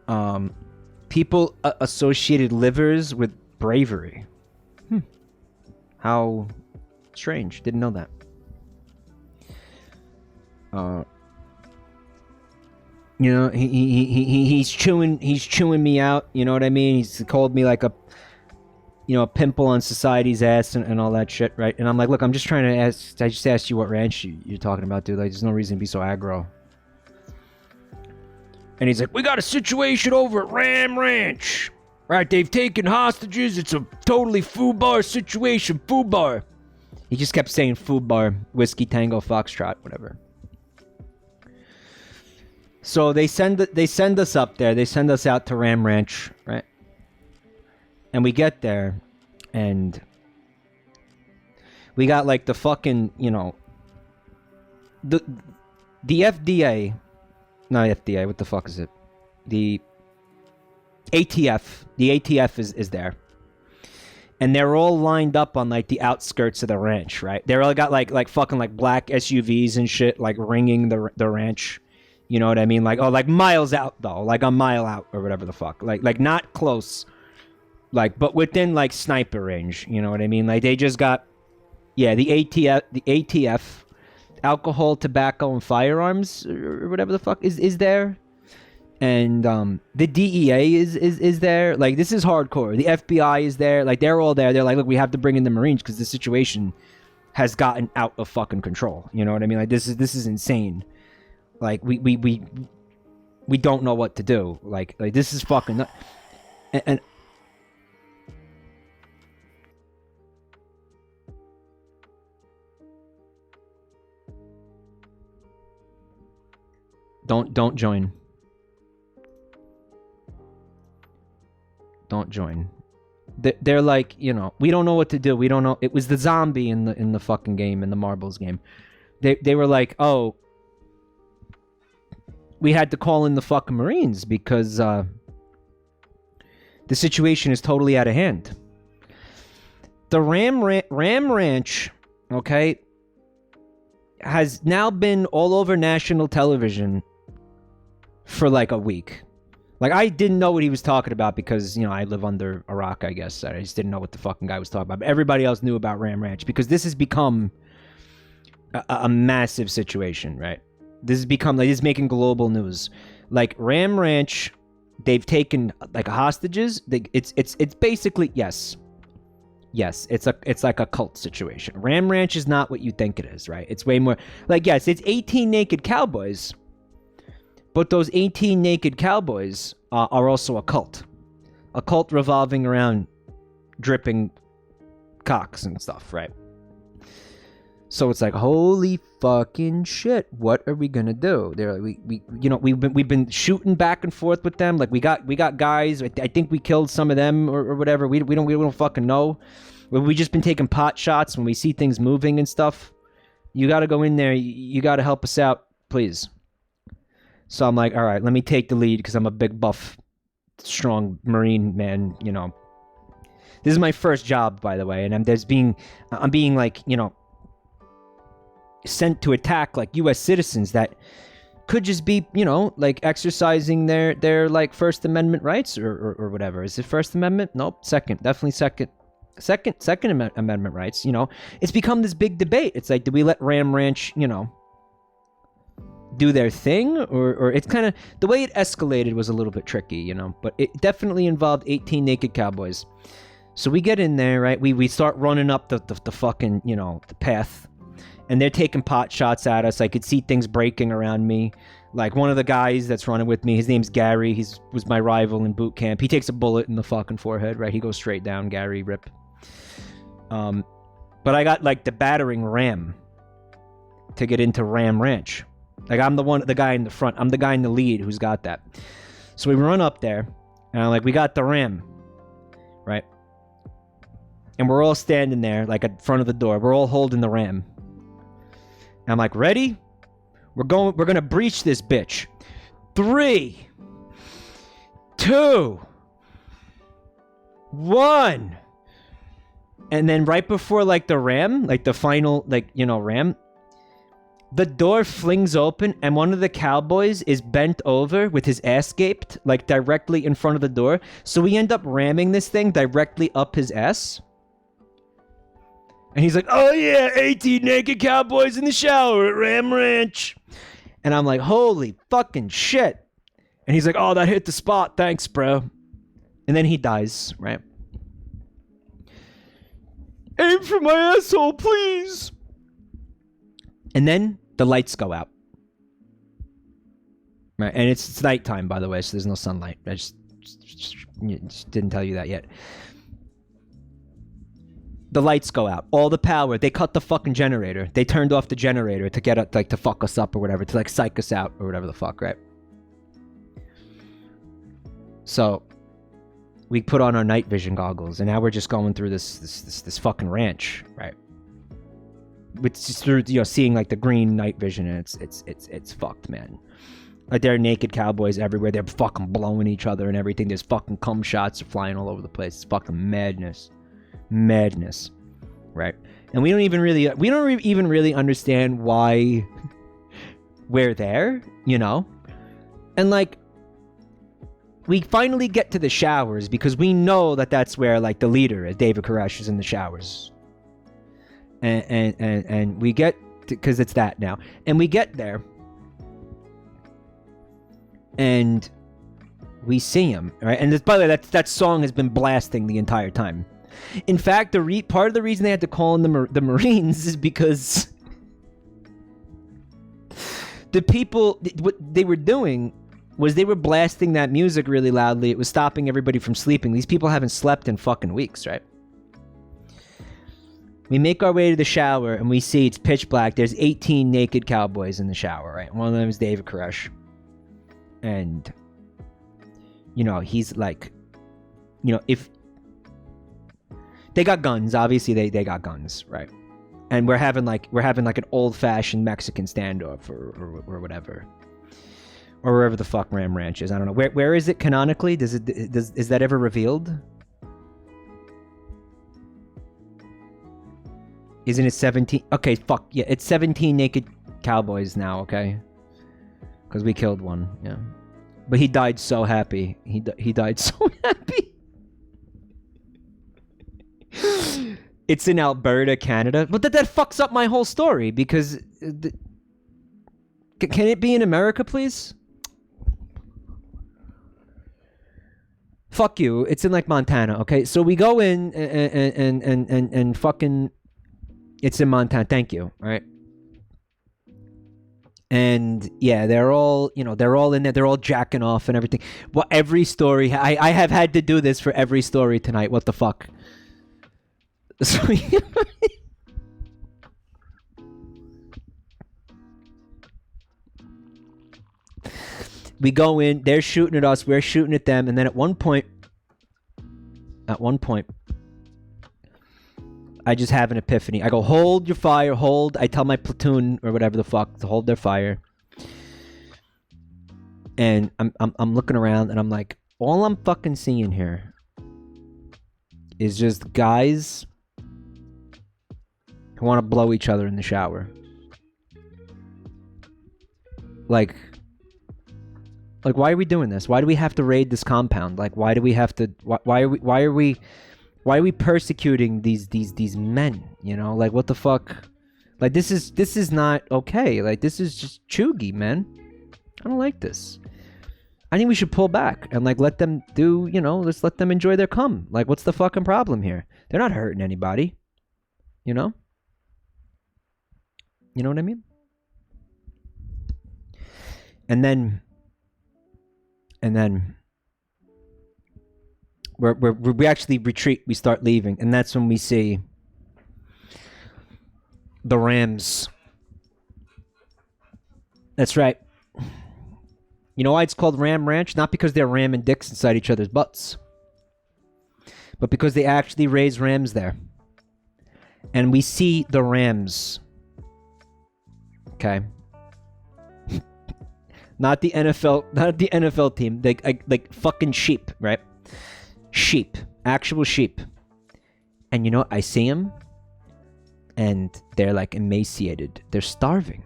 know? People associated livers with bravery. How strange. Didn't know that. You know, he's chewing me out, you know what I mean? He's called me like a, you know, a pimple on society's ass and all that shit, right? And I'm like, look, I'm just trying to ask, I just asked you what ranch you're talking about, dude. Like, there's no reason to be so aggro. And he's like, we got a situation over at Ram Ranch. Right, they've taken hostages. It's a totally foobar situation. Foobar. He just kept saying foobar. Whiskey Tango Foxtrot, whatever. So they send us up there. They send us out to Ram Ranch, right? And we get there, and we got like the fucking, you know, the FDA, not FDA. What the fuck is it? The ATF. The ATF is there. And they're all lined up on like the outskirts of the ranch, right? They're all got like fucking like black SUVs and shit, like ringing the ranch. You know what I mean? Like, oh, like miles out though, like a mile out or whatever the fuck. Like not close, like, but within like sniper range. You know what I mean? Like they just got, yeah, the ATF, alcohol, tobacco, and firearms or whatever the fuck is there. And the DEA is there. Like, this is hardcore. The FBI is there. Like, they're all there. They're like, look, we have to bring in the Marines because the situation has gotten out of fucking control. You know what I mean? Like, this is insane. Like, we don't know what to do. Like this is fucking and don't join. Don't join. They're like, you know, we don't know what to do. We don't know. It was the zombie in the fucking game, in the marbles game. They were like, oh, we had to call in the fucking Marines because the situation is totally out of hand. The Ram Ranch, okay, has now been all over national television for like a week. Like, I didn't know what he was talking about because, you know, I live under a rock, I guess. I just didn't know what the fucking guy was talking about. But everybody else knew about Ram Ranch because this has become a massive situation, right? This has become, like, this is making global news. Like, Ram Ranch, they've taken, like, hostages. It's basically, yes, it's like a cult situation. Ram Ranch is not what you think it is, right? It's way more, like, yes, it's 18 naked cowboys. But those 18 naked cowboys are also a cult. A cult revolving around dripping cocks and stuff, right? So it's like, holy fucking shit, what are we gonna do? They're like, we've been shooting back and forth with them. Like, we got guys. I think we killed some of them or whatever. We don't fucking know. We've just been taking pot shots when we see things moving and stuff. You got to go in there. You got to help us out, please. So I'm like, all right, let me take the lead because I'm a big, buff, strong Marine man, you know. This is my first job, by the way, and I'm being like, you know, sent to attack like U.S. citizens that could just be, you know, like exercising their like First Amendment rights or whatever. Is it First Amendment? Nope, definitely second Amendment rights. You know, it's become this big debate. It's like, do we let Ram Ranch, you know, do their thing, or it's kind of, the way it escalated was a little bit tricky, you know, but it definitely involved 18 naked cowboys. So we get in there, right? We start running up the fucking, you know, the path, and they're taking pot shots at us. I could see things breaking around me. Like, one of the guys that's running with me, his name's Gary. Was my rival in boot camp. He takes a bullet in the fucking forehead, right? He goes straight down. Gary, rip. But I got like the battering ram to get into Ram Ranch. Like, I'm the guy in the front. I'm the guy in the lead who's got that. So we run up there, and I'm like, we got the ram, right? And we're all standing there, like, in front of the door. We're all holding the ram. And I'm like, ready? We're gonna breach this bitch. 3, 2, 1. And then right before, like, the ram, like, the final, like, you know, ram, the door flings open, and one of the cowboys is bent over with his ass gaped, like, directly in front of the door. So we end up ramming this thing directly up his ass. And he's like, oh yeah, 18 naked cowboys in the shower at Ram Ranch. And I'm like, holy fucking shit. And he's like, oh, that hit the spot. Thanks, bro. And then he dies, right? Aim for my asshole, please. And then the lights go out. Right, and it's nighttime, by the way, so there's no sunlight. I just didn't tell you that yet. The lights go out. All the power. They cut the fucking generator. They turned off the generator to get it, like, to fuck us up or whatever, to, like, psych us out or whatever the fuck, right? So we put on our night vision goggles, and now we're just going through this fucking ranch, right? It's just through, you know, seeing like the green night vision, and it's fucked, man. Like, there are naked cowboys everywhere. They're fucking blowing each other and everything. There's fucking cum shots flying all over the place. It's fucking madness, right? And we don't even really understand why we're there, you know? And like, we finally get to the showers because we know that that's where like the leader is. David Koresh is in the showers, and we get because it's that now, and we get there. And we see him, right? And by the way, that song has been blasting the entire time. In fact, part of the reason they had to call in the Marines is because the people, what they were doing was they were blasting that music really loudly. It was stopping everybody from sleeping. These people haven't slept in fucking weeks, right? We make our way to the shower, and we see it's pitch black. There's 18 naked cowboys in the shower, right? One of them is David Koresh. And, you know, he's like, you know, if they got guns, obviously they got guns, right? And we're having like an old-fashioned Mexican standoff or whatever, or wherever the fuck Ram Ranch is. I don't know. Where is it canonically? Is that ever revealed? Isn't it 17? Okay, fuck yeah, it's 17 naked cowboys now. Okay. Because we killed one, yeah. But he died so happy. He died so happy. It's in Alberta, Canada. But that fucks up my whole story, because... can it be in America, please? Fuck you. It's in, like, Montana, okay? So we go in and fucking... It's in Montana. Thank you, all right? And yeah, they're all in there. They're all jacking off and everything. Well, every story, I have had to do this for every story tonight. What the fuck? So we go in, they're shooting at us, we're shooting at them, and then at one point, I just have an epiphany. I go, hold your fire, hold. I tell my platoon or whatever the fuck to hold their fire. And I'm looking around, and I'm like, all I'm fucking seeing here is just guys who want to blow each other in the shower. Like, why are we doing this? Why do we have to raid this compound? Like, why do we have to? Why are we persecuting these men? You know, like, what the fuck? Like, this is not okay. Like, this is just chuggy, man. I don't like this. I think we should pull back and, like, let them do, you know, let's let them enjoy their cum. Like, what's the fucking problem here? They're not hurting anybody. You know? You know what I mean? And then we actually retreat. We start leaving, and that's when we see the Rams. That's right. You know why it's called Ram Ranch? Not because they're ramming dicks inside each other's butts, but because they actually raise rams there. And we see the Rams. Okay. Not the NFL team. Like fucking sheep, right? Sheep. Actual sheep. And you know, I see them, and they're like emaciated. They're starving.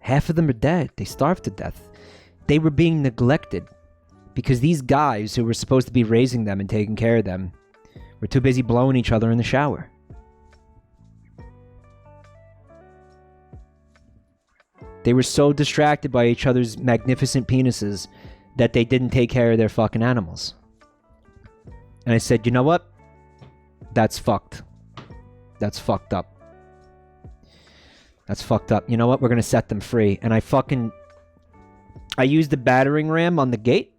Half of them are dead. They starved to death. They were being neglected because these guys who were supposed to be raising them and taking care of them were too busy blowing each other in the shower. They were so distracted by each other's magnificent penises that they didn't take care of their fucking animals. And I said, you know what? That's fucked. That's fucked up. That's fucked up. You know what? We're gonna set them free. And I used the battering ram on the gate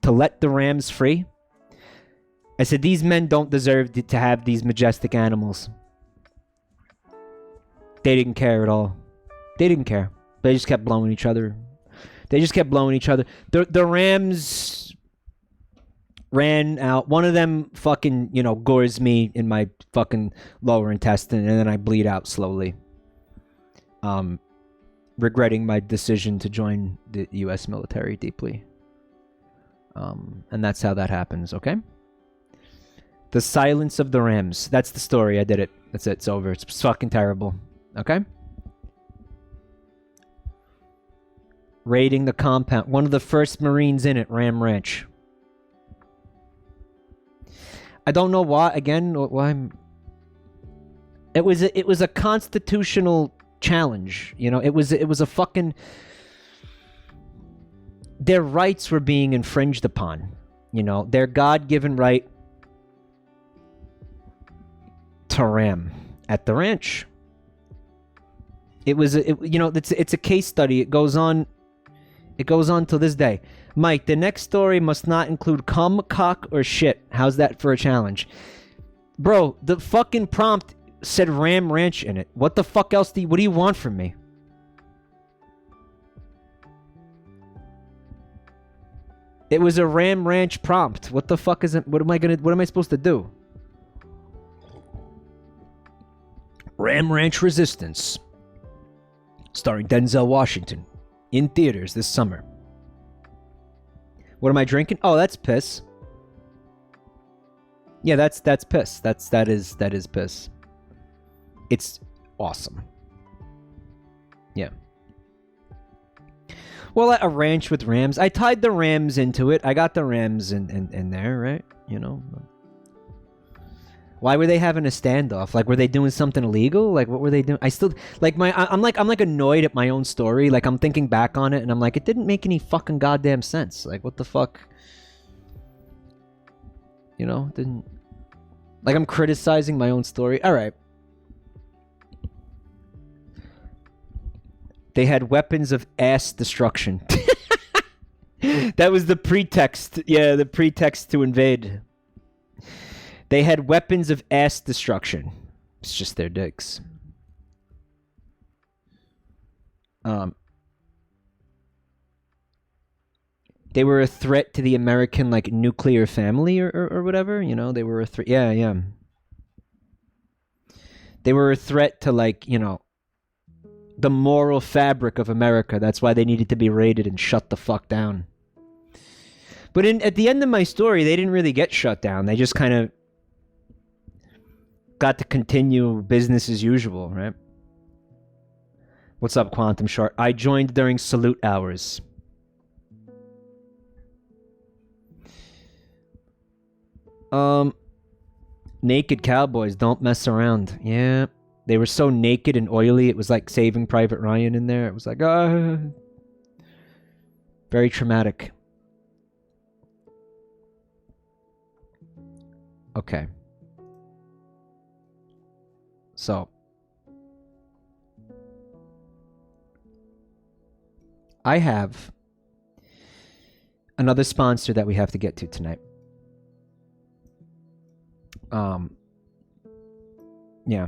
to let the rams free. I said, these men don't deserve to have these majestic animals. They didn't care at all. They didn't care. They just kept blowing each other. The Rams ran out. One of them fucking, gores me in my fucking lower intestine, and then I bleed out slowly. Regretting my decision to join the U.S. military deeply. And that's how that happens, okay? The Silence of the Rams. That's the story. I did it. That's it. It's over. It's fucking terrible. Okay? Raiding the compound. One of the first Marines in it, Ram Ranch. I don't know why. Again, why? It was a constitutional challenge. It was a fucking. Their rights were being infringed upon. Their God-given right to ram at the ranch. It's a case study. It goes on to this day. Mike, the next story must not include cum, cock, or shit. How's that for a challenge? Bro, the fucking prompt said Ram Ranch in it. What the fuck else what do you want from me? It was a Ram Ranch prompt. What the fuck is it? What am I supposed to do? Ram Ranch Resistance. Starring Denzel Washington. In theaters this summer. What am I drinking? Oh, that's piss. Yeah, that's piss. That is piss. It's awesome. Yeah. Well, a ranch with rams. I tied the rams into it. I got the rams in there, right? Why were they having a standoff? Like, were they doing something illegal? Like, what were they doing? I still I'm annoyed at my own story. Like, I'm thinking back on it, and I'm like, it didn't make any fucking goddamn sense. Like, what the fuck? Didn't. Like, I'm criticizing my own story. All right. They had weapons of ass destruction. That was the pretext. Yeah, the pretext to invade. They had weapons of ass destruction. It's just their dicks. They were a threat to the American, nuclear family or whatever. They were a threat. Yeah, yeah. They were a threat to, the moral fabric of America. That's why they needed to be raided and shut the fuck down. But at the end of my story, they didn't really get shut down. They just kind of got to continue business as usual, right? What's up, Quantum Shark? I joined during salute hours. Naked cowboys, don't mess around. Yeah. They were so naked and oily, it was like Saving Private Ryan in there. It was like, very traumatic. Okay. So. I have another sponsor that we have to get to tonight. Yeah.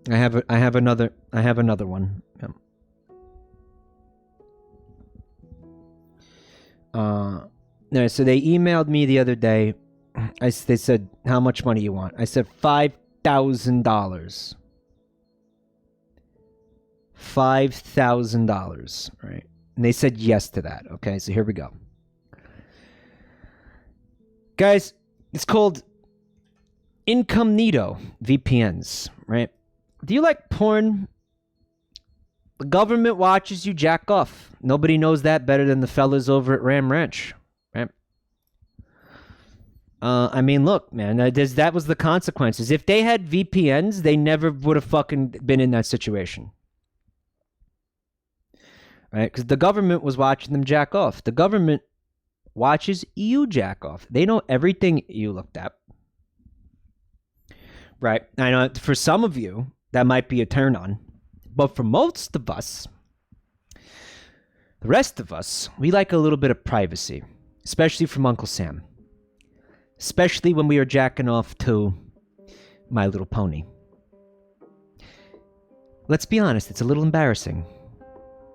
I have another one. Yeah. No, so they emailed me the other day. They said, how much money you want? I said $5,000. $5,000, right? And they said yes to that. Okay, so here we go. Guys, it's called Incognito VPNs, right? Do you like porn? The government watches you jack off. Nobody knows that better than the fellas over at Ram Ranch, right? I mean, look, man, that was the consequences. If they had VPNs, they never would have fucking been in that situation. Right? Because the government was watching them jack off. The government watches you jack off. They know everything you looked at. Right? I know for some of you, that might be a turn on. But for most of us, the rest of us, we like a little bit of privacy. Especially from Uncle Sam. Especially when we are jacking off to My Little Pony. Let's be honest, it's a little embarrassing.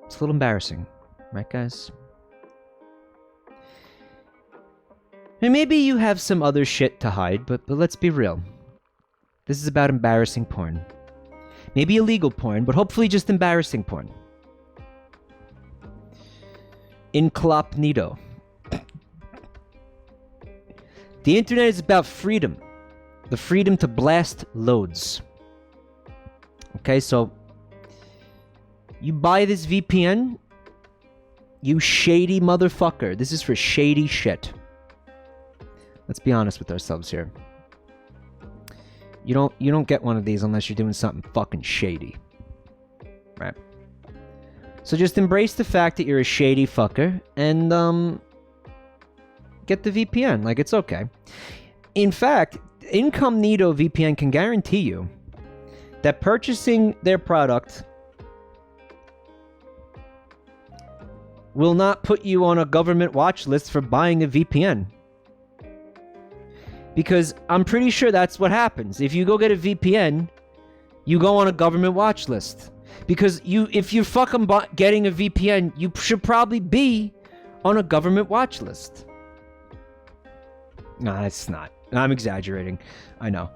It's a little embarrassing. Right, guys? mean, maybe you have some other shit to hide, but let's be real. This is about embarrassing porn. Maybe illegal porn, but hopefully just embarrassing porn. Incognito. The internet is about freedom. The freedom to blast loads. Okay, so you buy this VPN, you shady motherfucker. This is for shady shit. Let's be honest with ourselves here. You don't get one of these unless you're doing something fucking shady. Right? So just embrace the fact that you're a shady fucker and get the VPN. Like, it's okay. In fact, Incognito VPN can guarantee you that purchasing their product will not put you on a government watch list for buying a VPN. Because I'm pretty sure that's what happens. If you go get a VPN, you go on a government watch list. Because if you're fucking getting a VPN, you should probably be on a government watch list. No, it's not. I'm exaggerating. I know.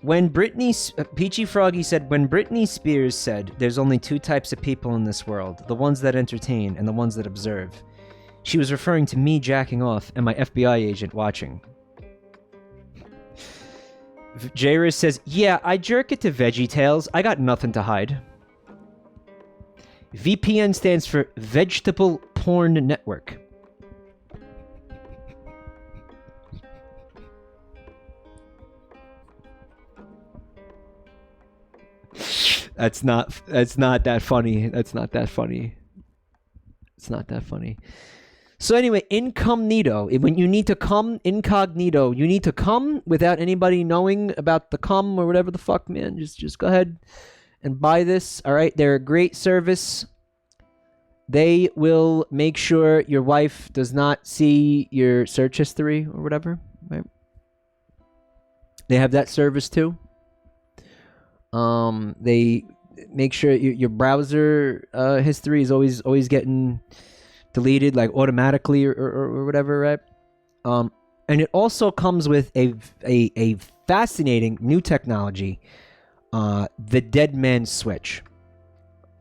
When Peachy Froggy said, when Britney Spears said, there's only two types of people in this world, the ones that entertain and the ones that observe, she was referring to me jacking off and my FBI agent watching. Jerge says, yeah, I jerk it to VeggieTales. I got nothing to hide. VPN stands for Vegetable Porn Network. That's not that funny. That's not that funny. It's not that funny. So anyway, incognito. When you need to come incognito, you need to come without anybody knowing about the cum or whatever the fuck, man. Just go ahead and buy this. All right, they're a great service. They will make sure your wife does not see your search history or whatever. Right? They have that service too. They make sure your browser history is always getting deleted, like automatically or whatever, right? And it also comes with a fascinating new technology, the dead man switch.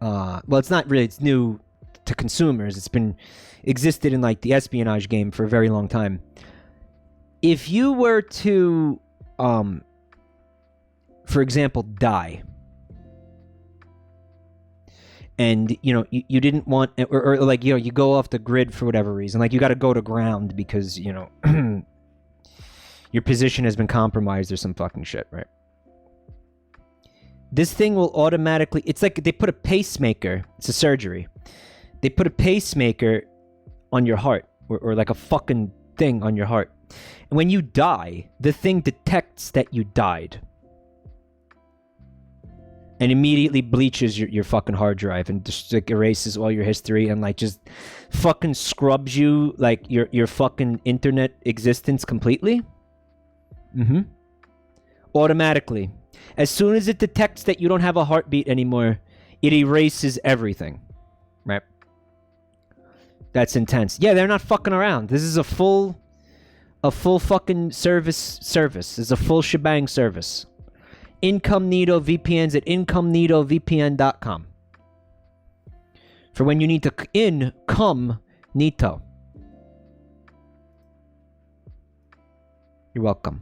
Well, it's not really, it's new to consumers. It's been existed in like the espionage game for a very long time. If you were to, for example, die, and you didn't want, or like you go off the grid for whatever reason, like you got to go to ground because your position has been compromised or some fucking shit, right? This thing will automatically, it's like they put a pacemaker, it's a surgery, they put a pacemaker on your heart, or like a fucking thing on your heart, and when you die, the thing detects that you died and immediately bleaches your fucking hard drive and just like erases all your history and like just fucking scrubs you, like your fucking internet existence completely. Automatically. As soon as it detects that you don't have a heartbeat anymore, it erases everything. Right? That's intense. Yeah, they're not fucking around. This is a full fucking service. This is a full shebang service. Incognito VPNs at incognitovpn.com. For when you need to incognito. You're welcome.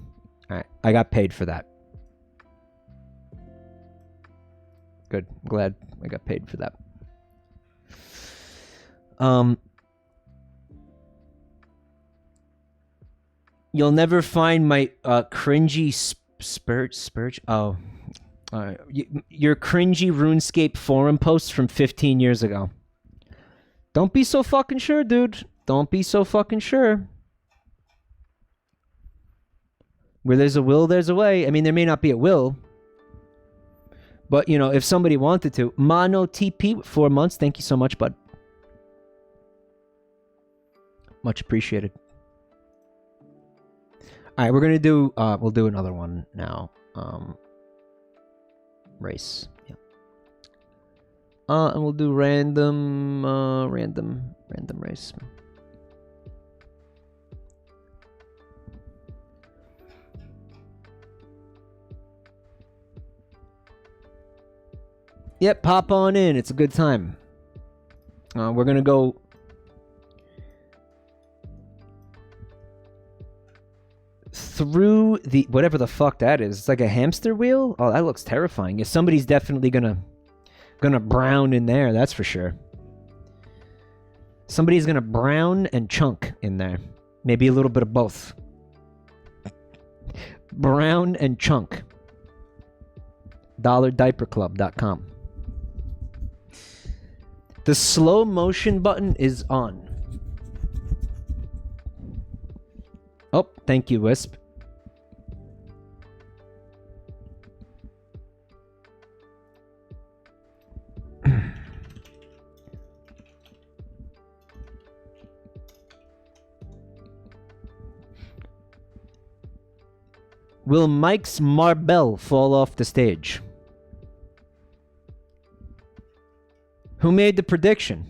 All right, I got paid for that. Good. I'm glad I got paid for that. You'll never find my cringy Spurge? Oh. Your cringy RuneScape forum posts from 15 years ago. Don't be so fucking sure, dude. Don't be so fucking sure. Where there's a will, there's a way. I mean, there may not be a will. But, if somebody wanted to. Mono TP with 4 months. Thank you so much, bud. Much appreciated. All right, we're gonna do. We'll do another one now. Race. Yeah. And we'll do random race. Yep, pop on in. It's a good time. We're gonna go through the whatever the fuck that is. It's like a hamster wheel. Oh, that looks terrifying. Yeah, somebody's definitely gonna brown in there. That's for sure. Somebody's gonna brown and chunk in there. Maybe a little bit of both. Brown and chunk. $diaperclub.com. The slow motion button is on. Oh, thank you, Wisp. Will Mike's Marbell fall off the stage? Who made the prediction?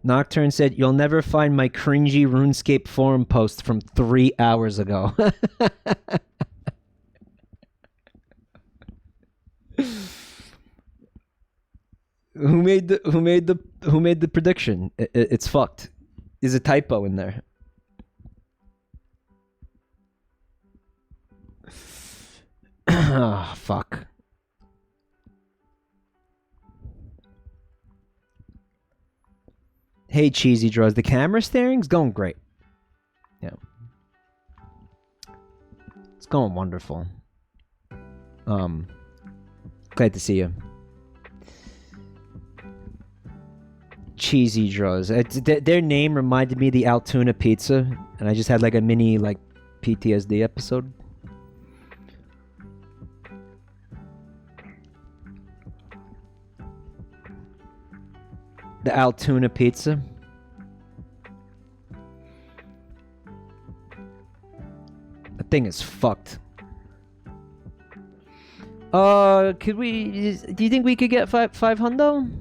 Nocturne said, "You'll never find my cringy RuneScape forum post from 3 hours ago." Who made the prediction? It's fucked. There's a typo in there. Oh, fuck. Hey, Cheesy Draws. The camera steering's going great. Yeah. It's going wonderful. Glad to see you. Cheesy Draws. Their name reminded me of the Altoona pizza, and I just had like a mini like PTSD episode. The Altoona pizza. The thing is fucked. Could we? Do you think we could get five hundo?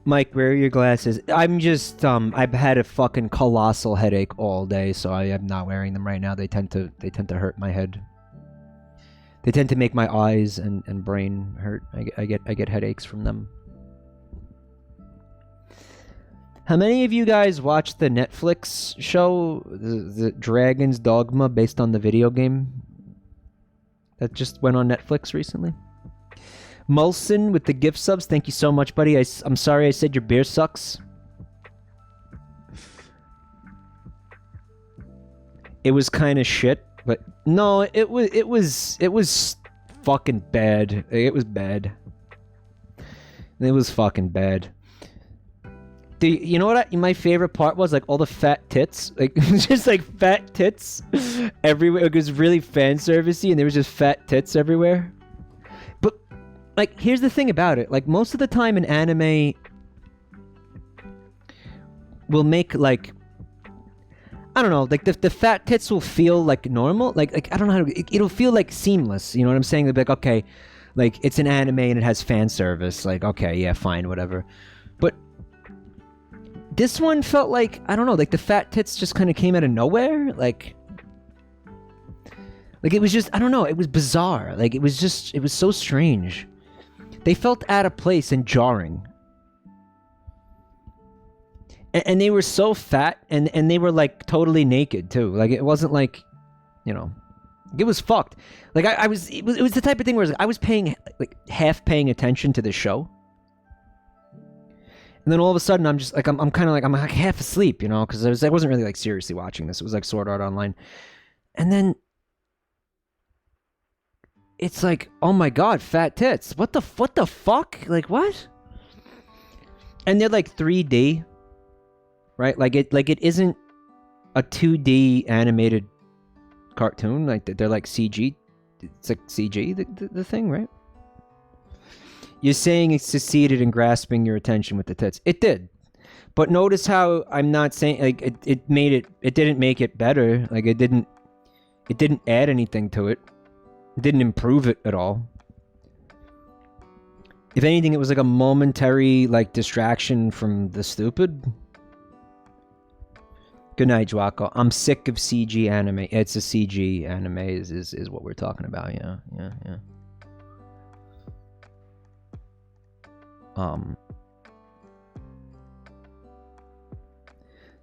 Mike, where are your glasses? I'm just I've had a fucking colossal headache all day, so I am not wearing them right now. They tend to hurt my head. They tend to make my eyes and brain hurt. I get headaches from them. How many of you guys watched the Netflix show, the Dragon's Dogma, based on the video game that just went on Netflix recently? Mulson with the gift subs, thank you so much, buddy. I'm sorry I said your beer sucks. It was kind of shit, but no, it was fucking bad. It was bad. It was fucking bad. You know what my favorite part was? Like all the fat tits. Like it was just like fat tits everywhere. It was really fan servicey and there was just fat tits everywhere. But like here's the thing about it. Like most of the time an anime will make like I don't know, like the fat tits will feel like normal. Like I don't know how to, it'll feel like seamless. You know what I'm saying? They'll be like, okay, like it's an anime and it has fan service. Like, okay, yeah, fine, whatever. But this one felt like, I don't know, like the fat tits just kind of came out of nowhere. Like it was just, I don't know, it was bizarre. Like it was so strange. They felt out of place and jarring. And they were so fat and they were like totally naked too. Like it wasn't like, you know, it was fucked. Like it was the type of thing where I was paying, like half paying attention to the show. And then all of a sudden, I'm just like, I'm kind of like, I'm like half asleep, you know, because I wasn't really like seriously watching this. It was like Sword Art Online. And then it's like, oh my God, fat tits. What the fuck? Like what? And they're like 3D, right? Like it isn't a 2D animated cartoon. Like they're like CG. It's like CG, the thing, right? You're saying it succeeded in grasping your attention with the tits. It did. But notice how I'm not saying like it made it. It didn't make it better. Like it didn't add anything to it. It didn't improve it at all. If anything, it was like a momentary like distraction from the stupid. Good night, Jwako. I'm sick of CG anime. It's a CG anime is what we're talking about. Yeah.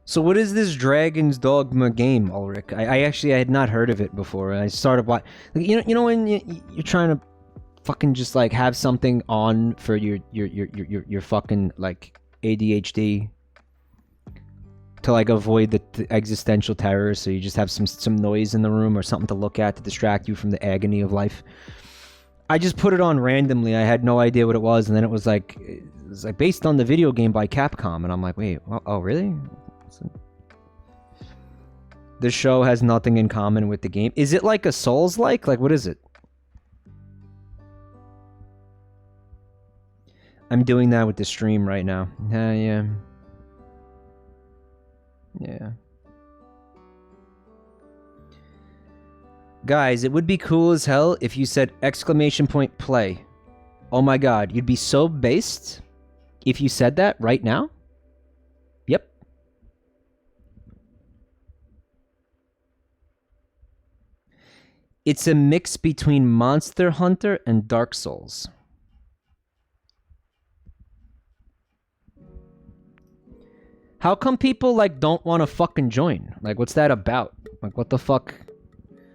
So what is this Dragon's Dogma game, Ulrich? I had not heard of it before. I started watching. Like, you know when you're trying to fucking just like have something on for your fucking like ADHD to like avoid the existential terror, so you just have some noise in the room or something to look at to distract you from the agony of life. I just put it on randomly. I had no idea what it was, and then it was like based on the video game by Capcom, and I'm like, wait, oh really? This show has nothing in common with the game. Is it like a Souls-like? Like, what is it? I'm doing that with the stream right now. Yeah. Guys, it would be cool as hell if you said !play. Oh my god, you'd be so based if you said that right now? Yep. It's a mix between Monster Hunter and Dark Souls. How come people, like, don't want to fucking join? Like, what's that about? Like, what the fuck?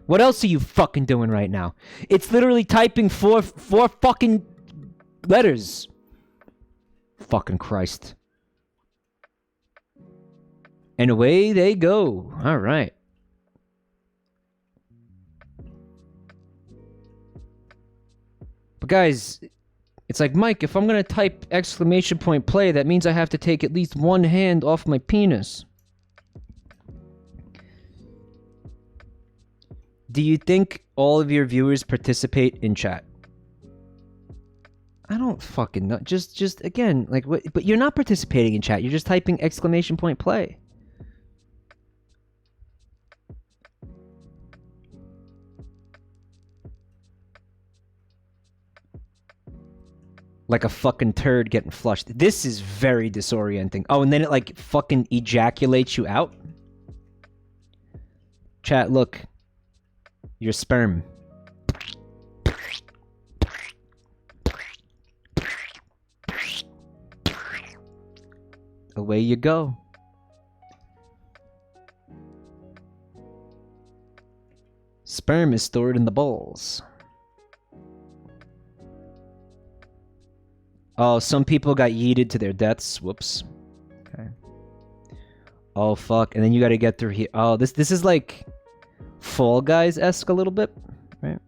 What else are you fucking doing right now? It's literally typing four fucking letters. Fucking Christ. And away they go. All right. But guys, it's like, Mike, if I'm gonna type !play, that means I have to take at least one hand off my penis. Do you think all of your viewers participate in chat? I don't fucking know. Just again, like, what? But you're not participating in chat. You're just typing !play. Like a fucking turd getting flushed. This is very disorienting. Oh, and then it like fucking ejaculates you out? Chat, look. Your sperm. Away you go. Sperm is stored in the balls. Oh, some people got yeeted to their deaths. Whoops. Okay. Oh, fuck. And then you gotta get through here. Oh, this is like Fall Guys-esque a little bit, right?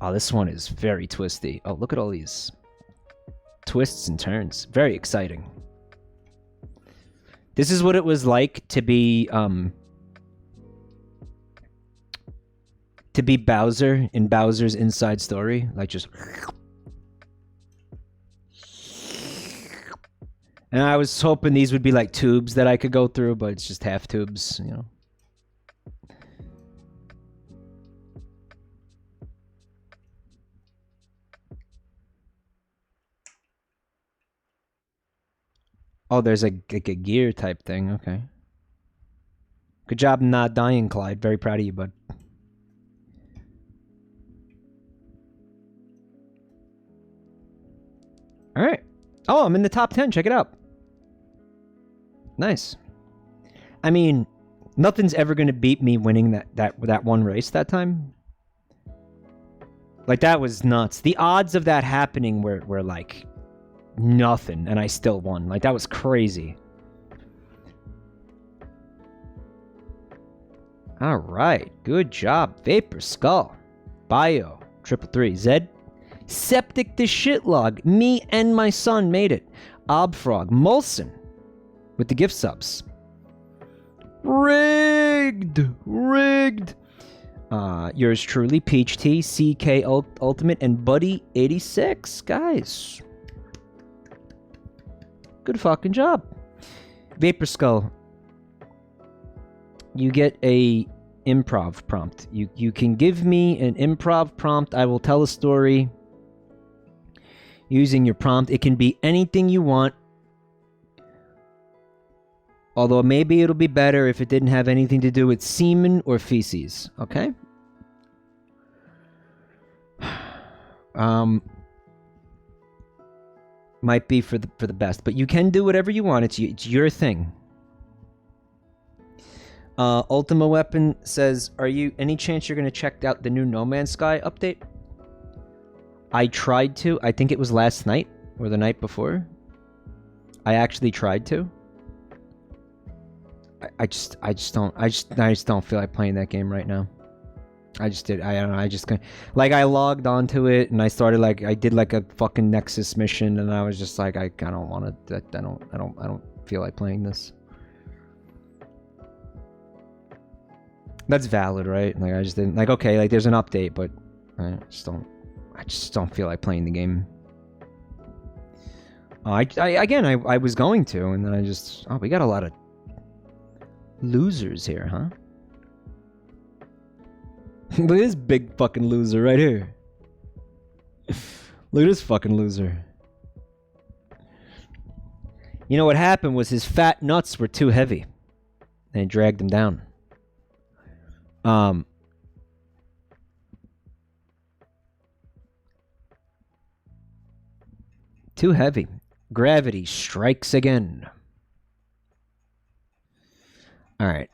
Oh, this one is very twisty. Oh, look at all these twists and turns. Very exciting. This is what it was like to be Bowser in Bowser's Inside Story. Like, just... And I was hoping these would be like tubes that I could go through, but it's just half tubes, you know. Oh, there's like a gear type thing. Okay. Good job not dying, Clyde. Very proud of you, bud. All right. Oh, I'm in the top 10. Check it out. Nice. I mean, nothing's ever going to beat me winning that one race that time. Like, that was nuts. The odds of that happening were like nothing, and I still won. Like, that was crazy. All right. Good job. Vapor Skull. Bio. 333. Zed. Septic the shitlog. Me and my son made it. Obfrog. Molson. With the gift subs. Rigged. Yours truly, Peach T, CK Ultimate, and Buddy 86. Guys, good fucking job. Vapor Skull, you get a improv prompt. You can give me an improv prompt. I will tell a story using your prompt. It can be anything you want. Although maybe it'll be better if it didn't have anything to do with semen or feces. Okay? Might be for the best, but you can do whatever you want. It's your thing. Ultima Weapon says, any chance you're gonna check out the new No Man's Sky update? I tried to. I think it was last night or the night before. I actually tried to. I just don't feel like playing that game right now. I don't know. I logged onto it and I started I did a fucking Nexus mission and I was just like, I don't want to. I don't feel like playing this. That's valid, right? I just didn't okay. There's an update, but I just don't feel like playing the game. I was going to, and then we got a lot of losers here, huh? Look at this big fucking loser right here. Look at this fucking loser. You know what happened was his fat nuts were too heavy. And it dragged him down. Too heavy. Gravity strikes again. Alright.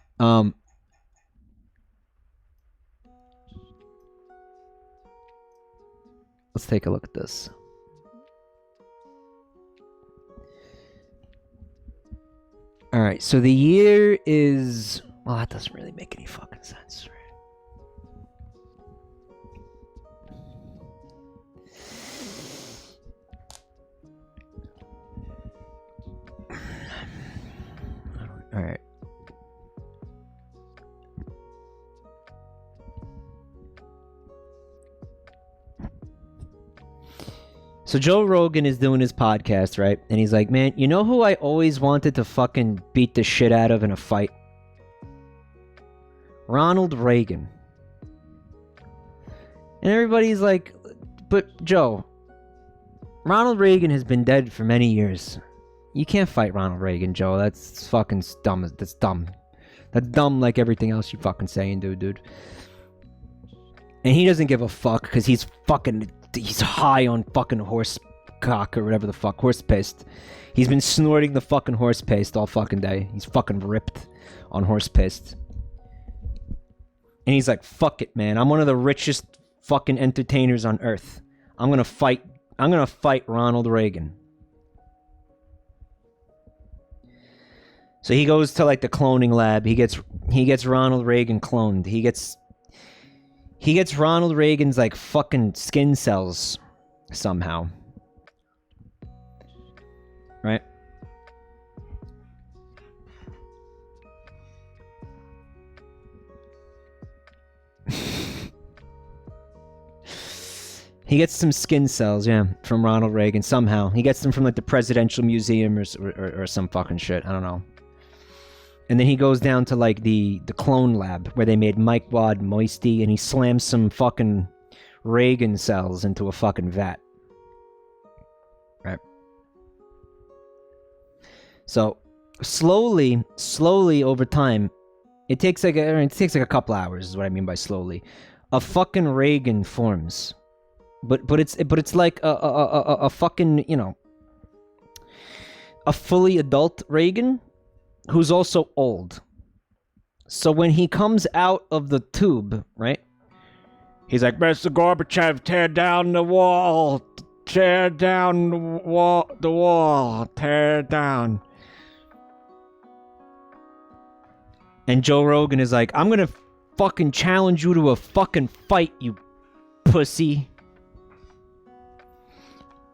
Let's take a look at this. Alright, so the year is... Well, that doesn't really make any fucking sense, right? Alright. So Joe Rogan is doing his podcast, right? And he's like, man, you know who I always wanted to fucking beat the shit out of in a fight? Ronald Reagan. And everybody's like, but Joe, Ronald Reagan has been dead for many years. You can't fight Ronald Reagan, Joe. That's fucking dumb. That's dumb. That's dumb like everything else you fucking saying, dude. And he doesn't give a fuck because he's high on fucking horse cock or whatever the fuck, horse paste. He's been snorting the fucking horse paste all fucking day. He's fucking ripped on horse paste. And he's like, fuck it, man. I'm one of the richest fucking entertainers on earth. I'm gonna fight Ronald Reagan. So he goes to the cloning lab. He gets Ronald Reagan cloned. He gets Ronald Reagan's fucking skin cells somehow. Right? He gets some skin cells, yeah, from Ronald Reagan somehow. He gets them from the Presidential Museum or some fucking shit. I don't know. And then he goes down to the clone lab where they made Mike Wad Moisty, and he slams some fucking Reagan cells into a fucking vat. Right. So slowly over time, it takes a couple hours is what I mean by slowly. A fucking Reagan forms. But it's like a fucking, a fully adult Reagan who's also old. So when he comes out of the tube, right? He's like, Mr. Gorbachev, tear down the wall. Tear down the wall. Tear down. And Joe Rogan is like, I'm gonna fucking challenge you to a fucking fight, you pussy.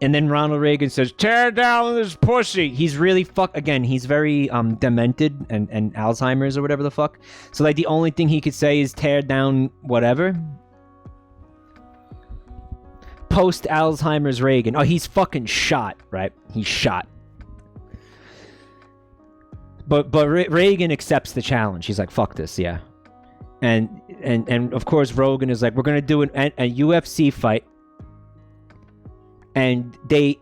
And then Ronald Reagan says, tear down this pussy. He's really again, he's very demented and Alzheimer's or whatever the fuck. So like the only thing he could say is tear down whatever. Post Alzheimer's Reagan. Oh, he's fucking shot, right? He's shot. But Reagan accepts the challenge. He's like, fuck this, yeah. And of course Rogan is like, we're gonna do a UFC fight. And they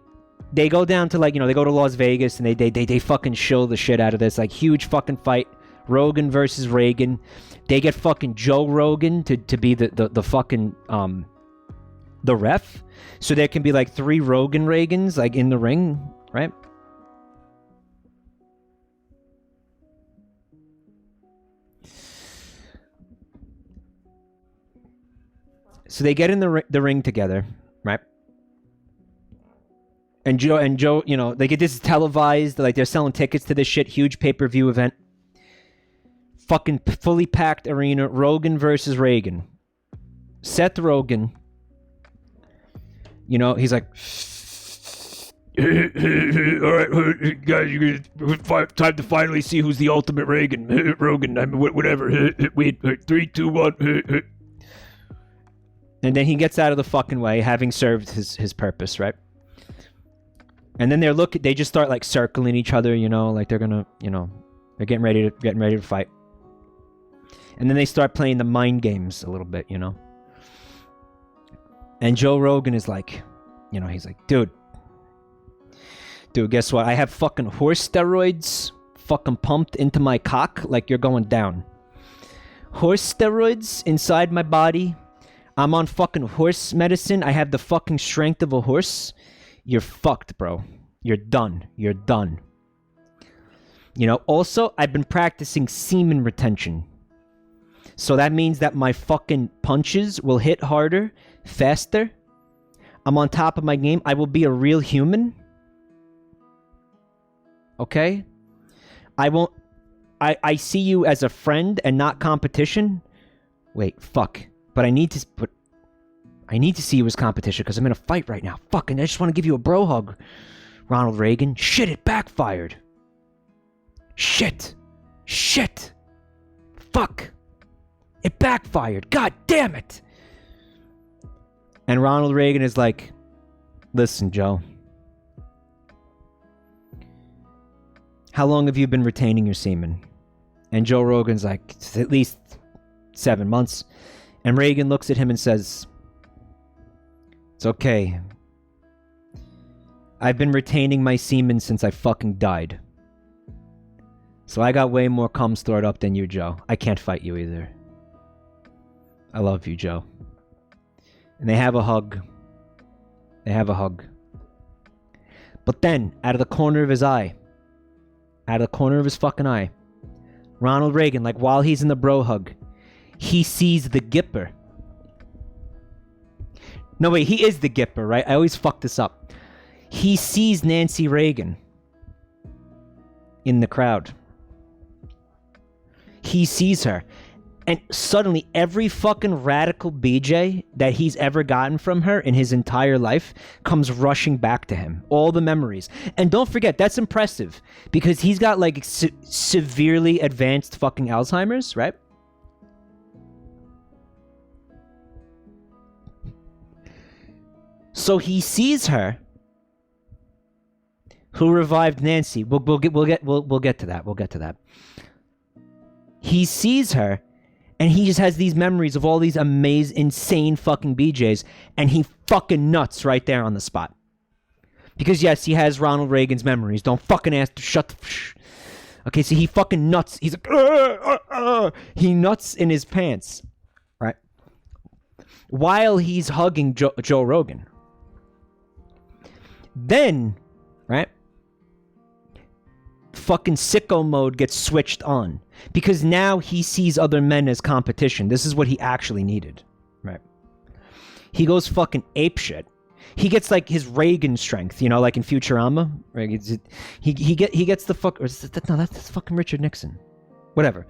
go down to like, they go to Las Vegas and they fucking shill the shit out of this, like huge fucking fight. Rogan versus Reagan. They get fucking Joe Rogan to be the fucking the ref. So there can be like 3 Rogan Reagans like in the ring, right? So they get in the ring together, right? And Joe, they get this televised, like they're selling tickets to this shit, huge pay-per-view event. Fucking fully packed arena, Rogan versus Reagan. Seth Rogen, he's like, all right, guys, time to finally see who's the ultimate Reagan. Rogan, I mean, whatever. Wait, 3, 2, 1. And then he gets out of the fucking way, having served his purpose, right? And then they just start like circling each other, like they're gonna, they're getting ready to fight. And then they start playing the mind games a little bit, And Joe Rogan is like, he's like, dude, guess what? I have fucking horse steroids fucking pumped into my cock like you're going down. Horse steroids inside my body. I'm on fucking horse medicine. I have the fucking strength of a horse. You're fucked, bro. You're done. You're done. Also, I've been practicing semen retention. So that means that my fucking punches will hit harder, faster. I'm on top of my game. I will be a real human. Okay? I see you as a friend and not competition. Wait, fuck. But I need to see you as competition because I'm in a fight right now. Fucking, I just want to give you a bro hug, Ronald Reagan. Shit, it backfired. Shit. Fuck. It backfired. God damn it. And Ronald Reagan is like, listen, Joe. How long have you been retaining your semen? And Joe Rogan's like, at least 7 months. And Reagan looks at him and says, it's okay. I've been retaining my semen since I fucking died. So I got way more cum stored up than you, Joe. I can't fight you either. I love you, Joe. And they have a hug. But then, out of the corner of his fucking eye, Ronald Reagan, like while he's in the bro hug, he sees the Gipper. No, wait, he is the Gipper, right? I always fuck this up. He sees Nancy Reagan in the crowd. He sees her. And suddenly, every fucking radical BJ that he's ever gotten from her in his entire life comes rushing back to him. All the memories. And don't forget, that's impressive. Because he's got like severely advanced fucking Alzheimer's, right? So he sees her, who revived Nancy. We'll get to that. We'll get to that. He sees her, and he just has these memories of all these amazing, insane fucking BJs, and he fucking nuts right there on the spot. Because yes, he has Ronald Reagan's memories. Don't fucking ask to shut the. Okay, so he fucking nuts. He's like, he nuts in his pants, right? While he's hugging Joe Rogan. Then, right? Fucking sicko mode gets switched on. Because now he sees other men as competition. This is what he actually needed, right? He goes fucking apeshit. He gets like his Reagan strength, like in Futurama. Right? He gets the fuck. No, that's fucking Richard Nixon. Whatever.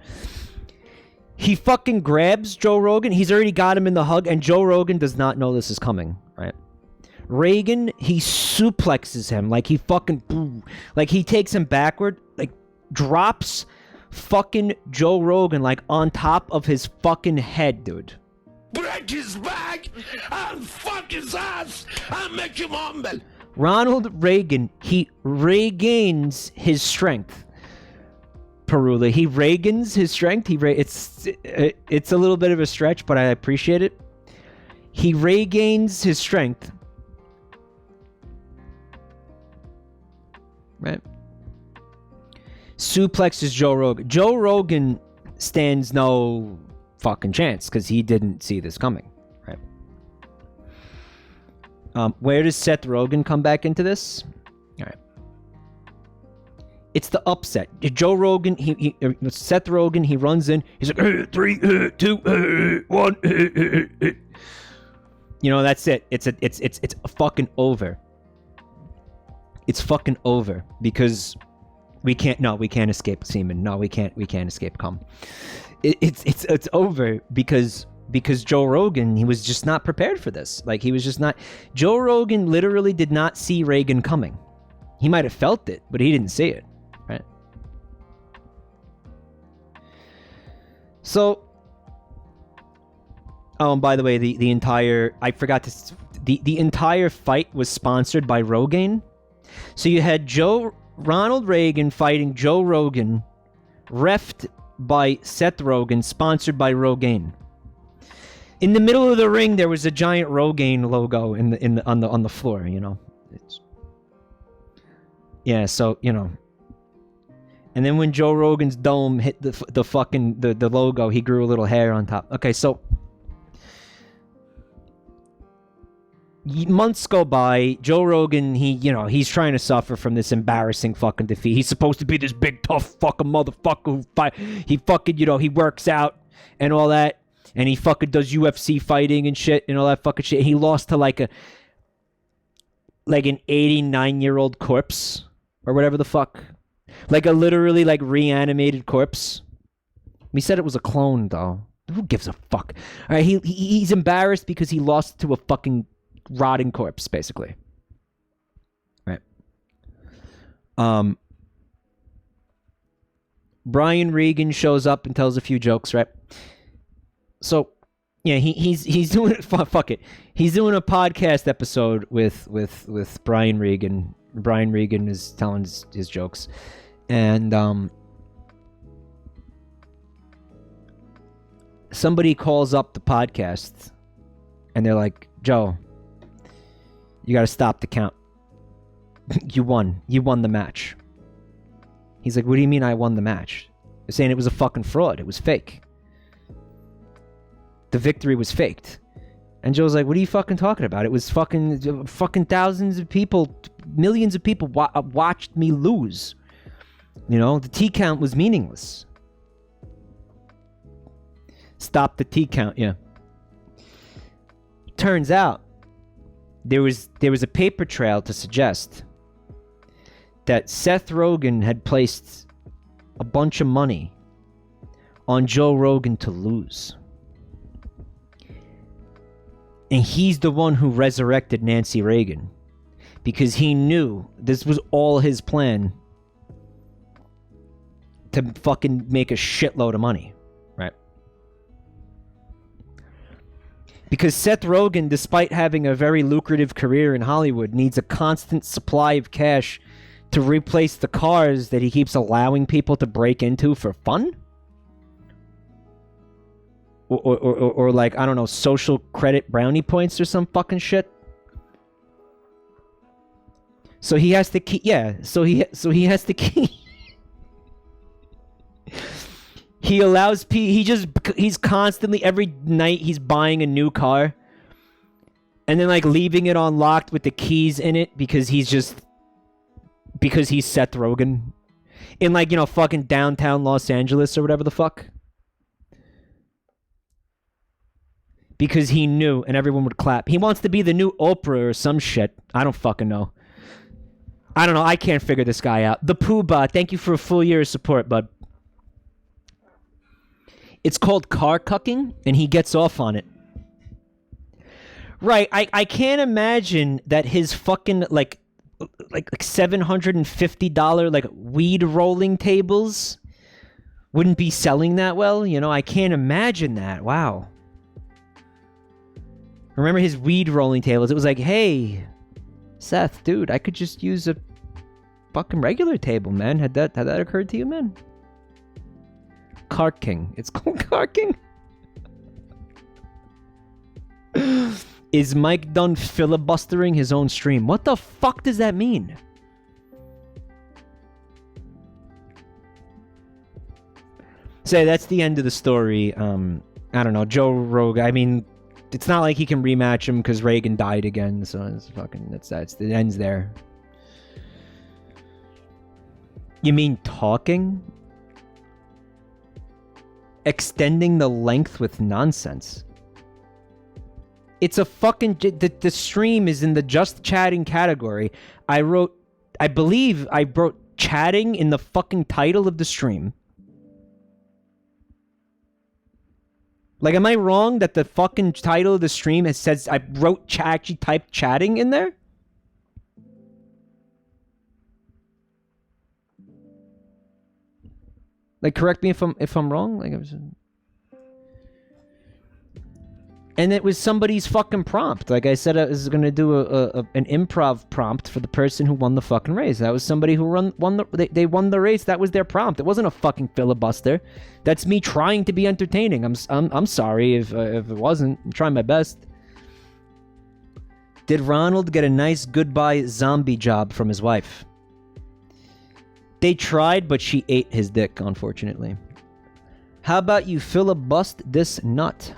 He fucking grabs Joe Rogan. He's already got him in the hug, and Joe Rogan does not know this is coming, right? Reagan, he suplexes him like he fucking, like he takes him backward, like drops fucking Joe Rogan like on top of his fucking head, dude. Break his back! I'll fuck his ass! I'll make him humble! Ronald Reagan, he regains his strength. Perula, he regains his strength. It's a little bit of a stretch, but I appreciate it. He regains his strength. Right? Suplexes Joe Rogan. Joe Rogan stands no fucking chance because he didn't see this coming. Right? Where does Seth Rogen come back into this? All right. It's the upset. Joe Rogan, Seth Rogen, he runs in. He's like, 3, 2, 1. You know, that's it. It's fucking over. It's fucking over because we can't escape semen. No, we can't escape cum. It's over because Joe Rogan, he was just not prepared for this. Like, he was just not. Joe Rogan literally did not see Reagan coming. He might have felt it, but he didn't see it. Right? So, oh, and by the way, the entire fight was sponsored by Rogaine. So you had Ronald Reagan fighting Joe Rogan, reffed by Seth Rogen, sponsored by Rogaine. In the middle of the ring, there was a giant Rogaine logo on the floor. You know, so you know. And then when Joe Rogan's dome hit the fucking logo, he grew a little hair on top. Okay, so months go by. Joe Rogan, he's trying to suffer from this embarrassing fucking defeat. He's supposed to be this big tough fucking motherfucker who fight. He fucking, he works out and all that, and he fucking does UFC fighting and shit and all that fucking shit. He lost to like an 89-year-old corpse or whatever the fuck, like a literally like reanimated corpse. He said it was a clone though. Who gives a fuck? All right, he's embarrassed because he lost to a fucking rotting corpse, basically. Right. Brian Regan shows up and tells a few jokes, right? So, yeah, he's doing it. Fuck it. He's doing a podcast episode with Brian Regan. Brian Regan is telling his jokes, and somebody calls up the podcast, and they're like, Joe, you gotta stop the count. You won the match. He's like, what do you mean I won the match? They're saying it was a fucking fraud. It was fake. The victory was faked. And Joe's like, what are you fucking talking about? It was fucking thousands of people, millions of people watched me lose. You know, the T count was meaningless. Stop the T count, yeah. Turns out, there was a paper trail to suggest that Seth Rogen had placed a bunch of money on Joe Rogan to lose. And he's the one who resurrected Nancy Reagan because he knew this was all his plan to fucking make a shitload of money, right? Because Seth Rogen, despite having a very lucrative career in Hollywood, needs a constant supply of cash to replace the cars that he keeps allowing people to break into for fun? Or like, I don't know, social credit brownie points or some fucking shit. So he has to keep, so he has to keep. He allows he's constantly, every night he's buying a new car and then like leaving it unlocked with the keys in it because he's Seth Rogen in like, fucking downtown Los Angeles or whatever the fuck. Because he knew and everyone would clap. He wants to be the new Oprah or some shit. I don't fucking know. I don't know. I can't figure this guy out. The Poobah, thank you for a full year of support, bud. It's called car cucking, and he gets off on it. Right, I can't imagine that his fucking like $750 like weed rolling tables wouldn't be selling that well. You know, I can't imagine that. Wow. Remember his weed rolling tables? It was like, hey, Seth, dude, I could just use a fucking regular table, man. Had that occurred to you, man? Cart King. It's called Cart King. Is Mike done filibustering his own stream? What the fuck does that mean? Say that's the end of the story. I don't know, Joe Rogan. I mean, it's not like he can rematch him because Reagan died again. So it's fucking that's it ends there. You mean talking? Extending the length with nonsense. It's a fucking... The stream is in the just chatting category. I believe I wrote chatting in the fucking title of the stream. Like, am I wrong that the fucking title of the stream says I wrote actually typed chatting in there? Like, correct me if I'm wrong. Like, and it was somebody's fucking prompt. Like I said, I was gonna do an improv prompt for the person who won the fucking race. That was somebody who they won the race. That was their prompt. It wasn't a fucking filibuster. That's me trying to be entertaining. I'm sorry if it wasn't. I'm trying my best. Did Ronald get a nice goodbye zombie job from his wife? They tried, but she ate his dick, unfortunately. How about you filibust this nut?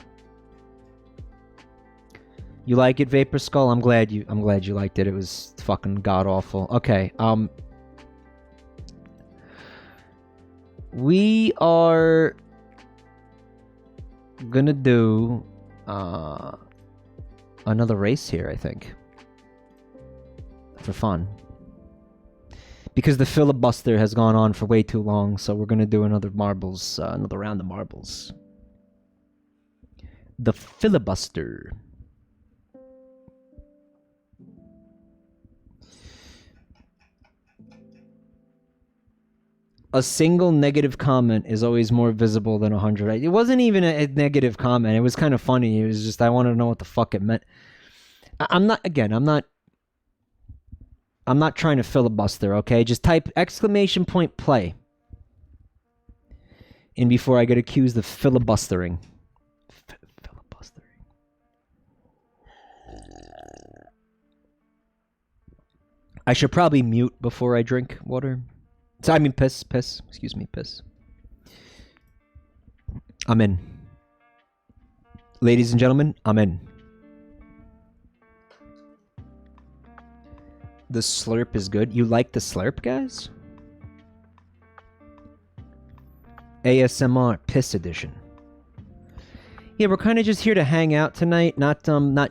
You like it, Vapor Skull? I'm glad you liked it. It was fucking god awful. Okay, we are gonna do another race here, I think. For fun. Because the filibuster has gone on for way too long, so we're gonna do another marbles, another round of marbles. The filibuster. A single negative comment is always more visible than 100. It wasn't even a negative comment. It was kind of funny. It was just, I wanted to know what the fuck it meant. I'm not trying to filibuster, okay? Just type !play. And before I get accused of filibustering. Filibustering. I should probably mute before I drink water. So, I mean piss. Excuse me, piss. I'm in. Ladies and gentlemen, I'm in. The slurp is good. You like the slurp, guys? ASMR Piss Edition. Yeah, we're kind of just here to hang out tonight. Not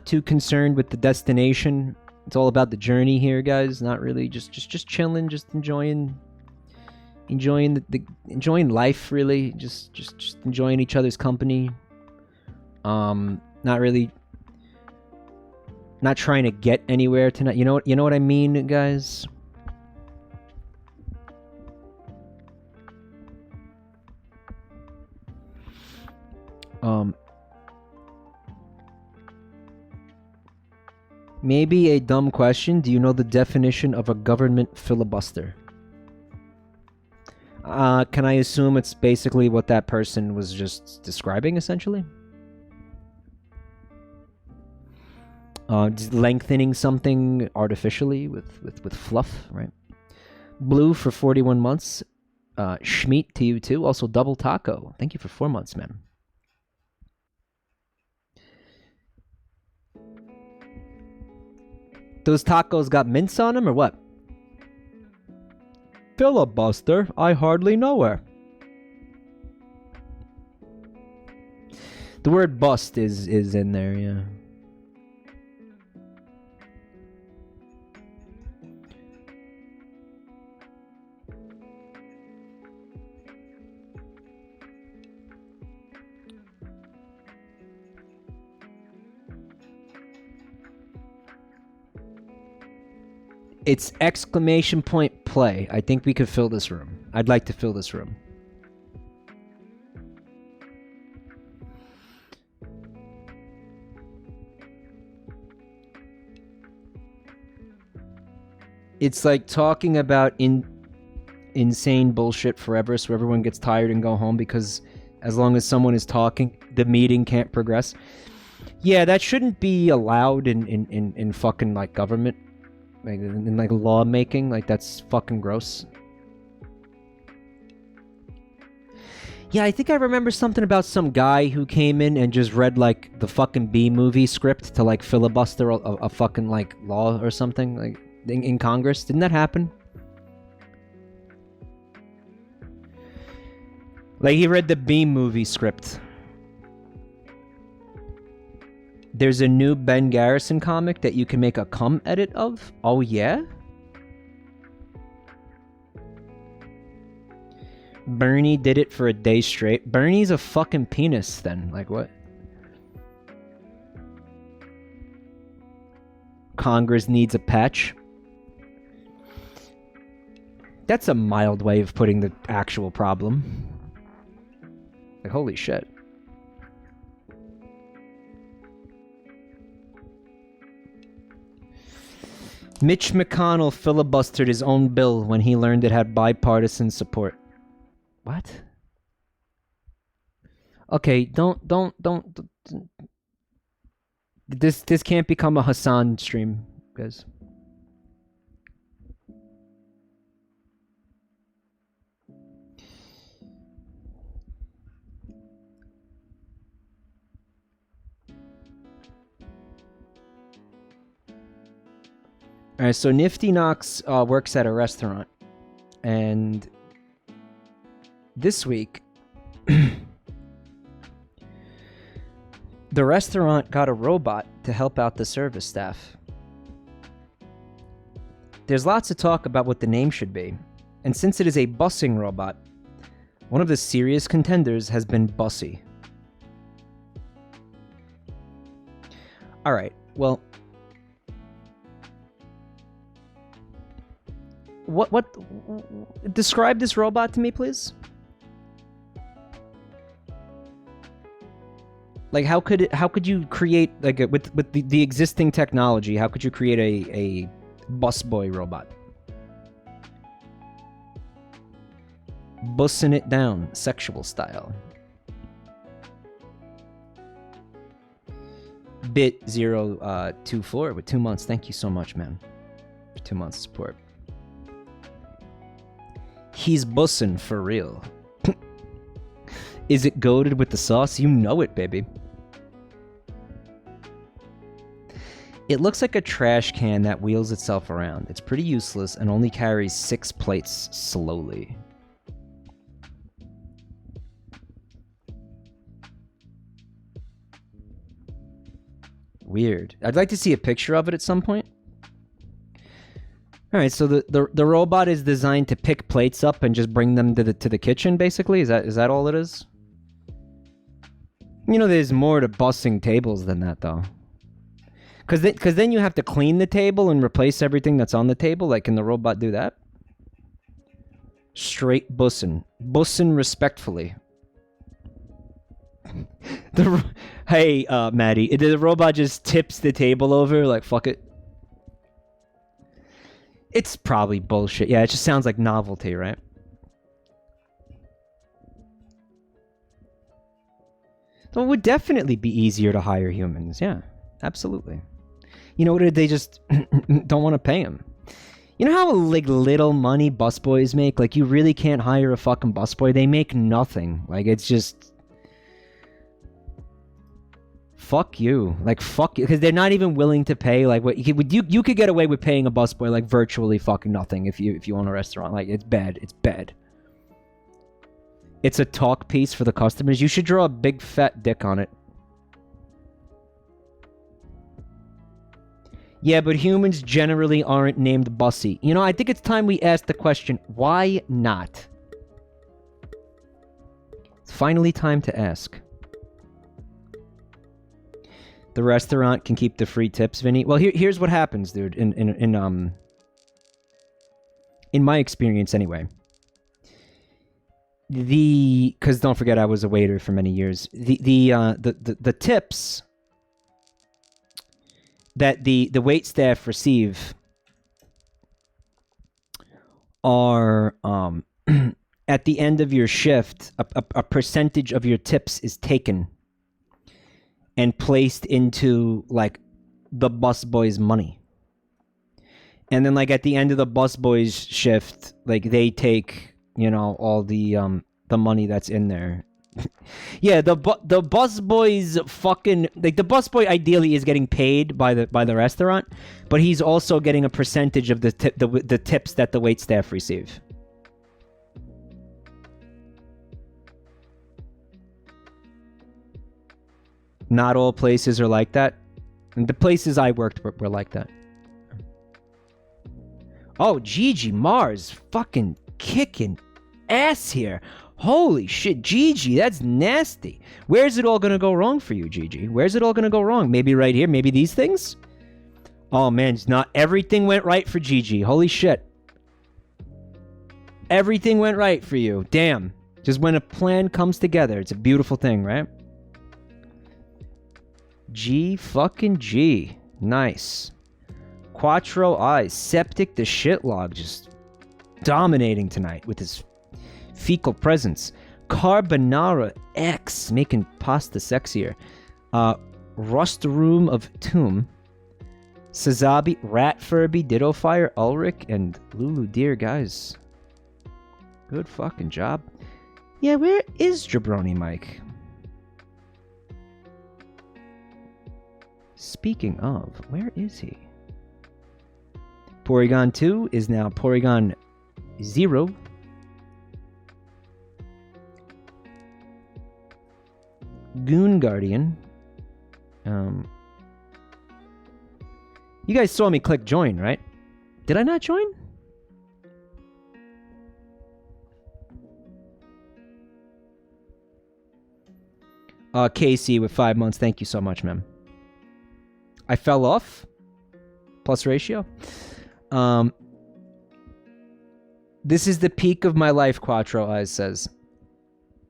too concerned with the destination. It's all about the journey here, guys. Not really just chilling, just enjoying life, really. Just enjoying each other's company. Not trying to get anywhere tonight. You know what I mean, guys? Maybe a dumb question. Do you know the definition of a government filibuster? Can I assume it's basically what that person was just describing, essentially? Just lengthening something artificially with fluff, right? Blue for 41 months. Schmeat to you too. Also, Double Taco. Thank you for 4 months, man. Those tacos got mince on them or what? Filibuster? I hardly know her. The word bust is in there, yeah. It's exclamation point play. I think we could fill this room. I'd like to fill this room. It's like talking about insane bullshit forever, so everyone gets tired and go home, because as long as someone is talking, the meeting can't progress. Yeah, that shouldn't be allowed in fucking like government, like in like lawmaking. Like that's fucking gross. Yeah, I think I remember something about some guy who came in and just read like the fucking B-movie script to like filibuster a fucking like law or something like in Congress. Didn't that happen? Like he read the B-movie script. There's a new Ben Garrison comic that you can make a cum edit of? Oh yeah? Bernie did it for a day straight. Bernie's a fucking penis then. Like what? Congress needs a patch. That's a mild way of putting the actual problem. Like holy shit. Mitch McConnell filibustered his own bill when he learned it had bipartisan support. What? Okay, don't. This can't become a Hassan stream, guys. Alright, so Nifty Knox works at a restaurant, and this week the restaurant got a robot to help out the service staff. There's lots of talk about what the name should be, and since it is a bussing robot, one of the serious contenders has been Bussy. Alright, well, What describe this robot to me, please? Like how could you create like with the existing technology, how could you create a busboy robot? Bussing it down, sexual style. Bit024 with 2 months. Thank you so much, man. For 2 months of support. He's bussin' for real. Is it goated with the sauce? You know it, baby. It looks like a trash can that wheels itself around. It's pretty useless and only carries 6 plates slowly. Weird. I'd like to see a picture of it at some point. All right, so the robot is designed to pick plates up and just bring them to the kitchen, basically. Is that all it is? You know, there's more to bussing tables than that, though. Because then you have to clean the table and replace everything that's on the table. Like, can the robot do that? Straight bussin'. Bussin' respectfully. Hey, Maddie, the robot just tips the table over, like, fuck it. It's probably bullshit. Yeah, it just sounds like novelty, right? So it would definitely be easier to hire humans. Yeah, absolutely. You know what? They just don't want to pay them. You know how like little money busboys make? Like you really can't hire a fucking busboy. They make nothing. Like it's just... Fuck you. Like, fuck you. Because they're not even willing to pay, like, what you could get away with paying a busboy, like, virtually fucking nothing if you own a restaurant. Like, it's bad. It's bad. It's a talk piece for the customers. You should draw a big fat dick on it. Yeah, but humans generally aren't named Bussy. You know, I think it's time we ask the question, why not? It's finally time to ask. The restaurant can keep the free tips, Vinny. Well, here's what happens, dude. In in my experience anyway, because don't forget I was a waiter for many years. The tips that the wait staff receive are at the end of your shift, a percentage of your tips is taken and placed into like the busboy's money. And then like at the end of the busboy's shift, like they take, you know, all the money that's in there. Yeah, the busboy's fucking like the busboy ideally is getting paid by the restaurant, but he's also getting a percentage of the tips that the wait staff receive. Not all places are like that. And the places I worked were like that. Oh, Gigi Mars fucking kicking ass here. Holy shit, Gigi, that's nasty. Where's it all gonna go wrong for you, Gigi? Where's it all gonna go wrong? Maybe right here? Maybe these things? Oh man, not everything went right for Gigi. Holy shit. Everything went right for you. Damn. Just when a plan comes together, it's a beautiful thing, right? G fucking G. Nice. Quattro Eyes. Septic the shitlog just dominating tonight with his fecal presence. Carbonara X making pasta sexier. Rust Room of Tomb. Sazabi, Rat Furby, Ditto Fire, Ulrich, and Lulu Deer, guys. Good fucking job. Yeah, where is Jabroni Mike? Speaking of, where is he? Porygon 2 is now Porygon 0. Goon Guardian. You guys saw me click join, right? Did I not join? Casey with 5 months. Thank you so much, ma'am. I fell off. Plus ratio. This is the peak of my life, Quattro Eyes says.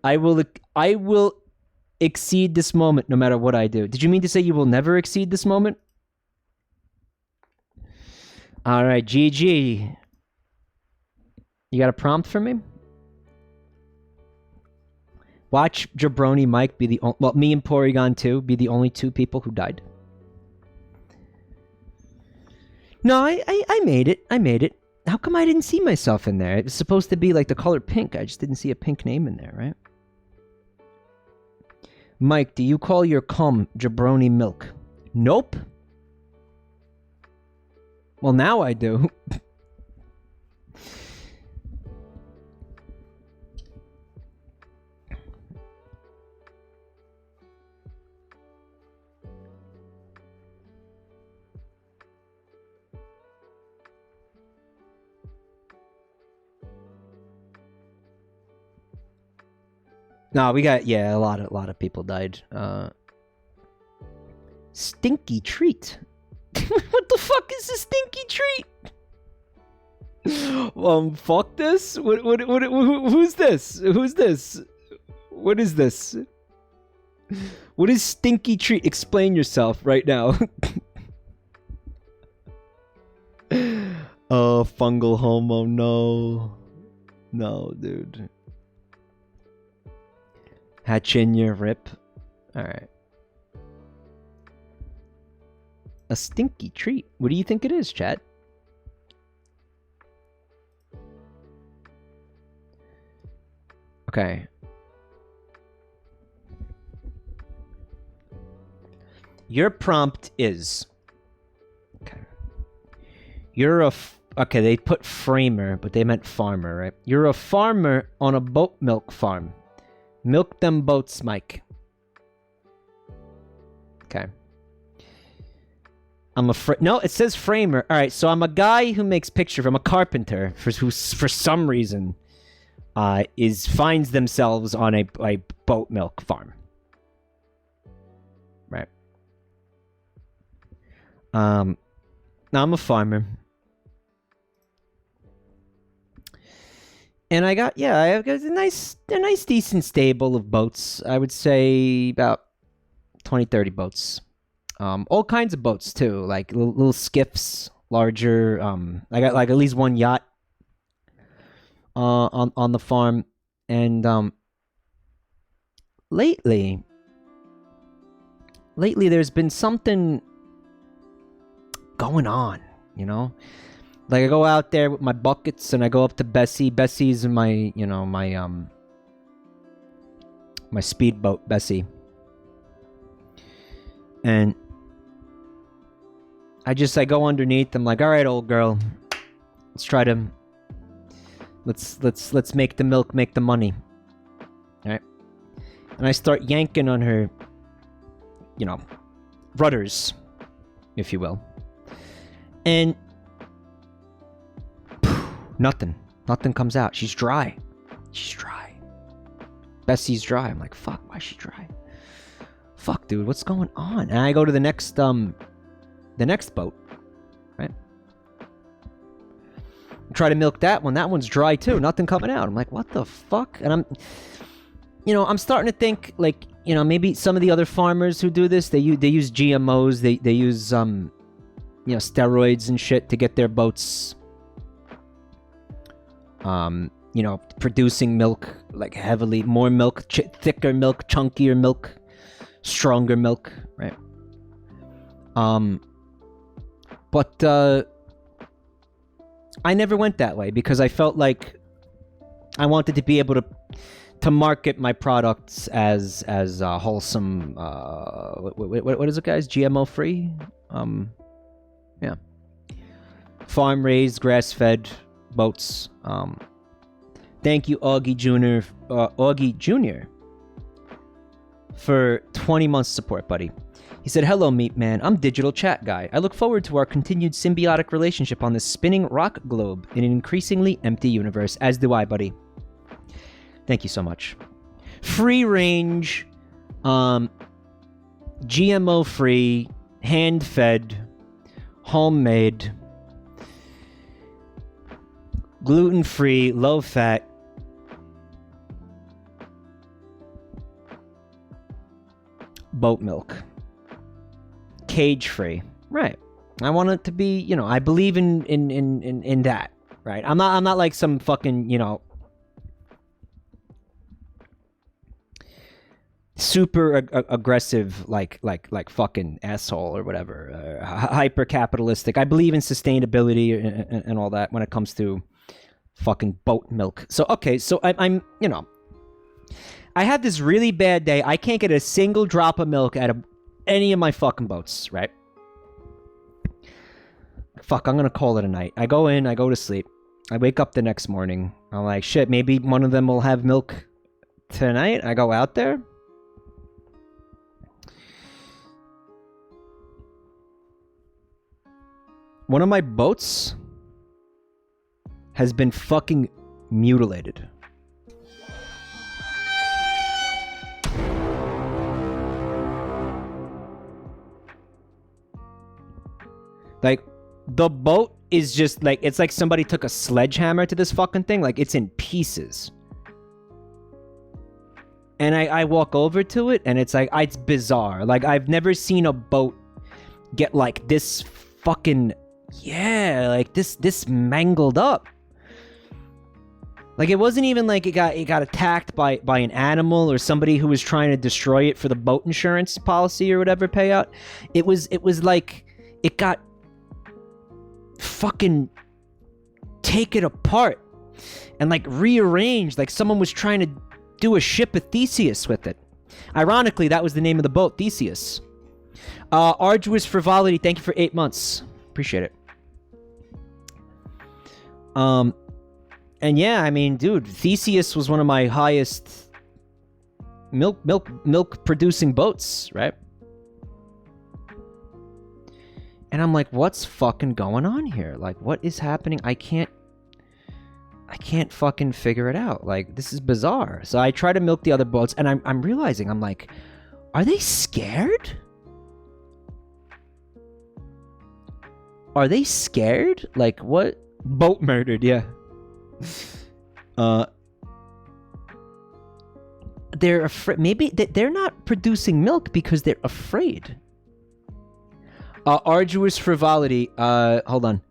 I will exceed this moment no matter what I do. Did you mean to say you will never exceed this moment? All right, GG. You got a prompt for me? Watch Jabroni Mike be the only... Well, me and Porygon 2 be the only two people who died. No, I made it. I made it. How come I didn't see myself in there? It was supposed to be like the color pink. I just didn't see a pink name in there, right? Mike, do you call your cum Jabroni milk? Nope. Well, now I do. No, we got, yeah, a lot of people died. Stinky treat. What the fuck is a stinky treat? Fuck this. Who's this? Who's this? What is this? What is stinky treat? Explain yourself right now. Oh, fungal homo, no. No, dude. Hachinya rip. Alright. A stinky treat. What do you think it is, chat? Okay. Your prompt is... Okay. You're a... Okay, they put framer, but they meant farmer, right? You're a farmer on a boat milk farm. Milk them boats, Mike. Okay. I'm a no, it says framer. All right, so I'm a guy who makes pictures. I'm a carpenter who, for some reason, finds themselves on a boat milk farm. Right. Now I'm a farmer. And I got a nice decent stable of boats. I would say about 20, 30 boats. All kinds of boats too, like little skiffs, larger. I got like at least one yacht on the farm, and lately there's been something going on, you know. Like I go out there with my buckets and I go up to Bessie. Bessie's my, you know, my speedboat, Bessie. And I go underneath. I'm like, all right, old girl, let's try to let's make the milk, make the money. All right. And I start yanking on her, you know, rudders, if you will. And nothing comes out. She's dry. Bessie's dry. I'm like, fuck, why is she dry? Fuck, dude, what's going on? And I go to the next boat, right? Try to milk that one. That one's dry too. Nothing coming out. I'm like, what the fuck? And I'm starting to think, like, you know, maybe some of the other farmers who do this, they use GMOs. They use you know, steroids and shit to get their boats, you know, producing milk, like heavily, more milk, thicker milk, chunkier milk, stronger milk, right? But I never went that way because I felt like I wanted to be able to market my products as wholesome. What is it, guys? GMO free? Yeah. Farm raised, grass fed boats. Thank you, Augie Jr. for 20 months support, buddy. He said, hello, Meat Man. I'm Digital Chat Guy. I look forward to our continued symbiotic relationship on this spinning rock globe in an increasingly empty universe. As do I, buddy. Thank you so much. Free range, GMO free, hand fed, homemade, gluten free, low fat, boat milk. Cage free. Right. I want it to be, you know, I believe in that, right? I'm not like some fucking, you know, super aggressive like fucking asshole or whatever, hyper capitalistic. I believe in sustainability and all that when it comes to fucking boat milk. So okay, so I'm you know, I had this really bad day. I can't get a single drop of milk out of any of my fucking boats, right? Fuck, I'm gonna call it a night. I go in, I go to sleep. I wake up the next morning. I'm like, shit, maybe one of them will have milk tonight. I go out there. One of my boats has been fucking mutilated. Like, the boat is just like, it's like somebody took a sledgehammer to this fucking thing. Like, it's in pieces. And I walk over to it, and it's like, it's bizarre. Like, I've never seen a boat get like this fucking, yeah, like this mangled up. Like, it wasn't even like it got attacked by an animal or somebody who was trying to destroy it for the boat insurance policy or whatever payout. It was like it got fucking taken apart and like rearranged, like someone was trying to do a ship of Theseus with it. Ironically, that was the name of the boat, Theseus. Arduous Frivolity, thank you for 8 months. Appreciate it. And yeah, I mean, dude, Theseus was one of my highest milk producing boats, right? And I'm like, what's fucking going on here? Like, what is happening? I can't fucking figure it out. Like, this is bizarre. So I try to milk the other boats, and I'm realizing, I'm like, are they scared? Are they scared? Like, what? Boat murdered, yeah. they're afraid. Maybe they're not producing milk because they're afraid. Arduous frivolity. Hold on.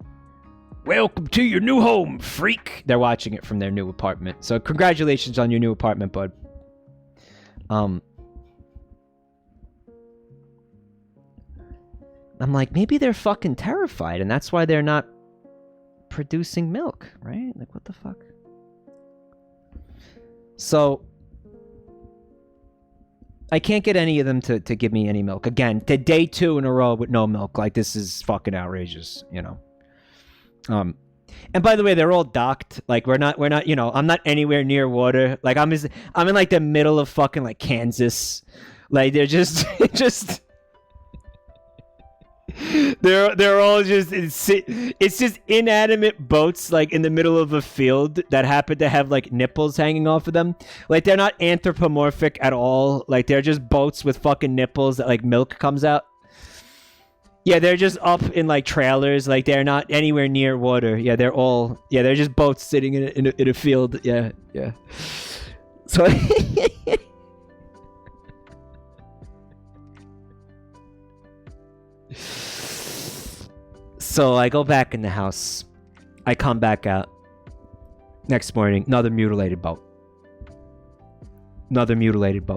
Welcome to your new home, freak. They're watching it from their new apartment. So congratulations on your new apartment, bud. I'm like, maybe they're fucking terrified, and that's why they're not producing milk, right? Like, what the fuck? So I can't get any of them to give me any milk. Again, to day 2 in a row with no milk. Like, this is fucking outrageous, you know? And by the way, they're all docked. Like, we're not, you know, I'm not anywhere near water. Like, I'm in like the middle of fucking like Kansas. Like, they're just, they're all just, it's just inanimate boats like in the middle of a field that happen to have like nipples hanging off of them. Like, they're not anthropomorphic at all. Like, they're just boats with fucking nipples that like milk comes out. Yeah, they're just up in like trailers. Like, they're not anywhere near water. Yeah, they're just boats sitting in a field. Yeah. So so I go back in the house. I come back out. Next morning, another mutilated boat.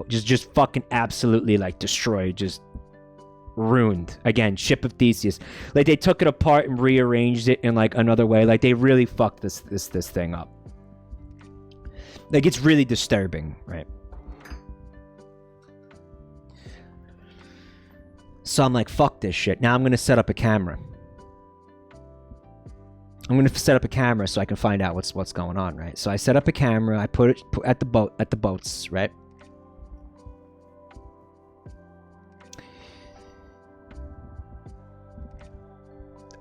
Just fucking absolutely like destroyed. Just ruined. Again, ship of Theseus. Like, they took it apart and rearranged it in like another way. Like, they really fucked this thing up. Like, it's really disturbing, right? So I'm like, fuck this shit. Now I'm gonna set up a camera. I'm gonna set up a camera so I can find out what's going on, right? So I set up a camera. I put it at the boats, right?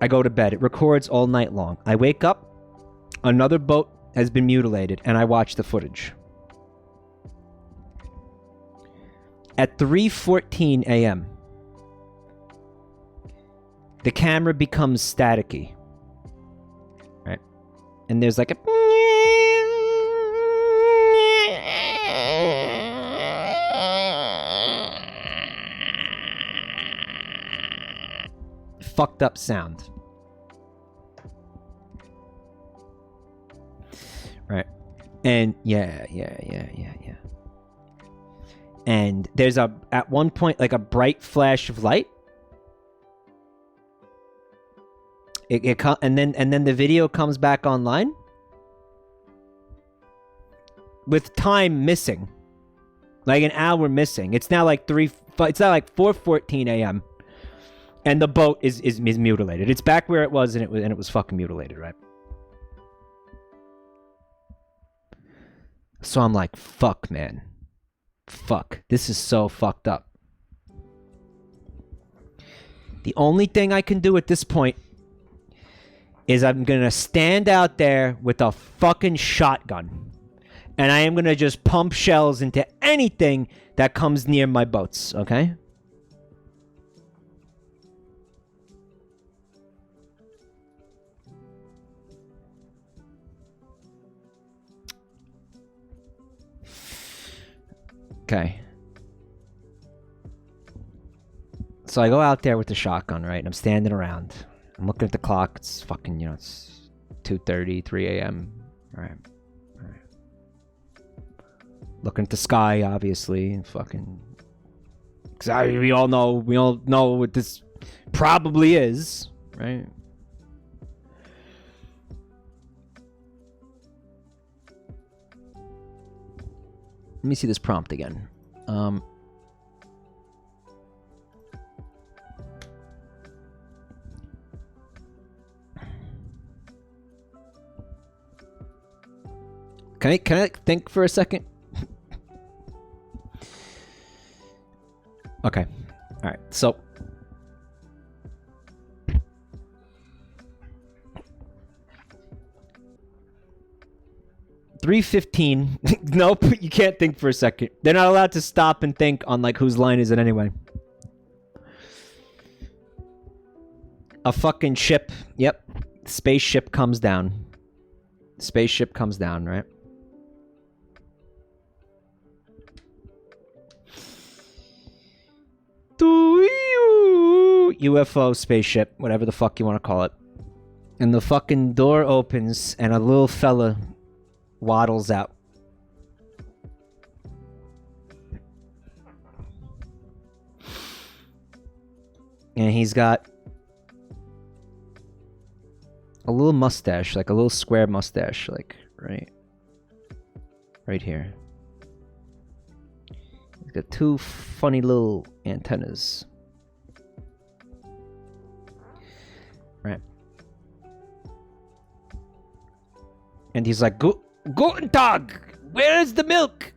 I go to bed. It records all night long. I wake up. Another boat has been mutilated, and I watch the footage. At 3:14 a.m., the camera becomes staticky. Right? And there's like a... fucked up sound. Right. And yeah. And there's at one point like a bright flash of light. And then the video comes back online with time missing. Like an hour missing. It's now like 4:14 a.m. And the boat is mutilated. It's back where it was, and it was fucking mutilated, right? So I'm like, fuck, man. Fuck. This is so fucked up. The only thing I can do at this point is I'm gonna stand out there with a fucking shotgun. And I am gonna just pump shells into anything that comes near my boats, okay? Okay. So I go out there with the shotgun, right? And I'm standing around. I'm looking at the clock. It's fucking, you know, it's 2:30, 3 a.m. All right. Looking at the sky, obviously, and fucking... Cause we all know what this probably is, right? Let me see this prompt again. Can I think for a second? Okay. All right. So 3:15. Nope, you can't think for a second. They're not allowed to stop and think on like whose line is it anyway. A fucking ship. Yep. Spaceship comes down. Spaceship comes down, right? UFO spaceship, whatever the fuck you want to call it. And the fucking door opens and a little fella waddles out. And he's got a little mustache, like a little square mustache, like right here. He's got two funny little antennas. Right. And he's like, Guten Tag! Where is the milk?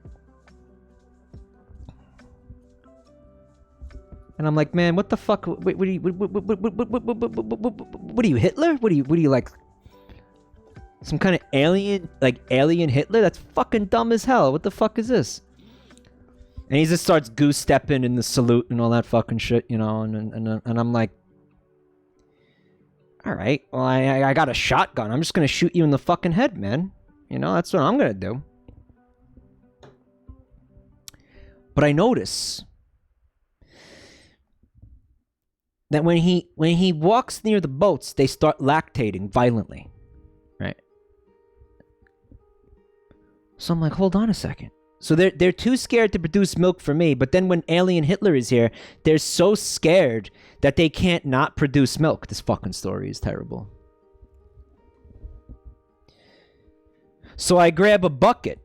And I'm like, man, what the fuck? What are you, Hitler? What are you like? Some kind of alien, like alien Hitler? That's fucking dumb as hell. What the fuck is this? And he just starts goose stepping in the salute and all that fucking shit, you know. And I'm like, all right, well, I got a shotgun. I'm just gonna shoot you in the fucking head, man. You know, that's what I'm gonna do. But I notice that when he walks near the boats, they start lactating violently, right? So I'm like, hold on a second. So they're too scared to produce milk for me, but then when Alien Hitler is here, they're so scared that they can't not produce milk. This fucking story is terrible. So I grab a bucket.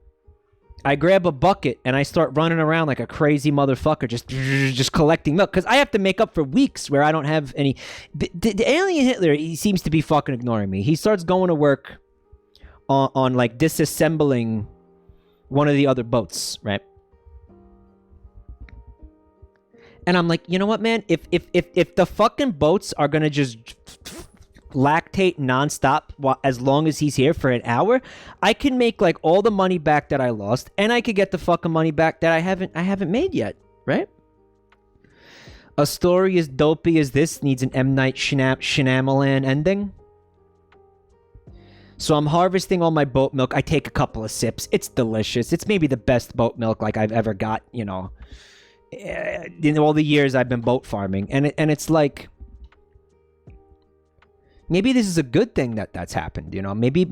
And I start running around like a crazy motherfucker, just collecting milk. Because I have to make up for weeks where I don't have any... The Alien Hitler, he seems to be fucking ignoring me. He starts going to work on like disassembling one of the other boats, right? And I'm like, you know what, man? If the fucking boats are gonna just lactate nonstop as long as he's here for an hour, I can make like all the money back that I lost, and I could get the fucking money back that I haven't made yet, right? A story as dopey as this needs an M. Night Shyamalan ending. So I'm harvesting all my boat milk. I take a couple of sips. It's delicious. It's maybe the best boat milk like I've ever got, you know, in all the years I've been boat farming. And it's like, maybe this is a good thing that's happened, you know? Maybe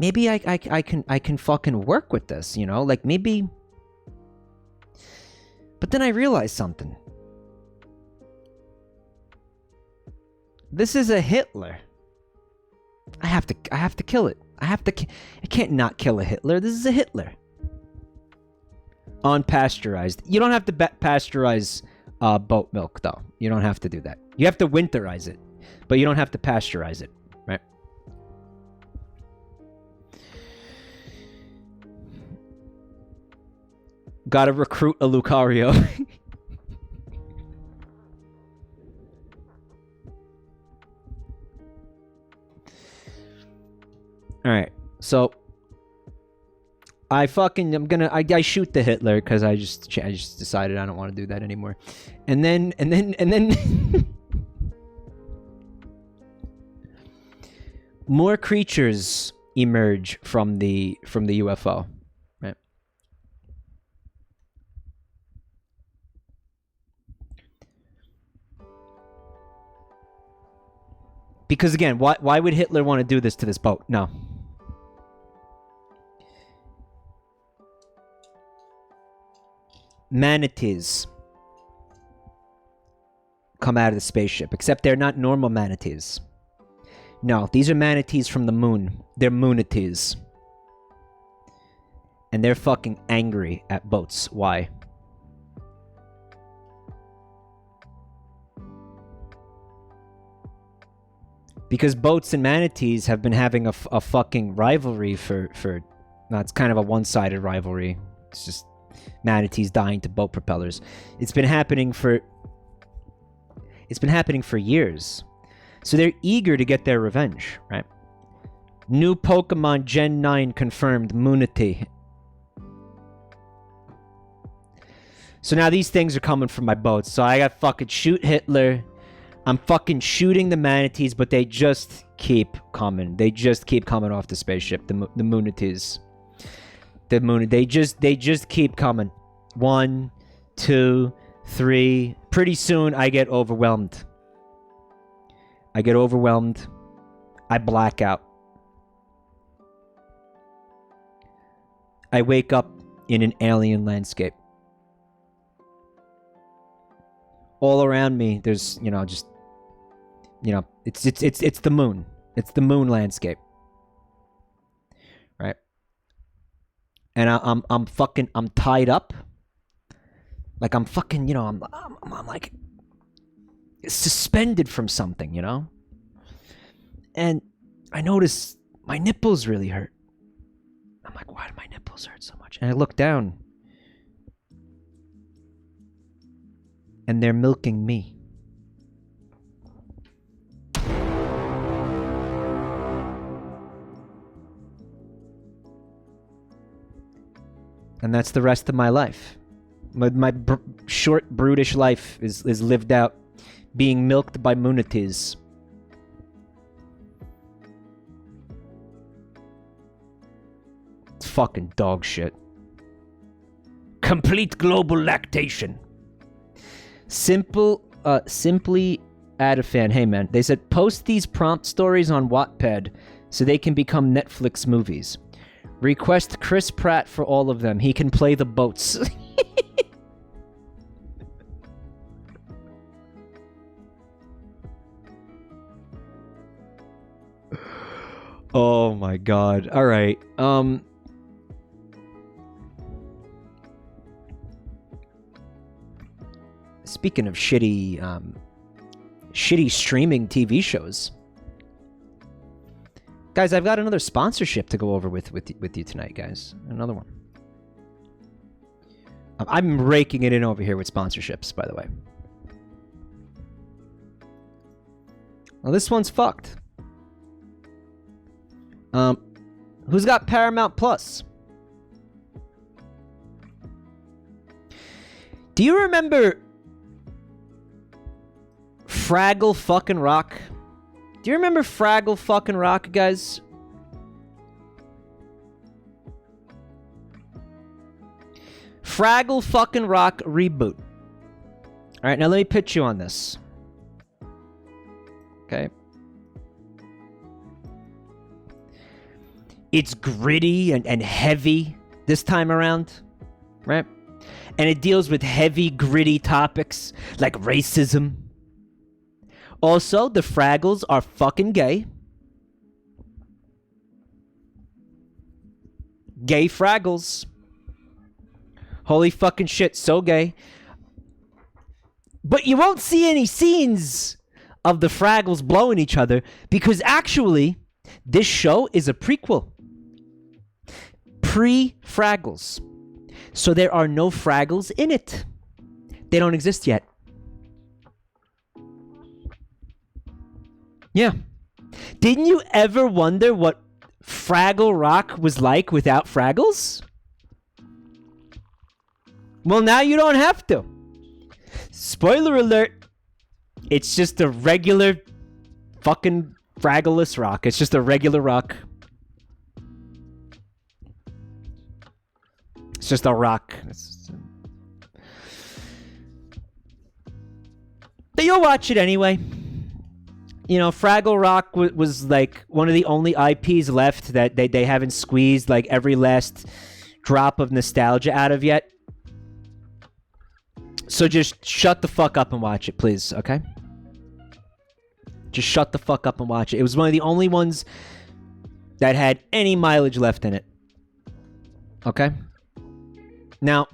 I can fucking work with this, you know? Like maybe. But then I realized something. This is a Hitler. I have to kill it. I can't not kill a Hitler. This is a Hitler. Unpasteurized. You don't have to pasteurize boat milk, though. You don't have to do that. You have to winterize it, but you don't have to pasteurize it, right? Gotta recruit a Lucario. All right, so I shoot the Hitler because I just decided I don't want to do that anymore, and then more creatures emerge from the UFO, right? Because again, why would Hitler want to do this to this boat? No. Manatees come out of the spaceship, except they're not normal manatees. No, these are manatees from the moon. They're moonatees. And they're fucking angry at boats. Why? Because boats and manatees have been having a fucking rivalry for no, it's kind of a one-sided rivalry. It's just manatees dying to boat propellers. It's been happening for years. So they're eager to get their revenge, right? New Pokemon Gen 9 confirmed, Moonity. So now these things are coming from my boats. So I got fucking shoot Hitler. I'm fucking shooting the manatees, but they just keep coming. They just keep coming off the spaceship, the Moonities. the moon. They just keep coming. 1, 2, 3. Pretty soon I get overwhelmed. I black out. I wake up in an alien landscape. All around me, there's, it's the moon. It's the moon landscape. Right? And I'm tied up. Like I'm fucking, I'm like suspended from something, And I notice my nipples really hurt. I'm like, why do my nipples hurt so much? And I look down. And they're milking me. And that's the rest of my life. My short, brutish life is lived out being milked by moonities. It's fucking dog shit. Complete global lactation. Simply add a fan. Hey man, they said post these prompt stories on Wattpad so they can become Netflix movies. Request Chris Pratt for all of them. He can play the boats. Oh my god. All right. Speaking of shitty streaming TV shows. Guys, I've got another sponsorship to go over with you tonight, guys. Another one. I'm raking it in over here with sponsorships, by the way. Well, this one's fucked. Who's got Paramount Plus? Do you remember Fraggle fucking Rock? Do you remember Fraggle fucking Rock, guys? Fraggle fucking Rock reboot. Alright, now let me pitch you on this. Okay. It's gritty and heavy this time around, right? And it deals with heavy, gritty topics like racism. Also, the Fraggles are fucking gay. Gay Fraggles. Holy fucking shit, so gay. But you won't see any scenes of the Fraggles blowing each other because actually, this show is a prequel. Pre-Fraggles. So there are no Fraggles in it. They don't exist yet. Yeah. Didn't you ever wonder what Fraggle Rock was like without Fraggles? Well, now you don't have to. Spoiler alert. It's just a regular fucking Fraggleless rock. It's just a regular rock. It's just a rock. But you'll watch it anyway. You know, Fraggle Rock was like one of the only IPs left that they haven't squeezed like every last drop of nostalgia out of yet. So just shut the fuck up and watch it, please, okay? Just shut the fuck up and watch it. It was one of the only ones that had any mileage left in it. Okay? Now,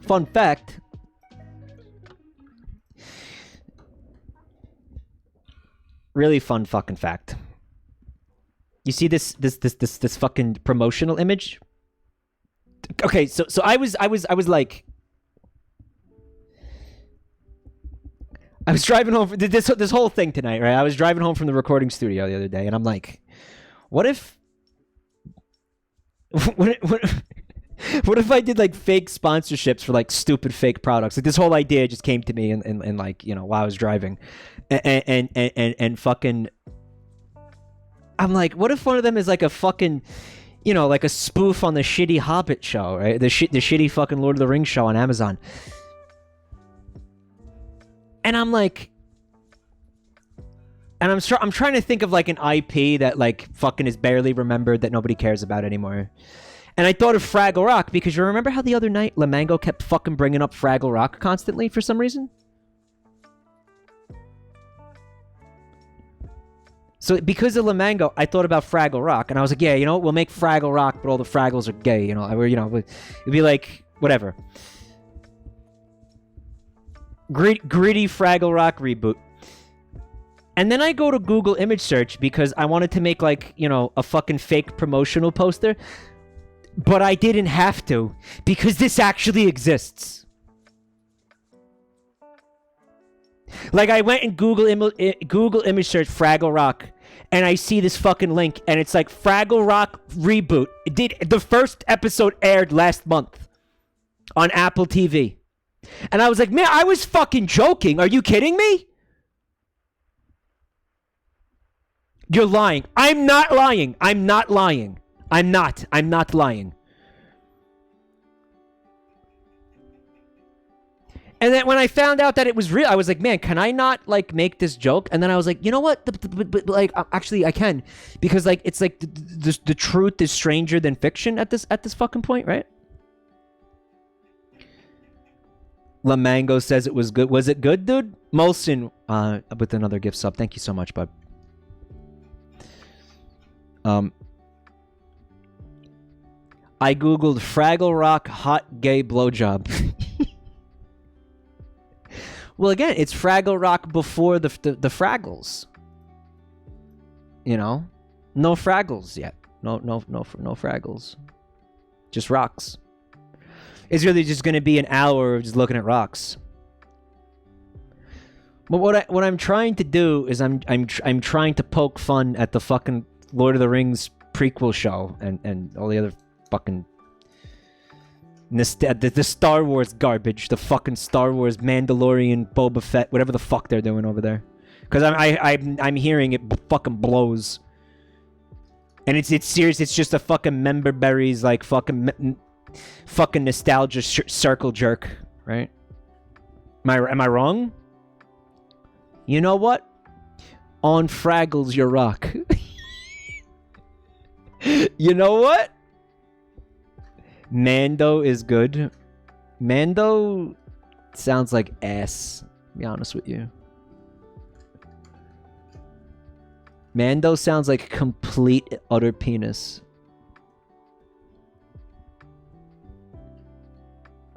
fun fact. Really fun fucking fact. You see this fucking promotional image? Okay, so I was like, I was driving home for this whole thing tonight, right? I was driving home from the recording studio the other day, and I'm like, what if I did like fake sponsorships for like stupid fake products? Like this whole idea just came to me and like, you know, while I was driving, and fucking, I'm like, what if one of them is like a fucking you know, like a spoof on the shitty Hobbit show, right? The shitty fucking Lord of the Rings show on Amazon. And I'm like, and I'm trying to think of like an IP that like fucking is barely remembered that nobody cares about anymore. And I thought of Fraggle Rock because you remember how the other night Lamango kept fucking bringing up Fraggle Rock constantly for some reason? So because of Lamango, I thought about Fraggle Rock, and I was like, yeah, you know what? We'll make Fraggle Rock, but all the Fraggles are gay. You know, it'd be like whatever. Gritty Fraggle Rock reboot. And then I go to Google image search because I wanted to make like, you know, a fucking fake promotional poster. But I didn't have to, because this actually exists. Like, I went and Google image search Fraggle Rock, and I see this fucking link, and it's like Fraggle Rock reboot. The first episode aired last month on Apple TV. And I was like, man, I was fucking joking. Are you kidding me? You're lying. I'm not lying. I'm not lying. I'm not lying. And then when I found out that it was real, I was like, man, can I not like make this joke? And then I was like, you know what? But like, actually, I can, because like it's like the truth is stranger than fiction at this fucking point, right? Lamango says it was good. Was it good, dude? Molson with another gift sub. Thank you so much, bud. I googled Fraggle Rock hot gay blowjob. Well, again, it's Fraggle Rock before the Fraggles. You know, no Fraggles yet. No Fraggles. Just rocks. It's really just gonna be an hour of just looking at rocks. But what I'm trying to do is I'm trying to poke fun at the fucking Lord of the Rings prequel show and all the other fucking the Star Wars garbage, the fucking Star Wars Mandalorian Boba Fett, whatever the fuck they're doing over there. Because I'm hearing it fucking blows, and it's serious. It's just a fucking member berries like fucking nostalgia circle jerk, right? Am I wrong? You know what? On Fraggles, you rock. You know what? Mando is good. Mando sounds like ass, to be honest with you. Mando sounds like complete utter penis.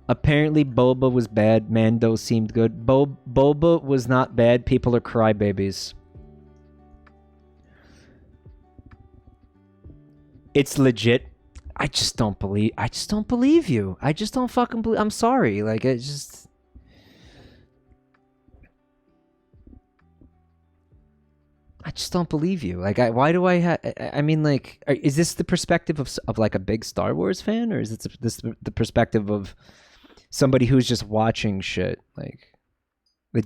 Apparently Boba was bad. Mando seemed good. Boba was not bad. People are crybabies. It's legit. I just don't believe you. I just don't fucking believe. I'm sorry. Like, I just don't believe you. Like, why do I mean, like, is this the perspective of like a big Star Wars fan, or is this the perspective of somebody who's just watching shit? Like,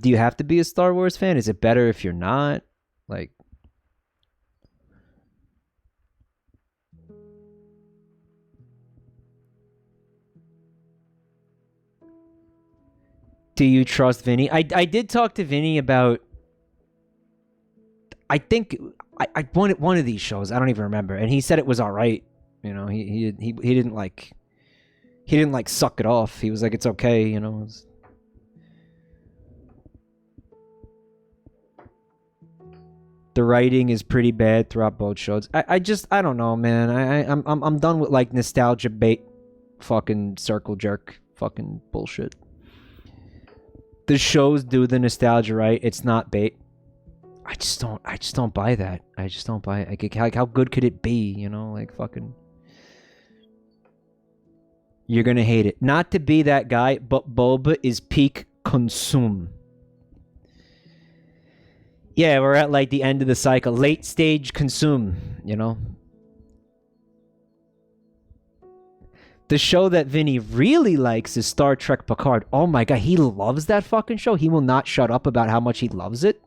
do you have to be a Star Wars fan? Is it better if you're not? Like, do you trust Vinny? I did talk to Vinny about, I think I wanted one of these shows. I don't even remember, and he said it was all right. You know, he didn't like suck it off. He was like, it's okay. You know. The writing is pretty bad throughout both shows. I don't know, man. I'm done with like nostalgia bait, fucking circle jerk, fucking bullshit. The shows do the nostalgia right. It's not bait. I just don't buy that. I just don't buy it. Like, how good could it be? You know, like fucking. You're gonna hate it. Not to be that guy, but Boba is peak consume. Yeah, we're at like the end of the cycle. Late stage consume, you know? The show that Vinny really likes is Star Trek Picard. Oh my god, he loves that fucking show. He will not shut up about how much he loves it.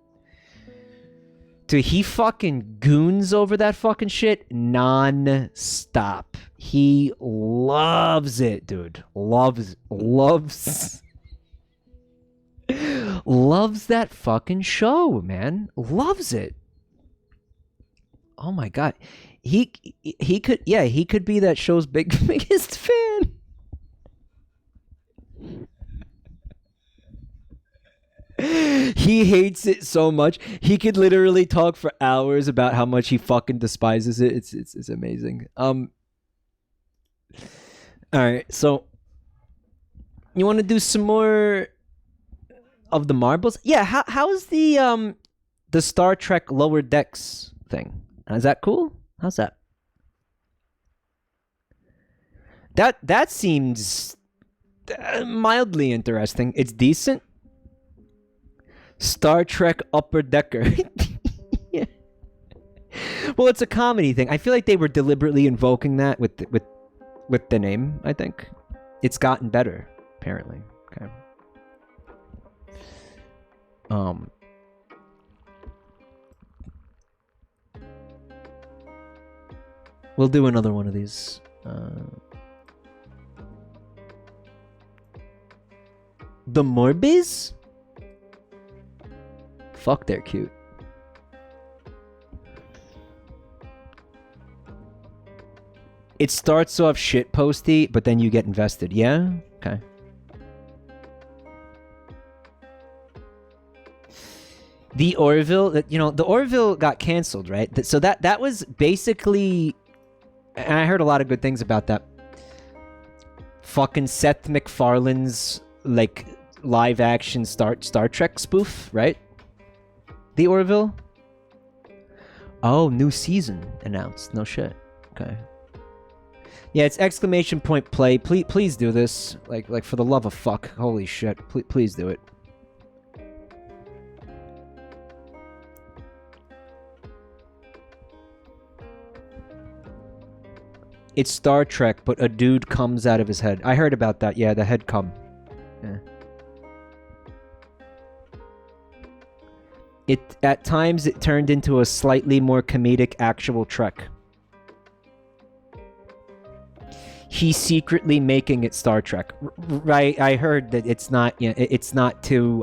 Dude, he fucking goons over that fucking shit non-stop. He loves it, dude. Loves that fucking show, man. Loves it. Oh my god. He could be that show's biggest fan. He hates it so much. He could literally talk for hours about how much he fucking despises it. It's amazing. All right, so you want to do some more of the marbles? Yeah. How's the Star Trek Lower Decks thing? Is that cool? How's that? That seems mildly interesting. It's decent. Star Trek Upper Decker. Yeah. Well, it's a comedy thing. I feel like they were deliberately invoking that with the name. I think it's gotten better, apparently. Okay. We'll do another one of these. The Morbies? Fuck, they're cute. It starts off shitposty, but then you get invested. Yeah? Okay. The Orville, the Orville got canceled, right? So that was basically, and I heard a lot of good things about that. Fucking Seth MacFarlane's like live action Star Trek spoof, right? The Orville. Oh, new season announced. No shit. Okay. Yeah, it's exclamation point play. Please do this. Like for the love of fuck. Holy shit. Please do it. It's Star Trek, but a dude comes out of his head. I heard about that. Yeah, the head cum. Yeah. At times it turned into a slightly more comedic actual Trek. He's secretly making it Star Trek. Right, I heard that it's not, it's not too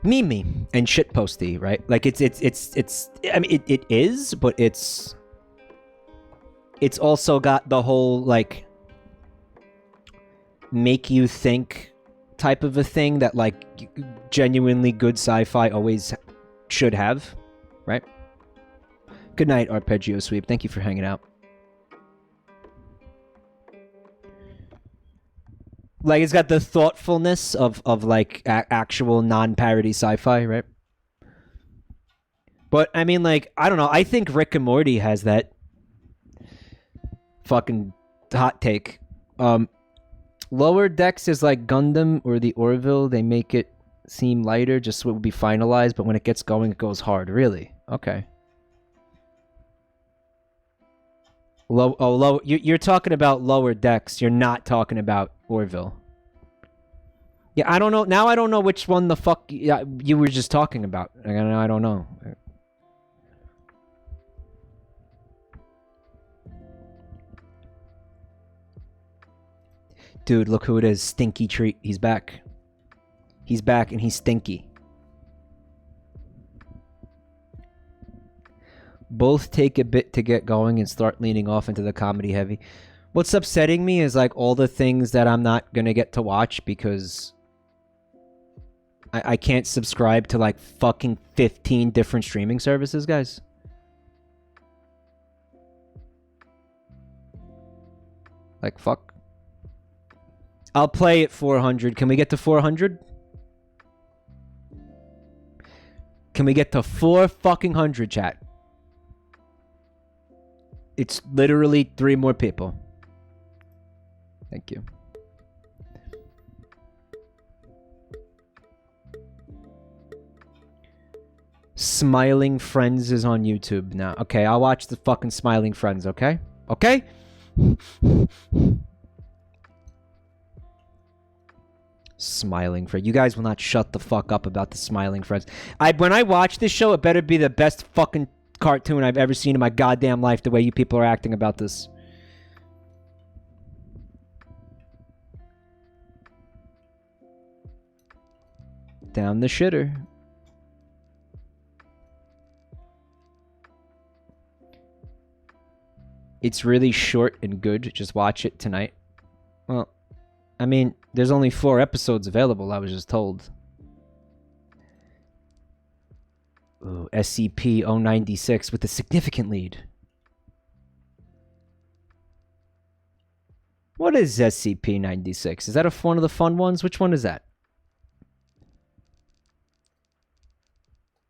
memey and shitposty, right? Like it's I mean it is, but it's also got the whole like make you think type of a thing that like genuinely good sci-fi always should have, right? Good night, Arpeggio Sweep. Thank you for hanging out. Like it's got the thoughtfulness of like actual non-parody sci-fi, right? But I mean, like, I don't know. I think Rick and Morty has that fucking hot take. Lower Decks is like Gundam or the Orville. They make it seem lighter just so it will be finalized, but when it gets going, it goes hard. Really? Okay. You're talking about Lower Decks. You're not talking about Orville. Yeah, I don't know. Now I don't know which one the fuck you were just talking about. I don't know. Dude, look who it is. Stinky Treat. He's back. He's back and he's stinky. Both take a bit to get going and start leaning off into the comedy heavy. What's upsetting me is like all the things that I'm not gonna get to watch because I can't subscribe to like fucking 15 different streaming services, guys. Like, fuck. I'll play at 400. Can we get to 400? Can we get to 400, chat? It's literally 3 more people. Thank you. Smiling Friends is on YouTube now. Okay, I'll watch the fucking Smiling Friends, okay? Okay? Smiling Fred. You guys will not shut the fuck up about the Smiling Freds. When I watch this show, it better be the best fucking cartoon I've ever seen in my goddamn life, the way you people are acting about this. Down the shitter. It's really short and good. Just watch it tonight. Well, I mean, there's only 4 episodes available, I was just told. Ooh, SCP-096 with a significant lead. What is SCP-96? Is that one of the fun ones? Which one is that?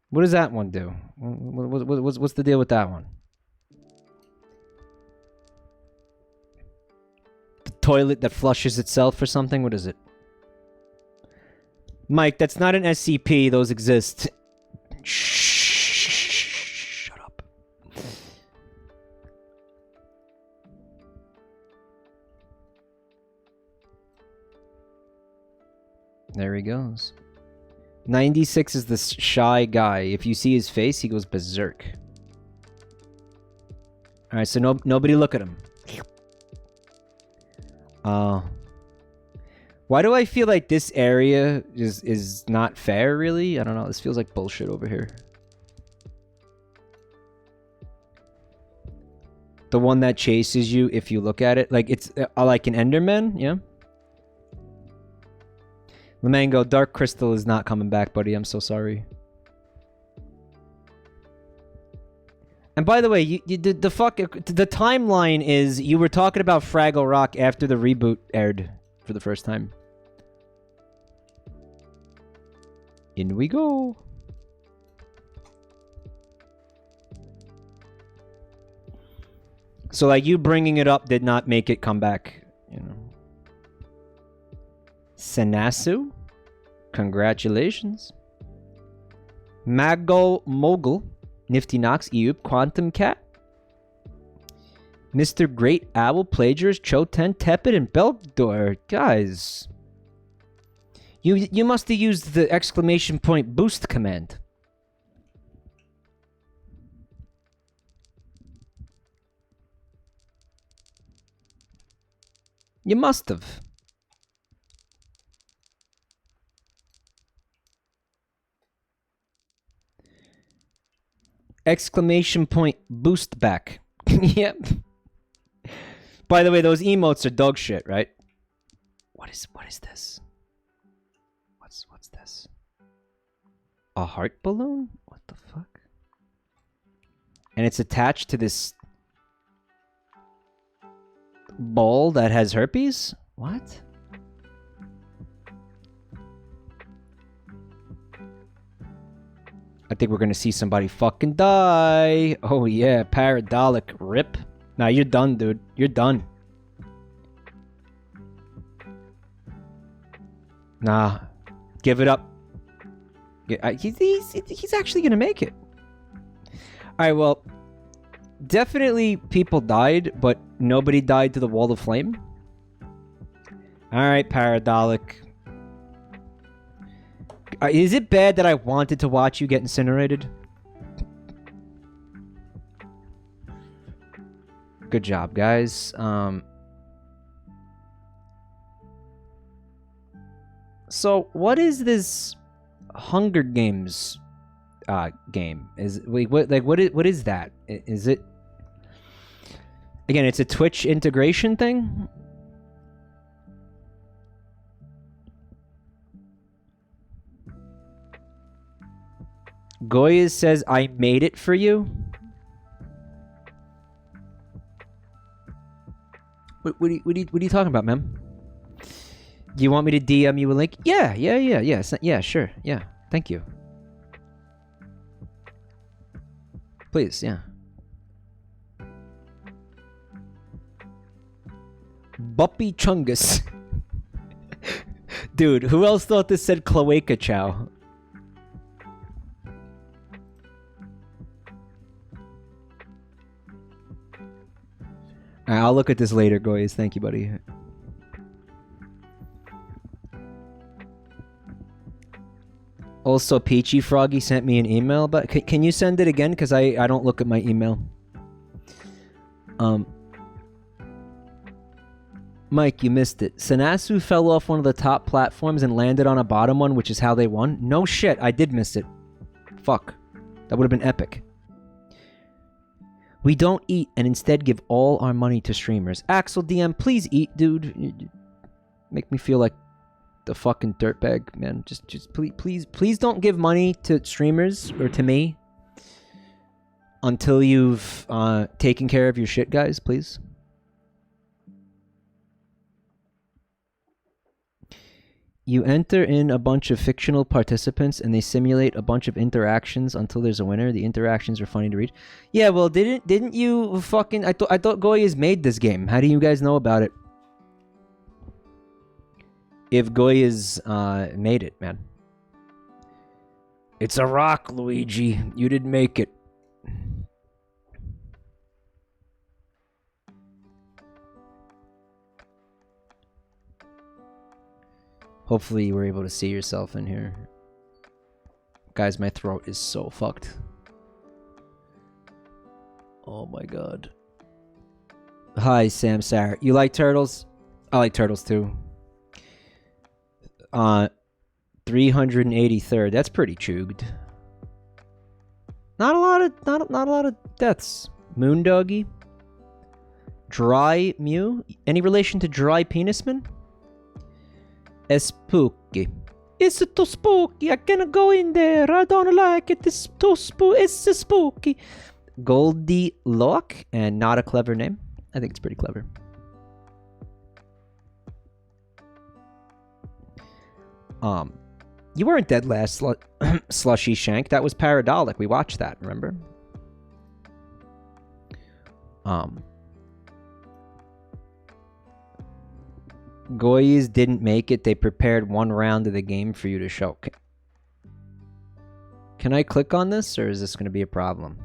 What does that one do? What's the deal with that one? The toilet that flushes itself or something? What is it? Mike, that's not an SCP. Those exist. Shh. Shut up. There he goes. 96 is the shy guy. If you see his face, he goes berserk. Alright, so nobody look at him. Why do I feel like this area is not fair, really? I don't know. This feels like bullshit over here. The one that chases you if you look at it. Like, it's like an Enderman, yeah? Lamango, Dark Crystal is not coming back, buddy. I'm so sorry. And by the way, the timeline is you were talking about Fraggle Rock after the reboot aired for the first time. In we go. So, like, you bringing it up did not make it come back, you know. Senasu, congratulations. Mago Mogul, Nifty Knox, Eub, Quantum Cat, Mr. Great Owl, Plagiarist, Choten, Tepid, and Beldor. Guys, you must have used the exclamation point boost command. You must have. Exclamation point boost back. Yep. By the way, those emotes are dog shit, right? What is this? What's this? A heart balloon? What the fuck? And it's attached to this ball that has herpes? What? I think we're gonna see somebody fucking die. Oh yeah, Paradolic rip. Nah, you're done, dude. You're done. Nah, give it up. He's actually gonna make it. Alright, well, definitely people died, but nobody died to the wall of flame. Alright, Paradolic. Is it bad that I wanted to watch you get incinerated? Good job, guys. So, what is this Hunger Games game? What is that? Is it... Again, it's a Twitch integration thing? Goya says, I made it for you. What are you talking about, man? Do you want me to DM you a link? Yeah, sure, yeah. Thank you. Please, yeah. Buppy Chungus. Dude, who else thought this said Cloaca Chow? Alright, I'll look at this later, guys. Thank you, buddy. Also, Peachy Froggy sent me an email, but can you send it again? Because I don't look at my email. Mike, you missed it. Sanasu fell off one of the top platforms and landed on a bottom one, which is how they won. No shit, I did miss it. Fuck. That would have been epic. We don't eat and instead give all our money to streamers. Axel DM, please eat, dude. You make me feel like the fucking dirtbag, man. Just please don't give money to streamers or to me until you've taken care of your shit, guys, please. You enter in a bunch of fictional participants and they simulate a bunch of interactions until there's a winner. The interactions are funny to read. Yeah, well, didn't you fucking... I thought Goya's made this game. How do you guys know about it? If Goya's made it, man. It's a rock, Luigi. You didn't make it. Hopefully you were able to see yourself in here. Guys, my throat is so fucked. Oh my god. Hi, Sam Sarah. You like turtles? I like turtles too. 383rd. That's pretty chuged. Not a lot of deaths. Moondoggy. Dry Mew. Any relation to Dry Penisman? Spooky. It's too spooky. I cannot go in there. I don't like it. It's too spooky. It's spooky. Goldie Lock, and not a clever name. I think it's pretty clever. You weren't dead last, Slushy Shank. That was Paradolic. We watched that, remember? Goyes didn't make it. They prepared one round of the game for you to show. Can I click on this, or is this going to be a problem?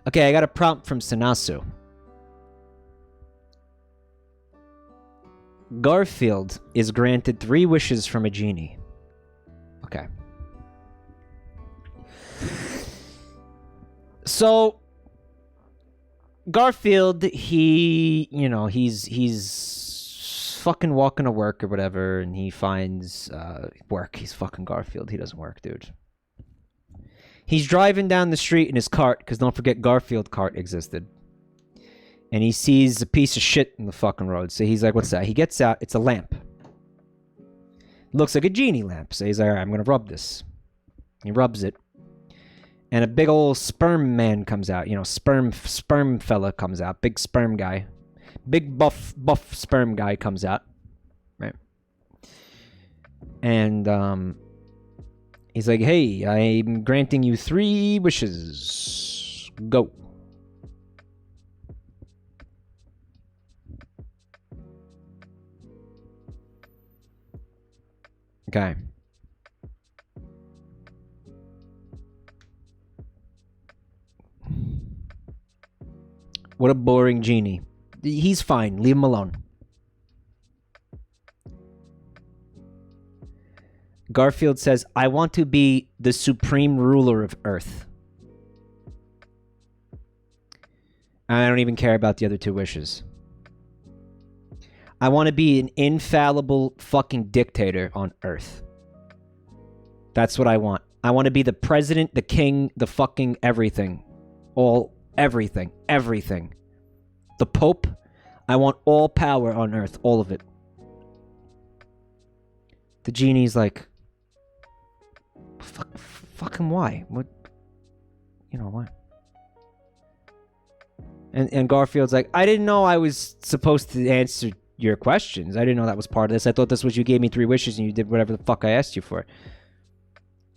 Okay, I got a prompt from Sanasu. Garfield is granted 3 wishes from a genie. Okay. So, Garfield, he's fucking walking to work or whatever, and he finds work. He's fucking Garfield. He doesn't work, dude. He's driving down the street in his cart, because don't forget Garfield cart existed. And he sees a piece of shit in the fucking road. So he's like, what's that? He gets out. It's a lamp. It looks like a genie lamp. So he's like, all right, I'm going to rub this. He rubs it. And a big old sperm man comes out. You know, sperm fella comes out. Big sperm guy. Big buff sperm guy comes out. Right? And he's like, hey, I'm granting you 3 wishes. Go. Okay. What a boring genie. He's fine. Leave him alone. Garfield says, I want to be the supreme ruler of Earth. I don't even care about the other 2 wishes. I want to be an infallible fucking dictator on Earth. That's what I want. I want to be the president, the king, the fucking everything. Everything. The Pope. I want all power on Earth. All of it. The genie's like, fucking why? What? You know what? And Garfield's like, I didn't know I was supposed to answer your questions. I didn't know that was part of this. I thought this was you gave me 3 wishes and you did whatever the fuck I asked you for.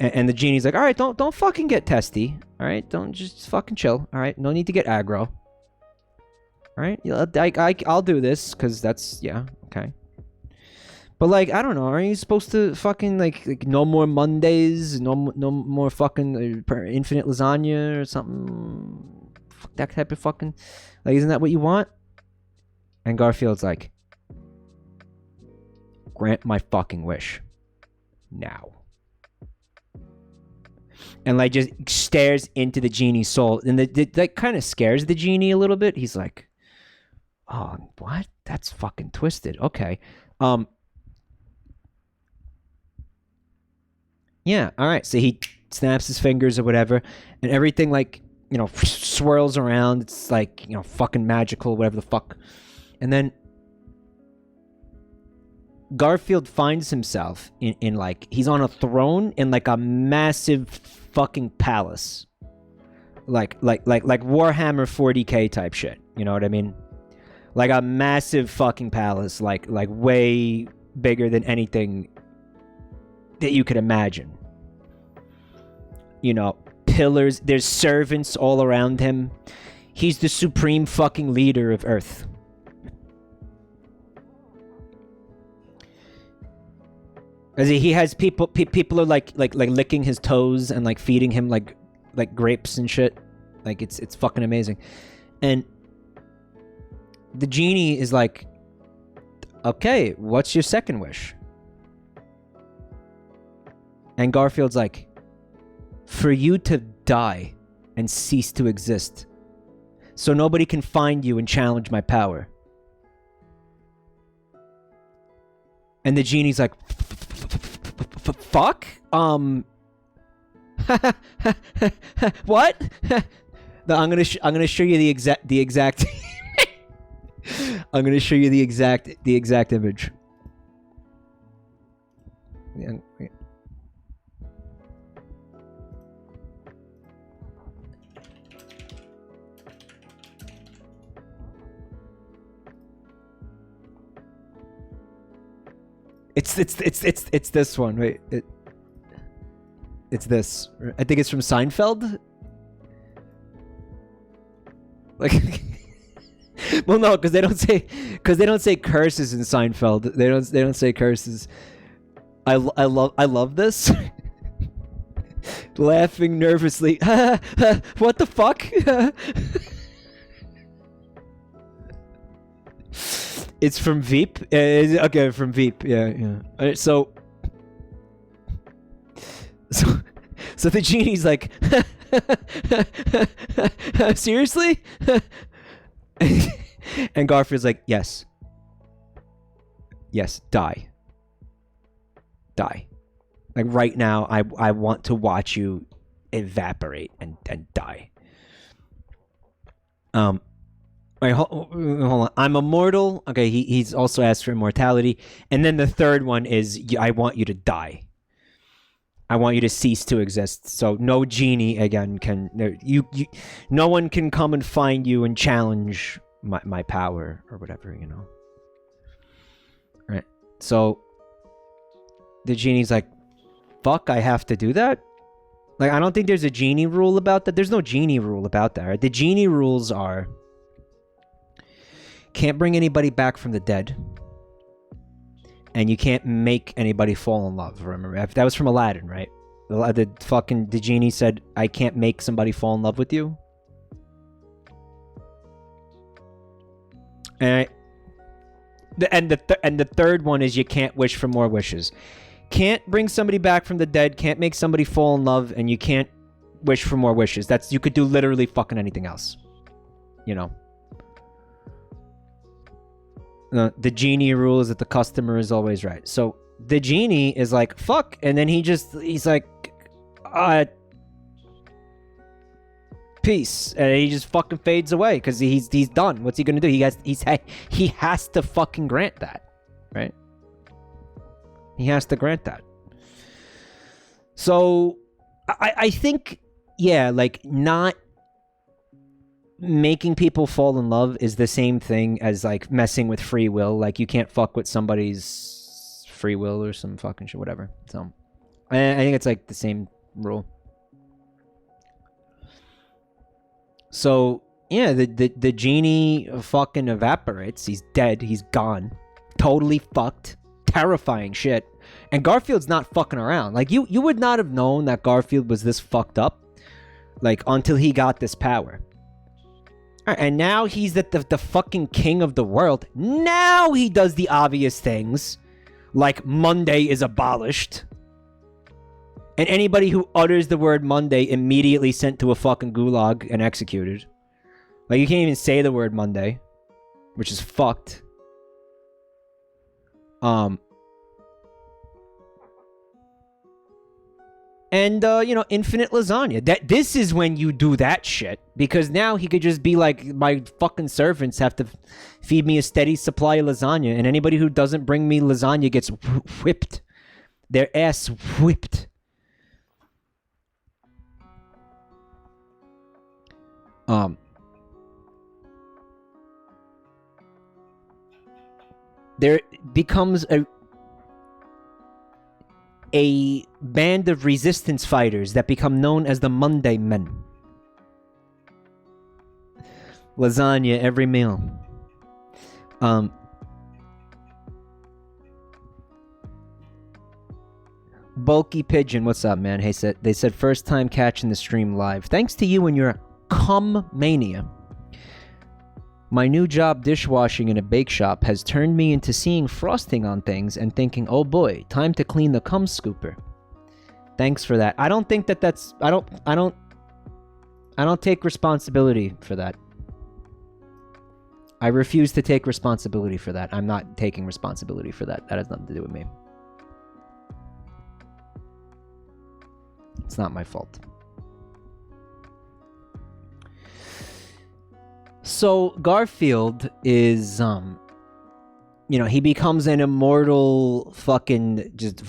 And the genie's like, all right, don't fucking get testy. All right, don't just fucking chill. All right, no need to get aggro. All right, I'll do this because that's okay. But like, I don't know. Are you supposed to fucking like no more Mondays, no more fucking infinite lasagna or something? Fuck that type of fucking like, isn't that what you want? And Garfield's like, grant my fucking wish. Now. and like just stares into the genie's soul, and that kind of scares the genie a little bit. He's like, "Oh, what? That's fucking twisted." Okay, yeah, all right. So he snaps his fingers or whatever, and everything like swirls around. It's like fucking magical, whatever the fuck, and then Garfield finds himself in like he's on a throne in like a massive fucking palace, like Warhammer 40K type shit. You know what I mean? Like a massive fucking palace, like way bigger than anything that you could imagine. Pillars. There's servants all around him. He's the supreme fucking leader of Earth. As he has people are like licking his toes and like feeding him like grapes and shit. Like it's fucking amazing. And the genie is like, "Okay, what's your second wish?" And Garfield's like, "For you to die and cease to exist, so nobody can find you and challenge my power." And the genie's like, "Fuck? What?" No, I'm gonna show you the exact I'm gonna show you the exact image. Yeah. It's this one. Wait, it's this. I think it's from Seinfeld. Like, well, no, because they don't say curses in Seinfeld. They don't say curses. I love this. Laughing nervously. What the fuck? It's from Veep. Okay, from Veep. Yeah. All right, so the genie's like, "Seriously?" And Garfield's like, "Yes, die. Like right now, I want to watch you evaporate and die." Wait, hold on. I'm immortal. Okay, he's also asked for immortality. And then the third one is, I want you to die. I want you to cease to exist. So no genie again can... No one can come and find you and challenge my power or whatever, Right. So the genie's like, "Fuck, I have to do that?" Like, I don't think there's a genie rule about that. There's no genie rule about that, right? The genie rules are... can't bring anybody back from the dead, and you can't make anybody fall in love. Remember, that was from Aladdin, right? The genie said, "I can't make somebody fall in love with you." And the third one is, you can't wish for more wishes. Can't bring somebody back from the dead, can't make somebody fall in love, and you can't wish for more wishes. You could do literally fucking anything else, The genie rule is that the customer is always right. So the genie is like, "Fuck," and then he's like, "Peace," and he just fucking fades away because he's done. What's he gonna do? He has to fucking grant that, right? He has to grant that. So I think, yeah, like, not making people fall in love is the same thing as like messing with free will. Like, you can't fuck with somebody's free will or some fucking shit, whatever. So I think it's like the same rule. So yeah, the genie fucking evaporates. He's dead. He's gone. Totally fucked. Terrifying shit. And Garfield's not fucking around. Like, you would not have known that Garfield was this fucked up, like, until he got this power. And now he's the fucking king of the world. Now he does the obvious things, like Monday is abolished. And anybody who utters the word Monday immediately sent to a fucking gulag and executed. Like, you can't even say the word Monday, which is fucked. And, you know, infinite lasagna. This is when you do that shit. Because now he could just be like, my fucking servants have to feed me a steady supply of lasagna. And anybody who doesn't bring me lasagna gets whipped. Their ass whipped. There becomes a band of resistance fighters that become known as the Monday Men. Lasagna every meal. Bulky Pigeon, what's up, man? Hey, they said first time catching the stream live. Thanks to you and your cum mania. My new job dishwashing in a bake shop has turned me into seeing frosting on things and thinking, oh boy, time to clean the cum scooper. Thanks for that. I don't think that's I don't take responsibility for that. I refuse to take responsibility for that. I'm not taking responsibility for that. That has nothing to do with me. It's not my fault. So Garfield is, you know, he becomes an immortal fucking just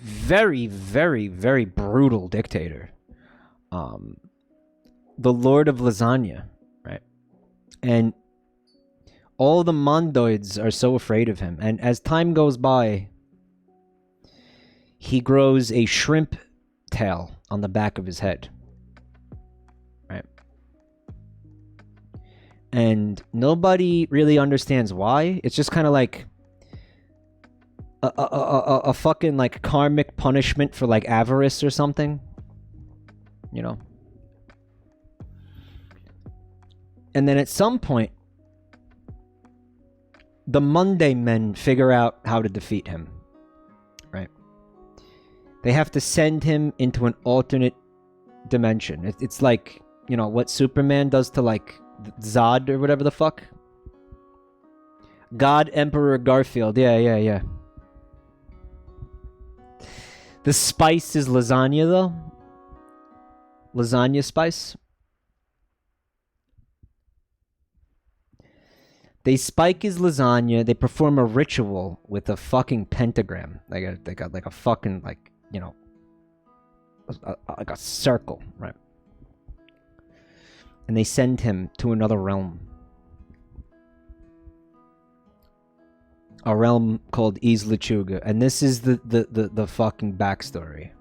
very, very, very brutal dictator. The Lord of Lasagna, right? And all the Mondoids are so afraid of him. And as time goes by, he grows a shrimp tail on the back of his head. And nobody really understands why. It's just kind of like a fucking like karmic punishment for like avarice or something. You know? And then at some point, the Monday Men figure out how to defeat him. Right? They have to send him into an alternate dimension. It's like, you know, what Superman does to like Zod or whatever the fuck. God Emperor Garfield. Yeah. The spice is lasagna though. Lasagna spice. They spike his lasagna. They perform a ritual with a fucking pentagram. They got like a fucking like, you know, like a circle, right? And they send him to another realm. A realm called Isla Chuga. And this is the fucking backstory.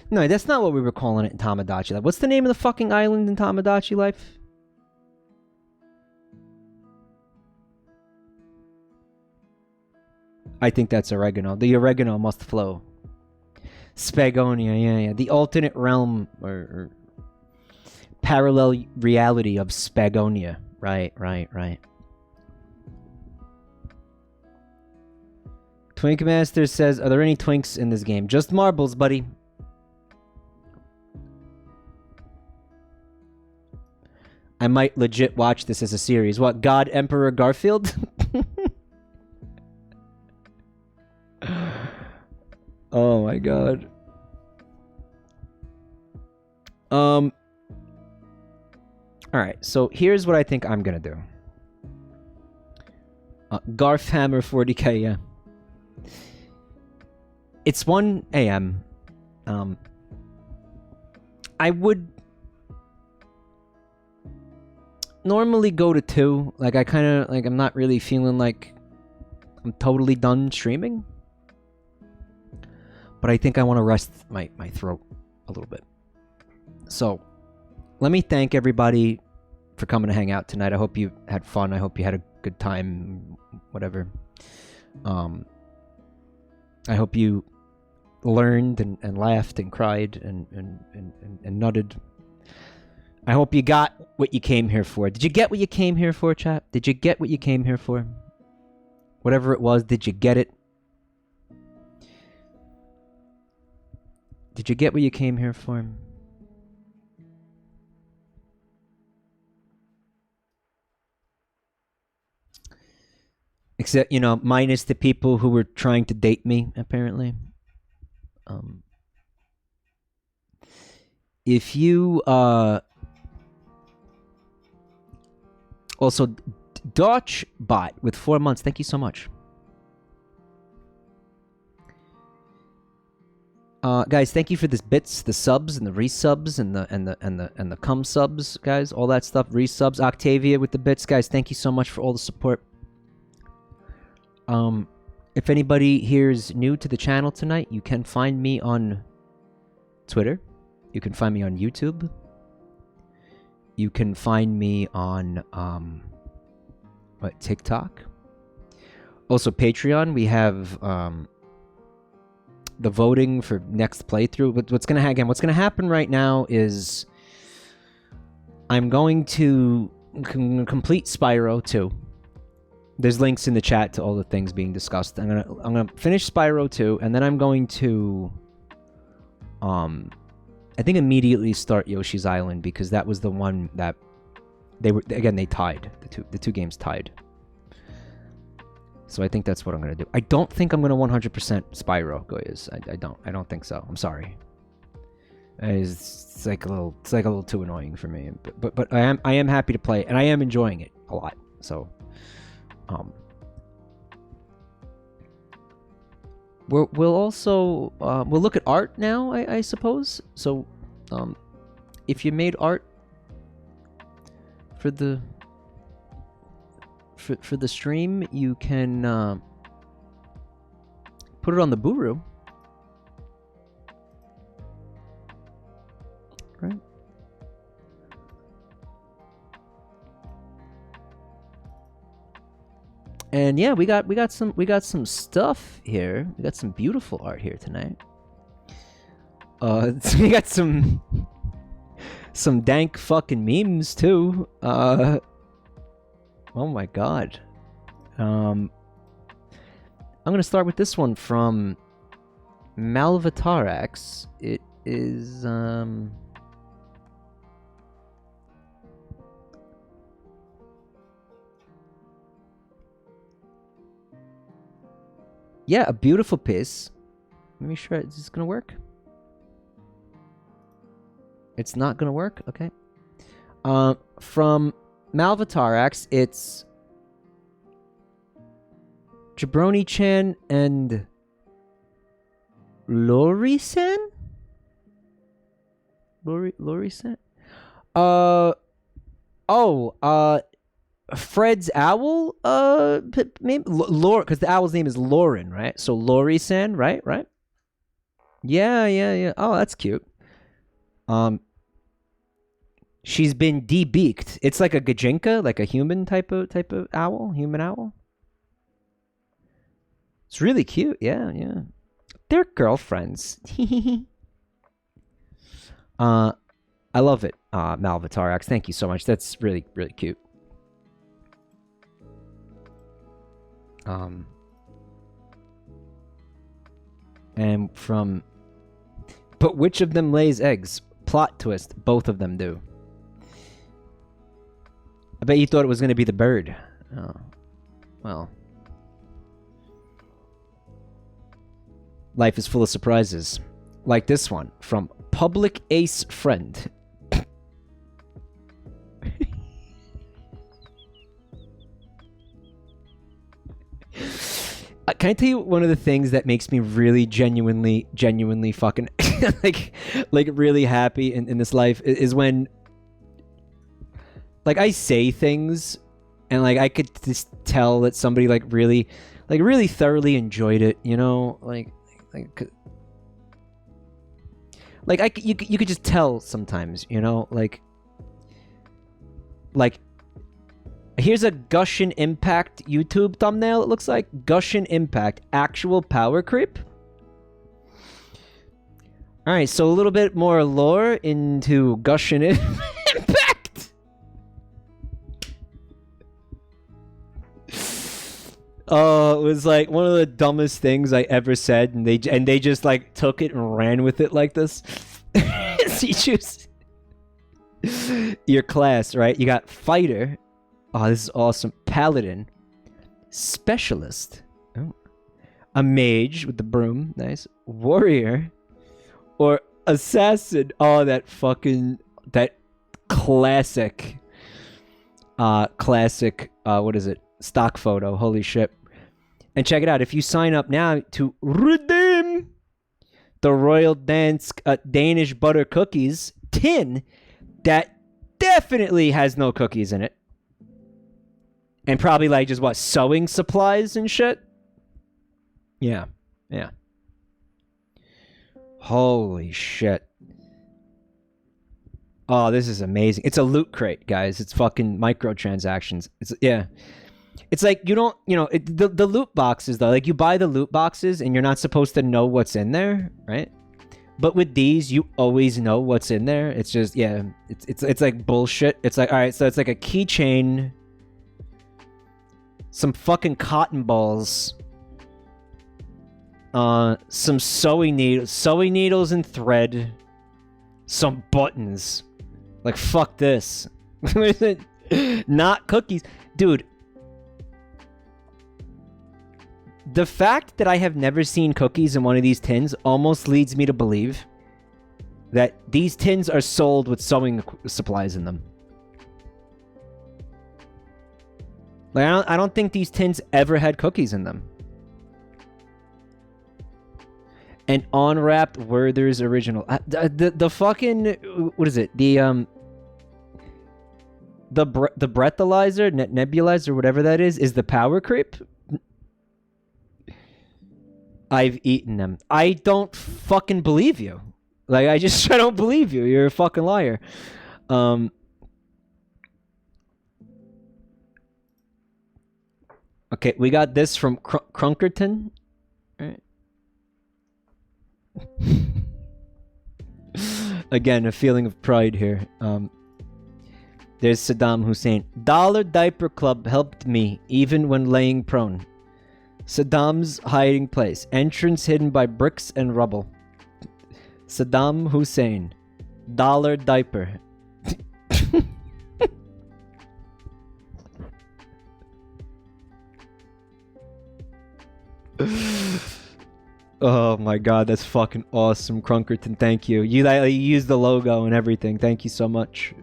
No, that's not what we were calling it in Tamagotchi Life. What's the name of the fucking island in Tamagotchi Life? I think that's oregano. The oregano must flow. Spagonia, yeah. The alternate realm or parallel reality of Spagonia. Right. Twink Master says, are there any twinks in this game? Just marbles, buddy. I might legit watch this as a series. What, God Emperor Garfield? Oh my god. Alright, so here's what I think I'm gonna do. Garfhammer 40k, yeah. It's 1 a.m. I would normally go to 2. Like, I kind of, like, I'm not really feeling like I'm totally done streaming. But I think I want to rest my throat a little bit. So, let me thank everybody for coming to hang out tonight. I hope you had fun. I hope you had a good time, whatever. I hope you learned and laughed and cried and nutted. I hope you got what you came here for. Did you get what you came here for, chat? Did you get what you came here for? Whatever it was, did you get it? Did you get what you came here for? Except, you know, minus the people who were trying to date me, apparently. If you, also, Dodgebot with 4 months, thank you so much. Guys, thank you for the bits, the subs, and the resubs, and the cum subs, guys, all that stuff, resubs. Octavia with the bits, guys, thank you so much for all the support. If anybody here is new to the channel tonight, you can find me on Twitter. You can find me on YouTube. You can find me on, TikTok. Also, Patreon. We have, the voting for next playthrough. But what's gonna happen right now is I'm going to complete Spyro 2. There's links in the chat to all the things being discussed. I'm gonna finish Spyro 2, and then I'm going to I think immediately start Yoshi's Island, because that was the one that they tied. The two games tied. So I think that's what I'm gonna do. I don't think I'm gonna 100% Spyro, Goyas. I don't think so. I'm sorry. It's like a little too annoying for me. But I am happy to play, and I am enjoying it a lot. So we'll also we'll look at art now, I suppose. So if you made art for the stream, you can put it on the Buru. Right? And yeah, we got some stuff here. We got some beautiful art here tonight. We got some dank fucking memes too. Oh my god. I'm gonna start with this one from Malvatarax. It is yeah, a beautiful piece. Let me sure, is this gonna work? It's not gonna work? Okay. From Malvatarax, it's Jabroni-chan and Lori-san? Lori-san? Fred's owl? Maybe because the owl's name is Lauren, right? So Lori-san, right? Yeah. Oh, that's cute. She's been de-beaked. It's like a gajinka, like a human type of owl, human owl. It's really cute. Yeah. They're girlfriends. I love it, Malvatarax. Thank you so much. That's really, really cute. And from... But which of them lays eggs? Plot twist. Both of them do. I bet you thought it was going to be the bird. Oh. Well. Life is full of surprises. Like this one from Public Ace Friend. Can I tell you one of the things that makes me really genuinely fucking like really happy in this life is when like I say things and like I could just tell that somebody like really thoroughly enjoyed it, you know, you could just tell sometimes, you know, like here's a Gushin Impact YouTube thumbnail, it looks like. Gushin Impact, actual power creep. Alright, so a little bit more lore into Gushin Impact. Oh, it was like one of the dumbest things I ever said, and they just like took it and ran with it like this. So you choose your class, right? You got fighter. Oh, this is awesome. Paladin, specialist. Oh, a mage with the broom. Nice. Warrior, or assassin. Oh, that classic. What is it? Stock photo. Holy shit. And check it out. If you sign up now to redeem the Royal Danish butter cookies tin that definitely has no cookies in it. And probably like just what, sewing supplies and shit? Yeah. Yeah. Holy shit. Oh, this is amazing. It's a loot crate, guys. It's fucking microtransactions. It's like you don't, the loot boxes though, like you buy the loot boxes and you're not supposed to know what's in there, right? But with these, you always know what's in there. It's just, yeah, it's like bullshit. It's like, all right, so it's like a keychain, some fucking cotton balls, some sewing needles and thread, some buttons. Like, fuck this. Not cookies. Dude, the fact that I have never seen cookies in one of these tins almost leads me to believe that these tins are sold with sewing supplies in them. Like, I don't think these tins ever had cookies in them. And unwrapped Werther's original. The fucking, what is it? The breathalyzer, nebulizer, whatever that is the power creep. I've eaten them. I don't fucking believe you. Like, I don't believe you. You're a fucking liar. Okay, we got this from Crunkerton. Right. Again, a feeling of pride here. There's Saddam Hussein. Dollar Diaper Club helped me, even when laying prone. Saddam's hiding place. Entrance hidden by bricks and rubble. Saddam Hussein. Dollar Diaper. Oh my god, that's fucking awesome, Crunkerton. Thank you. You used the logo and everything. Thank you so much.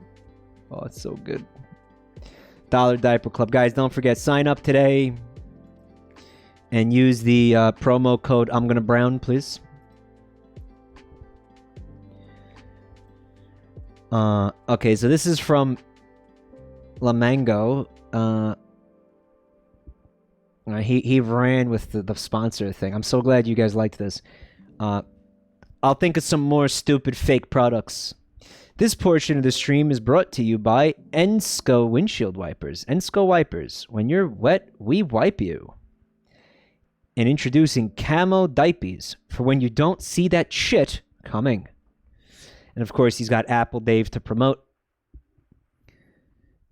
Oh, it's so good. Dollar Diaper Club. Guys, don't forget, sign up today. And use the promo code I'm gonna brown, please. Okay, so this is from Lamango. He ran with the sponsor thing. I'm so glad you guys liked this. I'll think of some more stupid fake products. This portion of the stream is brought to you by Ensco windshield wipers. Ensco wipers. When you're wet, we wipe you. And introducing camo diapers for when you don't see that shit coming. And of course, he's got Apple Dave to promote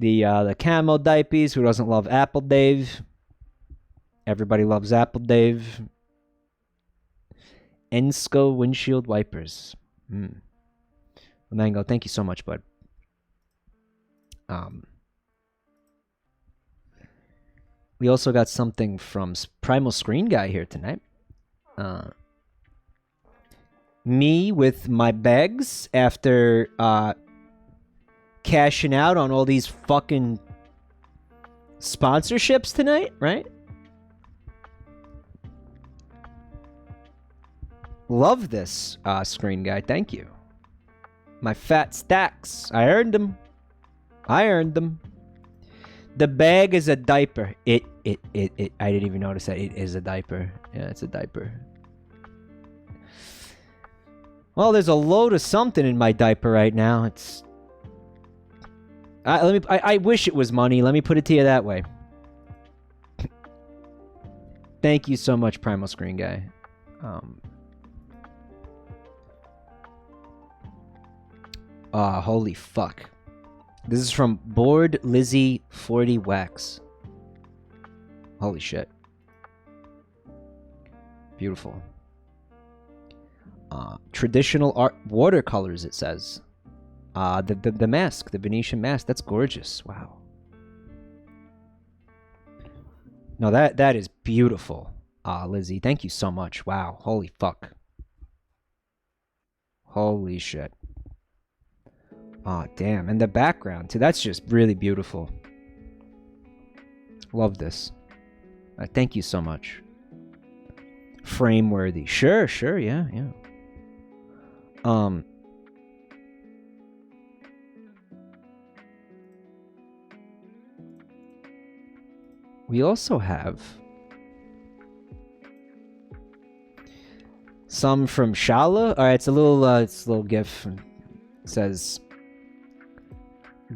the camo diapers. Who doesn't love Apple Dave? Everybody loves Apple Dave. Ensco windshield wipers. Mango, thank you so much, bud. We also got something from Primal Screen Guy here tonight. Me with my bags after cashing out on all these fucking sponsorships tonight, right? Love this, Screen Guy. Thank you. My fat stacks. I earned them. The bag is a diaper. I didn't even notice that it is a diaper. Yeah, it's a diaper. Well, there's a load of something in my diaper right now. It's... I wish it was money. Let me put it to you that way. Thank you so much, Primal Screen Guy. Holy fuck. This is from Bored Lizzie 40 Wax. Holy shit. Beautiful. Traditional art watercolors, it says. The mask, the Venetian mask, that's gorgeous. Wow. No, that is beautiful. Lizzie, thank you so much. Wow, holy fuck. Holy shit. Damn, and the background too, that's just really beautiful. Love this. Thank you so much. Frame worthy. Sure, yeah. We also have some from Shala. All right, it's a little GIF. It says,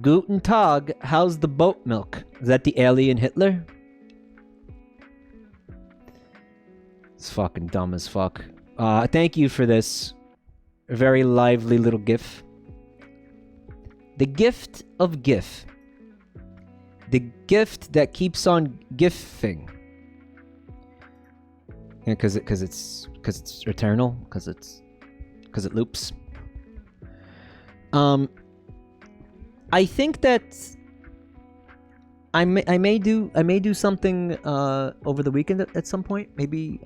"Guten Tag, how's the boat milk?" Is that the alien Hitler? It's fucking dumb as fuck. Thank you for this. A very lively little GIF. The gift of GIF. The gift that keeps on gifting. Yeah, because it's eternal. Because it loops. I think that I may do something over the weekend at some point. Maybe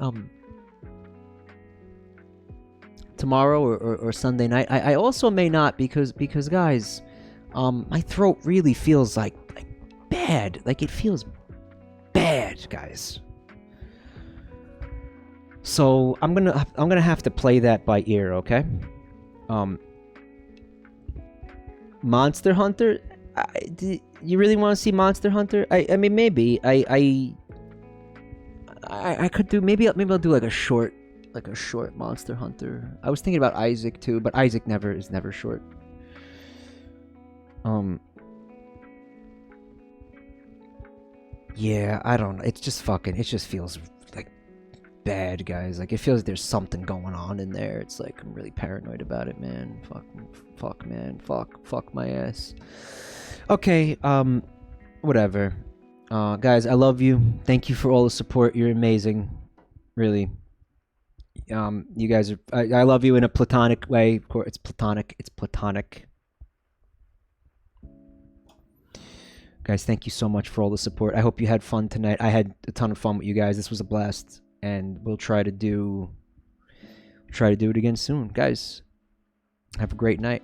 tomorrow or Sunday night. I also may not because guys, my throat really feels like bad. Like it feels bad, guys. So I'm gonna have to play that by ear, okay? Monster Hunter. You really want to see Monster Hunter? I mean, maybe I could do maybe I'll do like a short Monster Hunter. I was thinking about Isaac too, but Isaac is never short. Yeah, I don't know. It just feels like bad, guys. Like it feels like there's something going on in there. It's like I'm really paranoid about it, man. Fuck, man. Fuck my ass. Okay, whatever. Guys, I love you. Thank you for all the support. You're amazing. Really. You guys are... I love you in a platonic way. Of course, it's platonic. It's platonic. Guys, thank you so much for all the support. I hope you had fun tonight. I had a ton of fun with you guys. This was a blast. And we'll try to do it again soon. Guys, have a great night.